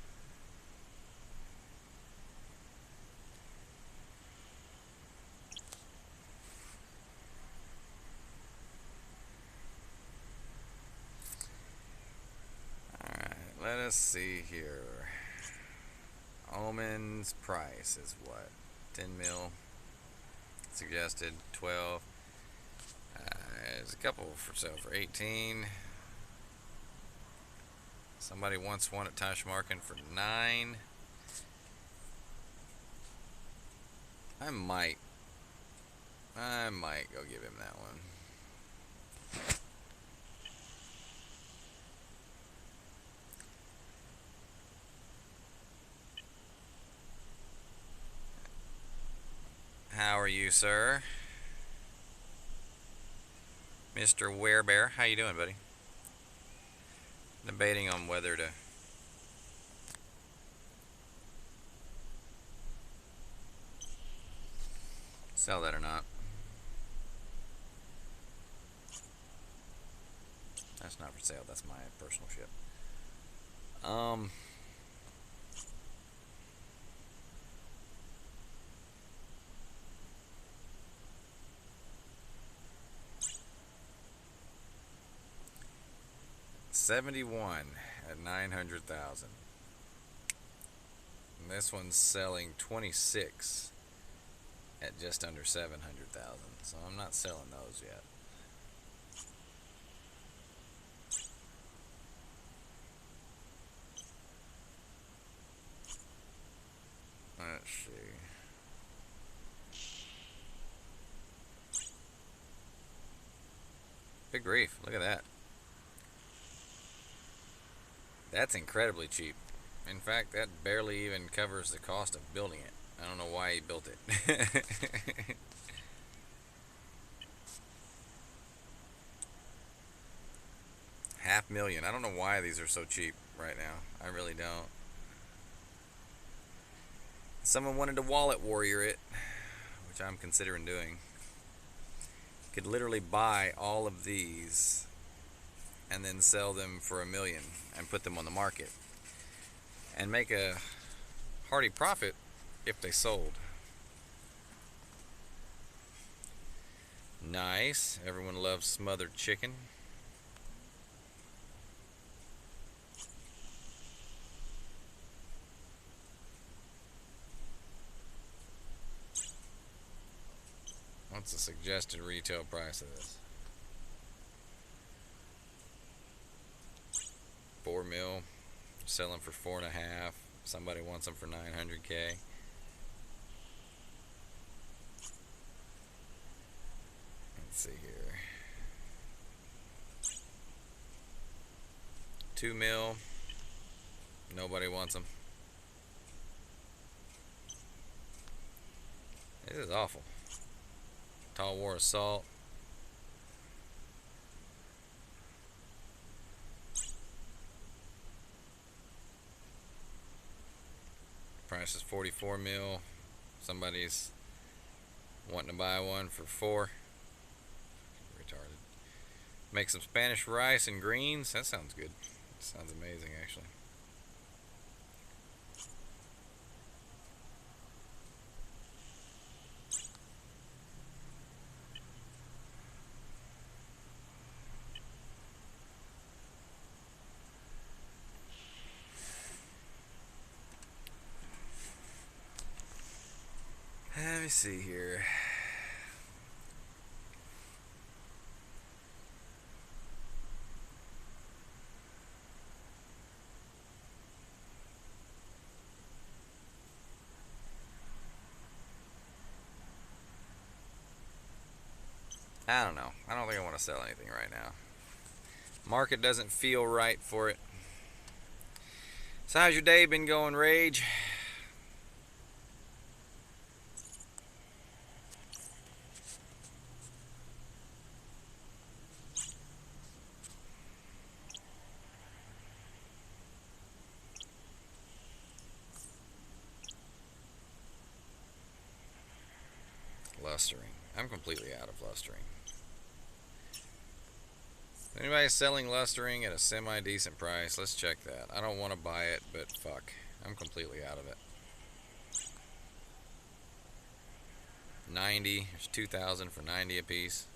Alright, let us see here. Omen's price is what? 10 mil. Suggested 12. There's a couple for sale for 18. Somebody wants one at Tashmarkin for 9. I might go give him that one. How are you, sir? Mr. Werebear, how you doing, buddy? Debating on whether to sell that or not. That's not for sale, that's my personal ship. $71 at 900,000. And this one's selling 26 at just under 700,000. So I'm not selling those yet. Let's see. Good grief, look at that. That's incredibly cheap. In fact, that barely even covers the cost of building it. I don't know why he built it. $500,000. I don't know why these are so cheap right now. I really don't. Someone wanted to wallet warrior it, which I'm considering doing. Could literally buy all of these and then sell them for $1 million and put them on the market and make a hearty profit if they sold. Nice. Everyone loves smothered chicken. What's the suggested retail price of this? $4 mil. Selling for 4.5. Somebody wants them for $900K. Let's see here. 2 mil. Nobody wants them. This is awful. Tall War Assault. Price is 44 mil. Somebody's wanting to buy one for 4. Retarded. Make some Spanish rice and greens. That sounds good. Sounds amazing, actually. Let me see here. I don't know. I don't think I want to sell anything right now. Market doesn't feel right for it. So how's your day been going, Rage? Lustering. I'm completely out of lustering. Anybody selling lustering at a semi-decent price? Let's check that. I don't want to buy it, but fuck. I'm completely out of it. 90. There's 2,000 for 90 a piece.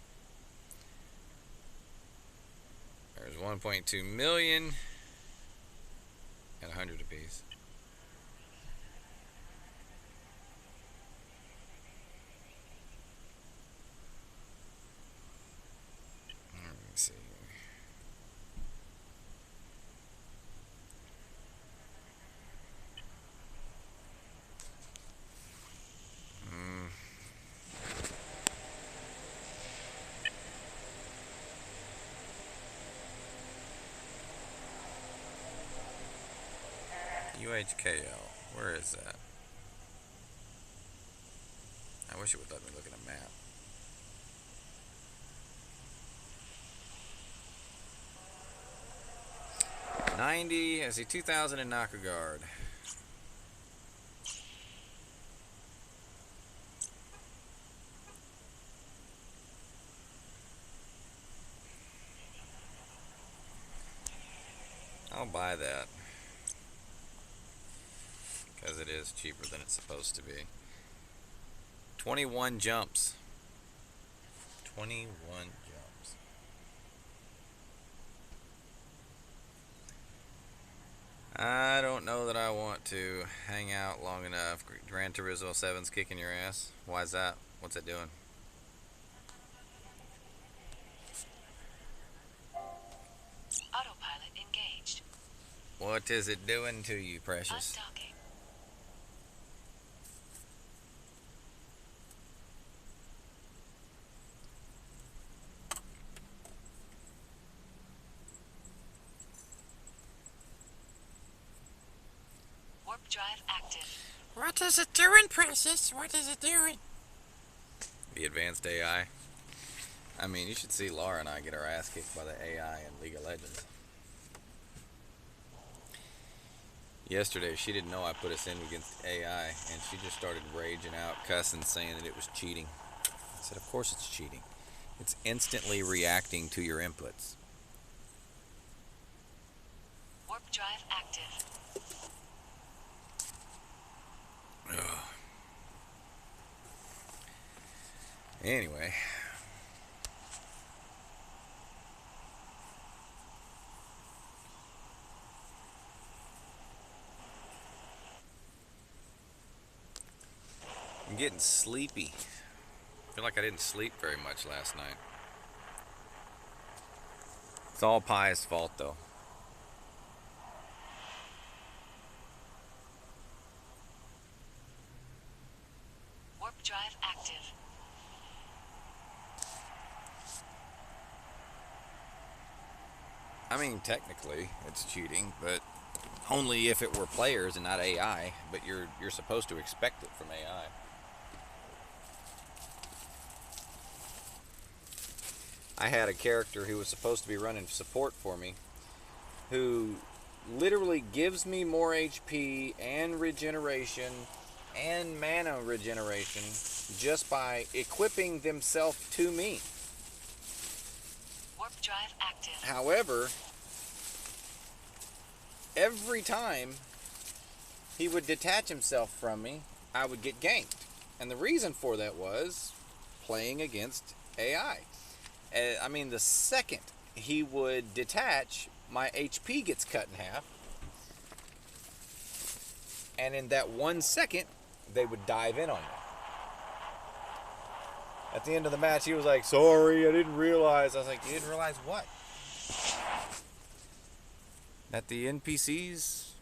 There's 1.2 million at 100 a piece. See. UHKL. Where is that? I wish it would let me look at a map. I see 2,000 in Nakagard. I'll buy that. Because it is cheaper than it's supposed to be. 21 jumps. 21 jumps. I don't know that I want to hang out long enough. Gran Turismo 7's kicking your ass. Why is that? What's it doing? Autopilot engaged. What is it doing to you, precious? Undocking. Warp drive active. What is it doing, Precious? What is it doing? The advanced AI. I mean, you should see Laura and I get our ass kicked by the AI in League of Legends. Yesterday, she didn't know I put us in against AI, and she just started raging out, cussing, saying that it was cheating. I said, of course it's cheating. It's instantly reacting to your inputs. Warp drive active. Ugh. Anyway. I'm getting sleepy. I feel like I didn't sleep very much last night. It's all Pi's fault, though. Warp drive active. I mean, technically, it's cheating, but only if it were players and not AI. But you're supposed to expect it from AI. I had a character who was supposed to be running support for me, who literally gives me more HP and regeneration and mana regeneration just by equipping themselves to me. Warp drive active. However, every time he would detach himself from me, I would get ganked. And the reason for that was playing against AI. I mean, the second he would detach, my HP gets cut in half. And in that 1 second, they would dive in on me. At the end of the match, he was like, sorry, I didn't realize. I was like, you didn't realize what? That the NPCs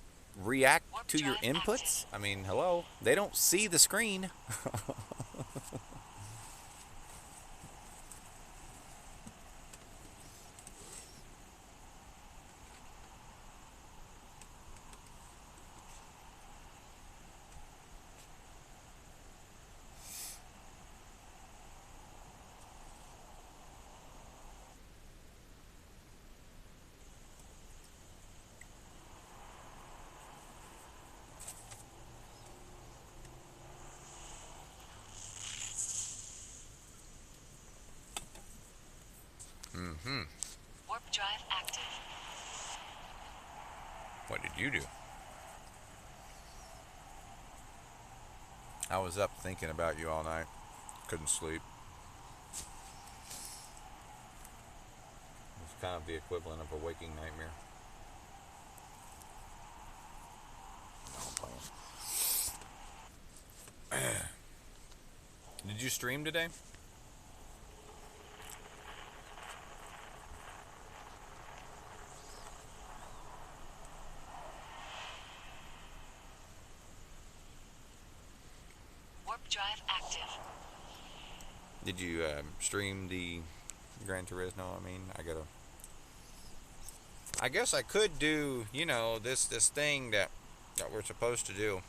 react to your inputs? I mean, hello? They don't see the screen. Warp drive active. What did you do? I was up thinking about you all night. Couldn't sleep. It's kind of the equivalent of a waking nightmare. No, I'm playing. Did you stream today? Warp drive active. Did you stream the Gran Turismo? I mean, I guess I could do, you know, this thing that we're supposed to do.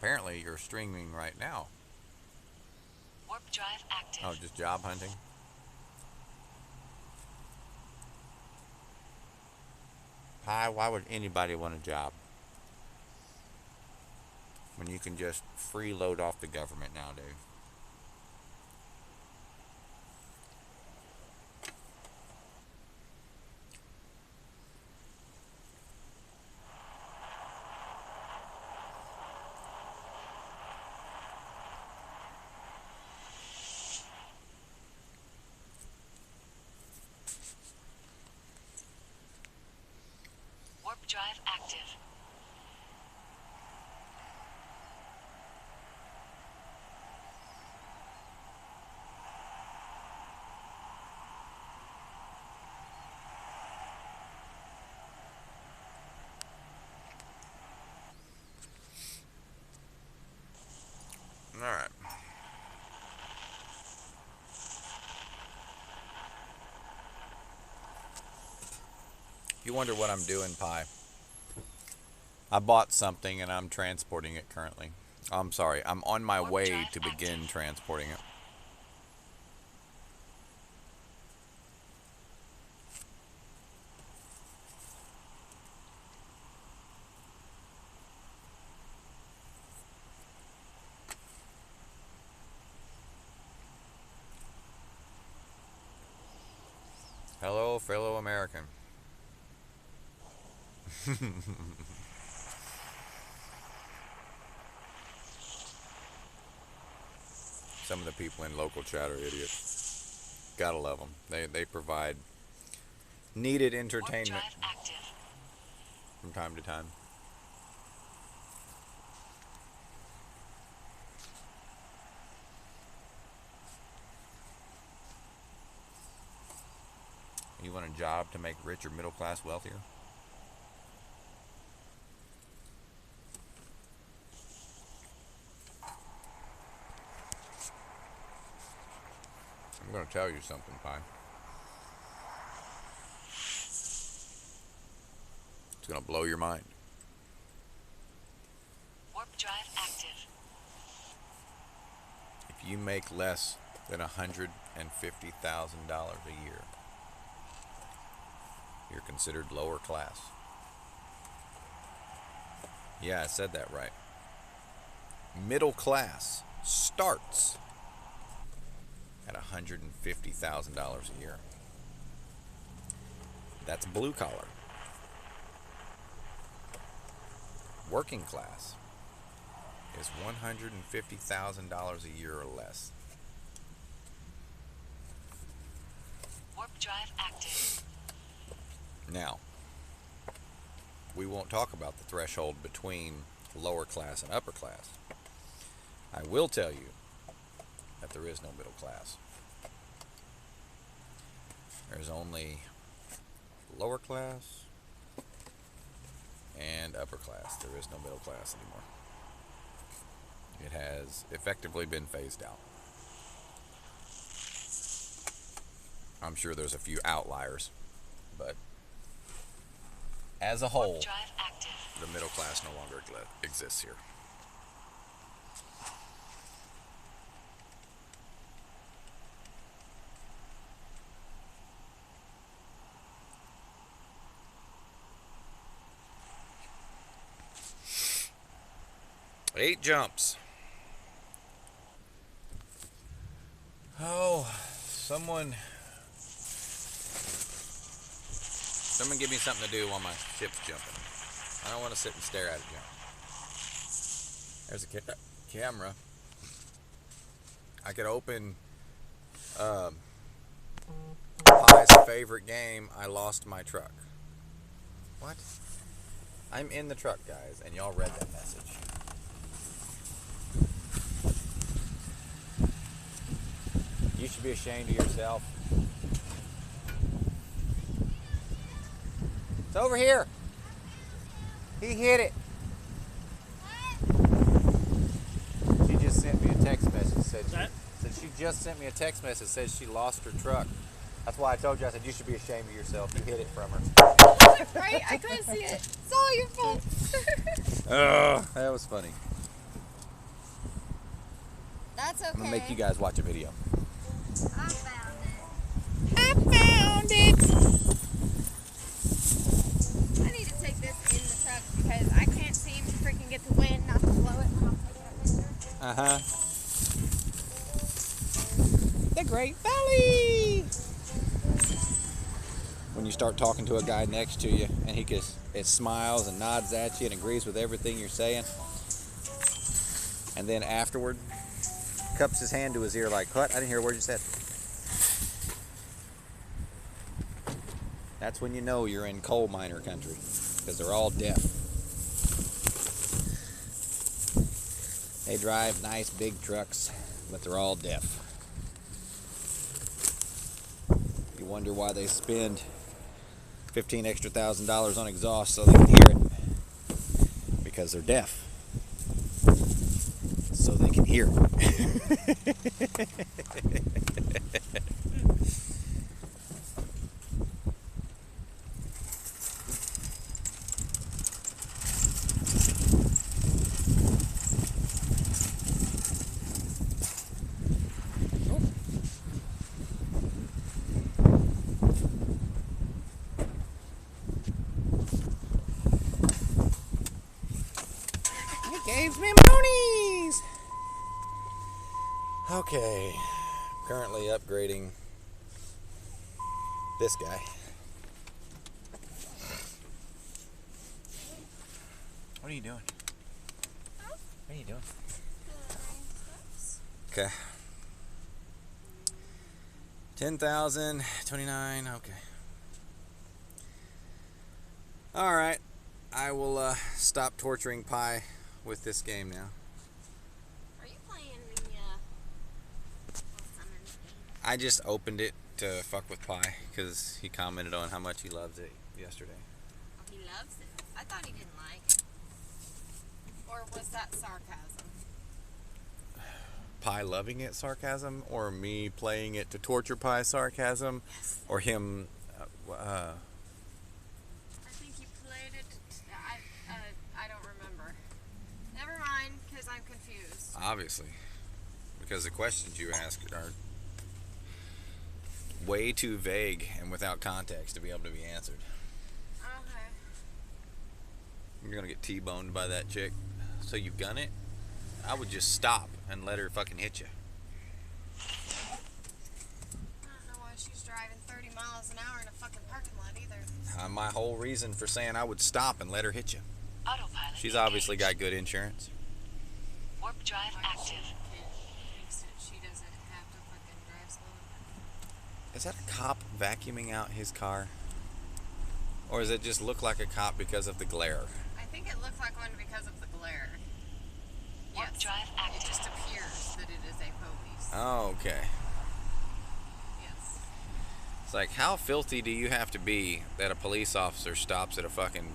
Apparently, you're streaming right now. Warp drive active. Oh, just job hunting? Why would anybody want a job when you can just freeload off the government nowadays? Warp drive active. you wonder what I'm doing, Pi, I bought something and I'm transporting it currently. I'm sorry, I'm on my way to begin transporting it. Hello, fellow American. Some of the people in local chat are idiots. Gotta love them. They provide needed entertainment from time to time. You want a job to make rich or middle class wealthier? I'm going to tell you something, Pi. It's going to blow your mind. Warp drive active. If you make less than $150,000 a year, you're considered lower class. Yeah, I said that right. Middle class starts at $150,000 a year. That's blue collar. Working class is $150,000 a year or less. Warp drive active. Now, we won't talk about the threshold between lower class and upper class. I will tell you that there is no middle class. There's only lower class and upper class. There is no middle class anymore. It has effectively been phased out. I'm sure there's a few outliers, but as a whole, the middle class no longer exists here. Eight jumps. Oh, someone give me something to do while my ship's jumping. I don't want to sit and stare at it jump. There's a camera. I could open Pi's favorite game, I Lost My Truck. What? I'm in the truck, guys, and y'all read that message. You should be ashamed of yourself. It's over here. He hit it. She just sent me a text message. Said she just sent me a text message. Says she lost her truck. That's why I told you. I said you should be ashamed of yourself. You hid it from her. Right? I couldn't see it. It's all your fault. That was funny. That's okay. I'm gonna make you guys watch a video. I found it. I found it. I need to take this in the truck because I can't seem to freaking get the wind not to blow it when I'm taking that picture. Uh-huh. The Great Valley. When you start talking to a guy next to you and it smiles and nods at you and agrees with everything you're saying, and then afterward cups his hand to his ear like, what? I didn't hear a word you said. That's when you know you're in coal miner country, because they're all deaf. They drive nice big trucks, but they're all deaf. You wonder why they spend $15,000 extra on exhaust so they can hear it. Because they're deaf. So they can hear it. He gave me monies. Okay, currently upgrading this guy. What are you doing? What are you doing? Okay. 10,000, 29, okay. Alright, I will stop torturing Pi with this game now. Are you playing the summon game? I just opened it to fuck with Pi because he commented on how much he loves it yesterday. Oh, he loves it. I thought he didn't like it. Or was that sarcasm? Pi loving it sarcasm, or me playing it to torture Pi sarcasm, Yes. or him I think you played it. I don't remember. Never mind, because I'm confused. obviously, because the questions you ask are way too vague and without context to be able to be answered. Okay. You're gonna get T-boned by that chick, so you gun it? I would just stop and let her fucking hit you. I don't know why she's driving 30 miles an hour in a fucking parking lot either. My whole reason for saying I would stop and let her hit you. Autopilot She's obviously engaged. got good insurance. Warp drive active. She doesn't have to fucking drive slow. Is that a cop vacuuming out his car? Or does it just look like a cop because of the glare? I think it looked like one because of the glare. Warp Yes. drive It active. just appears that it is a police. Oh, okay. Yes. It's like, how filthy do you have to be that a police officer stops at a fucking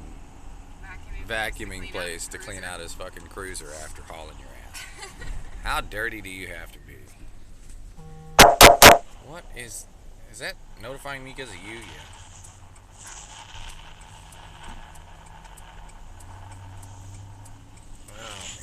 vacuuming place to clean out his fucking cruiser after hauling your ass? How dirty do you have to be? What is that notifying me because of you? Yeah. Oh, man.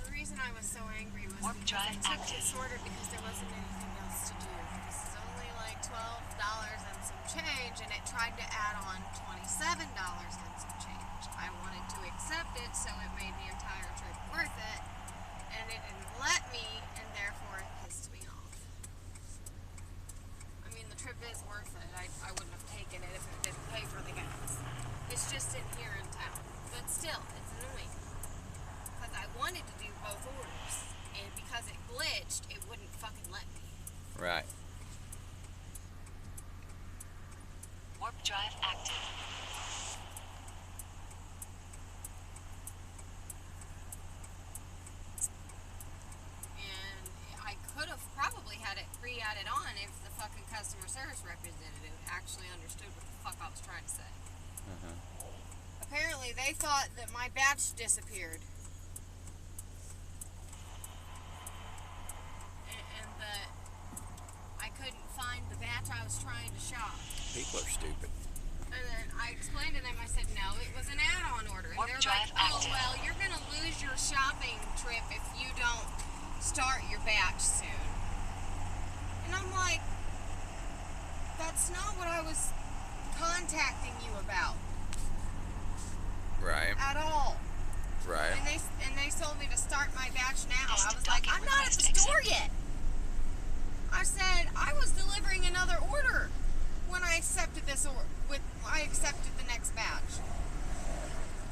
The reason I was so angry was Warp because drive I took active. this order because there wasn't anything else to do. This is only like $12 and some change, and it tried to add on $27 and some change. I wanted to accept it, so it made the entire trip worth it, and it didn't let me, and therefore it pissed me off. I mean, the trip is worth it. I wouldn't have taken it if it didn't pay for the gas. It's just in here in town. But still, it's annoying. Because I wanted to do both orders. And because it glitched, it wouldn't fucking let me. Right. Warp drive active. And I could have probably had it re-added on if the fucking customer service representative actually understood what the fuck I was trying to say. Apparently, they thought that my batch disappeared. And that I couldn't find the batch I was trying to shop. People are stupid. And then I explained to them, I said, no, it was an add-on order. And Warp they're drive like, oh, active. well, you're going to lose your shopping trip if you don't start your batch soon. And I'm like, that's not what I was contacting you about Right. at all. Right. And they told me to start my batch now. I Instant was like, docket I'm not at the request store accepted. yet. I said I was delivering another order when I accepted this I accepted the next batch,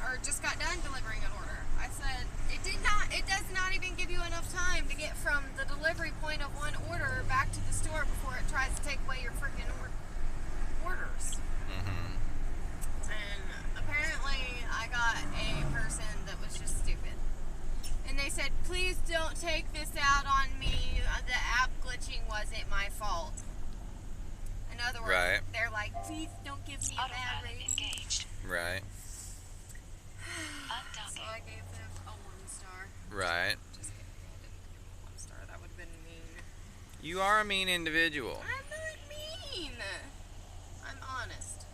or just got done delivering an order. I said it does not even give you enough time to get from the delivery point of one order back to the store before it tries to take away your freaking orders. Mm-hmm. And apparently I got a person that was just stupid. And they said, please don't take this out on me. The app glitching wasn't my fault. In other words, Right. they're like, please don't give me a bad Autopilot rating. engaged. Right. So Undocking. I gave them a 1 star. Right. Just kidding. I didn't give them a 1 star. That would have been mean. You are a mean individual. I'm not mean. I'm honest.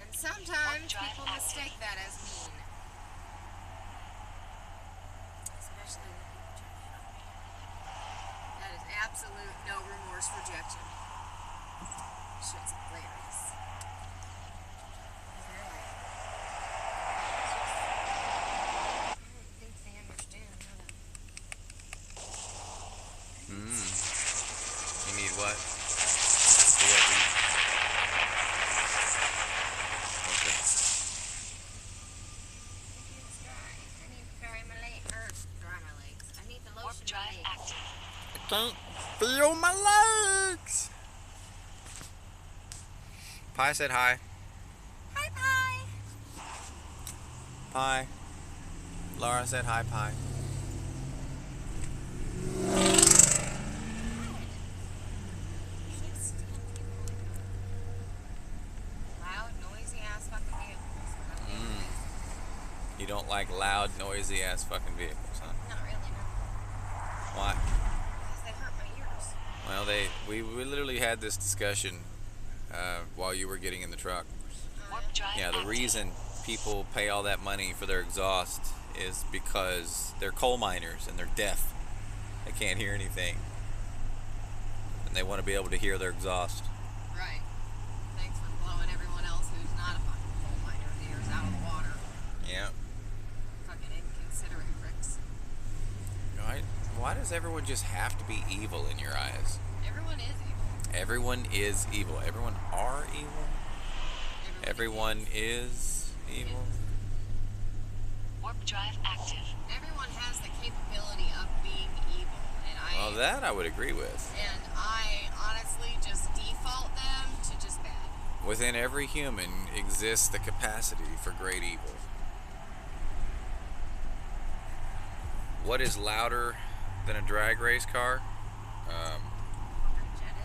And some sometimes people mistake that as mean. Especially when people try to hit on me. That is absolute no remorse rejection. Shit's hilarious. They're like, I don't think they understand how to. You need what? Okay. It's dry. I need to dry my legs. Dry my legs. I need the lotion Drive my legs. active. I can't feel my legs. Pie said hi. Hi, Pie. Pie. Laura said hi, Pie. Can't stand people with loud, noisy ass fucking vehicles. You don't like loud, noisy ass fucking vehicles, huh? Not really, no. Why? Because they hurt my ears. Well, we literally had this discussion while you were getting in the truck. Warp drive Yeah, the active. reason people pay all that money for their exhaust is because they're coal miners and they're deaf. They can't hear anything. And they want to be able to hear their exhaust. Right. Thanks for blowing everyone else who's not a fucking coal miner's ears out of the water. Yeah. Fucking inconsiderate pricks. Why does everyone just have to be evil in your eyes? Everyone is evil. Everyone is evil. Everyone are evil. Everyone is evil. Warp drive active. Everyone has the capability of being evil, and Well, that I would agree with. I honestly just default them to just bad. Within every human exists the capacity for great evil. What is louder than a drag race car? Jet engine.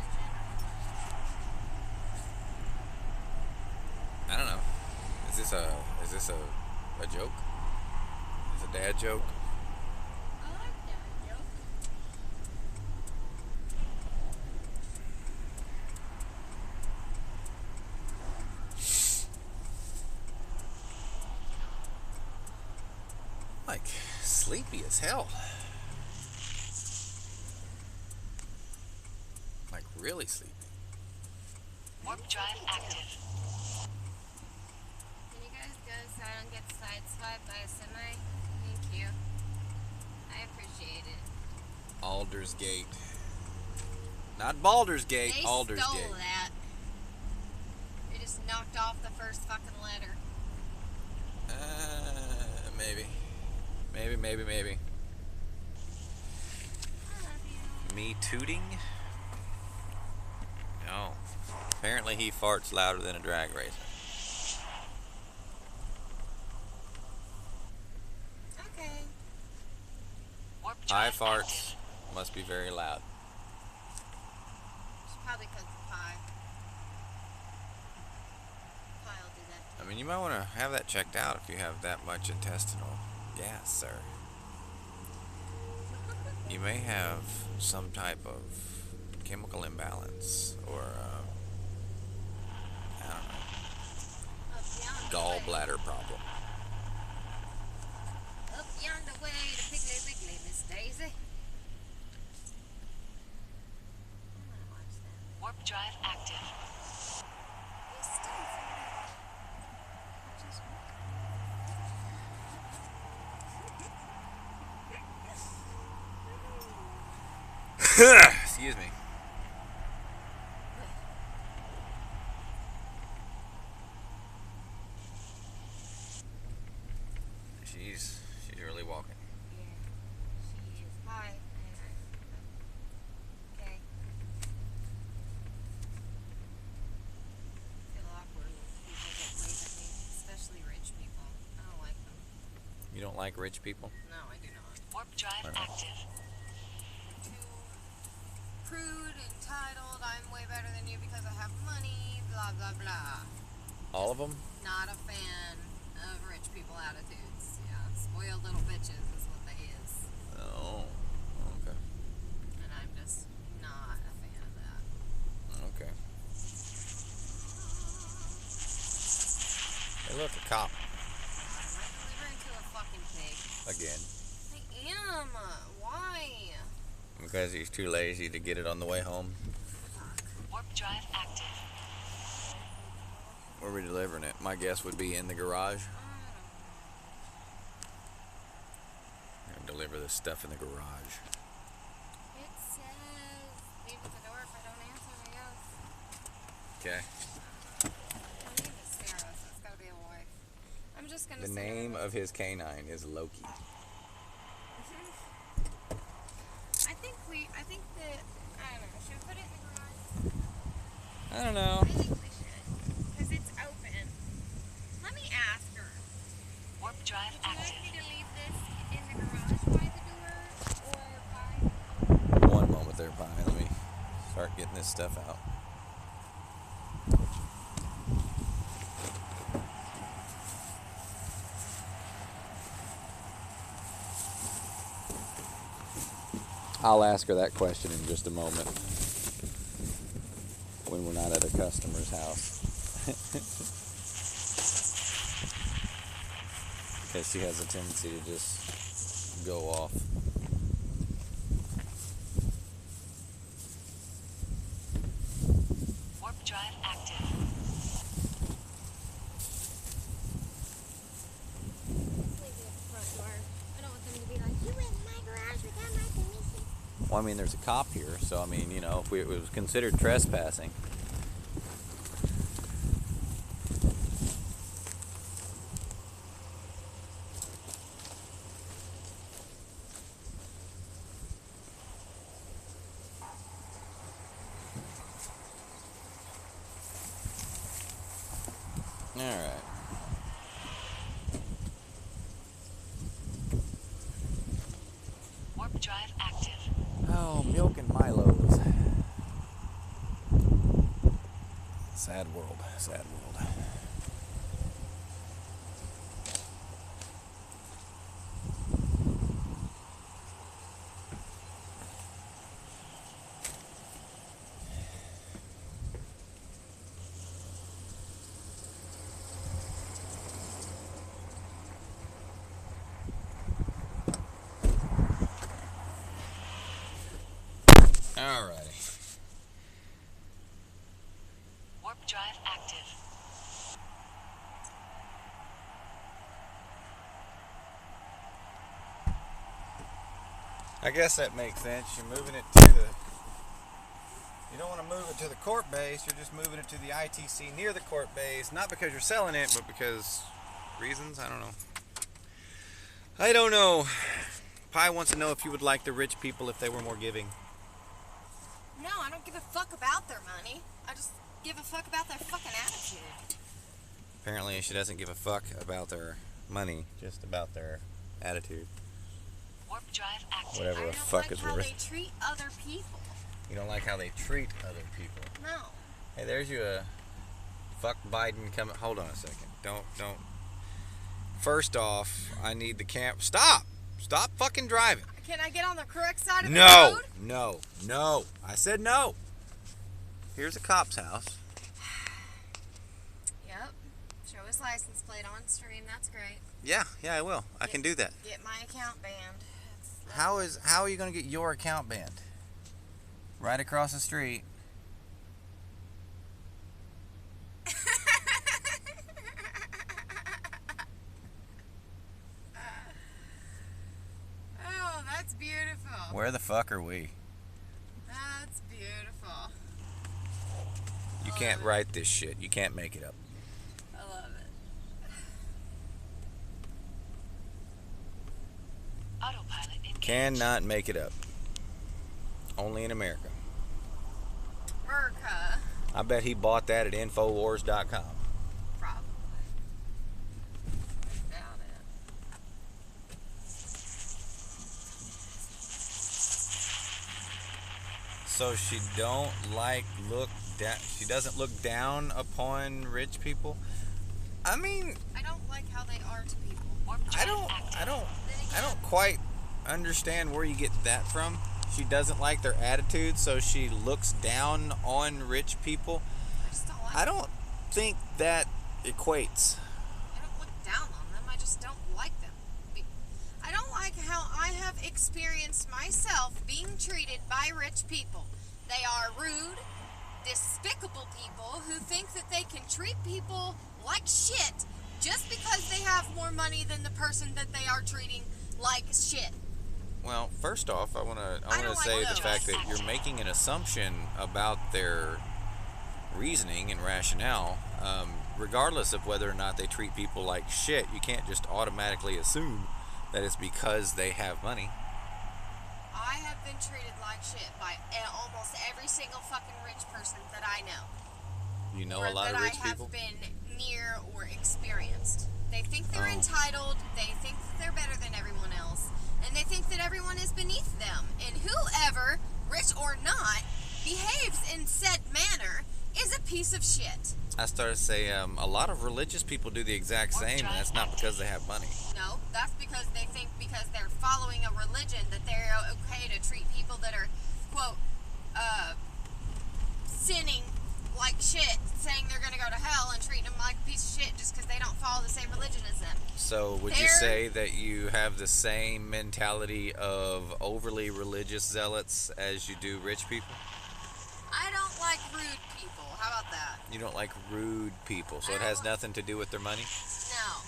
I don't know. Is this a joke? Is it a dad joke? I like that joke. Like sleepy as hell. Like really sleepy. Warp drive active. Can you guys go so I don't get sideswiped by a semi? Thank you. I appreciate it. Aldersgate. Not Baldur's Gate, They Aldersgate. stole that. They just knocked off the first fucking letter. Maybe. Maybe. I love you. Me tooting? No. Apparently he farts louder than a drag racer. Okay. Warp High drive farts active. must be very loud. It's probably because of Pie. Pie will do that. I mean, you might want to have that checked out if you have that much intestinal gas, sir. You may have some type of chemical imbalance or, I don't know, Up yonder gallbladder problem. way. Up yonder way to Piggly Wiggly, Miss Daisy. I'm gonna watch that. Warp drive active. Miss Daisy. Just Excuse me. She's really walking. Yeah, she is. Hi. Okay. I feel awkward when people get wave at me, especially rich people. I don't like them. You don't like rich people? No, I do not. Warp drive Why not? active. Too prude, entitled, I'm way better than you because I have money, blah, blah, blah. All of them? Not a fan of rich people attitudes. Yeah, spoiled little bitches is what they is. Oh, okay. And I'm just not a fan of that. Okay. look, a cop I'm not delivering to a fucking pig. again. I am. Why? Because he's too lazy to get it on the way home. Warp drive active. Where are we delivering it? My guess would be in the garage. I'm gonna deliver this stuff in the garage. It says leave at the door if I don't answer, I guess. Okay. Her name is Sarah, so it's gotta be a wife. I'm just gonna The say name of his canine is Loki. I think that, I don't know, should we put it in the garage? I don't know. I think we should, because it's open. Let me ask her. Warp drive Would you active. like me to leave this in the garage by the door, or by... One moment there, Pie. Let me start getting this stuff out. I'll ask her that question in just a moment when we're not at a customer's house. Because she has a tendency to just go off. Warp drive active. Let's leave it at the front door. I don't want them to be like, you went in my garage without my permission. Well, I mean, there's a cop here, so I mean, you know, if it was considered trespassing. All right. Warp drive active. Oh, milk and Milos. Sad world, sad world. Alrighty. Warp drive active. I guess that makes sense. You're moving it to the... You don't want to move it to the court base. You're just moving it to the ITC near the court base. Not because you're selling it, but because... reasons? I don't know. I don't know. Pi wants to know if you would like the rich people if they were more giving. No, I don't give a fuck about their money. I just give a fuck about their fucking attitude. Apparently she doesn't give a fuck about their money, just about their attitude. Warp drive active. Whatever I the don't fuck like is how worth. they treat other people. You don't like how they treat other people. No. Hey, there's you a fuck Biden coming. Hold on a second. Don't. First off, I need the camp. Stop fucking driving. Can I get on the correct side of No, the road? no. I said no. Here's a cop's house. Yep. Show his license plate on stream. That's great. Yeah, I will. I can do that. Get my account banned. How are you gonna get your account banned? Right across the street. Oh, that's beautiful. Where the fuck are we? That's beautiful. You can't write this shit. You can't make it up. I love it. Autopilot engaged. Cannot make it up. Only in America. America. I bet he bought that at Infowars.com. Probably. I doubt it. So she doesn't look down upon rich people. I mean, I don't like how they are to people. Warp I drive active. don't quite understand where you get that from. She doesn't like their attitude, so she looks down on rich people. I just don't like I don't think that equates. experienced myself being treated by rich people. They are rude, despicable people who think that they can treat people like shit just because they have more money than the person that they are treating like shit. Well, first off, I want to don't say like the fact that you're making an assumption about their reasoning and rationale. Regardless of whether or not they treat people like shit, you can't just automatically assume that it's because they have money. I have been treated like shit by almost every single fucking rich person that I know. You know a lot of rich people? That I have been near or experienced. They think they're entitled, they think that they're better than everyone else, and they think that everyone is beneath them. And whoever, rich or not, behaves in said manner is a piece of shit. I started to say a lot of religious people do the exact same, and that's not because they have money. No, that's because they think because they're following a religion that they're okay to treat people that are, quote, sinning like shit, saying they're going to go to hell and treating them like a piece of shit just because they don't follow the same religion as them. So would you say that you have the same mentality of overly religious zealots as you do rich people? I don't like rude people. How about that? You don't like rude people, so it has nothing to do with their money? No.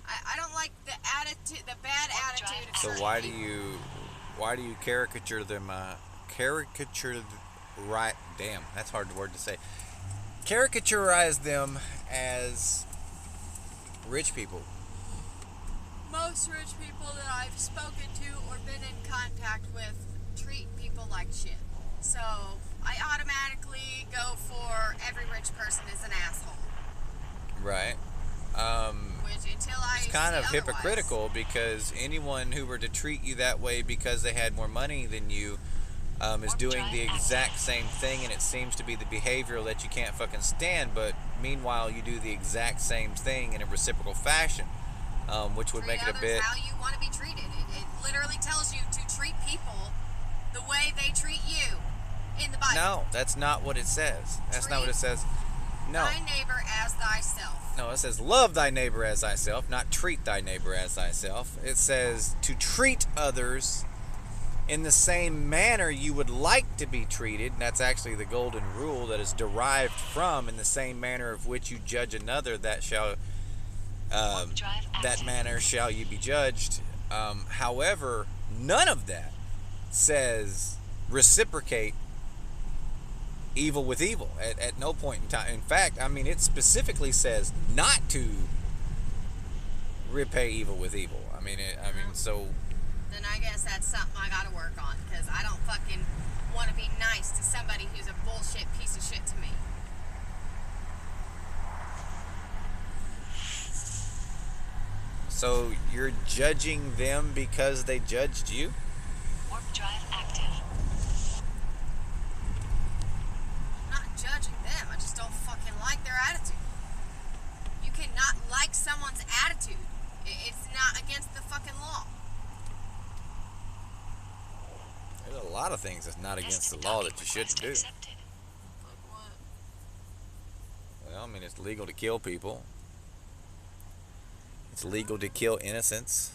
I don't like the attitude, the bad attitude of So certain why do people. you caricature them? Right? Damn, that's a hard word to say. Caricaturize them as rich people. Most rich people that I've spoken to or been in contact with treat people like shit. So I automatically go for every rich person is an asshole. Right. Which until I It's kind of see otherwise. hypocritical because anyone who were to treat you that way because they had more money than you is doing the exact same thing, and it seems to be the behavioral that you can't fucking stand, but meanwhile you do the exact same thing in a reciprocal fashion, which would make it a bit... how you want to be treated. It literally tells you to treat people the way they treat you in the Bible. No, that's not what it says. That's not what it says. No. Thy neighbor as thyself. No, it says love thy neighbor as thyself, not treat thy neighbor as thyself. It says to treat others in the same manner you would like to be treated, and that's actually the golden rule that is derived from in the same manner of which you judge another, that shall that manner shall you be judged. However, none of that says reciprocate evil with evil at no point in time. In fact, I mean, it specifically says not to repay evil with evil. I mean, so. Then I guess that's something I gotta work on, because I don't fucking want to be nice to somebody who's a bullshit piece of shit to me. So you're judging them because they judged you? Warp drive active. I'm not judging them, I just don't fucking like their attitude. You cannot like someone's attitude. It's not against the fucking law. There's a lot of things that's not against the law that you shouldn't do. Like what? Well, I mean, it's legal to kill people. It's legal to kill innocents.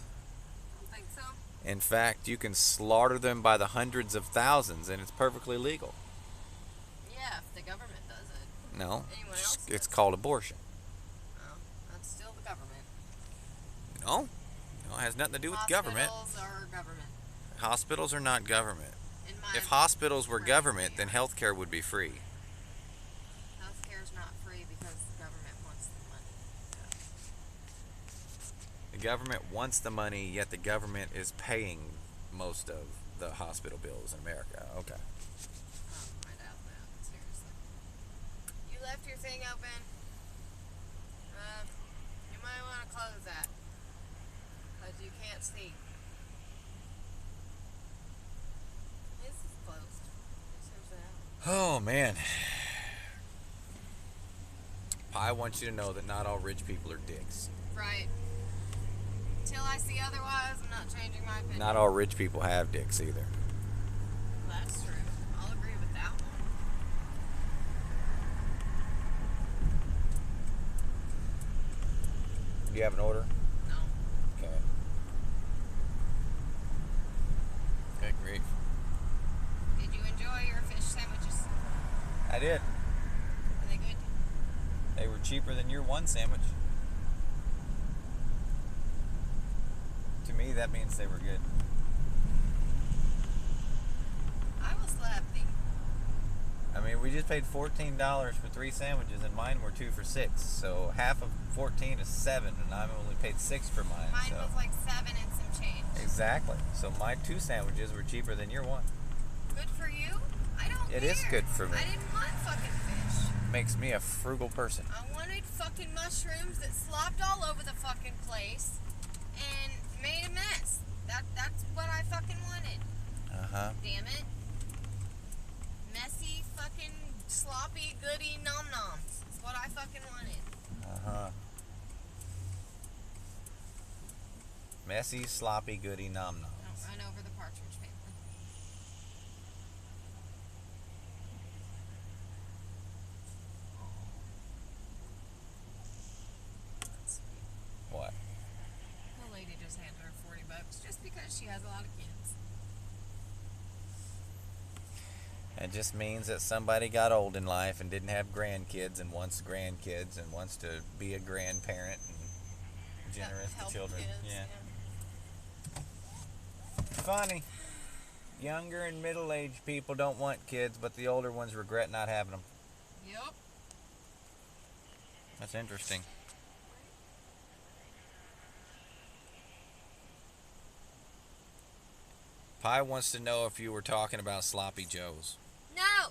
I don't think so. In fact, you can slaughter them by the hundreds of thousands, and it's perfectly legal. Yeah, if the government does it. No, Anyone else it's does. called abortion. Oh, that's still the government. No, it has nothing to do with government. Hospitals are government. Hospitals are not government. In my If hospitals were government, then healthcare would be free. Healthcare is not free because the government wants the money. The government wants the money, yet the government is paying most of the hospital bills in America. Okay. I doubt that. Seriously. You left your thing open. You might want to close that. Because you can't see. This is closed. This is Oh, man. I want you to know that not all rich people are dicks. right. Until I see otherwise, I'm not changing my opinion. Not all rich people have dicks either. That's true. I'll agree with that one. Do you have an order? No. Okay. did. Are they good? They were cheaper than your one sandwich. To me, that means they were good. I will slap thee. I mean, we just paid $14 for 3 sandwiches, and mine were 2 for $6. So half of 14 is 7, and I've only paid 6 for mine. Mine so. was like 7 and some change. Exactly. So my 2 sandwiches were cheaper than your one. Good for you? I don't It care. is good for me. I didn't want fucking fish. Makes me a frugal person. I wanted fucking mushrooms that slopped all over the fucking place and made a mess. That's what I fucking wanted. Uh-huh. Damn it. Messy, fucking, sloppy, goody nom-noms. That's what I fucking wanted. Uh-huh. Messy, sloppy, goody nom-noms. Don't run over the Partridge family. That's sweet. What? The lady just handed her $40 just because she has a lot of kids. It just means that somebody got old in life and didn't have grandkids and wants grandkids and wants to be a grandparent and generous Help to children. kids, Yeah. Funny. Younger and middle-aged people don't want kids, but the older ones regret not having them. Yep. That's interesting. Pi wants to know if you were talking about Sloppy Joe's. No!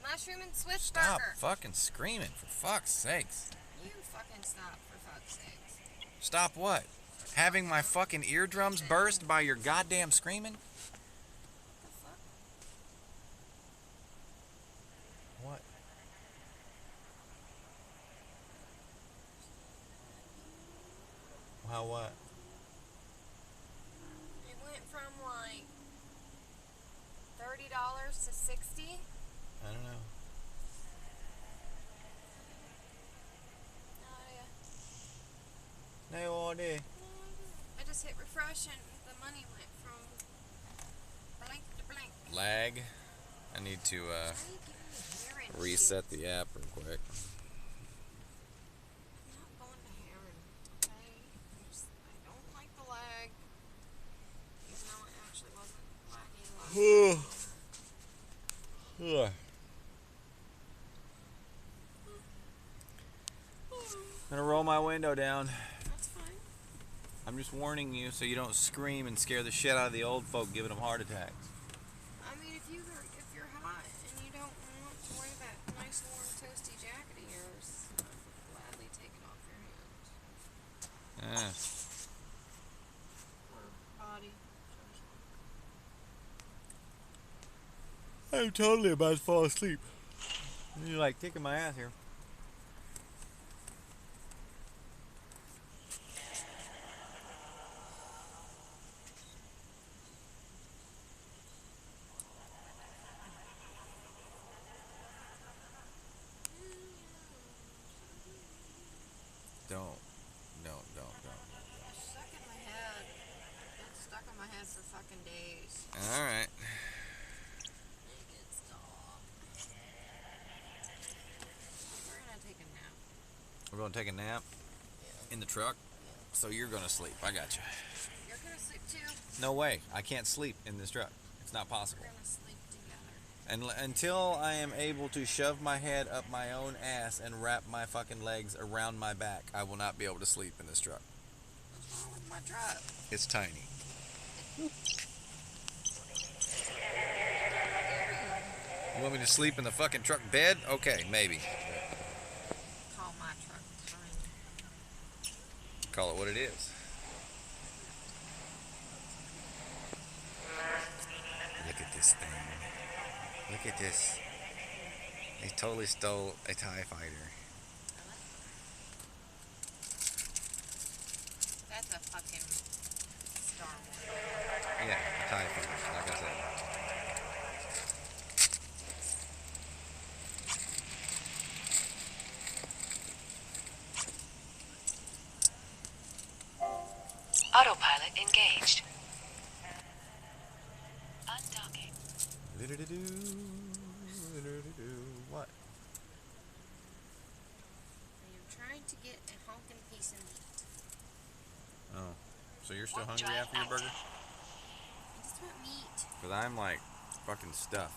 Mushroom and Swiss Stop burger. fucking screaming, for fuck's sakes. You fucking stop, for fuck's sakes. Stop what? Having my fucking eardrums burst by your goddamn screaming? The fuck? What? How what? It went from like $30 to $60. I don't know. No idea. No idea. I just hit refresh and the money went from blank to blank. Lag. I need to Why are you giving me hair and reset the app real quick. I'm not going to Heron, okay? I don't like the lag. Even though it actually wasn't laggy. I'm gonna roll my window down. That's fine. I'm just warning you so you don't scream and scare the shit out of the old folk, giving them heart attacks. I mean, if you're hot and you don't want to wear that nice warm toasty jacket of yours, I'll gladly take it off your hands. Or body. I'm totally about to fall asleep. You're like kicking my ass here. Don't. It's stuck in my head. It's stuck in my head for fucking days. Alright. Make it stop. We're gonna take a nap. We're gonna take a nap in the truck. So you're gonna sleep. I got you. You're gonna sleep too. No way. I can't sleep in this truck. It's not possible. We're gonna sleep together. And until I am able to shove my head up my own ass and wrap my fucking legs around my back, I will not be able to sleep in this truck. What's wrong with my truck? It's tiny. You want me to sleep in the fucking truck bed? Okay, maybe. Call my truck tiny. Call it what it is. Look at this thing. Look at this. They totally stole a TIE fighter. That's a fucking Star Wars. Yeah, a TIE fighter, like I said. Autopilot engaged. Undocking. Do-do-do-do. What? I am trying to get a honking piece of meat. Oh, so you're still Warp hungry drive after your burger? active. I just want meat. Cause I'm like fucking stuffed.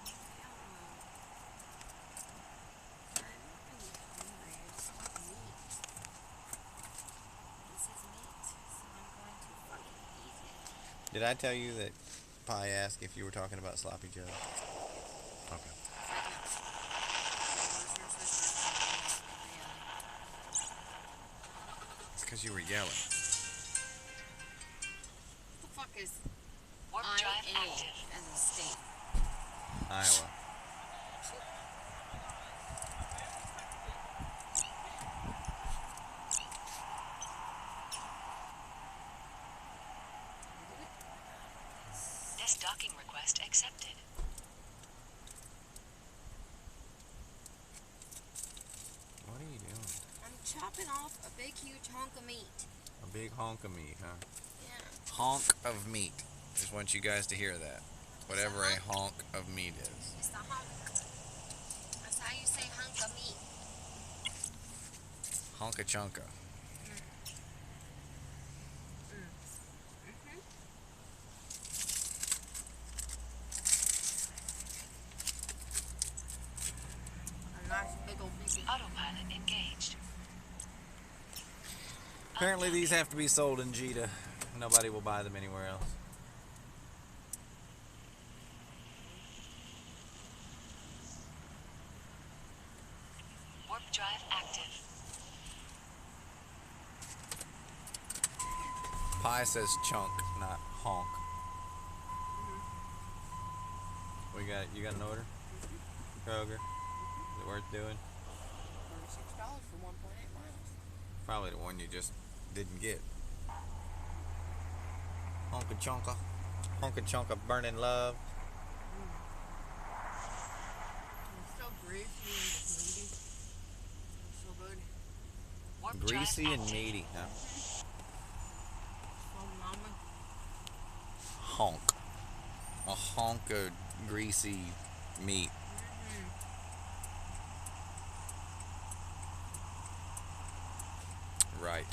I'm not really hungry. I just want meat. This is meat, so I'm going to fucking eat it. Did I tell you that Pi asked if you were talking about Sloppy Joe? Okay. It's because you were yelling. What the fuck is Warp drive IA active. as a state? Iowa. This docking request accepted. What are you doing? I'm chopping off a big, huge hunk of meat. A big honk of meat, huh? Yeah. Honk of meat. Just want you guys to hear that. Whatever a honk of meat is. It's the hunk. That's how you say hunk of meat. Honka chunka. A nice big old piece of Autopilot engaged. Apparently these have to be sold in Jeddah. Nobody will buy them anywhere else. Warp drive active. Pi says chunk, not honk. You got an order? Kroger? Is it worth doing? $36 for 1.8 miles. Probably the one you just didn't get. Honka chunka. Honka chunka burning love. It's so greasy and meaty. So good. Warp Greasy drive and active. meaty, huh? So mama. Honk. A honk of greasy meat. Right.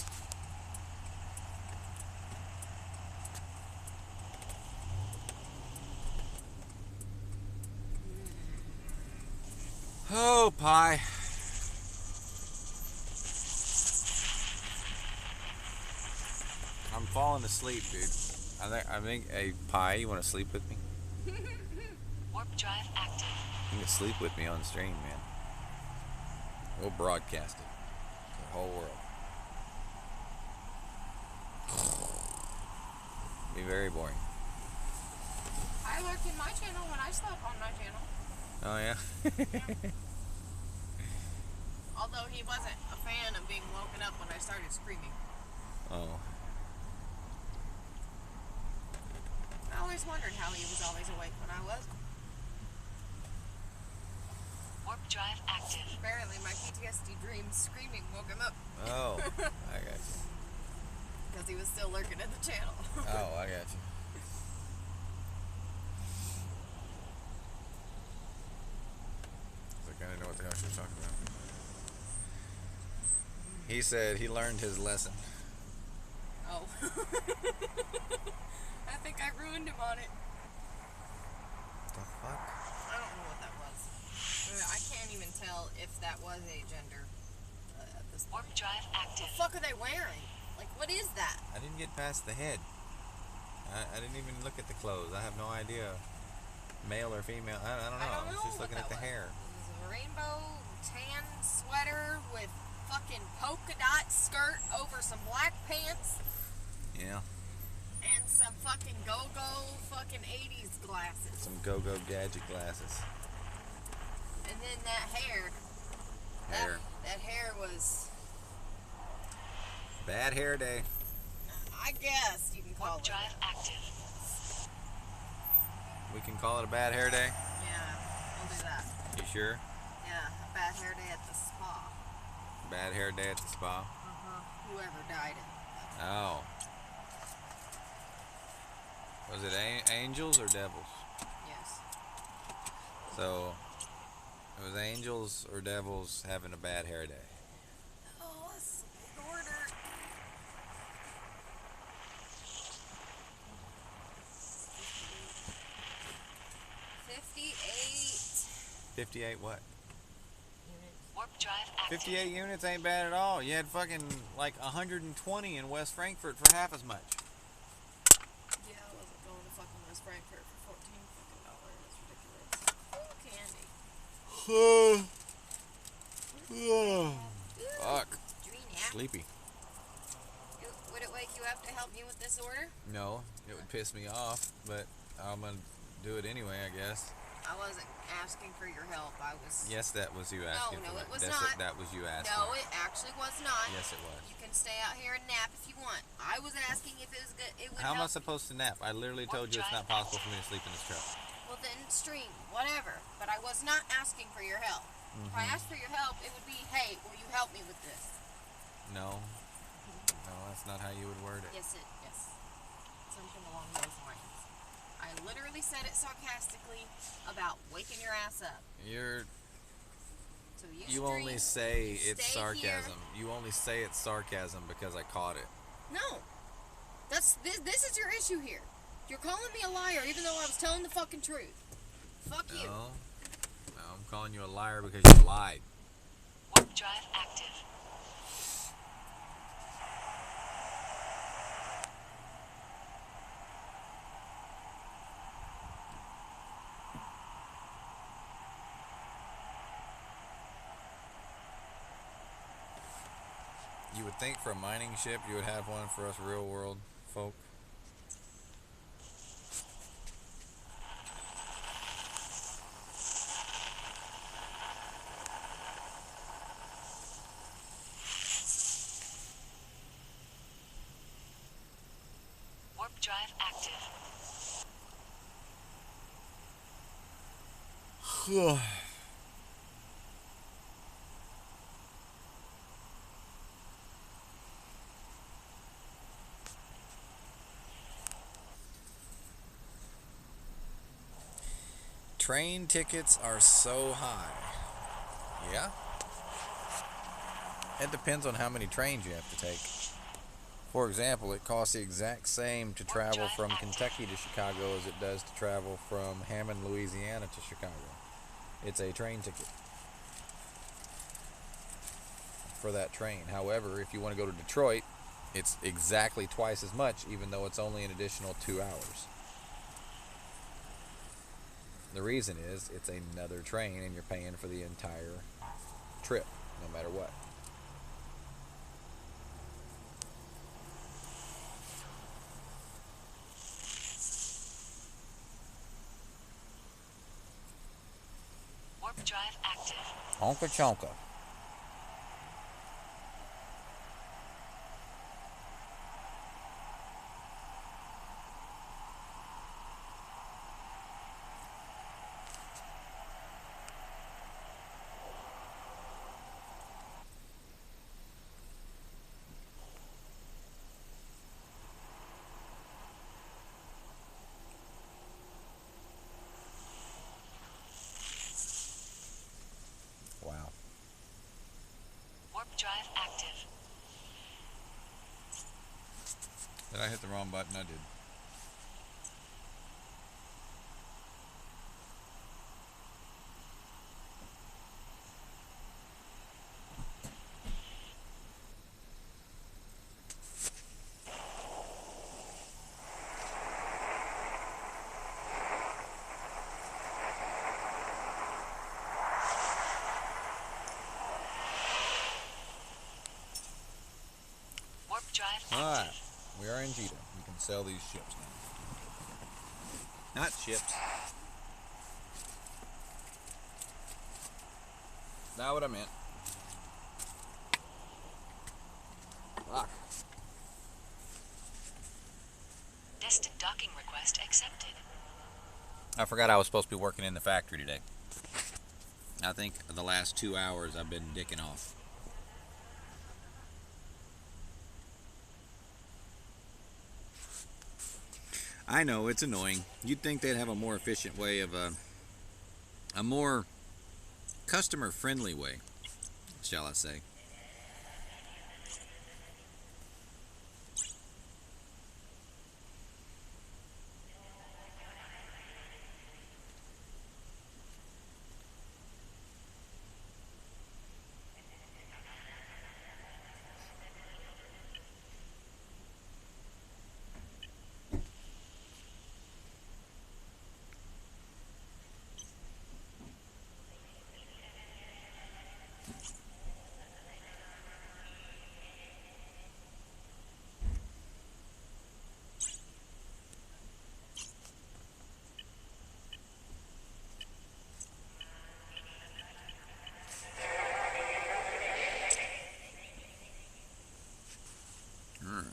Oh, Pi. I'm falling asleep, dude. I think, hey, Pi, you want to sleep with me? Warp drive active. You can sleep with me on the stream, man. We'll broadcast it to the whole world. Be very boring. I lurked in my channel when I slept on my channel. Oh, yeah? Although he wasn't a fan of being woken up when I started screaming. Oh. I always wondered how he was always awake when I was. Warp drive active. Apparently my PTSD dreams screaming woke him up. Oh, I got you. Because he was still lurking at the channel. Oh, I got you. I kind of know what the hell she was talking about. He said he learned his lesson. Oh. I think I ruined him on it. The fuck? I don't know what that was. I can't even tell if that was a gender at this point. Warp drive active. What the fuck are they wearing? Like, what is that? I didn't get past the head. I didn't even look at the clothes. I have no idea. Male or female. I don't know. I was just looking at the hair. It was a rainbow tan sweater with fucking polka dot skirt over some black pants Yeah. and some fucking go-go fucking 80s glasses. Some go-go gadget glasses. And then that hair. Hair. That hair was, Bad hair day. I guess you can call Warp it. drive active. We can call it a bad hair day? Yeah, we'll do that. You sure? Yeah, a bad hair day at the spa. Bad hair day at the spa? Whoever dyed it. Oh. Was it angels or devils? Yes. So, It was angels or devils having a bad hair day. Oh, let's see the order. $58. 58 what? Warp drive active. 58 units ain't bad at all. You had fucking like 120 in West Frankfurt for half as much. Yeah, I wasn't going to fucking West Frankfurt for $14 fucking. That's ridiculous. Oh, candy. Fuck. Did you eat nap? Sleepy. Would it wake you up to help me with this order? No, it would piss me off, but I'm gonna do it anyway, I guess. I wasn't asking for your help. I was. Yes, that was you asking No, for it was That's not. That was you asking. No, it actually was not. Yes, it was. You can stay out here and nap if you want. I was asking if it was good. It would How am I help. supposed to nap? I literally told you it's not possible for me to sleep in this truck. Well, then stream, whatever. But I was not asking for your help. If I asked for your help, it would be, hey, will you help me with this? No. No, that's not how you would word it. Yes. Something along those lines. I literally said it sarcastically about waking your ass up. So You only say it's stay sarcasm. You only say it's sarcasm because I caught it. No. This is your issue here. You're calling me a liar even though I was telling the fucking truth. Fuck you. No, I'm calling you a liar because you lied. Warp drive active. You would think for a mining ship you would have one for us real world folk. Warp drive active. Train tickets are so high. Yeah? It depends on how many trains you have to take. For example, it costs the exact same to travel from Kentucky to Chicago as it does to travel from Hammond, Louisiana to Chicago. It's a train ticket for that train. However, if you want to go to Detroit, it's exactly twice as much, even though it's only an additional 2 hours. The reason is it's another train and you're paying for the entire trip, no matter what. Warp drive active. Honka chonka. Wow. Warp drive active. Did I hit the wrong button? I did. Warp drive active. Alright, we are in Jita. We can sell these ships now. Not ships. Not what I meant. Fuck. Destined docking request accepted. I forgot I was supposed to be working in the factory today. I think the last 2 hours I've been dicking off. I know, it's annoying. You'd think they'd have a more efficient way of a more customer friendly way, shall I say. Alright.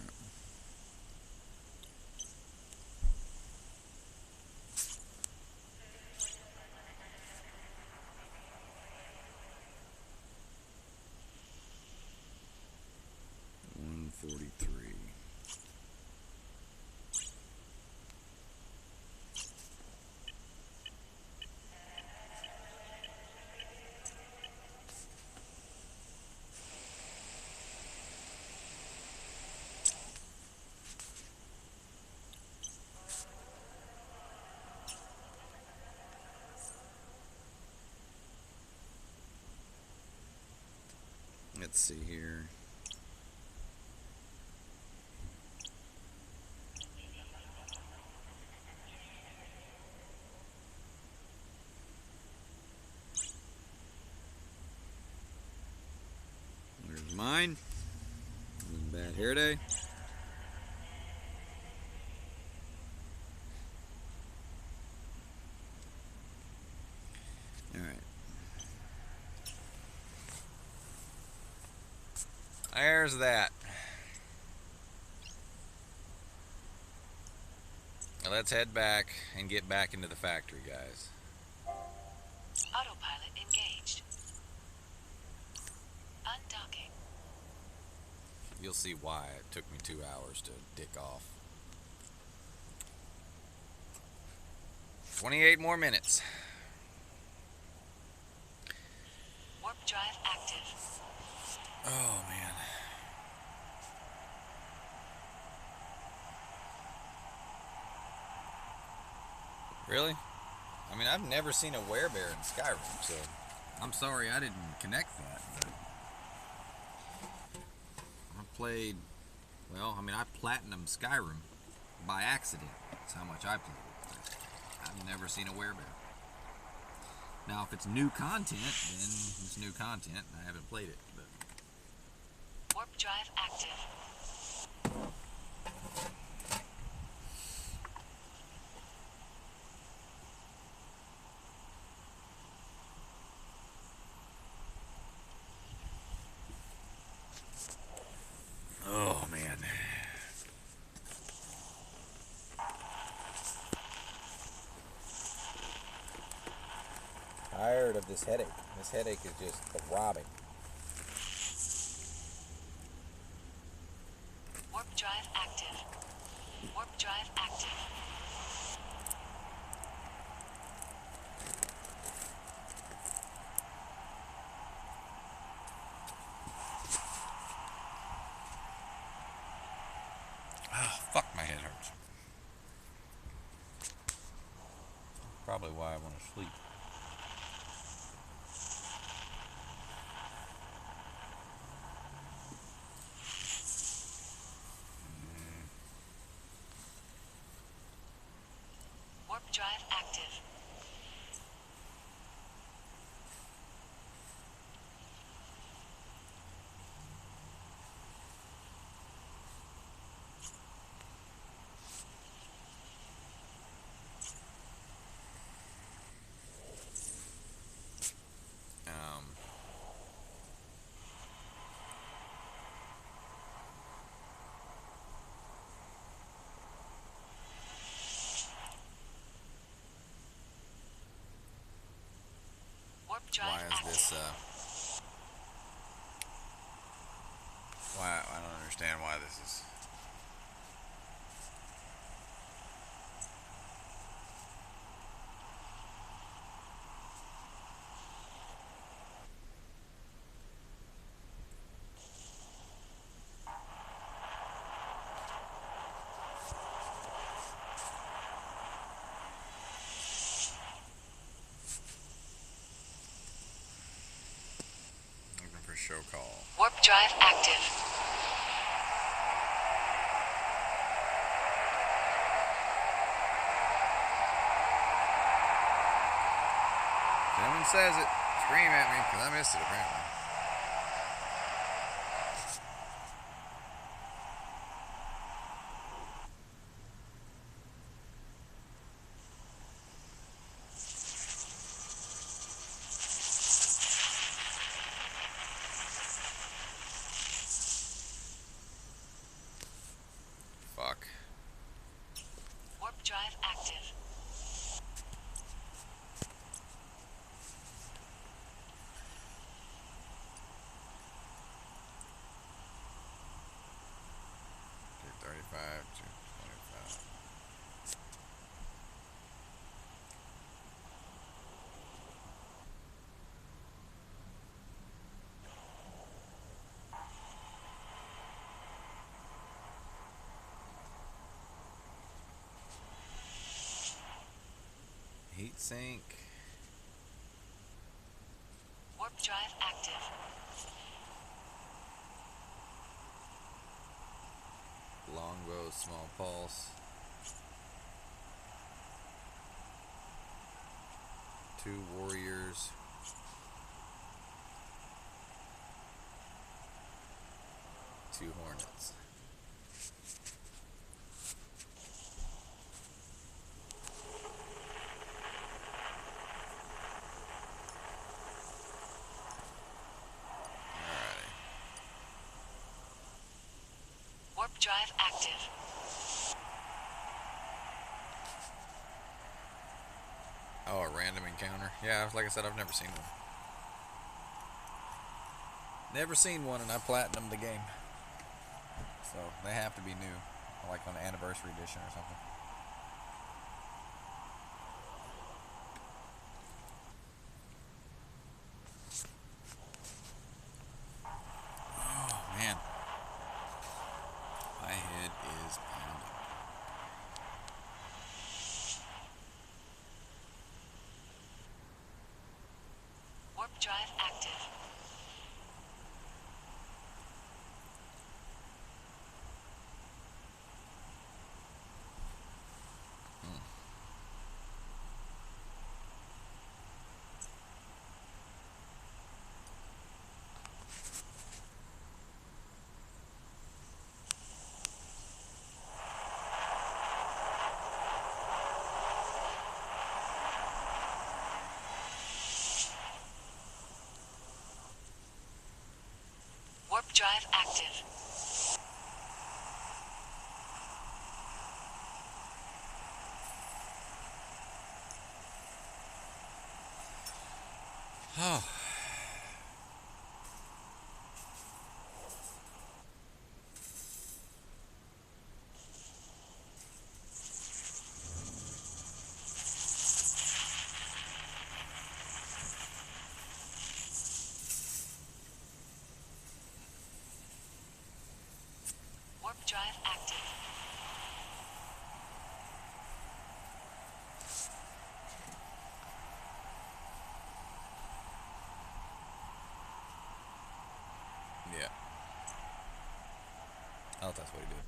$143. Let's see here. There's mine. Bad hair day. Alright. There's that. Now let's head back and get back into the factory, guys. Autopilot engaged. Undocking. You'll see why it took me 2 hours to dick off. 28 more minutes. Warp drive active. Oh, man. Really? I mean, I've never seen a werebear in Skyrim, so I'm sorry I didn't connect that. But I played, well, I mean, I platinum Skyrim by accident. That's how much I played it. I've never seen a werebear. Now, if it's new content, then it's new content. I haven't played it, but Warp drive active. oh man. Tired of this headache. This headache is just throbbing. Warp drive active. Warp drive active. Oh, fuck, my head hurts. Probably why I want to sleep. Warp drive active. Warp drive Why is active. this, why, I don't understand why this is. call. Warp drive active. Someone says it. Scream at me, because I missed it apparently. Fuck. Warp drive active. $235, $225. Heat sink. Warp drive active. Longbow, small pulse. 2 warriors. 2 hornets. Warp drive active. Oh, a random encounter. Yeah, like I said, I've never seen one. Never seen one, and I platinumed the game. So they have to be new, like on the anniversary edition or something. Oh man, my head is pounding. Warp drive active. Warp drive active. Oh. Warp drive active. Yeah. I thought that's what he did.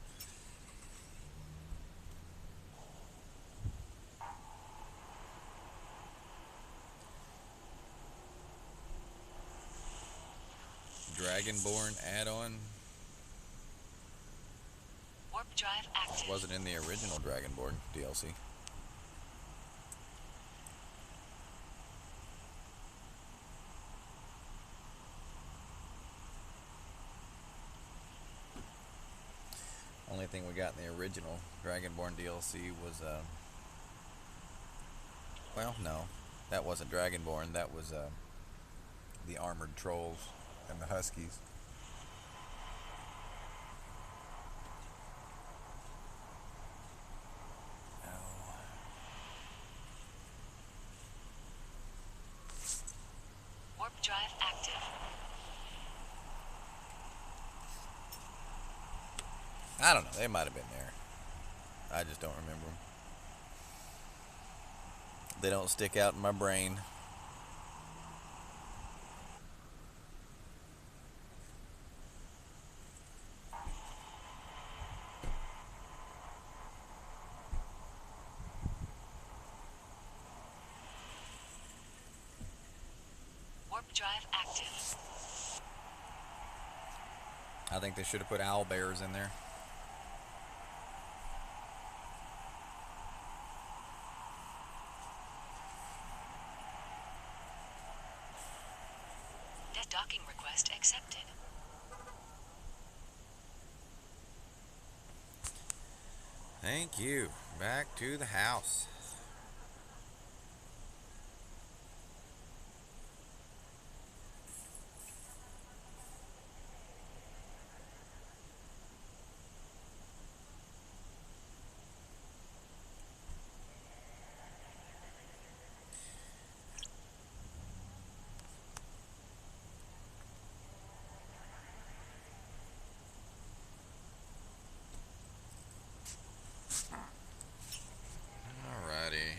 Dragonborn add-on. Warp drive active. Wasn't in the original Dragonborn DLC. Only thing we got in the original Dragonborn DLC was, well, no, that wasn't Dragonborn. That was the armored trolls and the huskies. Warp drive active. I don't know. They might have been there. I just don't remember them. They don't stick out in my brain. Warp drive active. I think they should have put owl bears in there. Net docking request accepted. Thank you. Back to the house. Alrighty.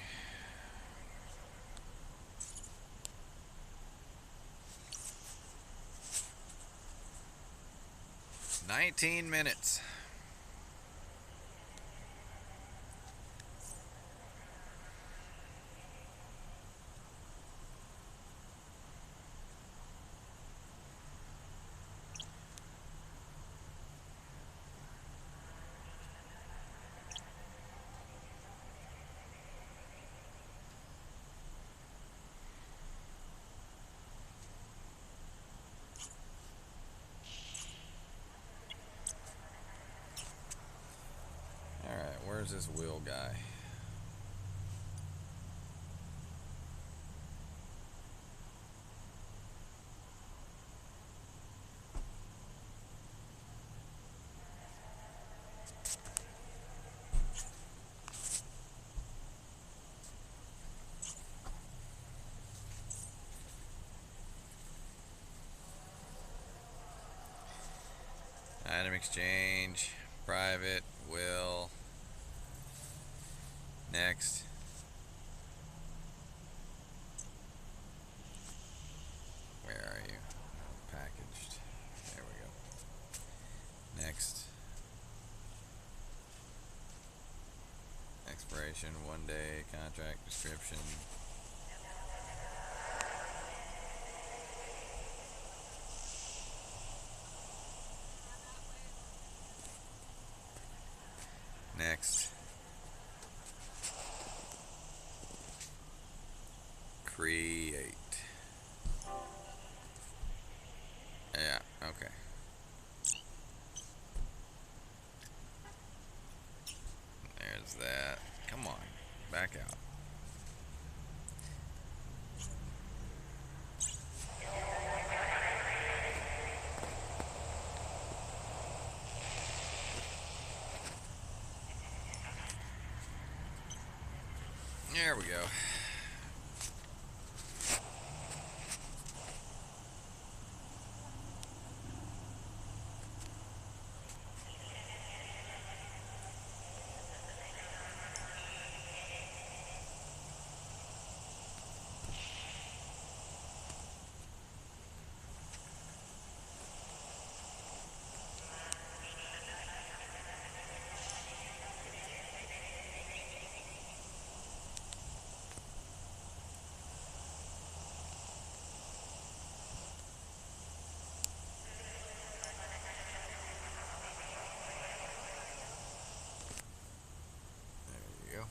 19 minutes. Alright, where's this Will guy? Item exchange, private, Will. Next. Where are you? Packaged. There we go. Next. Expiration, 1 day, contract description. Next. Create. Yeah, okay. There's that. Come on, back out. There we go. There you go.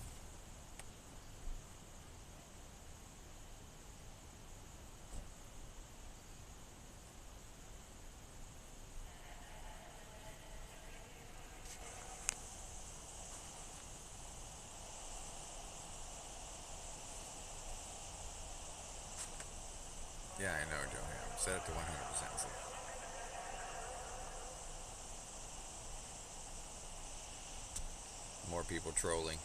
Yeah, I know, Joe. Set it to 100% safe. More people trolling.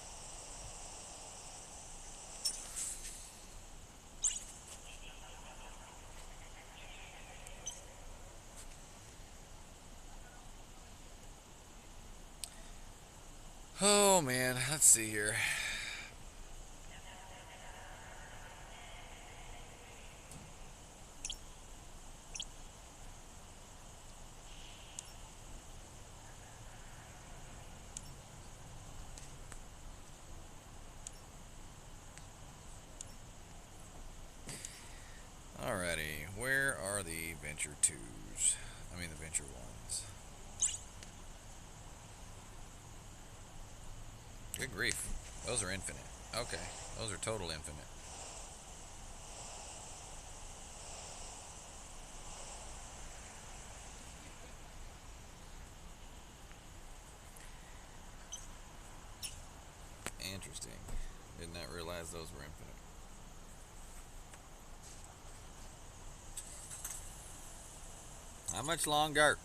Oh man, let's see here. Alrighty, Venture 2s. I mean the Venture 1s. Good grief. Those are infinite. Okay. Those are total infinite. Interesting. Did not realize those were infinite. How much longer?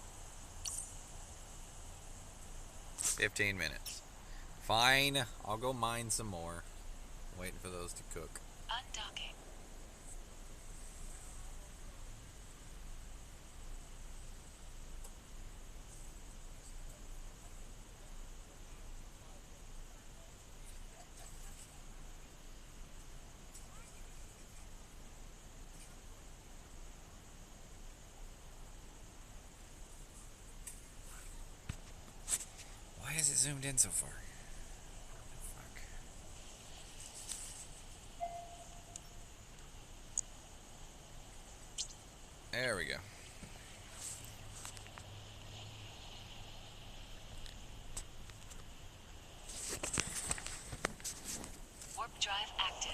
15 minutes. Fine. I'll go mine some more. Waiting for those to cook. Undocking. Why is it zoomed in so far? Fuck. There we go. Warp drive active.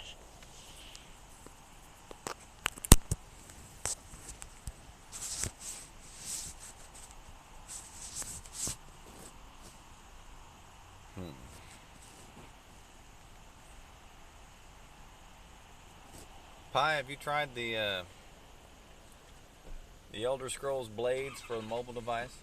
Pi, have you tried the Elder Scrolls Blades for the mobile device?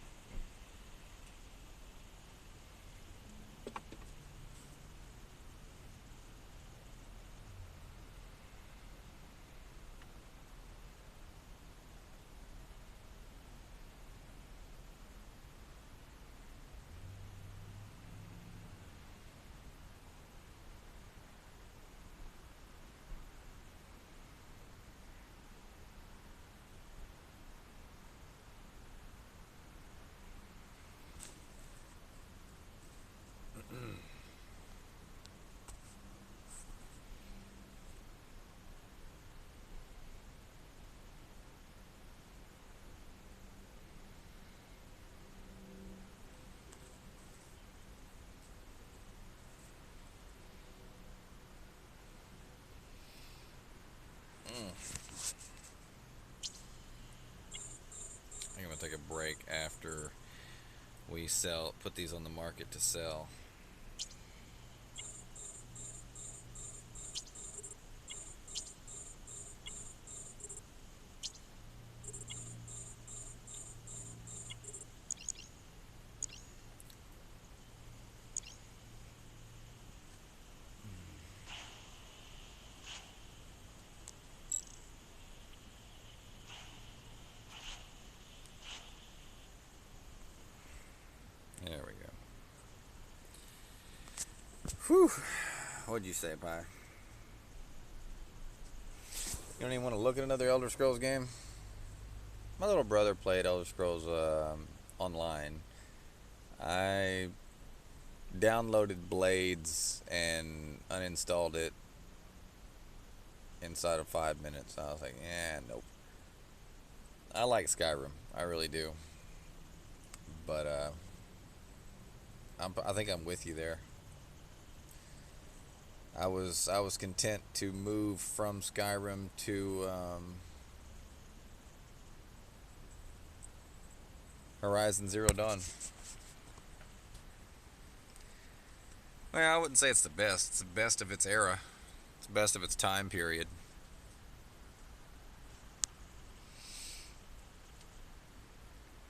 I think I'm gonna take a break after we put these on the market to sell. There we go. Whew. What'd you say, Pi? You don't even want to look at another Elder Scrolls game? My little brother played Elder Scrolls online. I downloaded Blades and uninstalled it inside of 5 minutes. I was like, yeah, nope. I like Skyrim. I really do. But I think I'm with you there. I was content to move from Skyrim to Horizon Zero Dawn. Well, I wouldn't say it's the best. It's the best of its era. It's the best of its time period.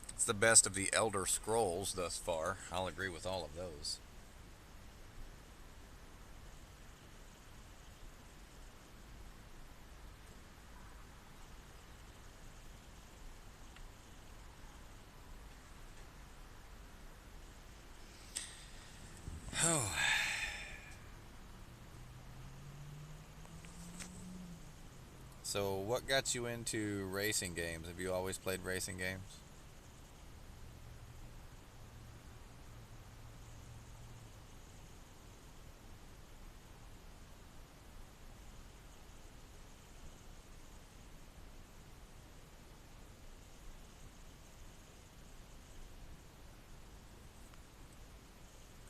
It's the best of the Elder Scrolls thus far. I'll agree with all of those. Oh. So, what got you into racing games? Have you always played racing games?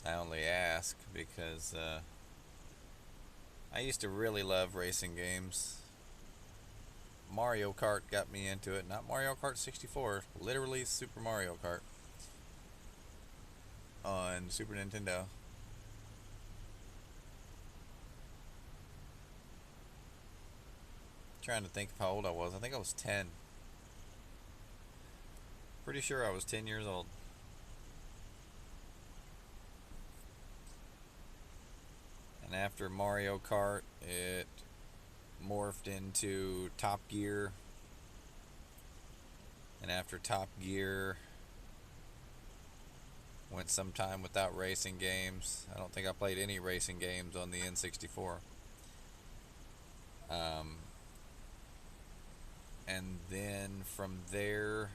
I only ask because I used to really love racing games. Mario Kart got me into it. Not Mario Kart 64, literally Super Mario Kart on Super Nintendo. Trying to think of how old I was. I think I was 10. Pretty sure I was 10 years old. And after Mario Kart, it morphed into Top Gear. And after Top Gear, went some time without racing games. I don't think I played any racing games on the N64. And then from there,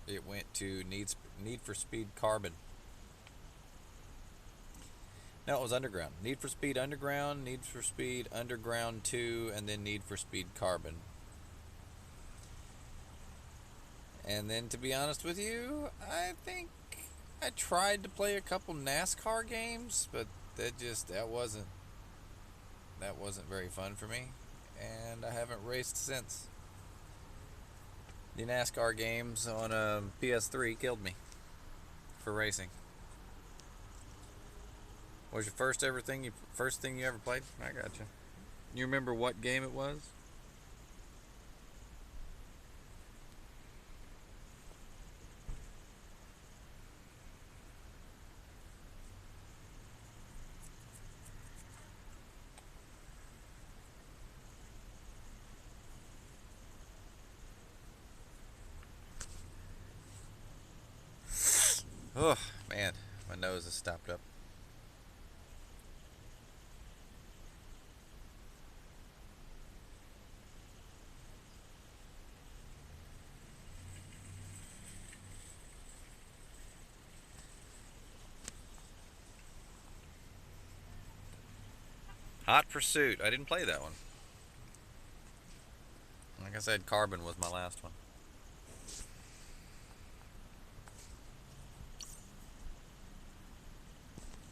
it went to Need for Speed Carbon. No, it was Underground. Need for Speed Underground, Need for Speed Underground 2, and then Need for Speed Carbon. And then, to be honest with you, I think I tried to play a couple NASCAR games, but that wasn't very fun for me, and I haven't raced since. The NASCAR games on a PS3 killed me for racing. What was your first thing you ever played? I gotcha. You remember what game it was? Oh, man, my nose is stopped up. Hot Pursuit. I didn't play that one. Like I said, Carbon was my last one.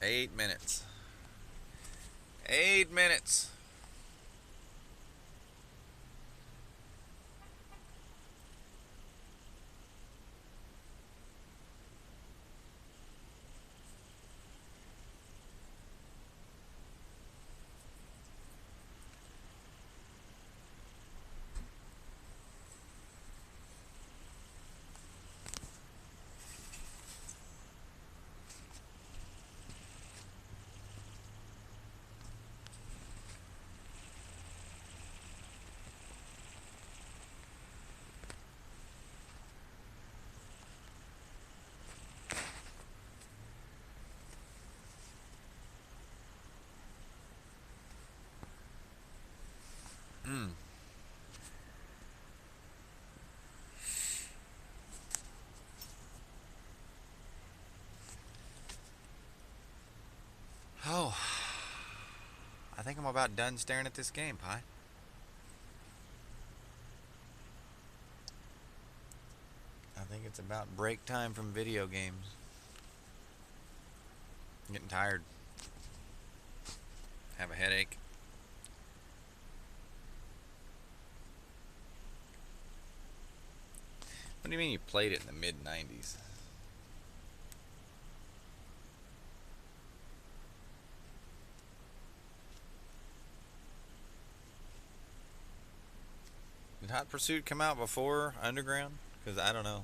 Eight minutes. 8 minutes. Oh, I think I'm about done staring at this game, Pi. I think it's about break time from video games. I'm getting tired. Have a headache. What do you mean you played it in the mid-90s? Did Hot Pursuit come out before Underground? Because I don't know.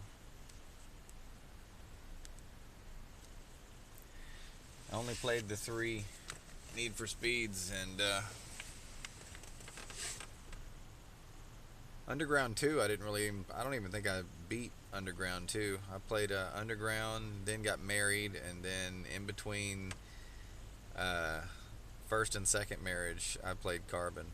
I only played the 3 Need for Speeds, and Underground 2, I don't even think I beat Underground 2. I played Underground, then got married, and then in between first and second marriage, I played Carbon.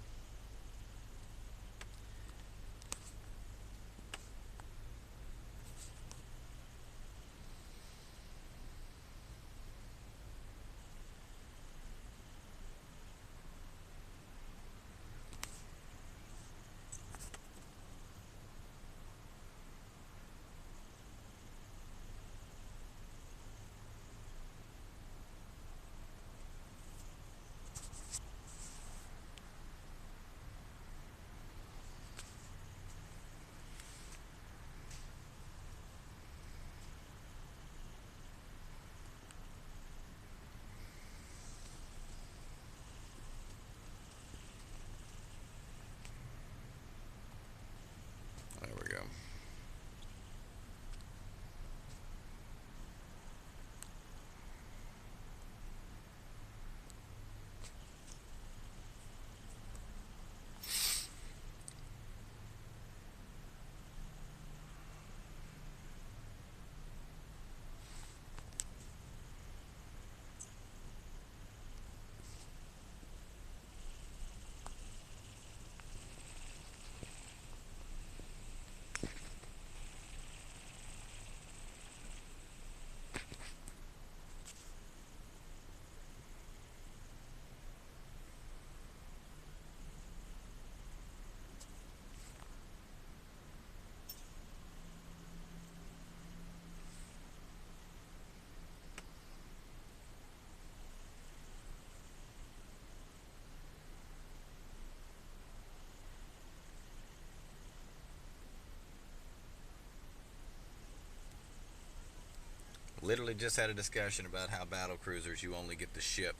literally just had a discussion about how battle cruisers, you only get the ship.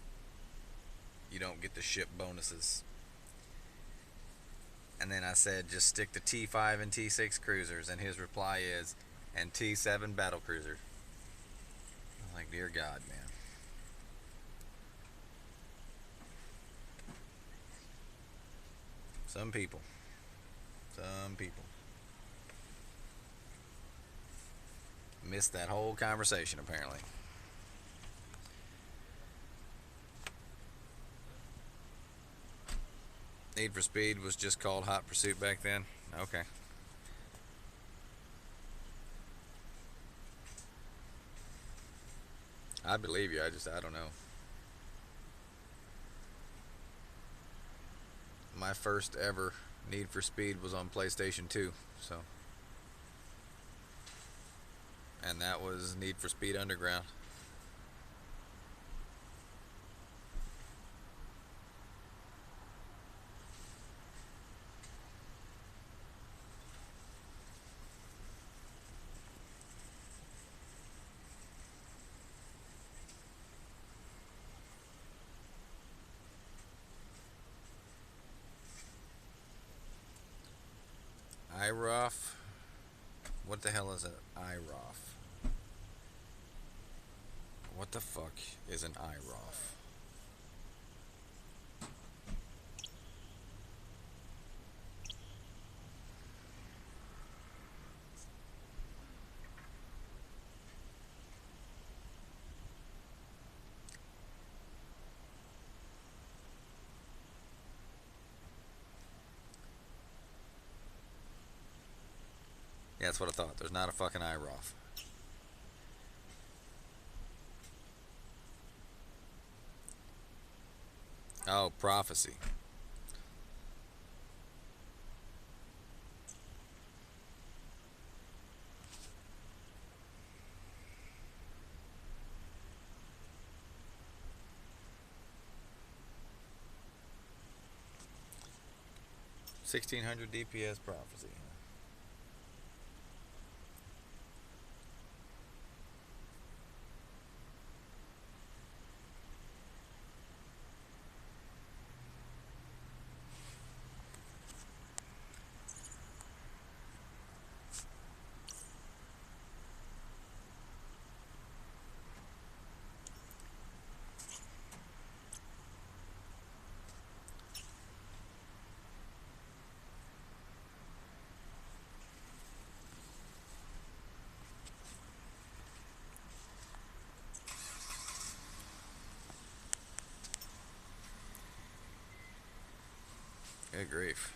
You don't get the ship bonuses. And then I said, just stick to T5 and T6 cruisers. And his reply is, and T7 battle cruiser. I'm like, dear God, man. Some people. Missed that whole conversation, apparently. Need for Speed was just called Hot Pursuit back then? Okay. I believe you, I don't know. My first ever Need for Speed was on PlayStation 2, so. And that was Need for Speed Underground. IROF. What the hell is an IROF? What the fuck is an IROF? Yeah, that's what I thought. There's not a fucking IROF. Oh, Prophecy. $1,600 DPS Prophecy. Good grief.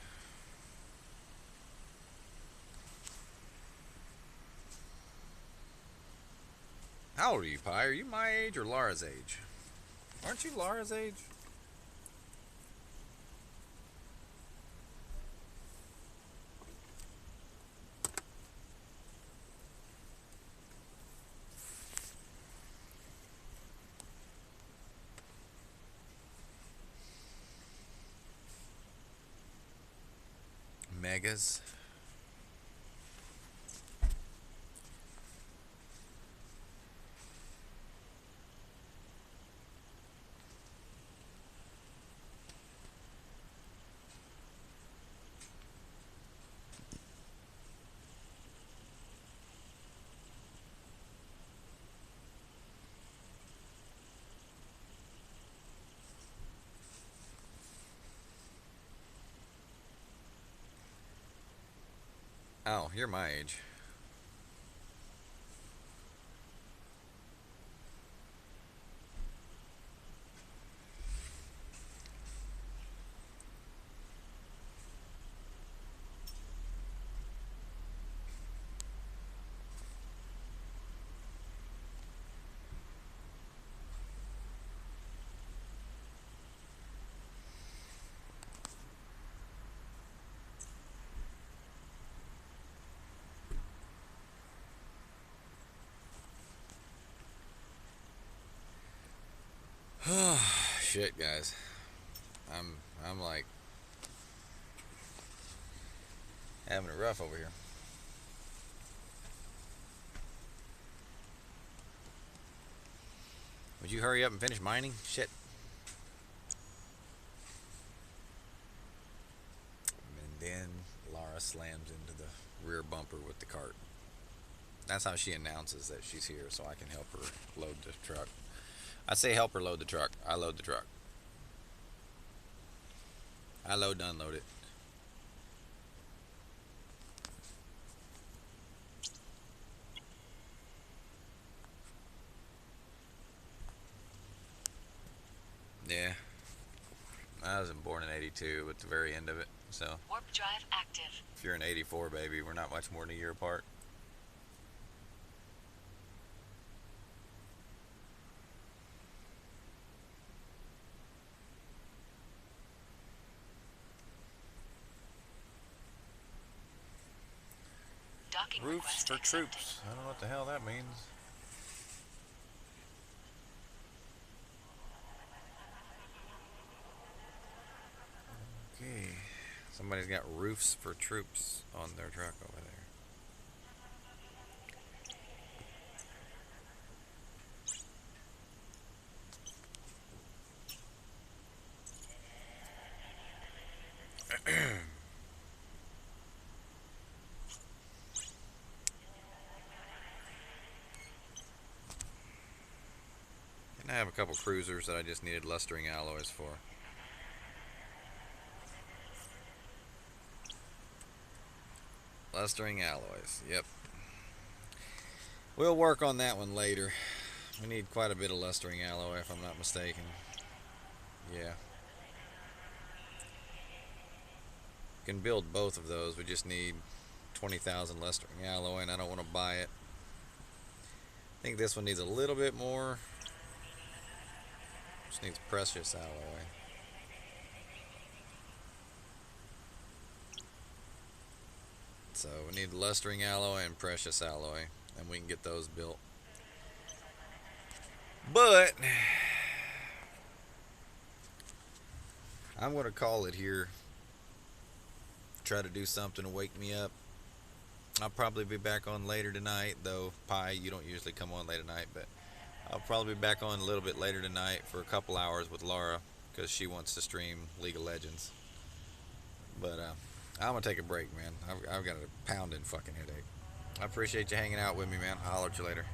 How old are you, Pi? Are you my age or Laura's age? Aren't you Laura's age? Megas. Oh, you're my age. Shit, guys. I'm like having it rough over here. Would you hurry up and finish mining? Shit. And then Laura slams into the rear bumper with the cart. That's how she announces that she's here, so I can help her load the truck. I say help her load the truck. I load the truck. I load and unload it. Yeah. I wasn't born in 82 at the very end of it, so. Warp drive active. If you're in 84, baby, we're not much more than a year apart. Docking Roofs request for accepted. troops. I don't know what the hell that means. Okay. Somebody's got roofs for troops on their truck over there. And I have a couple cruisers that I just needed lustering alloys for. Lustering alloys, yep. We'll work on that one later. We need quite a bit of lustering alloy if I'm not mistaken. Yeah. Can build both of those. We just need 20,000 lustering alloy and I don't want to buy it. I think this one needs a little bit more. Just needs precious alloy. So we need lustering alloy and precious alloy, and we can get those built. But I'm going to call it here. Try to do something to wake me up. I'll probably be back on later tonight, though. Pi, you don't usually come on late at night, but I'll probably be back on a little bit later tonight for a couple hours with Laura because she wants to stream League of Legends. But I'm gonna take a break, man. I've got a pounding fucking headache. I appreciate you hanging out with me, man. I'll holler at you later.